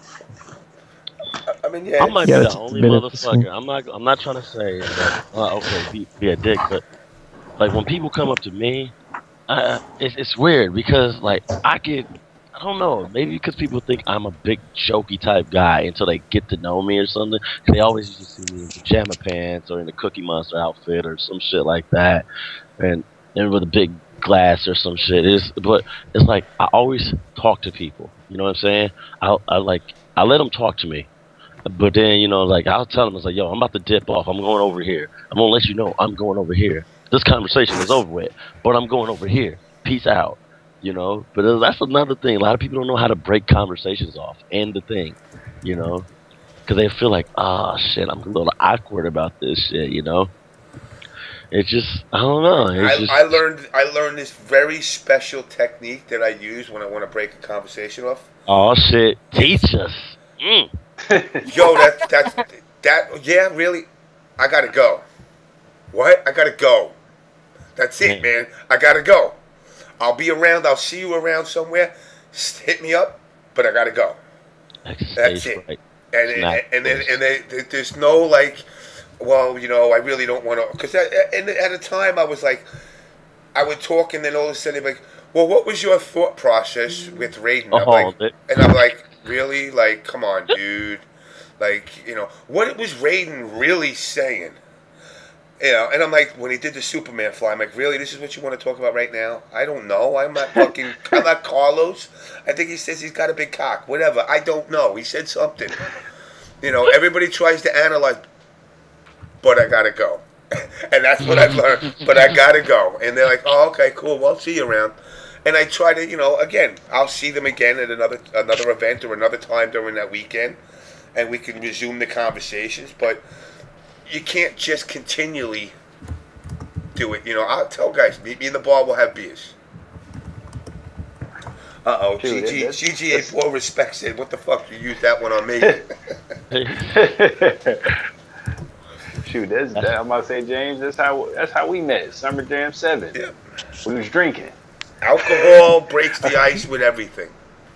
I mean, yeah, I might be the only motherfucker. I'm not trying to say that, okay, be a dick, but like when people come up to me, it's weird because like I don't know, maybe because people think I'm a big jokey type guy until they get to know me or something. They always used to see me in pajama pants or in a Cookie Monster outfit or some shit like that, and with a big glass or some shit. But it's like I always talk to people. You know what I'm saying? I let them talk to me, but then, you know, like I'll tell them, it's like, yo, I'm about to dip off. I'm going over here. I'm gonna let you know I'm going over here. This conversation is over with, but I'm going over here. Peace out. You know, but that's another thing. A lot of people don't know how to break conversations off. And the thing, you know, because they feel like, oh shit, I'm a little awkward about this shit. You know, it's just, I don't know. I learned this very special technique that I use when I want to break a conversation off. Oh shit, teach us. Yo, yeah, really. I gotta go. What? I gotta go. That's it, man. I gotta go. I'll be around. I'll see you around somewhere. Hit me up, but I gotta go. That's it. Right. And then there's no like, well, you know, I really don't want to. Because at a time I was like, I would talk, and then all of a sudden they'd be like, well, what was your thought process with Raiden? I'm like, really? Like, come on, dude. Like, you know, what was Raiden really saying? You know, and I'm like, when he did the Superman fly, I'm like, really? This is what you want to talk about right now? I don't know. I'm not Carlos. I think he says he's got a big cock. Whatever. I don't know. He said something. You know, everybody tries to analyze, but I gotta go. And that's what I've learned. But I gotta go. And they're like, oh, okay, cool. Well, I'll see you around. And I try to, you know, again, I'll see them again at another event or another time during that weekend, and we can resume the conversations. But you can't just continually do it. You know, I'll tell guys, meet me in the bar, we'll have beers. Uh-oh, GG84 Respect said, what the fuck, you used that one on me. Shoot, I'm about to say, James, that's how we met. Summer Jam 7. Yeah. We was drinking. Alcohol breaks the ice with everything.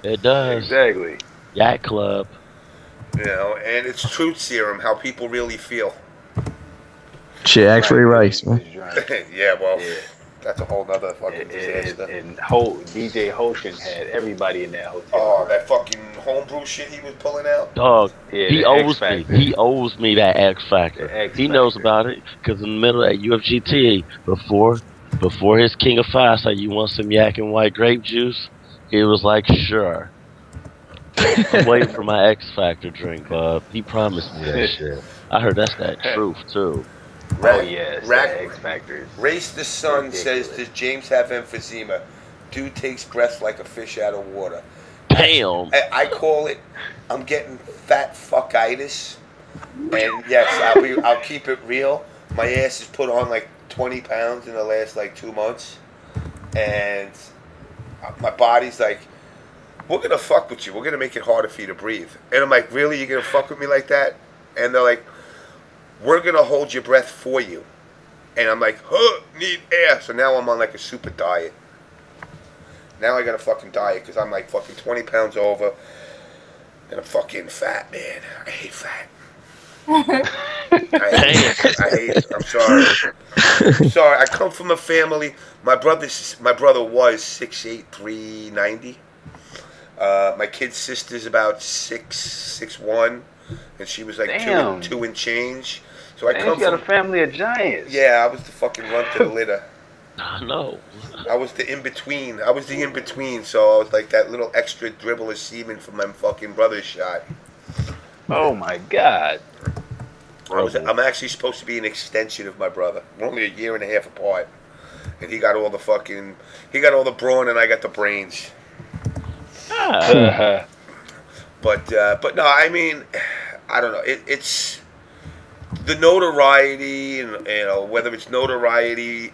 It does. Exactly. Yacht Club. You know, and it's truth serum, how people really feel. Shit, actually rice, man. Yeah, well, that's a whole nother fucking disaster. And DJ Hoshin had everybody in that hotel. Oh, that fucking homebrew shit he was pulling out? Dog, he owes me. He owes me that X Factor. He knows about it, because in the middle of that UFGT, before his King of Fire said, you want some yak and white grape juice? He was like, sure. I'm waiting for my X Factor drink, bub. He promised me that shit. I heard that's that truth, too. Oh, yes. X Factor. Race the Sun says, does James have emphysema? dude takes breath like a fish out of water. Damn. I call it. I'm getting fat fuckitis. And yes, I'll keep it real. My ass has put on like 20 pounds in the last like 2 months, and my body's like, we're gonna fuck with you. We're gonna make it harder for you to breathe. And I'm like, really? You're gonna fuck with me like that? And they're like, we're gonna hold your breath for you. And I'm like, huh, need air. So now I'm on like a super diet. Now I got a fucking diet because I'm like fucking 20 pounds over, and I'm fucking fat, man. I hate fat. I hate it. I'm sorry. I'm sorry. I come from a family. My brother was 6'8", 390. My kid's sister's about 6'1", and she was like two and change. So I come from a family of giants. Yeah, I was the fucking runt to the litter. I know. I was the in between. So I was like that little extra dribble of semen from my fucking brother's shot. Oh my god. I'm actually supposed to be an extension of my brother. We're only a year and a half apart, and he got all the brawn, and I got the brains. But no, I mean, I don't know. It's the notoriety, and whether it's notoriety,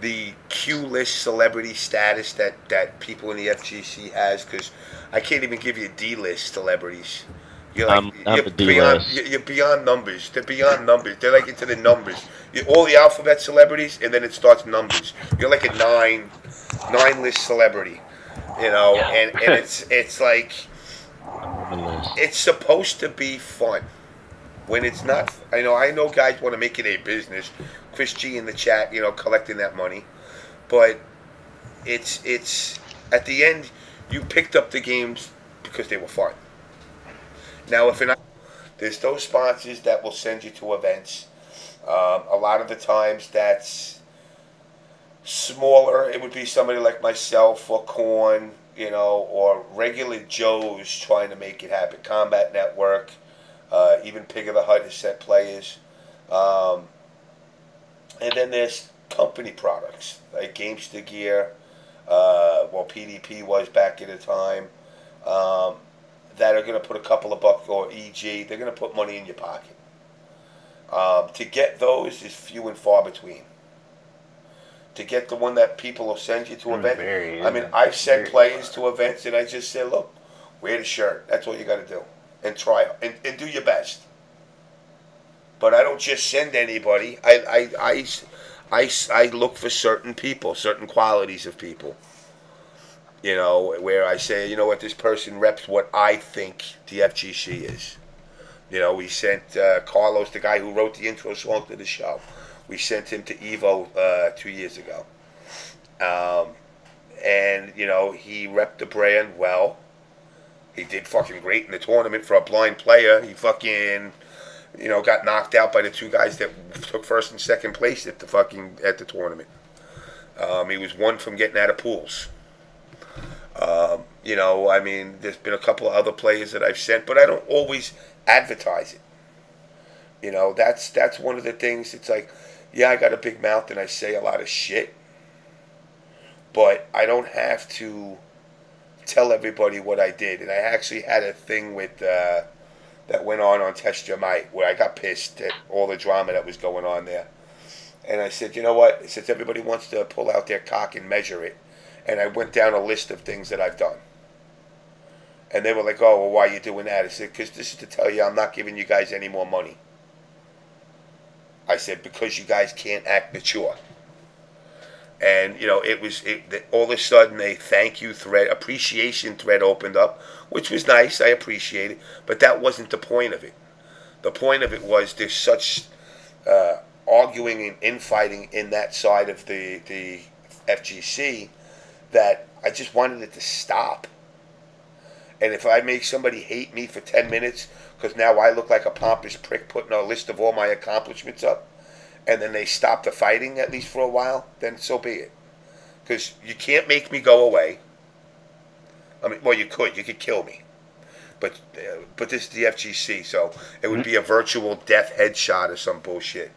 the Q-list celebrity status that people in the FGC has, because I can't even give you D-list celebrities. You're like, you're beyond numbers. They're beyond numbers. They're like into the numbers. All the alphabet celebrities, and then it starts numbers. You're like a nine list celebrity, and it's like, it's supposed to be fun. When it's not, I know guys want to make it a business. Chris G in the chat, collecting that money, but it's at the end, you picked up the games because they were fun. Now, there's those sponsors that will send you to events. A lot of the times that's smaller. It would be somebody like myself or Korn, or regular Joes trying to make it happen. Combat Network, even Pig of the Hut has set players. And then there's company products like Gamester Gear, PDP was back at the time. That are going to put a couple of bucks, or EG, they're going to put money in your pocket. To get those is few and far between. To get the one that people will send you to events, I've sent players to events, and I just say, look, wear the shirt. That's all you got to do, and try and do your best. But I don't just send anybody. I look for certain people, certain qualities of people. Where I say, what, this person reps what I think the FGC is. We sent Carlos, the guy who wrote the intro song to the show. We sent him to Evo 2 years ago. And, he repped the brand well. He did fucking great in the tournament for a blind player. He fucking, got knocked out by the two guys that took first and second place at the tournament. He was one from getting out of pools. There's been a couple of other players that I've sent, but I don't always advertise it. That's one of the things. It's like, yeah, I got a big mouth and I say a lot of shit, but I don't have to tell everybody what I did. And I actually had a thing with that went on Test Your Might, where I got pissed at all the drama that was going on there. And I said, you know what? Since everybody wants to pull out their cock and measure it, and I went down a list of things that I've done. And they were like, oh, well, why are you doing that? I said, because this is to tell you I'm not giving you guys any more money. I said, because you guys can't act mature. And, all of a sudden a thank you thread, appreciation thread opened up, which was nice. I appreciate it. But that wasn't the point of it. The point of it was there's such arguing and infighting in that side of the FGC that I just wanted it to stop. And if I make somebody hate me for 10 minutes because now I look like a pompous prick putting a list of all my accomplishments up, and then they stop the fighting at least for a while, then so be it. Because you can't make me go away. You could kill me. But this is the FGC, so it would be a virtual death headshot or some bullshit.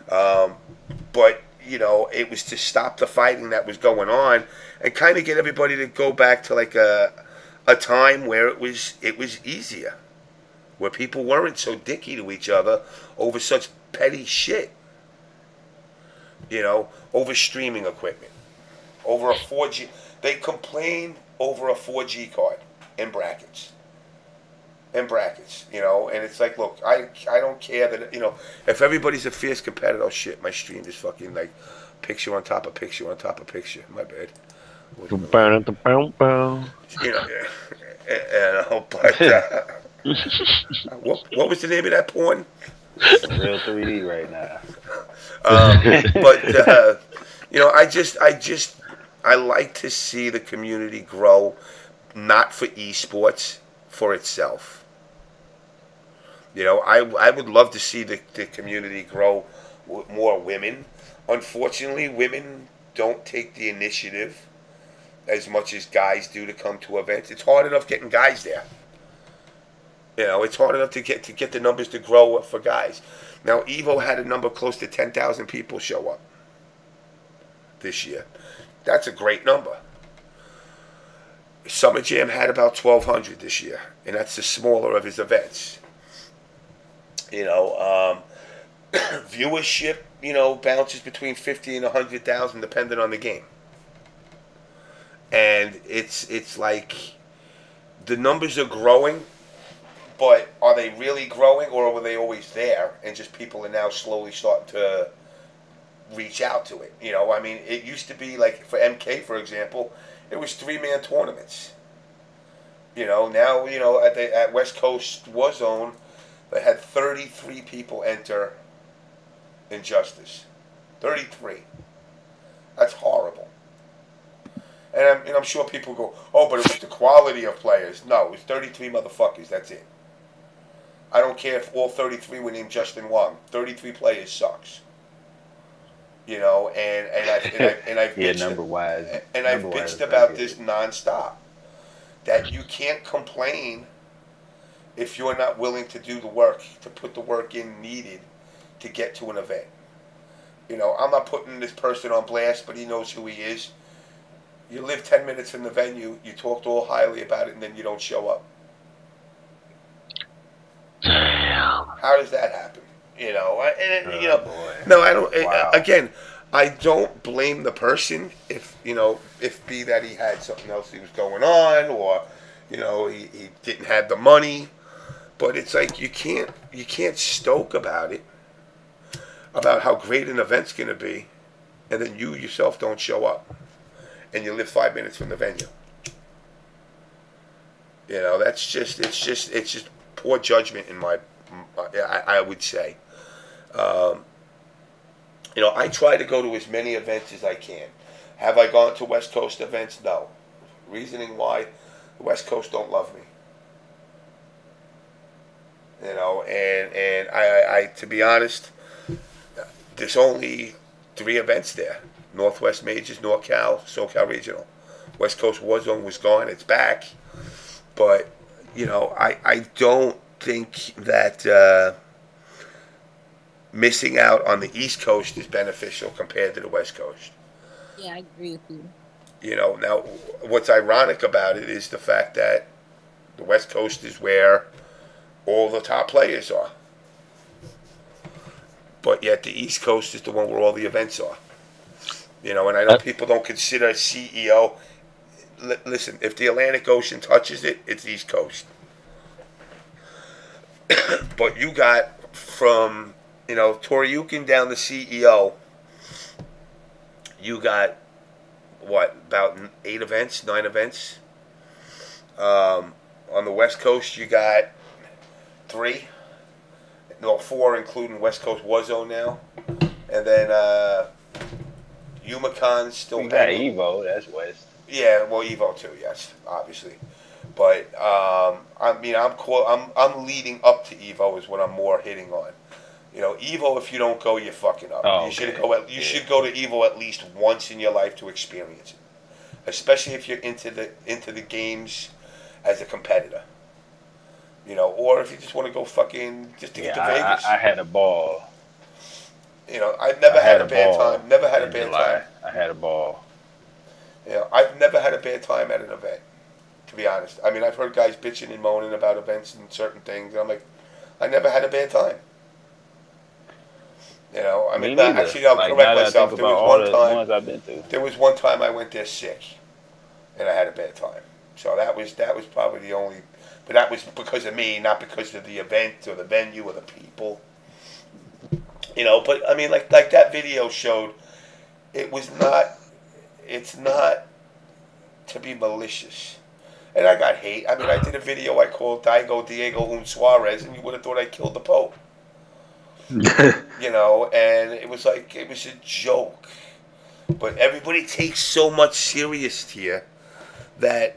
But you know, it was to stop the fighting that was going on and kind of get everybody to go back to like a time where it was easier, where people weren't so dicky to each other over such petty shit. You know, over streaming equipment, over a 4G. They complain over a 4G card in brackets. You know, and it's like, look, I don't care that, you know, if everybody's a fierce competitor, oh shit, my stream is fucking like picture on top of picture on top of picture. My bad. You know, but what was the name of that porn? Real 3D right now. But you know, I like to see the community grow, not for esports, for itself. You know, I would love to see the community grow with more women. Unfortunately, women don't take the initiative as much as guys do to come to events. It's hard enough getting guys there. You know, it's hard enough to get the numbers to grow for guys. Now, Evo had a number close to 10,000 people show up this year. That's a great number. Summer Jam had about 1,200 this year, and that's the smaller of his events. You know, viewership, you know, bounces between 50 and 100,000 depending on the game. And it's like the numbers are growing, but are they really growing, or were they always there and just people are now slowly starting to reach out to it? You know, I mean, it used to be like for MK, for example, it was 3-man tournaments. You know, now, you know, at West Coast Warzone, they had 33 people enter Injustice. 33. That's horrible. And I'm sure people go, oh, but it was the quality of players. No, it was 33 motherfuckers. That's it. I don't care if all 33 were named Justin Wong. 33 players sucks. You know, and I've yeah, bitched number-wise. And I've bitched about this nonstop. That you can't complain if you're not willing to do the work, to put the work in needed to get to an event. You know, I'm not putting this person on blast, but he knows who he is. You live 10 minutes from the venue, you talked all highly about it, and then you don't show up. Damn. How does that happen? You know, you know, boy. no, I don't. Wow. Again, I don't blame the person if, you know, if be that he had something else he was going on, or, you know, he didn't have the money. But it's like you can't stoke about it, about how great an event's going to be, and then you yourself don't show up, and you live 5 minutes from the venue. You know, it's just poor judgment in my, I would say. You know, I try to go to as many events as I can. Have I gone to West Coast events? No. Reasoning why, the West Coast don't love me. You know, and I to be honest, there's only 3 events there. Northwest Majors, NorCal, SoCal Regional. West Coast Warzone was gone, it's back. But, you know, I don't think that missing out on the East Coast is beneficial compared to the West Coast. Yeah, I agree with you. You know, now, what's ironic about it is the fact that the West Coast is where all the top players are. But yet the East Coast is the one where all the events are. You know, and I know people don't consider CEO. Listen, if the Atlantic Ocean touches it, it's East Coast. But you got from, you know, Toryukin down to CEO, you got, what, about 8 events, 9 events? On the West Coast, you got 3. No, 4, including West Coast Warzone now. And then Umacon's still we got Evo, that's West. Yeah, well, Evo too, yes, obviously. But I mean, I'm leading up to Evo is what I'm more hitting on. You know, Evo, if you don't go, you're fucking up. Oh, you should go to Evo at least once in your life to experience it, especially if you're into the games as a competitor. You know, or if you just want to go fucking just to get to Vegas. I had a ball. You know, I've never had a bad ball time. Never had a in bad July. time. I had a ball. You know, I've never had a bad time at an event, to be honest. I mean, I've heard guys bitching and moaning about events and certain things, and I'm like, I never had a bad time. You know, I mean, actually, I'll correct myself. There was one time. Ones I've been to. There was one time I went there sick, and I had a bad time. So that was probably the only, but that was because of me, not because of the event or the venue or the people. You know, but I mean, like that video showed, it's not to be malicious. And I got hate. I mean, I did a video I called Diego Un Suarez, and you would have thought I killed the Pope. You know, and it was like, it was a joke. But everybody takes so much serious here that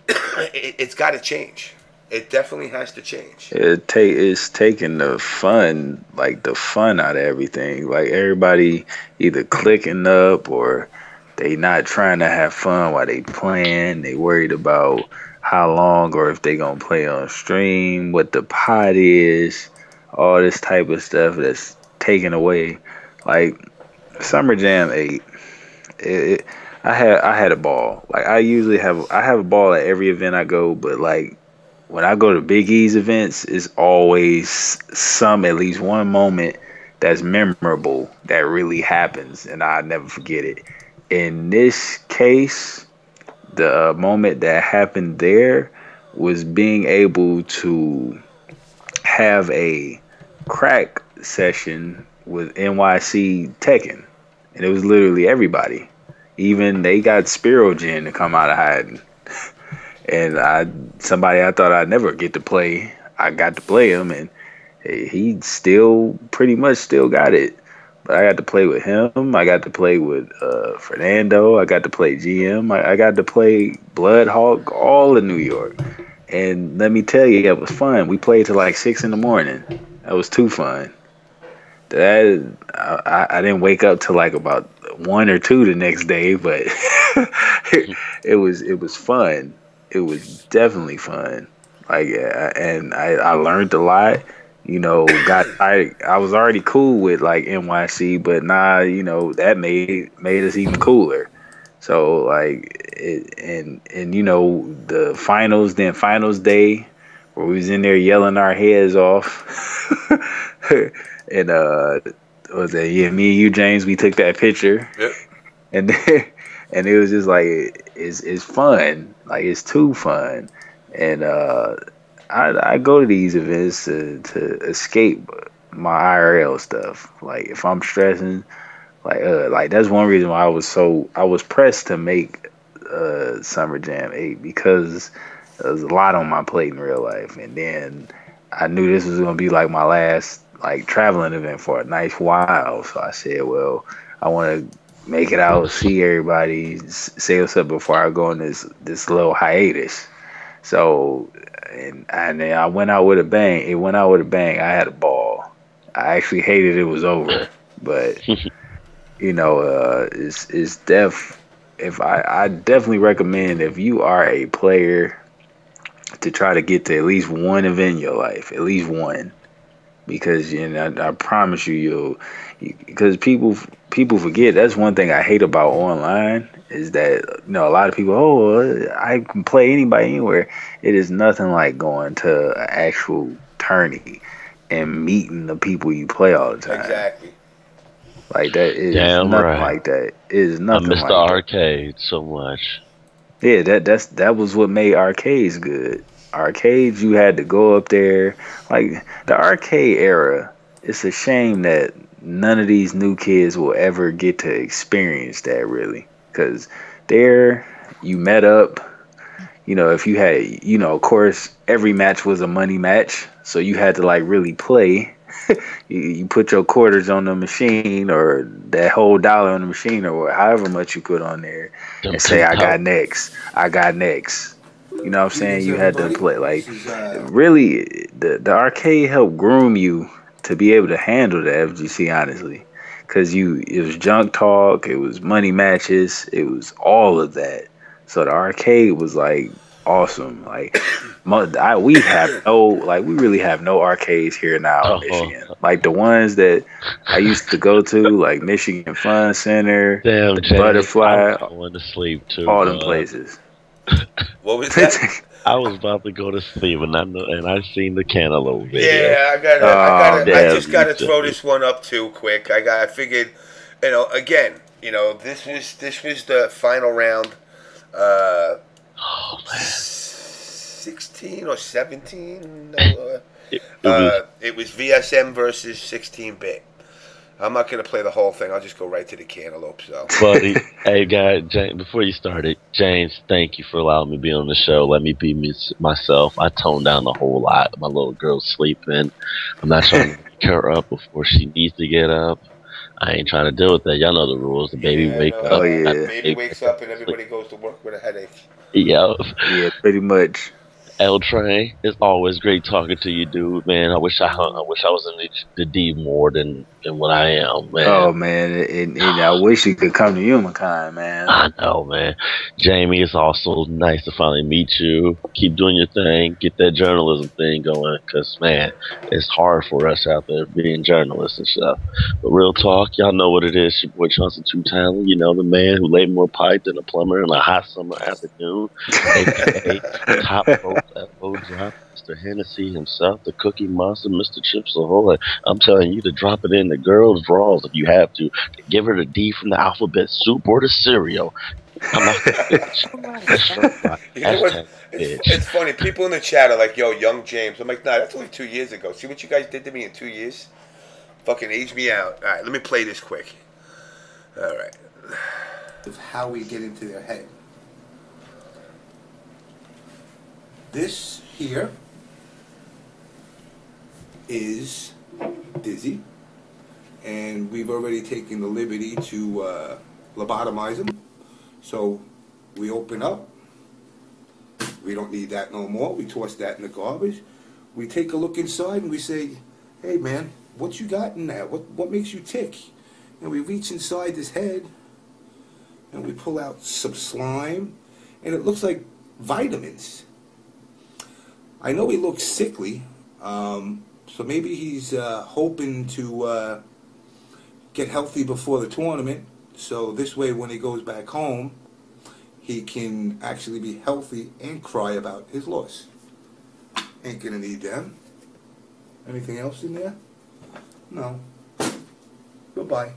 it's got to change. It definitely has to change. It's taking the fun out of everything. Like everybody either clicking up or they not trying to have fun while they playing. They worried about how long or if they gonna play on stream, what the pot is, all this type of stuff that's taken away. Like Summer Jam 8, I had a ball. Like I have a ball at every event I go, but like when I go to Big E's events, it's always at least one moment that's memorable that really happens, and I never forget it. In this case, the moment that happened there was being able to have a crack session with NYC Tekken, and it was literally everybody. Even they got Spirogen to come out of hiding. And somebody I thought I'd never get to play, I got to play him, and he still pretty much still got it. But I got to play with him. I got to play with Fernando. I got to play GM. I got to play Bloodhawk, all in New York. And let me tell you, it was fun. We played till like 6 in the morning. That was too fun. I didn't wake up till like about 1 or 2 the next day, but it was fun. It was definitely fun. Like, and I learned a lot. You know, I was already cool with like NYC, but you know, that made us even cooler. So like, and you know, the finals day where we was in there yelling our heads off, and was that me and you, James? We took that picture. Yep. And it was just like it's fun, like it's too fun, and I go to these events to escape my IRL stuff. Like if I'm stressing, like that's one reason why I was pressed to make Summer Jam 8, because there was a lot on my plate in real life, and then I knew this was gonna be like my last like traveling event for a nice while. So I said, well, I want to make it out, see everybody, say what's up before I go on this little hiatus. So, and then I went out with a bang. It went out with a bang. I had a ball. I actually hated it was over, but you know, I definitely recommend, if you are a player, to try to get to at least one event in your life, at least one, because you know, I promise you, because people forget. That's one thing I hate about online, is that, you know, a lot of people, I can play anybody anywhere. It is nothing like going to an actual tourney and meeting the people you play all the time. Exactly. Like that is Damn nothing right. like that. It is nothing I miss like the that. arcade so much. Yeah, that was what made arcades good. Arcades, you had to go up there. Like the arcade era, it's a shame that none of these new kids will ever get to experience that, really. Because there, you met up. You know, if you had, you know, of course, every match was a money match. So you had to like really play. You put your quarters on the machine, or that whole dollar on the machine, or however much you put on there, and say, I got next. You know what I'm saying? You had to play. Like, really, the arcade helped groom you to be able to handle the FGC, honestly. Because it was junk talk, it was money matches, it was all of that. So the arcade was like awesome. Like, we have we really have no arcades here now in Michigan. Like the ones that I used to go to, like Michigan Fun Center, Damn, the Jay, Butterfly, I was going to sleep too. all them places. What was that? I was about to go to sleep, and I seen the cantaloupe video. Yeah, I just gotta throw this one up too quick. I figured, again, this was the final round. 16 or 17. It was VSM versus 16-bit. I'm not gonna play the whole thing. I'll just go right to the cantaloupe. So, buddy, hey guy, James, before you started, James, thank you for allowing me to be on the show. Let me be myself. I toned down a whole lot. My little girl's sleeping. I'm not trying to wake her up before she needs to get up. I ain't trying to deal with that. Y'all know the rules. The baby wakes up. Oh yeah. Baby wakes up and everybody goes to work with a headache. Yeah. Yeah, pretty much. L Train, it's always great talking to you, dude. Man, I wish I was in the D more than what I am, man. Oh man, and I wish you could come to Humankind, man. I know, man. Jamie, it's also nice to finally meet you. Keep doing your thing. Get that journalism thing going, because man, it's hard for us out there being journalists and stuff. But real talk, y'all know what it is. Your boy Chauncy Talon, the man who laid more pipe than a plumber on a hot summer afternoon, aka top vote drop, Mr. Hennessy himself, the Cookie Monster, Mr. Chips Ahoy. I'm telling you to drop it in the girl's drawers if you have to give her the D from the alphabet soup or the cereal. I'm not bitch. It's funny. People in the chat are like, "Yo, young James." I'm like, "Nah, that's only 2 years ago. See what you guys did to me in 2 years? Fucking aged me out." All right, let me play this quick. All right. Of how we get into their head. This here is Dizzy, and we've already taken the liberty to lobotomize him. So we open up. We don't need that no more. We toss that in the garbage. We take a look inside and we say, "Hey man, what you got in there? What makes you tick?" And we reach inside this head and we pull out some slime, and it looks like vitamins. I know he looks sickly, so maybe he's hoping to get healthy before the tournament, so this way when he goes back home, he can actually be healthy and cry about his loss. Ain't gonna need them. Anything else in there? No. Goodbye.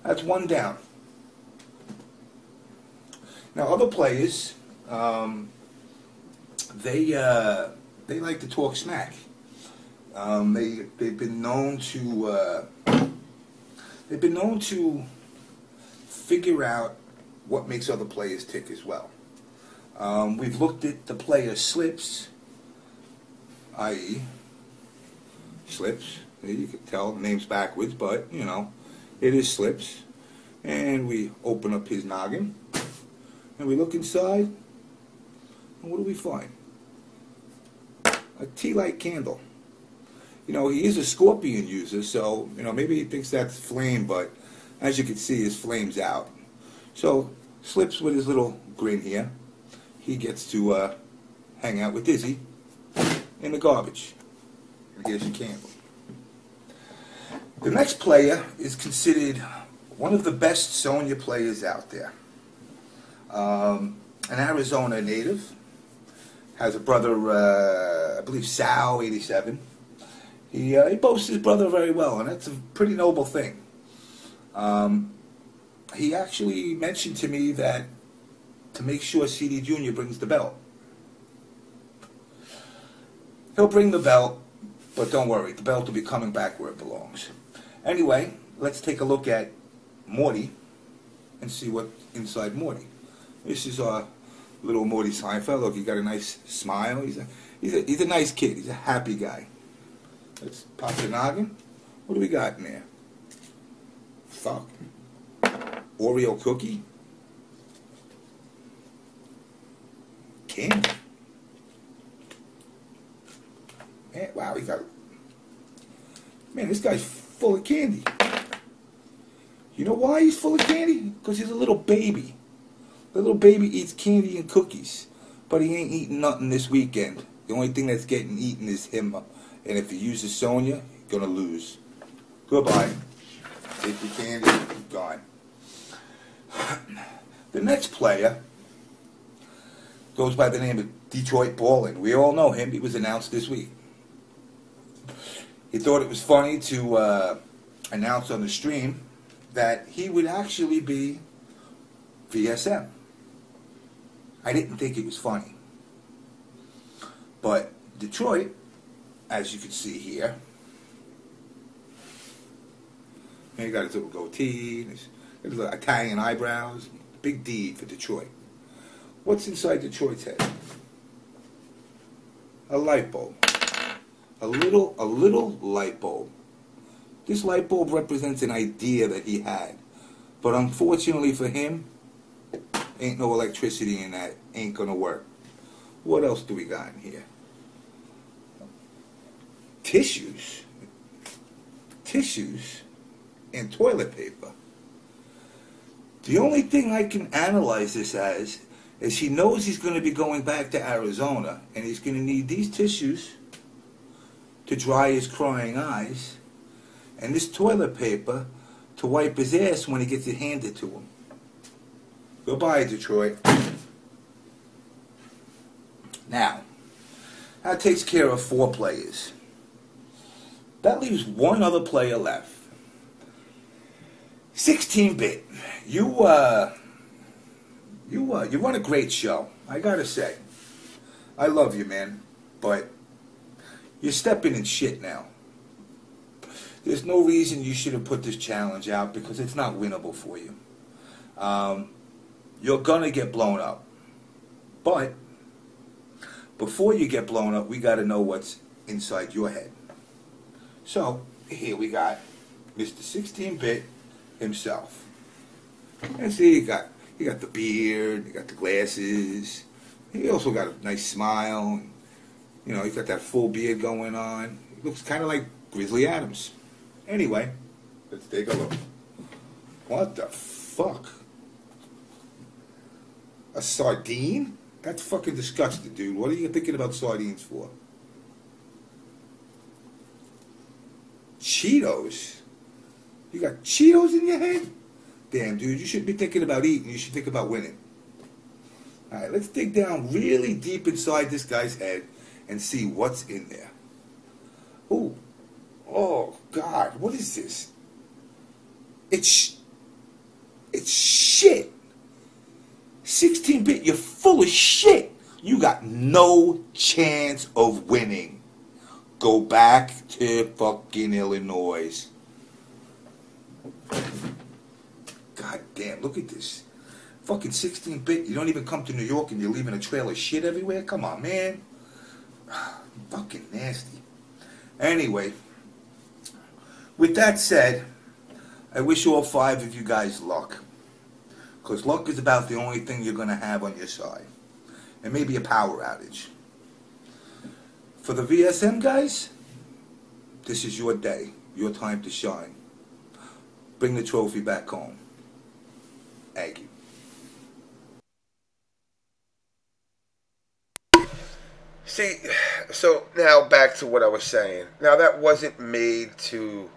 That's one down. Now other players, they like to talk smack. They've been known to figure out what makes other players tick as well. We've looked at the player slips, i.e. slips. You can tell the name's backwards, but it is slips. And we open up his noggin and we look inside, and what do we find? A tea light candle. He is a scorpion user, so maybe he thinks that's flame, but as you can see, his flame's out. So Slips with his little grin here, he gets to hang out with Dizzy in the garbage. And here's your candle. The next player is considered one of the best Sonya players out there. An Arizona native. Has a brother, I believe Sal, 87. He boasts his brother very well, and that's a pretty noble thing. He actually mentioned to me that to make sure CD Jr. brings the belt. He'll bring the belt, but don't worry, the belt will be coming back where it belongs. Anyway, let's take a look at Morty and see what's inside Morty. This is our little Morty Seinfeld. Look, he got a nice smile. He's a nice kid. He's a happy guy. Let's pop the noggin. What do we got in there? Fuck. Oreo cookie. Candy. Man, wow, he got. Man, this guy's full of candy. You know why he's full of candy? Because he's a little baby. The little baby eats candy and cookies. but he ain't eating nothing this weekend. The only thing that's getting eaten is him. And if he uses Sonya, he's going to lose. Goodbye. Take your candy, gone. The next player goes by the name of Detroit Ballin. We all know him. He was announced this week. He thought it was funny to announce on the stream that he would actually be VSM. I didn't think it was funny. But Detroit, as you can see here, he got his little goatee, his little Italian eyebrows. Big D for Detroit. What's inside Detroit's head? A light bulb. A little light bulb. This light bulb represents an idea that he had. But unfortunately for him, ain't no electricity in that. Ain't gonna work. What else do we got in here? Tissues. Tissues and toilet paper. The only thing I can analyze this as is he knows he's going to be going back to Arizona, and he's going to need these tissues to dry his crying eyes, and this toilet paper to wipe his ass when he gets it handed to him. Goodbye, Detroit. Now, that takes care of 4 players. That leaves one other player left. 16-bit. You run a great show. I gotta say. I love you, man. But you're stepping in shit now. There's no reason you should have put this challenge out because it's not winnable for you. You're gonna get blown up. But before you get blown up, we gotta know what's inside your head. So, here we got Mr. 16-bit himself. And see, you got the beard, you got the glasses. He also got a nice smile. And, you know, he's got that full beard going on. He looks kind of like Grizzly Adams. Anyway, let's take a look. What the fuck? A sardine? That's fucking disgusting, dude. What are you thinking about sardines for? Cheetos? You got Cheetos in your head? Damn, dude, you shouldn't be thinking about eating. You should think about winning. All right, let's dig down really deep inside this guy's head and see what's in there. Ooh. Oh, God, what is this? It's shit. 16-bit, you're full of shit. You got no chance of winning. Go back to fucking Illinois. God damn, look at this. Fucking 16-bit, you don't even come to New York and you're leaving a trail of shit everywhere? Come on, man. Fucking nasty. Anyway, with that said, I wish all 5 of you guys luck. Because luck is about the only thing you're going to have on your side. And maybe a power outage. For the VSM guys, this is your day. Your time to shine. Bring the trophy back home. Thank you. See, so now back to what I was saying. Now that wasn't made to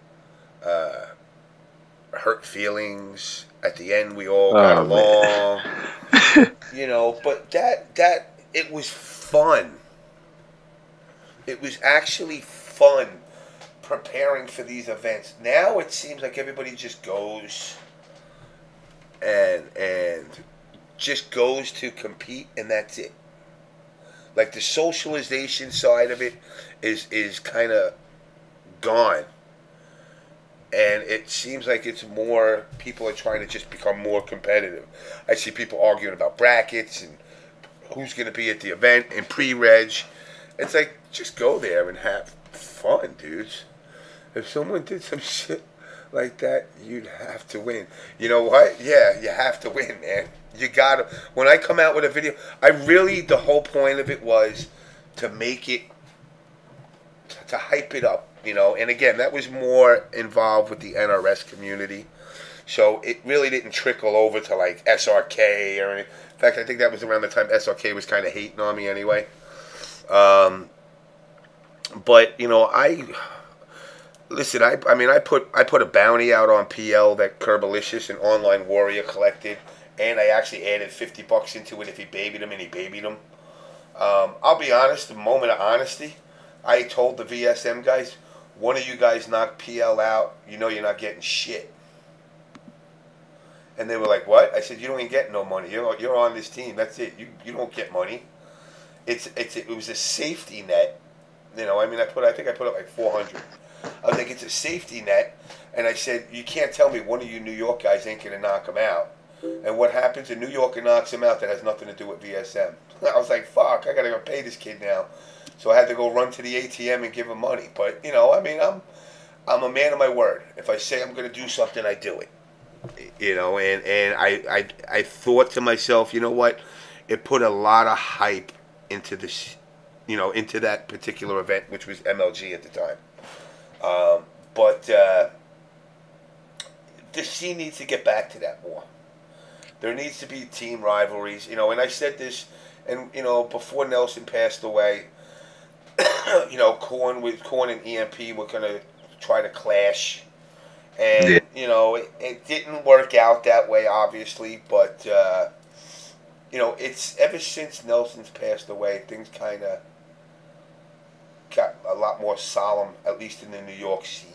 hurt feelings. At the end, we all got along. You know, but that it was fun. It was actually fun preparing for these events. Now it seems like everybody just goes and just goes to compete, and that's it. Like the socialization side of it is kind of gone. And it seems like it's more, people are trying to just become more competitive. I see people arguing about brackets and who's going to be at the event and pre-reg. It's like, just go there and have fun, dudes. If someone did some shit like that, you'd have to win. You know what? Yeah, you have to win, man. You gotta. When I come out with a video, the whole point of it was to make it, to hype it up, you know. And again, that was more involved with the NRS community. So it really didn't trickle over to like SRK or anything. In fact, I think that was around the time SRK was kind of hating on me anyway. But you know, listen. I mean, I put a bounty out on PL that Kerbalicious, an online warrior, collected, and I actually added $50 into it if he babied him, and he babied him. I'll be honest. The moment of honesty, I told the VSM guys, one of you guys knock PL out, you know you're not getting shit. And they were like, what? I said, you don't even get no money. You're on this team. That's it. You don't get money. It was a safety net. You know, I mean, I think I put up like 400. I was like, it's a safety net. And I said, you can't tell me one of you New York guys ain't going to knock him out. And what happens? A New Yorker knocks him out that has nothing to do with VSM. I was like, fuck, I got to go pay this kid now. So I had to go run to the ATM and give him money. But, you know, I mean, I'm a man of my word. If I say I'm going to do something, I do it. You know, and I thought to myself, you know what? It put a lot of hype into this, you know, into that particular event, which was MLG at the time. But the scene needs to get back to that more. There needs to be team rivalries, you know. And I said this, and you know, before Nelson passed away, you know, Korn and EMP were gonna try to clash. And, you know, it didn't work out that way, obviously, but, you know, it's ever since Nelson's passed away, things kind of got a lot more solemn, at least in the New York scene.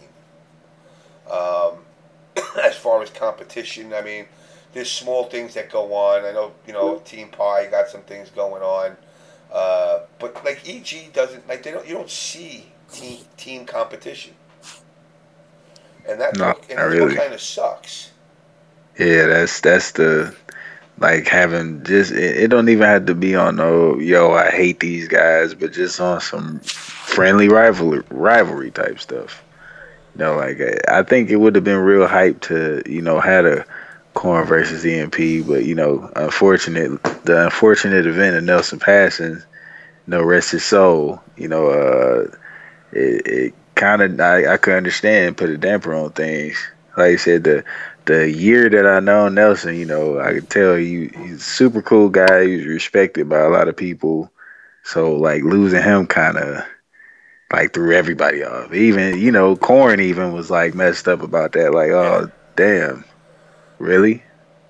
As far as competition, I mean, there's small things that go on. I know, you know, Team Pie got some things going on. But, like, EG doesn't, like, you don't see team competition. And that really kind of sucks. Yeah, that's the, like, having just it don't even have to be on no I hate these guys, but just on some friendly rivalry type stuff. You know, like I think it would have been real hype to, you know, had a Korn versus EMP, but you know, the unfortunate event of Nelson passing, you know, rest his soul. You know, it kind of I could understand put a damper on things. Like I said, the year that I know Nelson, you know, I could tell he's a super cool guy. He was respected by a lot of people. So like losing him kind of like threw everybody off. Even, you know, Korn even was like messed up about that. Like, oh damn, really?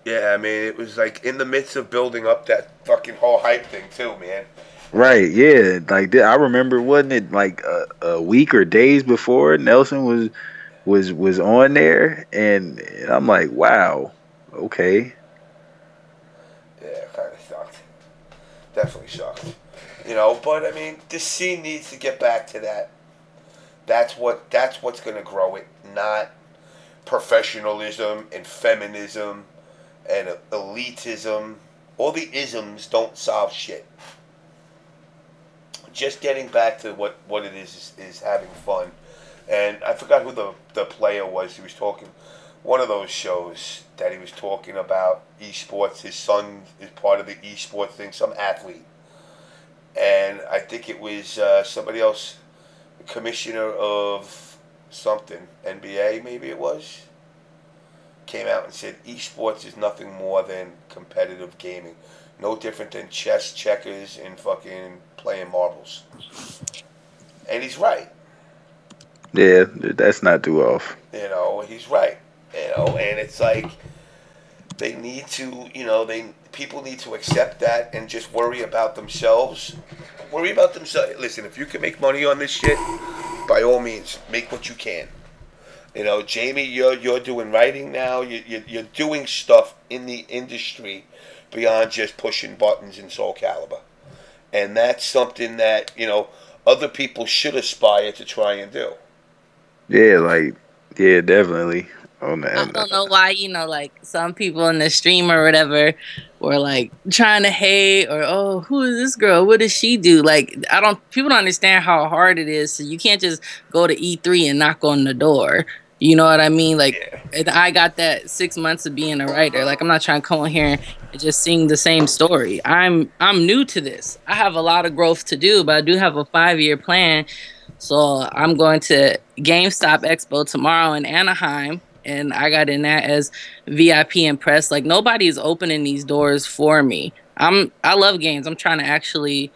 Yeah, I mean, it was like in the midst of building up that fucking whole hype thing too, man. Right, yeah. Like I remember, wasn't it like a week or days before Nelson was on there, and I'm like, wow, okay. Yeah, it kind of sucked. Definitely sucked. You know, but I mean, this scene needs to get back to that. That's what's gonna grow it, not professionalism and feminism and elitism. All the isms don't solve shit. Just getting back to what it is having fun. And I forgot who the player was. He was talking, one of those shows that he was talking about esports. His son is part of the esports thing, some athlete. And I think it was somebody else, commissioner of something, NBA maybe it was, came out and said esports is nothing more than competitive gaming. No different than chess, checkers, and fucking playing marbles. And he's right. Yeah, that's not too off. You know, he's right. You know, and it's like they need to, you know, people need to accept that and just worry about themselves. Worry about themselves. Listen, if you can make money on this shit, by all means, make what you can. You know, Jamie, you're doing writing now. You're doing stuff in the industry beyond just pushing buttons in Soul Calibur. And that's something that, you know, other people should aspire to try and do. Yeah, definitely. I don't know why, you know, like some people in the stream or whatever were like trying to hate or, oh, who is this girl? What does she do? Like, people don't understand how hard it is. So you can't just go to E3 and knock on the door. You know what I mean? Like, I got that 6 months of being a writer. Like, I'm not trying to come on here and just sing the same story. I'm new to this. I have a lot of growth to do, but I do have a 5-year plan. So I'm going to GameStop Expo tomorrow in Anaheim. and I got in that as VIP and press. Like nobody's opening these doors for me. I love games. I'm trying to actually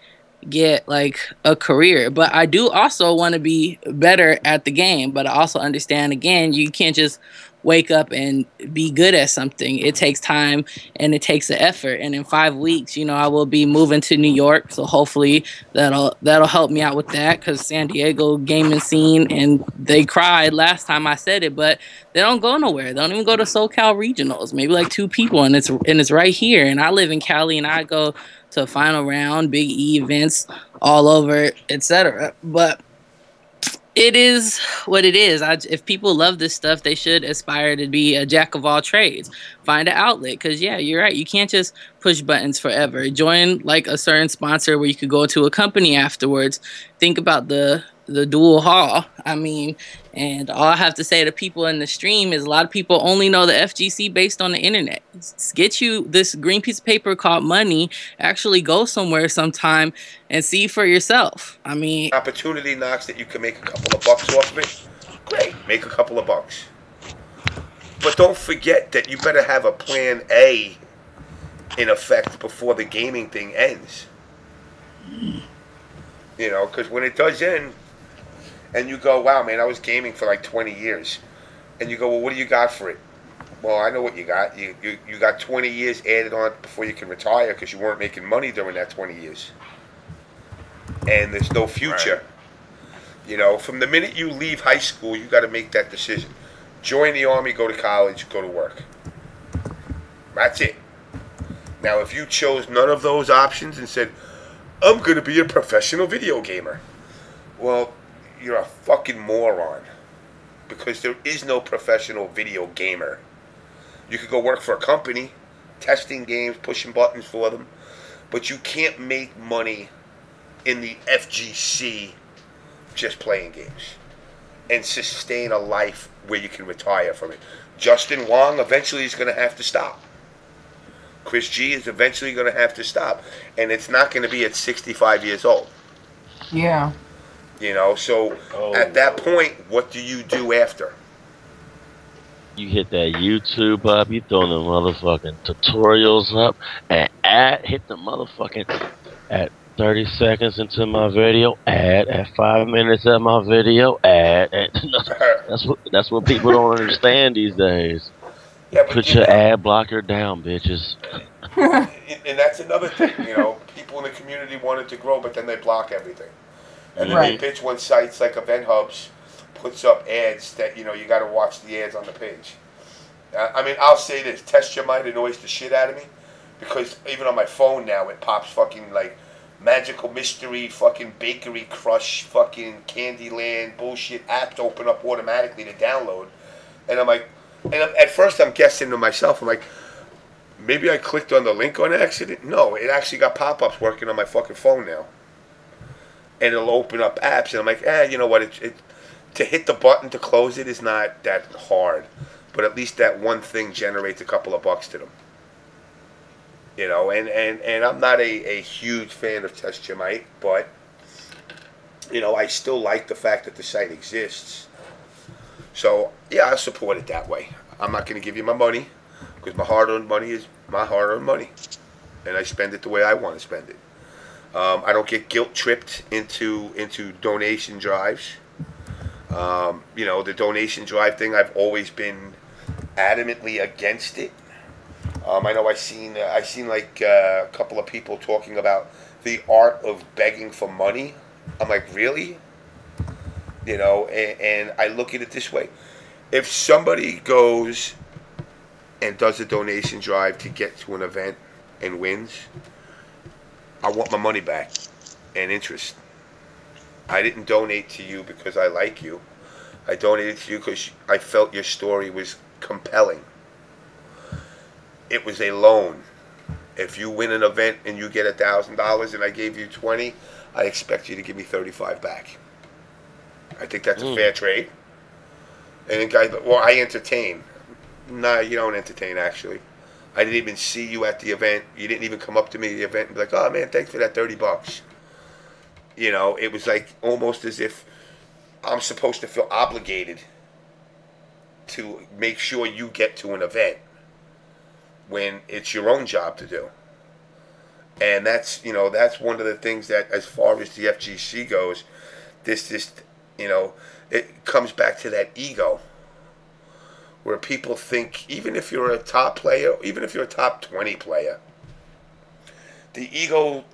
get like a career, but I do also want to be better at the game. But I also understand, again, you can't just wake up and be good at something. It takes time and it takes an effort, and in 5 weeks, you know, I will be moving to New York, so hopefully that'll help me out with that, because San Diego gaming scene, and they cried last time I said it, but they don't go nowhere. They don't even go to SoCal regionals, maybe like 2 people, and it's right here, and I live in Cali, and I go to final round, big E events all over, etc. But it is what it is. If people love this stuff, they should aspire to be a jack of all trades. Find an outlet, because yeah, you're right. You can't just push buttons forever. Join like a certain sponsor where you could go to a company afterwards. Think about the dual haul. I mean, and all I have to say to people in the stream is a lot of people only know the FGC based on the internet. Get you this green piece of paper called money. Actually go somewhere sometime and see for yourself. I mean, opportunity knocks that you can make a couple of bucks off of it. Great, make a couple of bucks. But don't forget that you better have a plan A in effect before the gaming thing ends. You know, because when it does end, and you go, wow, man, I was gaming for like 20 years. And you go, well, what do you got for it? Well, I know what you got. You got 20 years added on before you can retire because you weren't making money during that 20 years. And there's no future. Right. You know, from the minute you leave high school, you got to make that decision. Join the Army, go to college, go to work. That's it. Now, if you chose none of those options and said, I'm going to be a professional video gamer. Well, you're a fucking moron, because there is no professional video gamer. You could go work for a company, testing games, pushing buttons for them, but you can't make money in the FGC just playing games and sustain a life where you can retire from it. Justin Wong eventually is going to have to stop. Chris G is eventually going to have to stop, and it's not going to be at 65 years old. Yeah. You know, so at that point, what do you do after? You hit that YouTube up, you throw the motherfucking tutorials up, and hit the motherfucking at 30 seconds into my video, at 5 minutes of my video, that's what people don't understand these days. Yeah, put your ad blocker down, bitches. And that's another thing, you know, people in the community wanted to grow, but then they block everything. And then they bitch when sites like Event Hubs puts up ads that, you know, you got to watch the ads on the page. I mean, I'll say this. Test Your Might annoys the shit out of me, because even on my phone now, it pops fucking, like, Magical Mystery, fucking Bakery Crush, fucking Candyland bullshit apps open up automatically to download. And I'm like, at first I'm guessing to myself, I'm like, maybe I clicked on the link on accident? No, it actually got pop-ups working on my fucking phone now. And it'll open up apps, and I'm like, you know what, to hit the button to close it is not that hard. But at least that one thing generates a couple of bucks to them. You know, and I'm not a huge fan of Test Your Might, but, you know, I still like the fact that the site exists. So, yeah, I support it that way. I'm not going to give you my money, because my hard-earned money is my hard-earned money. And I spend it the way I want to spend it. I don't get guilt-tripped into donation drives. You know, the donation drive thing, I've always been adamantly against it. I know I seen like a couple of people talking about the art of begging for money. I'm like, really? You know, and I look at it this way. If somebody goes and does a donation drive to get to an event and wins, I want my money back and interest. I didn't donate to you because I like you. I donated to you because I felt your story was compelling. It was a loan. If you win an event and you get $1,000 and I gave you 20, I expect you to give me 35 back. I think that's a fair trade. And then guys, well, I entertain. Nah, you don't entertain, actually. I didn't even see you at the event. You didn't even come up to me at the event and be like, oh, man, thanks for that $30. You know, it was like almost as if I'm supposed to feel obligated to make sure you get to an event when it's your own job to do. And that's, you know, that's one of the things that, as far as the FGC goes, this you know, it comes back to that ego, where people think, even if you're a top player, even if you're a top 20 player, the ego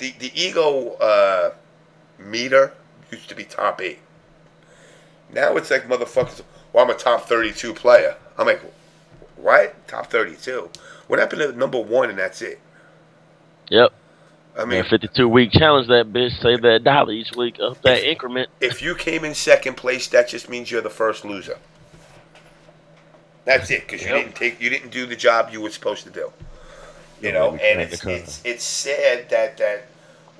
meter used to be top 8. Now it's like, motherfuckers, well, I'm a top 32 player. I'm like, what? Top 32? What happened to number 1 and that's it? Yep. I mean, 52-week challenge that bitch. Save that dollar each week, up that increment. If you came in second place, that just means you're the first loser. That's it, because you didn't do the job you were supposed to do. You know, and it's sad that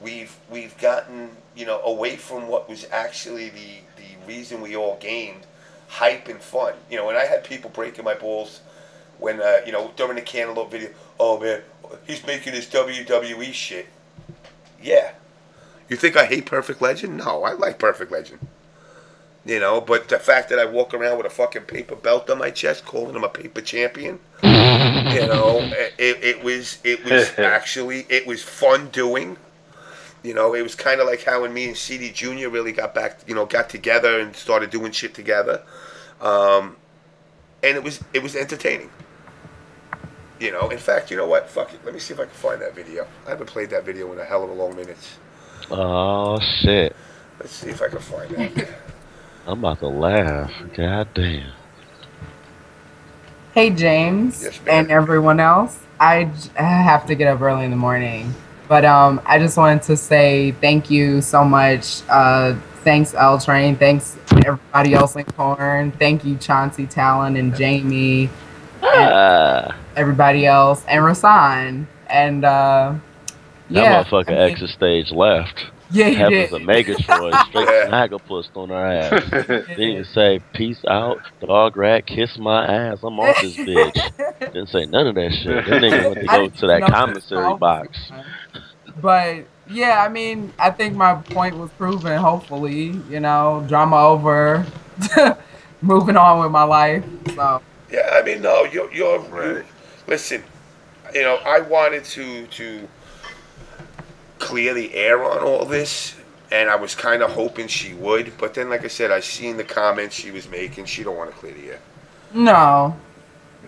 we've gotten, you know, away from what was actually the reason we all gamed, hype and fun. You know, and I had people breaking my balls when you know, during the Cantaloupe video. Oh man, he's making his WWE shit. Yeah. You think I hate Perfect Legend? No, I like Perfect Legend. You know, but the fact that I walk around with a fucking paper belt on my chest, calling him a paper champion, you know, it was actually, it was fun doing. You know, it was kind of like how when me and CD Jr. really got together and started doing shit together. And it was entertaining. You know, in fact, you know what? Fuck it. Let me see if I can find that video. I haven't played that video in a hell of a long minute. Oh, shit. Let's see if I can find that. I'm about to laugh. God damn. Hey, James, yes, and everyone else. I have to get up early in the morning. But I just wanted to say thank you so much. Thanks, L Train. Thanks, everybody else in Corn. Thank you, Chauncy, Talon, and Jamie. And everybody else, and Rashean, and that motherfucker exit stage left. Yeah, he did. Was a Megatroid, straight snaggle-pussed on our ass. Didn't say peace out, dog rat, kiss my ass. I'm off this bitch. Didn't say none of that shit. That nigga went to go to that commissary box. But yeah, I mean, I think my point was proven. Hopefully, you know, drama over, moving on with my life. So. Yeah, I mean, no, you're right. Listen, you know, I wanted to clear the air on all this, and I was kind of hoping she would, but then, like I said, I seen the comments she was making. She don't want to clear the air. No.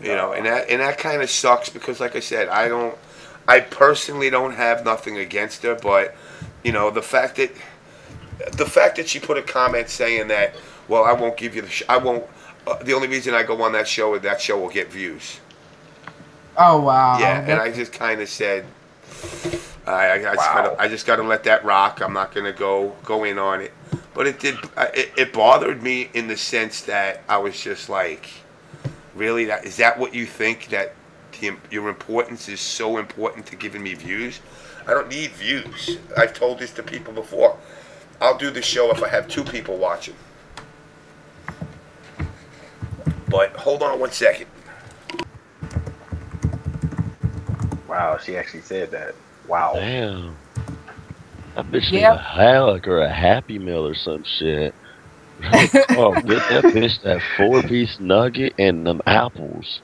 You know, and that kind of sucks because, like I said, I personally don't have nothing against her, but you know, the fact that she put a comment saying that, well, I won't give you I won't. The only reason I go on that show is that show will get views. Oh wow! Yeah, and I just kind of said, I just got to let that rock. I'm not gonna go in on it. But it bothered me in the sense that I was just like, really, is that what you think, that your importance is so important to giving me views? I don't need views. I've told this to people before. I'll do the show if I have 2 people watching. But hold on 1 second. Wow, she actually said that. Wow. Damn. That bitch need a Halleck or a Happy Meal or some shit. Oh, get that bitch that 4-piece nugget and them apples.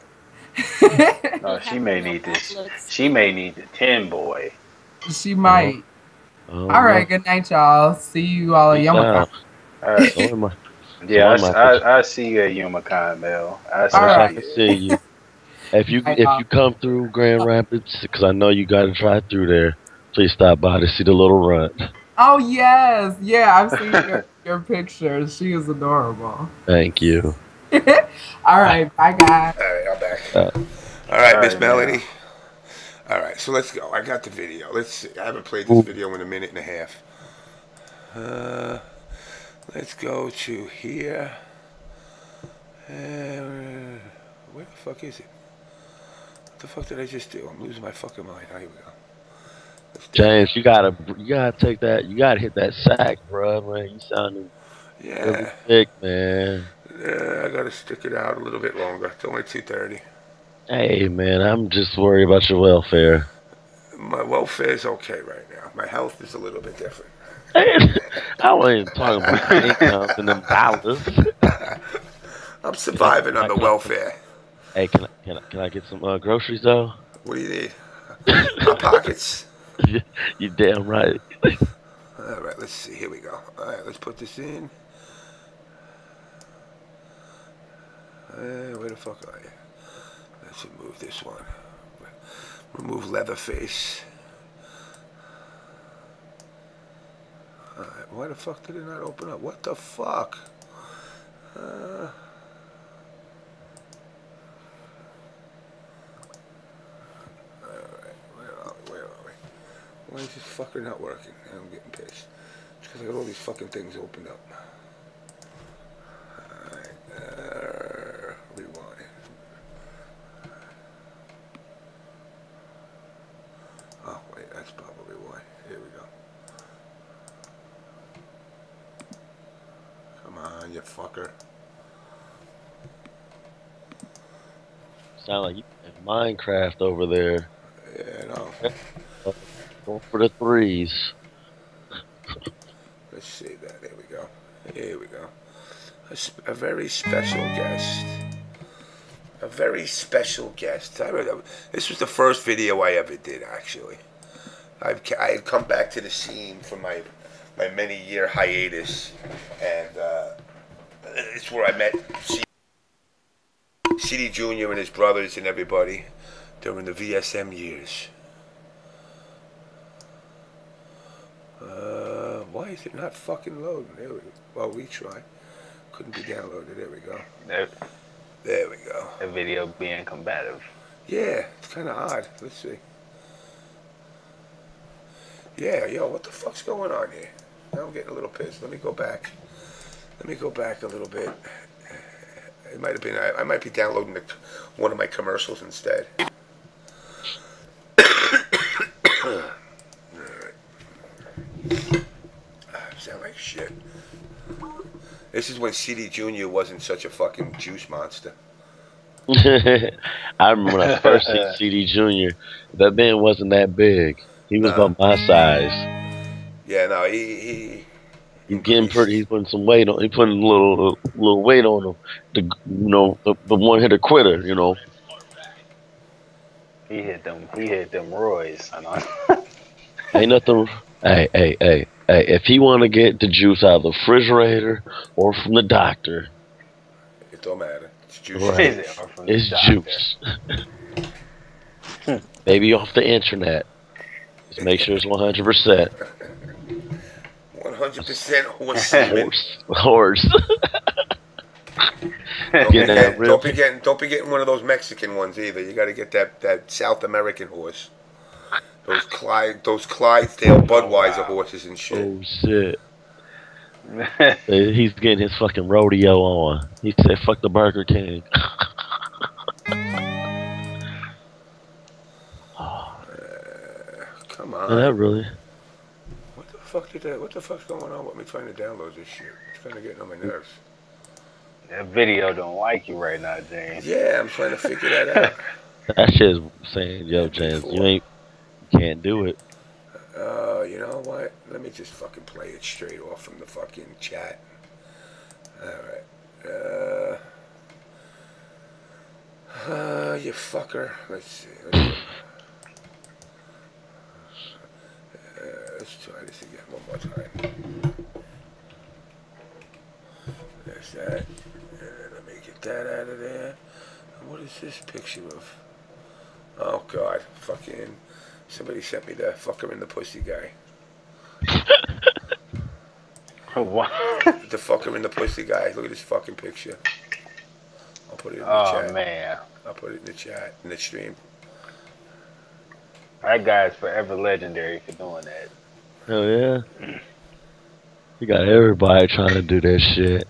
No, she may need this. She may need the 10 boy. She might. All right, good night, y'all. See you all at Yomacon. All right. Yeah, I see you at Yomacon, Mel. I can see you. If you come through Grand Rapids, because I know you got to drive through there, please stop by to see the little runt. Oh yes, yeah, I've seen your pictures. She is adorable. Thank you. All right, bye guys. All right, I'm back. All right, Miss Melanie. All right, so let's go. I got the video. Let's see. I haven't played this video in a minute and a half. Let's go to here. Where the fuck is it? What the fuck did I just do? I'm losing my fucking mind. Here we go. James, you gotta take that. You gotta hit that sack, bro. Man, you sounding really thick, man. Yeah, I gotta stick it out a little bit longer. It's only 2:30. Hey, man, I'm just worried about your welfare. My welfare is okay right now. My health is a little bit different. I wasn't even talking about incomes and them dollars. I'm surviving on the welfare. Hey, can I get some groceries though? What do you need? Hot pockets. You damn right. All right, let's see. Here we go. All right, let's put this in. Where the fuck are you? Let's remove this one. Remove Leatherface. All right, why the fuck did it not open up? What the fuck? Alright, where are we? Why is this fucker not working? I'm getting pissed. It's because I got all these fucking things opened up. Alright, rewind. Oh, wait, that's probably why. Here we go. Come on, you fucker. Sound like you in Minecraft over there. Yeah, no. Going for the threes. Let's see that. There we go. Here we go. A very special guest. A very special guest. This was the first video I ever did, actually. I had come back to the scene from my many-year hiatus, and it's where I met CD Jr. and his brothers and everybody during the VSM years. Why is it not fucking loading? There we go. Well, we try. Couldn't be downloaded. There we go. There we go. The video being combative. Yeah, it's kind of odd. Let's see. Yeah, yo, what the fuck's going on here? Now I'm getting a little pissed. Let me go back. Let me go back a little bit. It might have been. I might be downloading one of my commercials instead. Sound like shit. This is when CD Jr. wasn't such a fucking juice monster. I remember when I first seen CD Jr. That man wasn't that big. He was about my size. Yeah, no, he getting pretty. He's putting some weight on. He putting a little weight on him. The one hitter quitter. You know. He hit them Roys. I know. Ain't nothing. Hey. If he want to get the juice out of the refrigerator or from the doctor, it don't matter. It's juice. Right. It's juice. Maybe off the internet. Just make sure it's 100%. 100% horse semen. Horse. Don't be getting one of those Mexican ones either. You got to get that South American horse. Those Clydesdale Budweiser horses and shit. Oh shit. He's getting his fucking rodeo on. He said, "Fuck the Burger King." Come on. That really. What the fuck did that? What the fuck's going on with me trying to download this shit? It's kind of getting on my nerves. That video don't like you right now, James. Yeah, I'm trying to figure that out. That shit's saying, "Yo, James, you can't do it." You know what? Let me just fucking play it straight off from the fucking chat. Alright. You fucker. Let's see. Let's try this again one more time. There's that. And let me get that out of there. And what is this picture of? Oh, God. Fucking... Somebody sent me the fucker in the pussy guy. What? The fucker in the pussy guy. Look at this fucking picture. I'll put it in the chat. Oh, man. I'll put it in the chat, in the stream. That guy's forever legendary for doing that. Hell yeah. You got everybody trying to do that shit.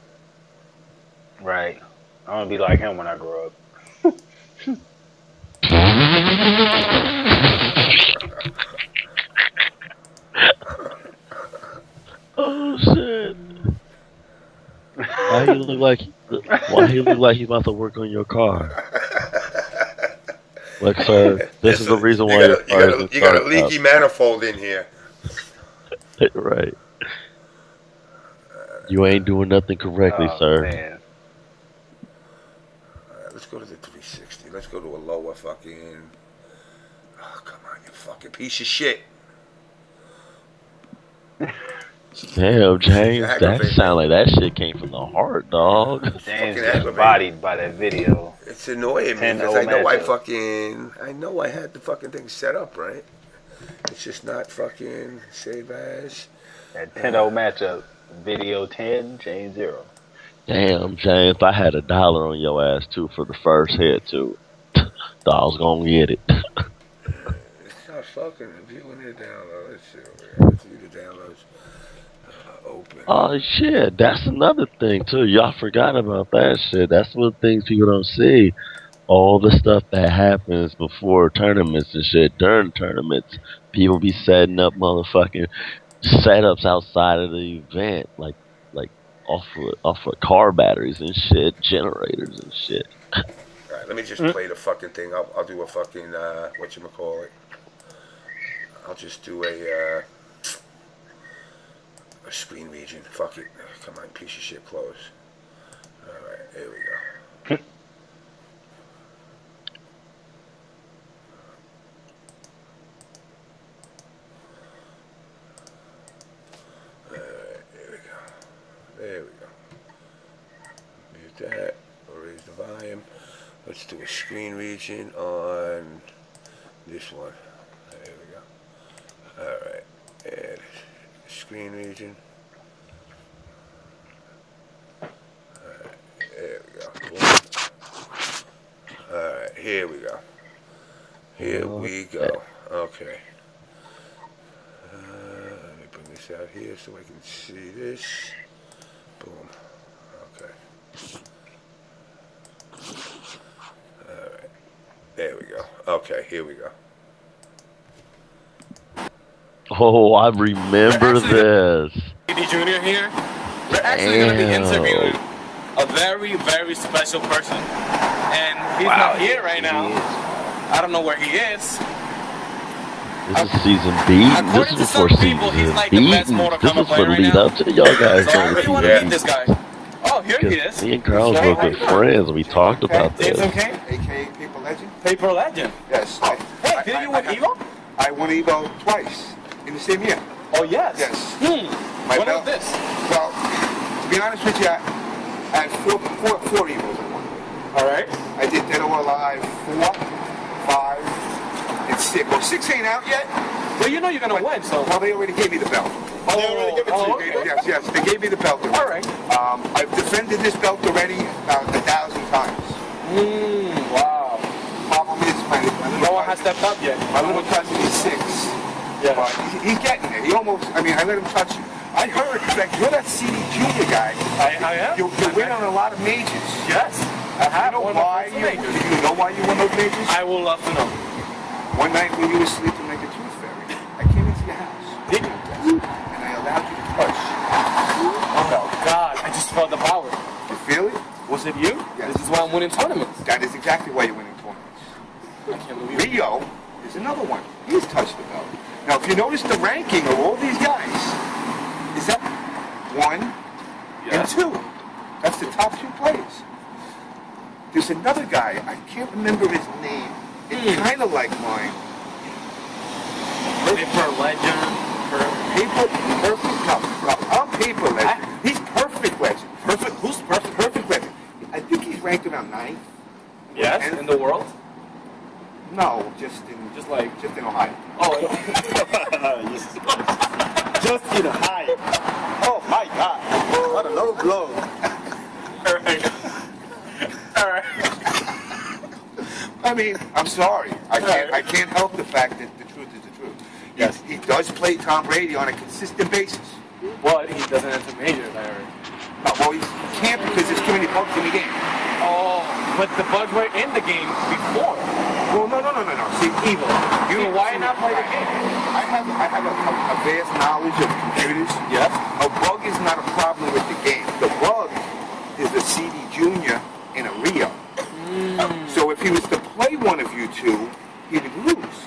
Right. I want to be like him when I grow up. Oh shit! Why he look like he's about to work on your car? Look, sir, this is the reason why you got a leaky manifold in here. Right. You ain't doing nothing correctly, sir. Man. go to the 360. Let's go to a lower fucking... Oh, come on, you fucking piece of shit. Damn, James, that sound like that shit came from the heart, dog. James gets bodied by that video. It's annoying me because I know I had the fucking thing set up right. It's just not fucking save as. That 10-0 matchup, video 10, James 0. Damn, James, I had $1 on your ass too for the first hit too. Thought I was gonna get it. It's not fucking viewing the download. Let's see. Let's view the downloads. Open. Oh shit, that's another thing too. Y'all forgot about that shit. That's one of the things people don't see. All the stuff that happens before tournaments and shit. During tournaments, people be setting up motherfucking setups outside of the event, like off of car batteries and shit, generators and shit. Alright, let me just play the fucking thing. I'll do a fucking whatchamacallit. I'll just do a screen region. Fuck it. Come on, piece of shit, close. Alright, here we go. There we go. Mute that. We'll raise the volume. Let's do a screen region on this one. There we go. Alright. And screen region. Alright. There we go. Alright. Here we go. Here we go. Okay. Let me bring this out here so I can see this. Boom. Okay. Alright. There we go. Okay, here we go. Oh, I remember this. Junior here. We're actually going to be interviewing a very, very special person. And he's not here right now. I don't know where he is. This is season B. This is before season B. This is for the lead up to y'all guys. So I really want to meet this guy. Oh, here he is. Me and Carl were good friends. We talked about this. JamessMK? A.K.A. Paper Legend? Paper Legend? Yes. Hey, did you win Evo? I won Evo twice in the same year. Oh, yes? Yes. When was this? Well, to be honest with you, I had four Evos I won. All right. I did Dead or Alive 4, 5, and 6. Well, 6 ain't out yet. Well, you know you're going to win, so... Well, they already gave me the belt. Oh, they already gave it to you? Okay. Yes, they gave me the belt already. All right. I've defended this belt already about 1,000 times. Wow. Problem is, no one has stepped up yet. My little cousin is 6. Yeah. But he's getting it. He almost, I let him touch you. I heard that you're that CD Junior guy. I am. You win on a lot of majors. Yes. I have. Do you know why you won those majors? I will love to know. One night when you were sleeping like a tooth fairy, I came into your house. Did you? And I allowed you to touch. Oh, God. I just felt the power. You feel it? Was it you? Yes. This is why I'm winning tournaments. That is exactly why you're winning tournaments. I can't believe it. Rio is another one. He's touched the belt. Now, if you notice the ranking of all these guys, is that 1 and 2. That's the top 2 players. There's another guy, I can't remember his name. It's kind of like mine. Paper Legend. I'm Paper Legend. He's Perfect Legend. Perfect? Who's Perfect? Perfect Legend. I think he's ranked around 9th. Yes, in the world? No, just in Ohio. Oh, just in Ohio. Oh my God! What a low blow. All right. I mean, I'm sorry. I can't help the fact that the truth is the truth. Yes, he does play Tom Brady on a consistent basis. But he doesn't enter majors, I heard. Well, he can't because there's too many bugs in the game. Oh, but the bugs were in the game before. Well, no. See, Evo. So why not play the game? I have a vast knowledge of computers. Yes. A bug is not a problem with the game. The bug is a CD Junior in a Rio. So if he was to play one of you two, he'd lose.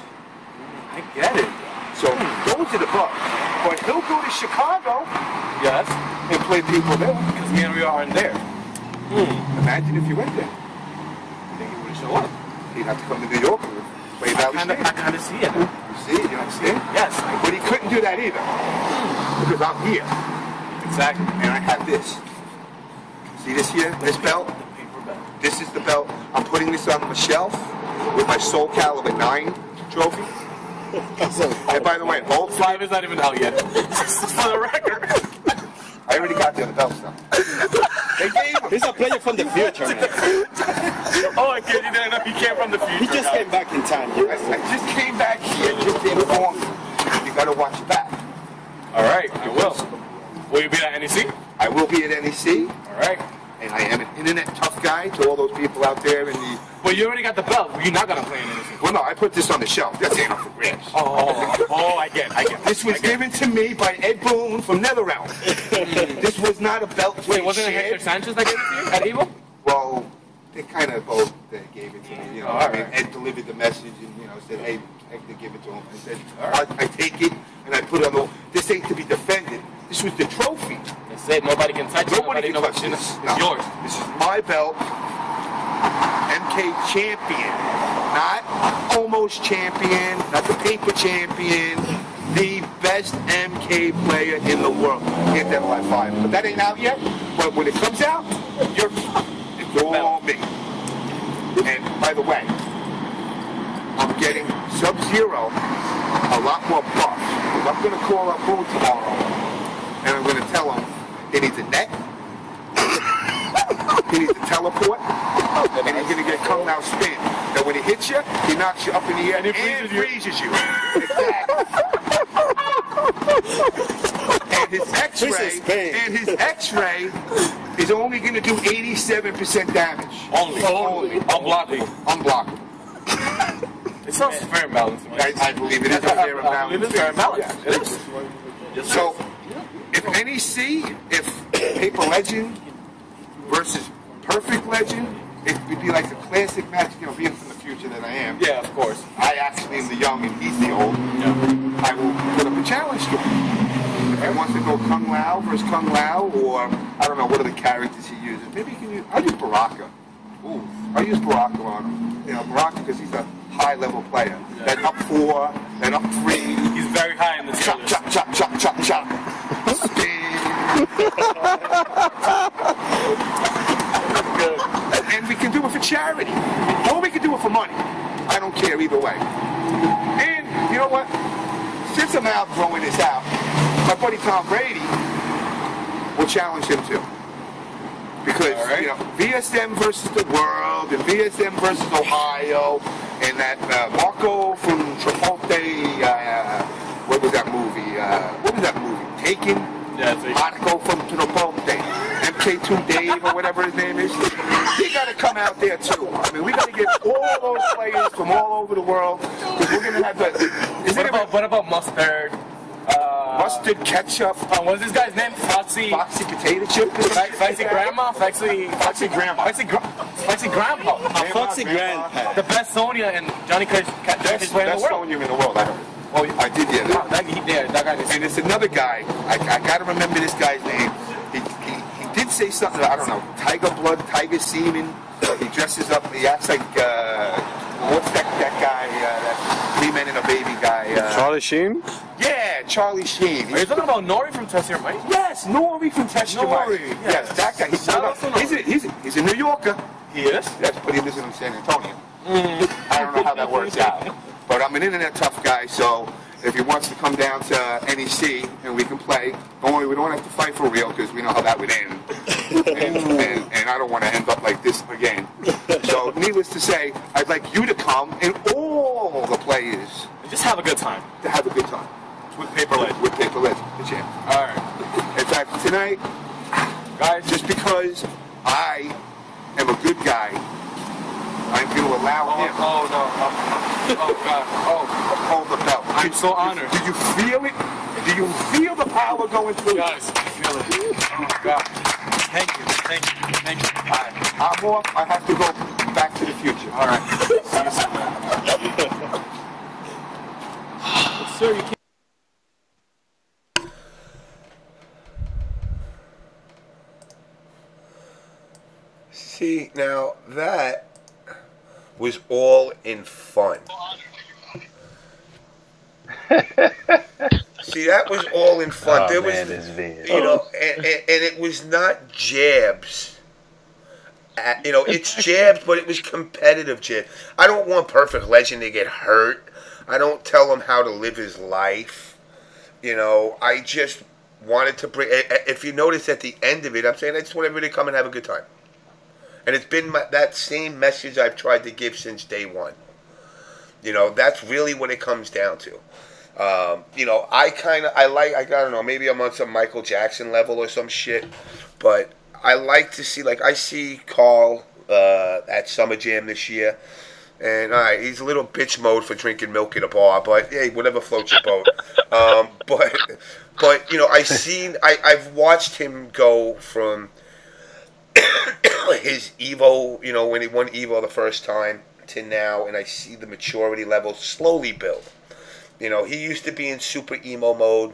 I get it. So those are the bugs. But he'll go to Chicago. Yes. And play people there. Because me and Rio aren't there. Imagine if you went there. He'd have to come to New York and play Valley State. I kind of see it. You see? You understand? Yes. But he couldn't do that either. Because I'm here. Exactly. And I have this. See this here? This belt? This is the belt. I'm putting this on my shelf with my Soul Calibur 9 trophy. And by the way, Old 5 is not even out yet. For the record. I already got the other belts now. They gave him. He's a player from the future, man. Oh, I can't. You didn't know he came from the future. He just came back in time. I just came back here just to inform you. You gotta watch your back. All right, I will. Will you be at NEC? I will be at NEC. All right. And I am an internet tough guy to all those people out there in the... Well, you already got the belt. You're not gonna play in NEC. Well, no, I put this on the shelf. That's ain't up for grabs. Oh, I get it. This was given to me by Ed Boon from Netherrealm. This was not a belt. Wait, wasn't it Hector Sanchez that gave it to you at Evo? Well, they kind of both gave it to me. You know, I mean, Ed delivered the message and, you know, said, hey, Hector, give it to him. I said, I take it and I put it on the... This ain't to be defended. This was the trophy. That's it. Nobody can touch it. Nobody can touch this. It's yours. This is my belt. MK champion. Not almost champion. Not the paper champion. The best MK player in the world. Get that by 5. But that ain't out yet. But when it comes out, it's all me. And by the way, I'm getting Sub-Zero a lot more buff. Because I'm going to call up Boone tomorrow. And I'm going to tell him he needs a net, he needs a teleport, and he's going to get Kung Lao spin. That when he hits you, he knocks you up in the air and freezes you. Exactly. And his X-ray is only going to do 87% damage. Only. Unblockable. It sounds fair and balanced. I believe it is fair and balanced. It is fair and balanced. Yeah. It is. So, if NEC, if Paper Legend versus Perfect Legend, it would be like the classic match, you know, being from the future that I am. Yeah, of course. I actually am the young and he's the old. Yeah. I will put up a challenge to him. If he wants to go Kung Lao versus Kung Lao, or I don't know, what are the characters he uses? Maybe he can use, I'll use Baraka. Ooh, I'll use Baraka on him. You know, Baraka because he's a high-level player. Yeah. Then up 4, then up 3. He's very high in the chop, chop, chop, chop, chop, chop. Spin. And we can do it for charity. Or we can do it for money. I don't care either way. And you know what? Since I'm out throwing this out, my buddy Tom Brady will challenge him too. Because, you know, VSM versus the world, and VSM versus Ohio, and that Marco from Chipotle, what was that movie? Taken? Yeah, Marco from Chipotle. MK2 Dave, or whatever his name is. He got to come out there too. I mean, we got to get all those players from all over the world, because we're going to have the... What about Mustard? Mustard, ketchup. What's this guy's name? Foxy potato chip. Foxy Grandma? Foxy Grandpa. Foxy Grandpa. Foxy Grandpa. The best Sonya and Johnny Cage player in the world. Best Sonya in the world, I heard. Oh, I did hear that. That guy is. And it's another guy. I got to remember this guy's name. He did say something, I don't know, tiger blood, tiger semen. He dresses up, he acts like, what's that guy, that 3 Men and a Baby guy? Charlie Sheen? Yeah, Charlie Sheen. Are you talking about Nori from Test Your Might? Yes, Nori from Test Your Might. Yes, that guy. He's a New Yorker. He is? Yes, but he lives in San Antonio. I don't know how that works out. But I'm an internet tough guy, so if he wants to come down to NEC and we can play, don't worry, we don't have to fight for real because we know how that would end. and I don't want to end up like this again. So needless to say, I'd like you to come and all the players. Just have a good time. To have a good time. With Paper Legend. With Paper Legend, the champ. Alright. In fact, tonight, guys, just because I am a good guy, I'm going to allow him. Oh, no. Oh, God. Oh. Hold the belt. I'm so honored. Do you feel it? Do you feel the power going through? Guys, I feel it. Oh, God. Thank you. All right. I'm off. I have to go back to the future. All right. See you soon, man. Sir, you can't. See, now that was all in fun. See, that was all in fun. There was, you know, and it was not jabs. You know, it's jabs, but it was competitive jabs. I don't want Perfect Legend to get hurt. I don't tell him how to live his life. You know, I just wanted to bring. If you notice at the end of it, I'm saying I just want everybody to come and have a good time. And it's been that same message I've tried to give since day one. You know, that's really what it comes down to. You know, I don't know, maybe I'm on some Michael Jackson level or some shit, but I like to see, like, I see Carl at Summer Jam this year, and all right, he's a little bitch mode for drinking milk in a bar, but hey, whatever floats your boat. But you know, I've watched him go from his Evo, you know, when he won Evo the first time to now, and I see the maturity level slowly build. You know, he used to be in super emo mode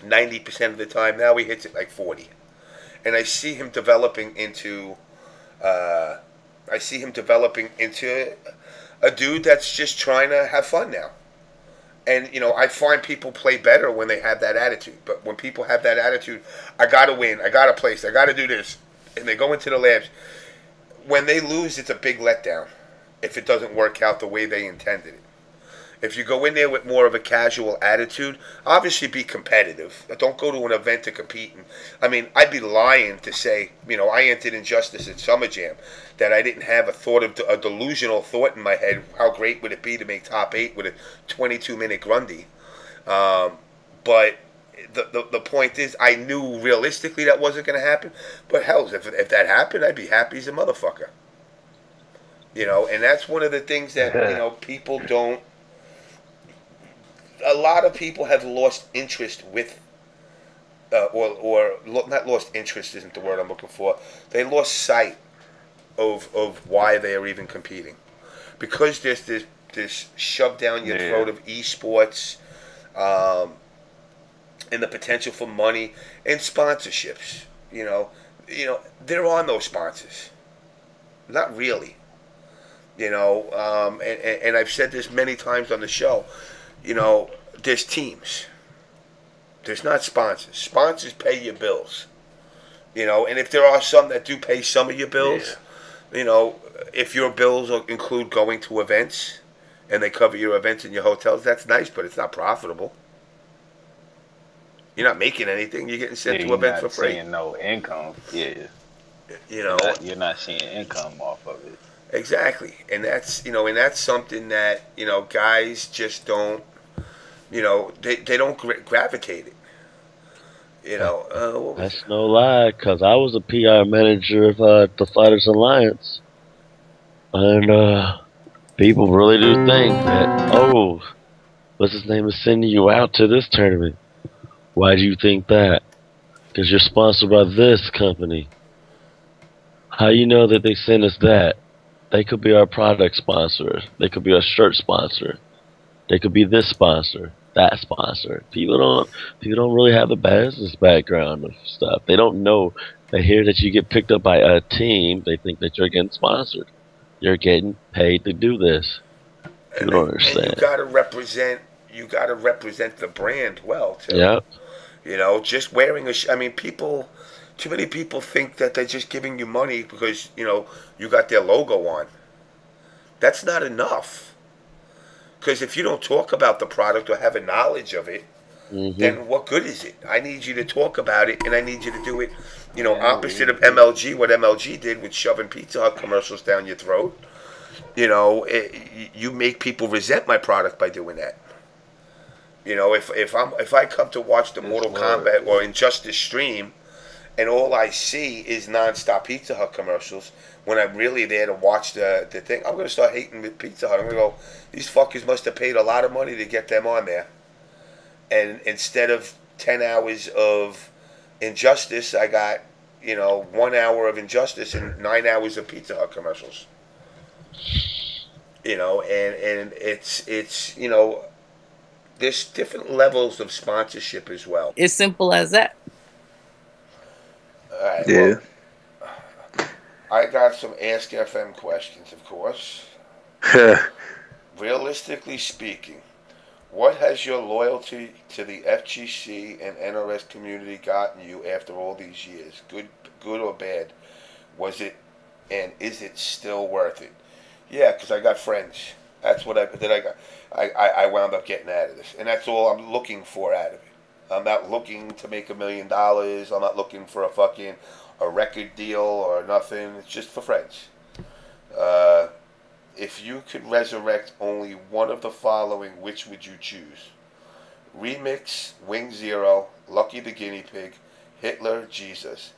90% of the time. Now he hits it like 40. And I see him developing into a dude that's just trying to have fun now. And, you know, I find people play better when they have that attitude. But when people have that attitude, I got to win, I got to place, I got to do this, and they go into the labs, when they lose, it's a big letdown if it doesn't work out the way they intended it. If you go in there with more of a casual attitude, obviously be competitive. Don't go to an event to compete. And, I mean, I'd be lying to say, you know, I entered Injustice at Summer Jam, that I didn't have a delusional thought in my head. How great would it be to make top 8 with a 22-minute Grundy? But the point is, I knew realistically that wasn't going to happen. But hell, if that happened, I'd be happy as a motherfucker. You know, and that's one of the things that, you know, people don't. A lot of people have lost interest with, not lost interest isn't the word I'm looking for. They lost sight of why they are even competing, because there's this shoved down your throat of esports, and the potential for money and sponsorships. You know, there are no sponsors, not really. You know, and I've said this many times on the show. You know, there's teams. There's not sponsors. Sponsors pay your bills. You know, and if there are some that do pay some of your bills, you know, if your bills include going to events and they cover your events and your hotels, that's nice, but it's not profitable. You're not making anything. You're getting sent to events for free. You're not seeing no income. Yeah. You know, you're not seeing income off of it. Exactly, and that's, you know, and that's something that, you know, guys just don't, you know, they don't gravitate it. You know, that's no lie, because I was a PR manager of the Fighters Alliance, and people really do think that, oh, what's his name is sending you out to this tournament. Why do you think that? Because you're sponsored by this company. How you know that they sent us that? They could be our product sponsor. They could be our shirt sponsor. They could be this sponsor, that sponsor. People don't really have the business background of stuff. They don't know. They hear that you get picked up by a team. They think that you're getting sponsored. You're getting paid to do this. People don't understand. And you gotta represent the brand well too. Yep. You know, just wearing I mean, too many people think that they're just giving you money because, you know, you got their logo on. That's not enough. Because if you don't talk about the product or have a knowledge of it, then what good is it? I need you to talk about it, and I need you to do it, you know, opposite of MLG, what MLG did with shoving Pizza Hut commercials down your throat. You know, you make people resent my product by doing that. You know, if I come to watch the Mortal Kombat or Injustice stream, and all I see is non-stop Pizza Hut commercials, when I'm really there to watch the thing, I'm going to start hating with Pizza Hut. I'm going to go, these fuckers must have paid a lot of money to get them on there. And instead of 10 hours of Injustice, I got, you know, 1 hour of Injustice and 9 hours of Pizza Hut commercials. You know, and it's you know, there's different levels of sponsorship as well. It's simple as that. All right, well, I got some Ask FM questions, of course. Realistically speaking, what has your loyalty to the FGC and NRS community gotten you after all these years? Good or bad? Was it, and is it still worth it? Yeah, because I got friends. That's what I got. I wound up getting out of this, and that's all I'm looking for out of it. I'm not looking to make $1 million. I'm not looking for a record deal or nothing. It's just for friends. If you could resurrect only one of the following, which would you choose? Remix, Wing Zero, Lucky the Guinea Pig, Hitler, Jesus.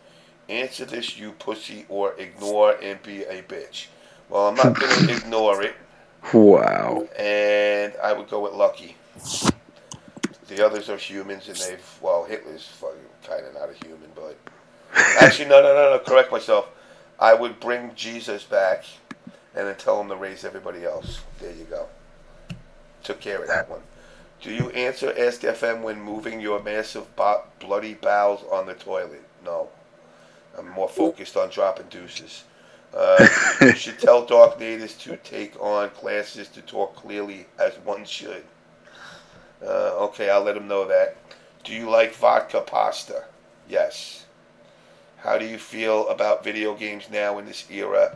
Answer this, you pussy, or ignore and be a bitch. Well, I'm not going to ignore it. Wow. And I would go with Lucky. The others are humans, and Hitler's fucking kind of not a human, but... Actually, no, correct myself. I would bring Jesus back and then tell him to raise everybody else. There you go. Took care of that one. Do you answer Ask FM when moving your massive bloody bowels on the toilet? No. I'm more focused on dropping deuces. You should tell DarKNaTaS to take on classes to talk clearly as one should. Okay, I'll let him know that. Do you like vodka pasta? Yes. How do you feel about video games now in this era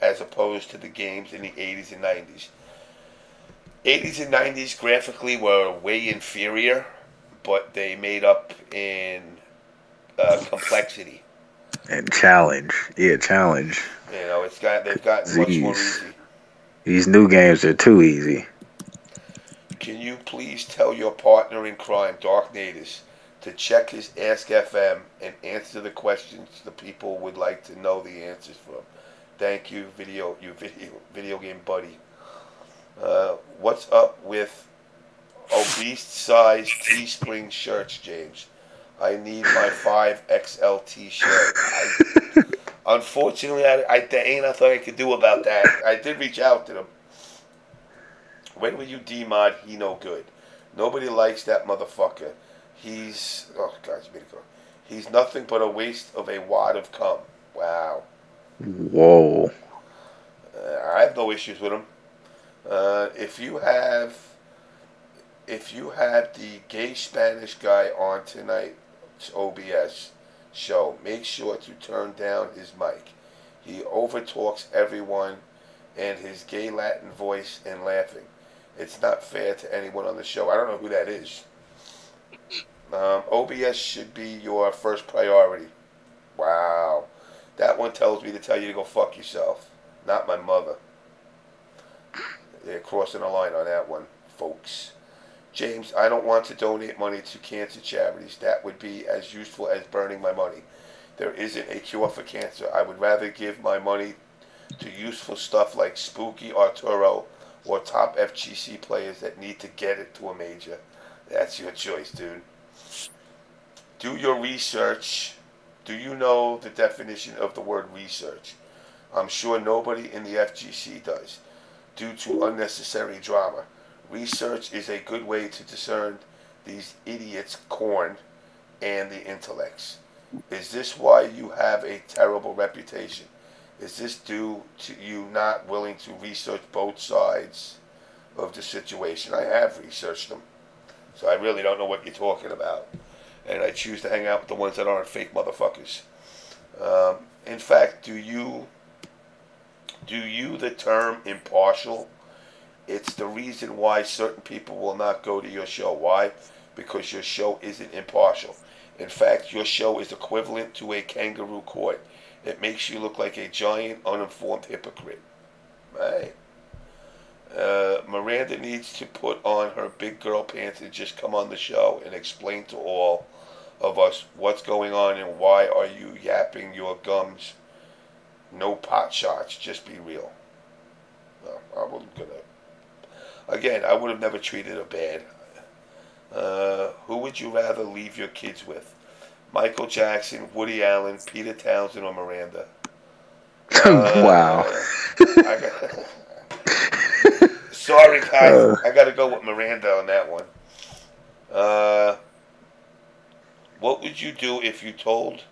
as opposed to the games in the 80s and 90s? 80s and 90s graphically were way inferior, but they made up in complexity. And challenge. Yeah, challenge. You know, they've gotten much more easy. These new games are too easy. Can you please tell your partner in crime, DarKNaTaS, to check his Ask FM and answer the questions the people would like to know the answers from? Thank you, video game buddy. What's up with obese-sized Teespring shirts, James? I need my 5XL T-shirt. Unfortunately, there ain't nothing I could do about that. I did reach out to them. When will you demod He No Good? Nobody likes that motherfucker. He's nothing but a waste of a wad of cum. Wow. Whoa. I have no issues with him. If you had the gay Spanish guy on tonight's OBS show, make sure to turn down his mic. He overtalks everyone and his gay Latin voice and laughing. It's not fair to anyone on the show. I don't know who that is. OBS should be your first priority. Wow. That one tells me to tell you to go fuck yourself. Not my mother. They're crossing the line on that one, folks. James, I don't want to donate money to cancer charities. That would be as useful as burning my money. There isn't a cure for cancer. I would rather give my money to useful stuff like Spooky, Arturo, or top FGC players that need to get it to a major. That's your choice, dude. Do your research. Do you know the definition of the word research? I'm sure nobody in the FGC does, due to unnecessary drama. Research is a good way to discern these idiots' corn and the intellects. Is this why you have a terrible reputation? Is this due to you not willing to research both sides of the situation? I have researched them, so I really don't know what you're talking about. And I choose to hang out with the ones that aren't fake motherfuckers. In fact, do you the term impartial? It's the reason why certain people will not go to your show. Why? Because your show isn't impartial. In fact, your show is equivalent to a kangaroo court. It makes you look like a giant, uninformed hypocrite. Right? Miranda needs to put on her big girl pants and just come on the show and explain to all of us what's going on and why are you yapping your gums. No pot shots, just be real. No, I wasn't gonna. Again, I would have never treated her bad. Who would you rather leave your kids with? Michael Jackson, Wtih Allen, Peter Townsend, or Miranda? Wow. Sorry, guys. I got to go with Miranda on that one. What would you do if you told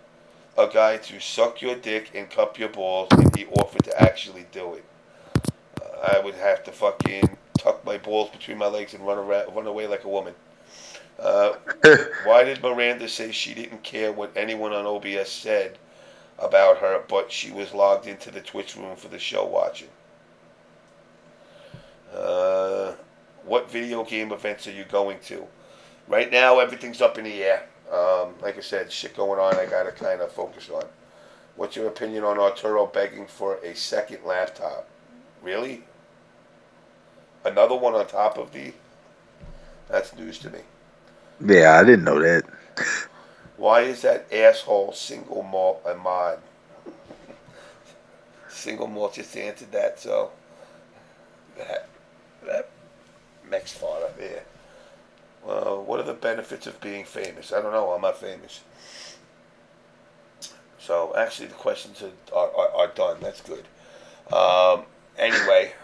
a guy to suck your dick and cup your balls and he offered to actually do it? I would have to fucking tuck my balls between my legs and run away like a woman. Why did Miranda say she didn't care what anyone on OBS said about her, but she was logged into the Twitch room for the show watching? What video game events are you going to? Right now, everything's up in the air. Like I said, shit going on I gotta kind of focus on. What's your opinion on Arturo begging for a second laptop? Really? Another one on top of the... That's news to me. Yeah, I didn't know that. Why is that asshole single malt a mod? Single malt just answered that, so... That next fart up there. What are the benefits of being famous? I don't know. I'm not famous. So, actually, the questions are done. That's good. Anyway,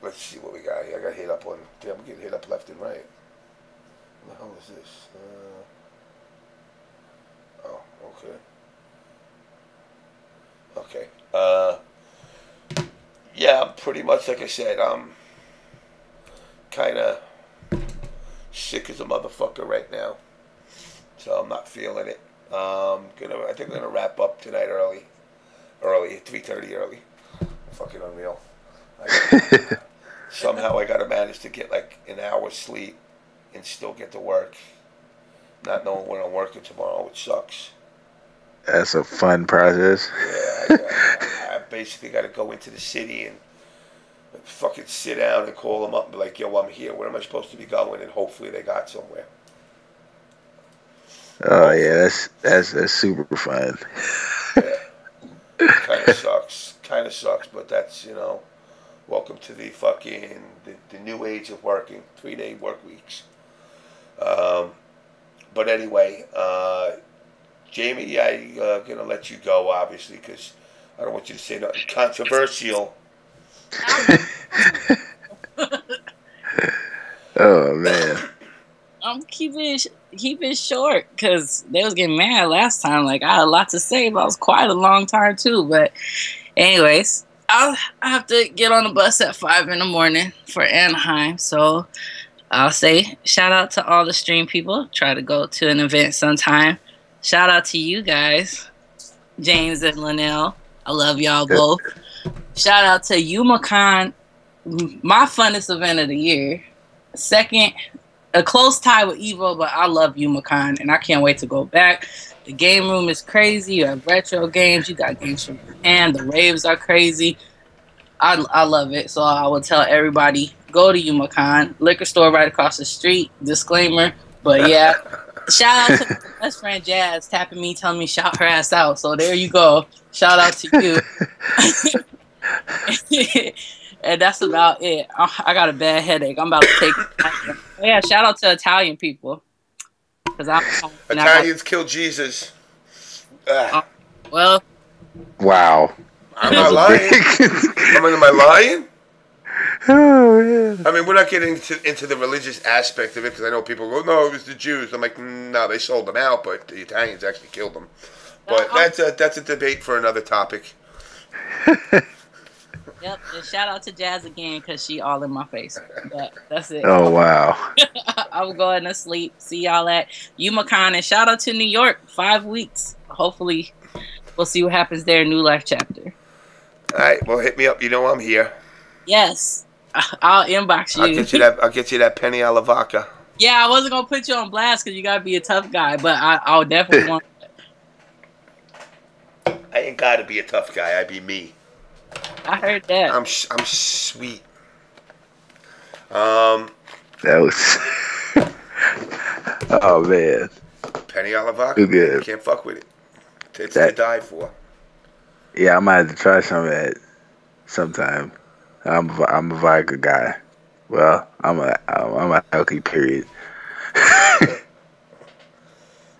let's see what we got here. I got hit up on... Damn, I'm getting hit up left and right. What the hell is this? Oh, okay. Okay. Yeah, pretty much like I said, I'm kind of sick as a motherfucker right now. So I'm not feeling it. I think I'm gonna wrap up tonight early, 3:30 early. Fucking unreal. Somehow I gotta manage to get like an hour's sleep and still get to work, not knowing when I'm working tomorrow, which sucks. That's a fun process. Yeah, I basically got to go into the city and fucking sit down and call them up and be like, yo, I'm here. Where am I supposed to be going? And hopefully they got somewhere. Oh yeah, that's super fun. Yeah. Kind of sucks, but that's, welcome to the fucking the new age of working, 3-day work weeks. But anyway, Jamie, I'm gonna let you go, obviously, because I don't want you to say nothing controversial. Oh man. I'm keeping it short because they was getting mad last time. Like, I had a lot to say, but it was quite a long time too. But anyways, I have to get on the bus at 5 in the morning for Anaheim. So I'll say shout out to all the stream people. Try to go to an event sometime. Shout out to you guys, James and Lanell. I love y'all both. Shout out to UmaCon, my funnest event of the year. Second, a close tie with Evo, but I love UmaCon, and I can't wait to go back. The game room is crazy. You have retro games. You got games from Japan. The raves are crazy. I love it. So I will tell everybody, go to UmaCon. Liquor store right across the street. Disclaimer. But yeah. Shout out to my best friend Jazz tapping me, telling me shout her ass out. So there you go. Shout out to you. And that's about it. I got a bad headache. I'm about to take it. Yeah, shout out to Italian people. Italians kill Jesus. Well. Wow. I'm not lying. Am I lying? Oh, yeah. I mean, we're not getting into the religious aspect of it because I know people go, no, it was the Jews. I'm like, no, they sold them out, but the Italians actually killed them. But that's a debate for another topic. Yep, and shout out to Jazz again because she all in my face. But that's it. Oh, wow. I'm going to sleep. See y'all at UmaCon. And shout out to New York. 5 weeks. Hopefully, we'll see what happens there. New life chapter. All right, well, hit me up. You know I'm here. Yes. I'll inbox you. I'll get you that penny alla vodka. Yeah, I wasn't going to put you on blast because you got to be a tough guy, but I'll definitely want that. I ain't got to be a tough guy. I be me. I heard that. I'm sweet. That was... Oh, man. Penny alla vodka. Good. Can't fuck with it. It's to die for. Yeah, I might have to try some of that sometime. I'm a vodka guy. Well, I'm a healthy period.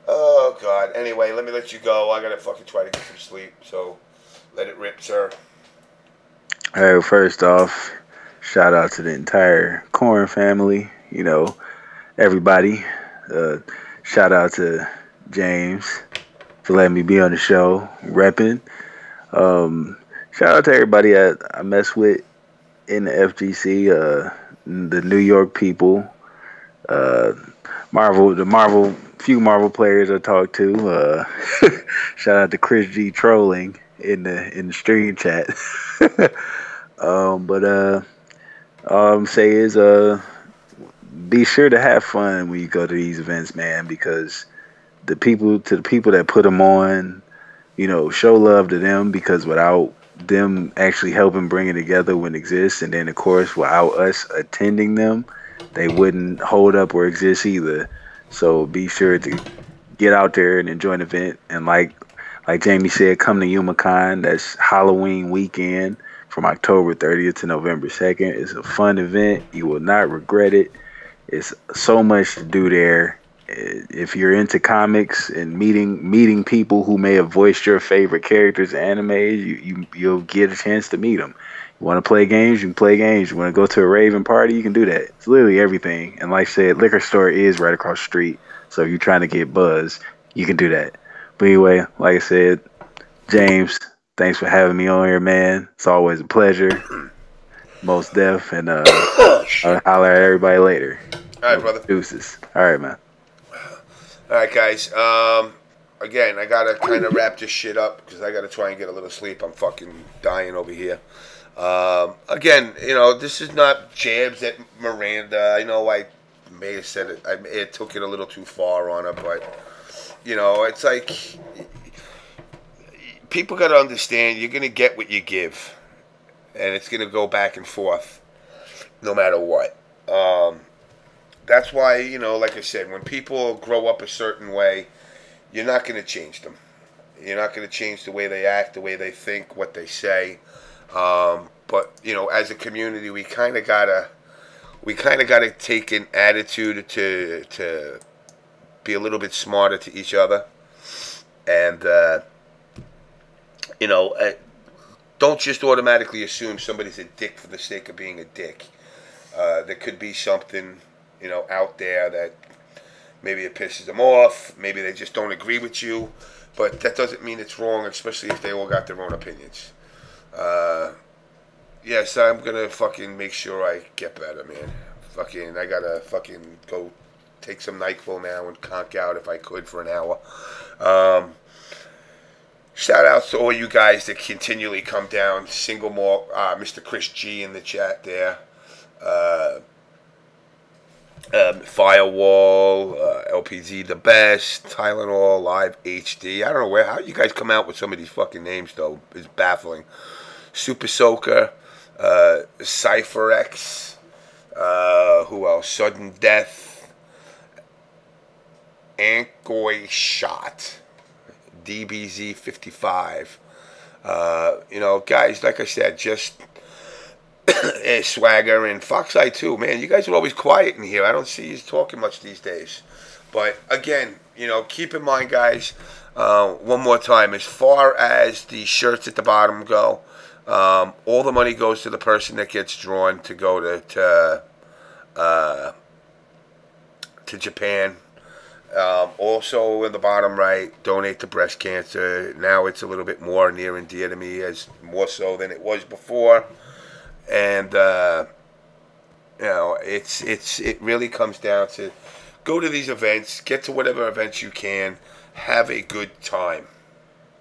Oh God. Anyway, let me let you go. I gotta fucking try to get some sleep. So, let it rip, sir. All right. First off, shout out to the entire Corn family. You know, everybody. Shout out to James for letting me be on the show, repping. Shout out to everybody I mess with. in the FGC, the New York people, few Marvel players I talked to. Shout out to Chris G trolling in the stream chat. But all I'm saying is be sure to have fun when you go to these events, man, because the people that put them on, show love to them, because without them actually helping bring it together wouldn't exist, and then of course without us attending them, they wouldn't hold up or exist either. So be sure to get out there and enjoy an event, and like Jamie said, come to YumaCon. That's Halloween weekend from October 30th to November 2nd. It's a fun event. You will not regret it. It's so much to do there. If you're into comics and meeting people who may have voiced your favorite characters in anime, you'll get a chance to meet them. You want to play games, you can play games. You want to go to a raving party, you can do that. It's literally everything. And like I said, liquor store is right across the street. So if you're trying to get buzz, you can do that. But anyway, like I said, James, thanks for having me on here, man. It's always a pleasure. Most def, and I'll holler at everybody later. All right, brother. Deuces. All right, man. All right, guys. Again, I gotta kind of wrap this shit up because I gotta try and get a little sleep. I'm fucking dying over here. Again, this is not jabs at Miranda. I know I may have said it. I took it a little too far on her, but it's like people gotta understand. You're gonna get what you give, and it's gonna go back and forth, no matter what. That's why, like I said, when people grow up a certain way, you're not going to change them. You're not going to change the way they act, the way they think, what they say. But as a community, we kind of gotta take an attitude to be a little bit smarter to each other, and don't just automatically assume somebody's a dick for the sake of being a dick. There could be something out there that maybe it pisses them off, maybe they just don't agree with you, but that doesn't mean it's wrong, especially if they all got their own opinions. Yes, I'm gonna fucking make sure I get better, man. I gotta fucking go take some NyQuil now and conk out if I could for an hour. Shout out to all you guys that continually come down. Single malt, Mr. Chris G in the chat there. Firewall, LPZ the best, Tylenol, Live HD. I don't know how you guys come out with some of these fucking names though. It's baffling. Super Soaker, CypherX, who else? Sudden Death, Ankoy Shot, DBZ 55. Guys, like I said, just Swagger and Foxeye too, man. You guys are always quiet in here. I don't see you talking much these days. But again, keep in mind, guys, one more time, as far as the shirts at the bottom go, all the money goes to the person that gets drawn to go to Japan. Also in the bottom right, donate to breast cancer. Now it's a little bit more near and dear to me, as more so than it was before. And it really comes down to go to these events, get to whatever events you can, have a good time.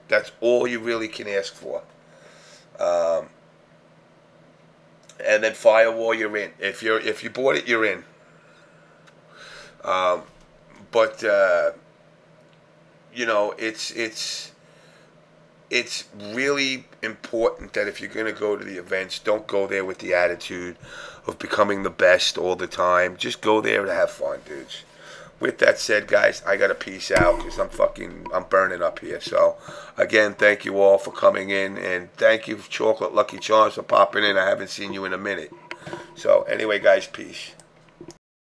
That's all you really can ask for. And then Firewall, you're in. If you bought it, you're in. But it's really important that if you're going to go to the events, don't go there with the attitude of becoming the best all the time. Just go there to have fun, dudes. With that said, guys, I got to peace out because I'm burning up here. So, again, thank you all for coming in. And thank you, Chocolate Lucky Charms, for popping in. I haven't seen you in a minute. So, anyway, guys, peace.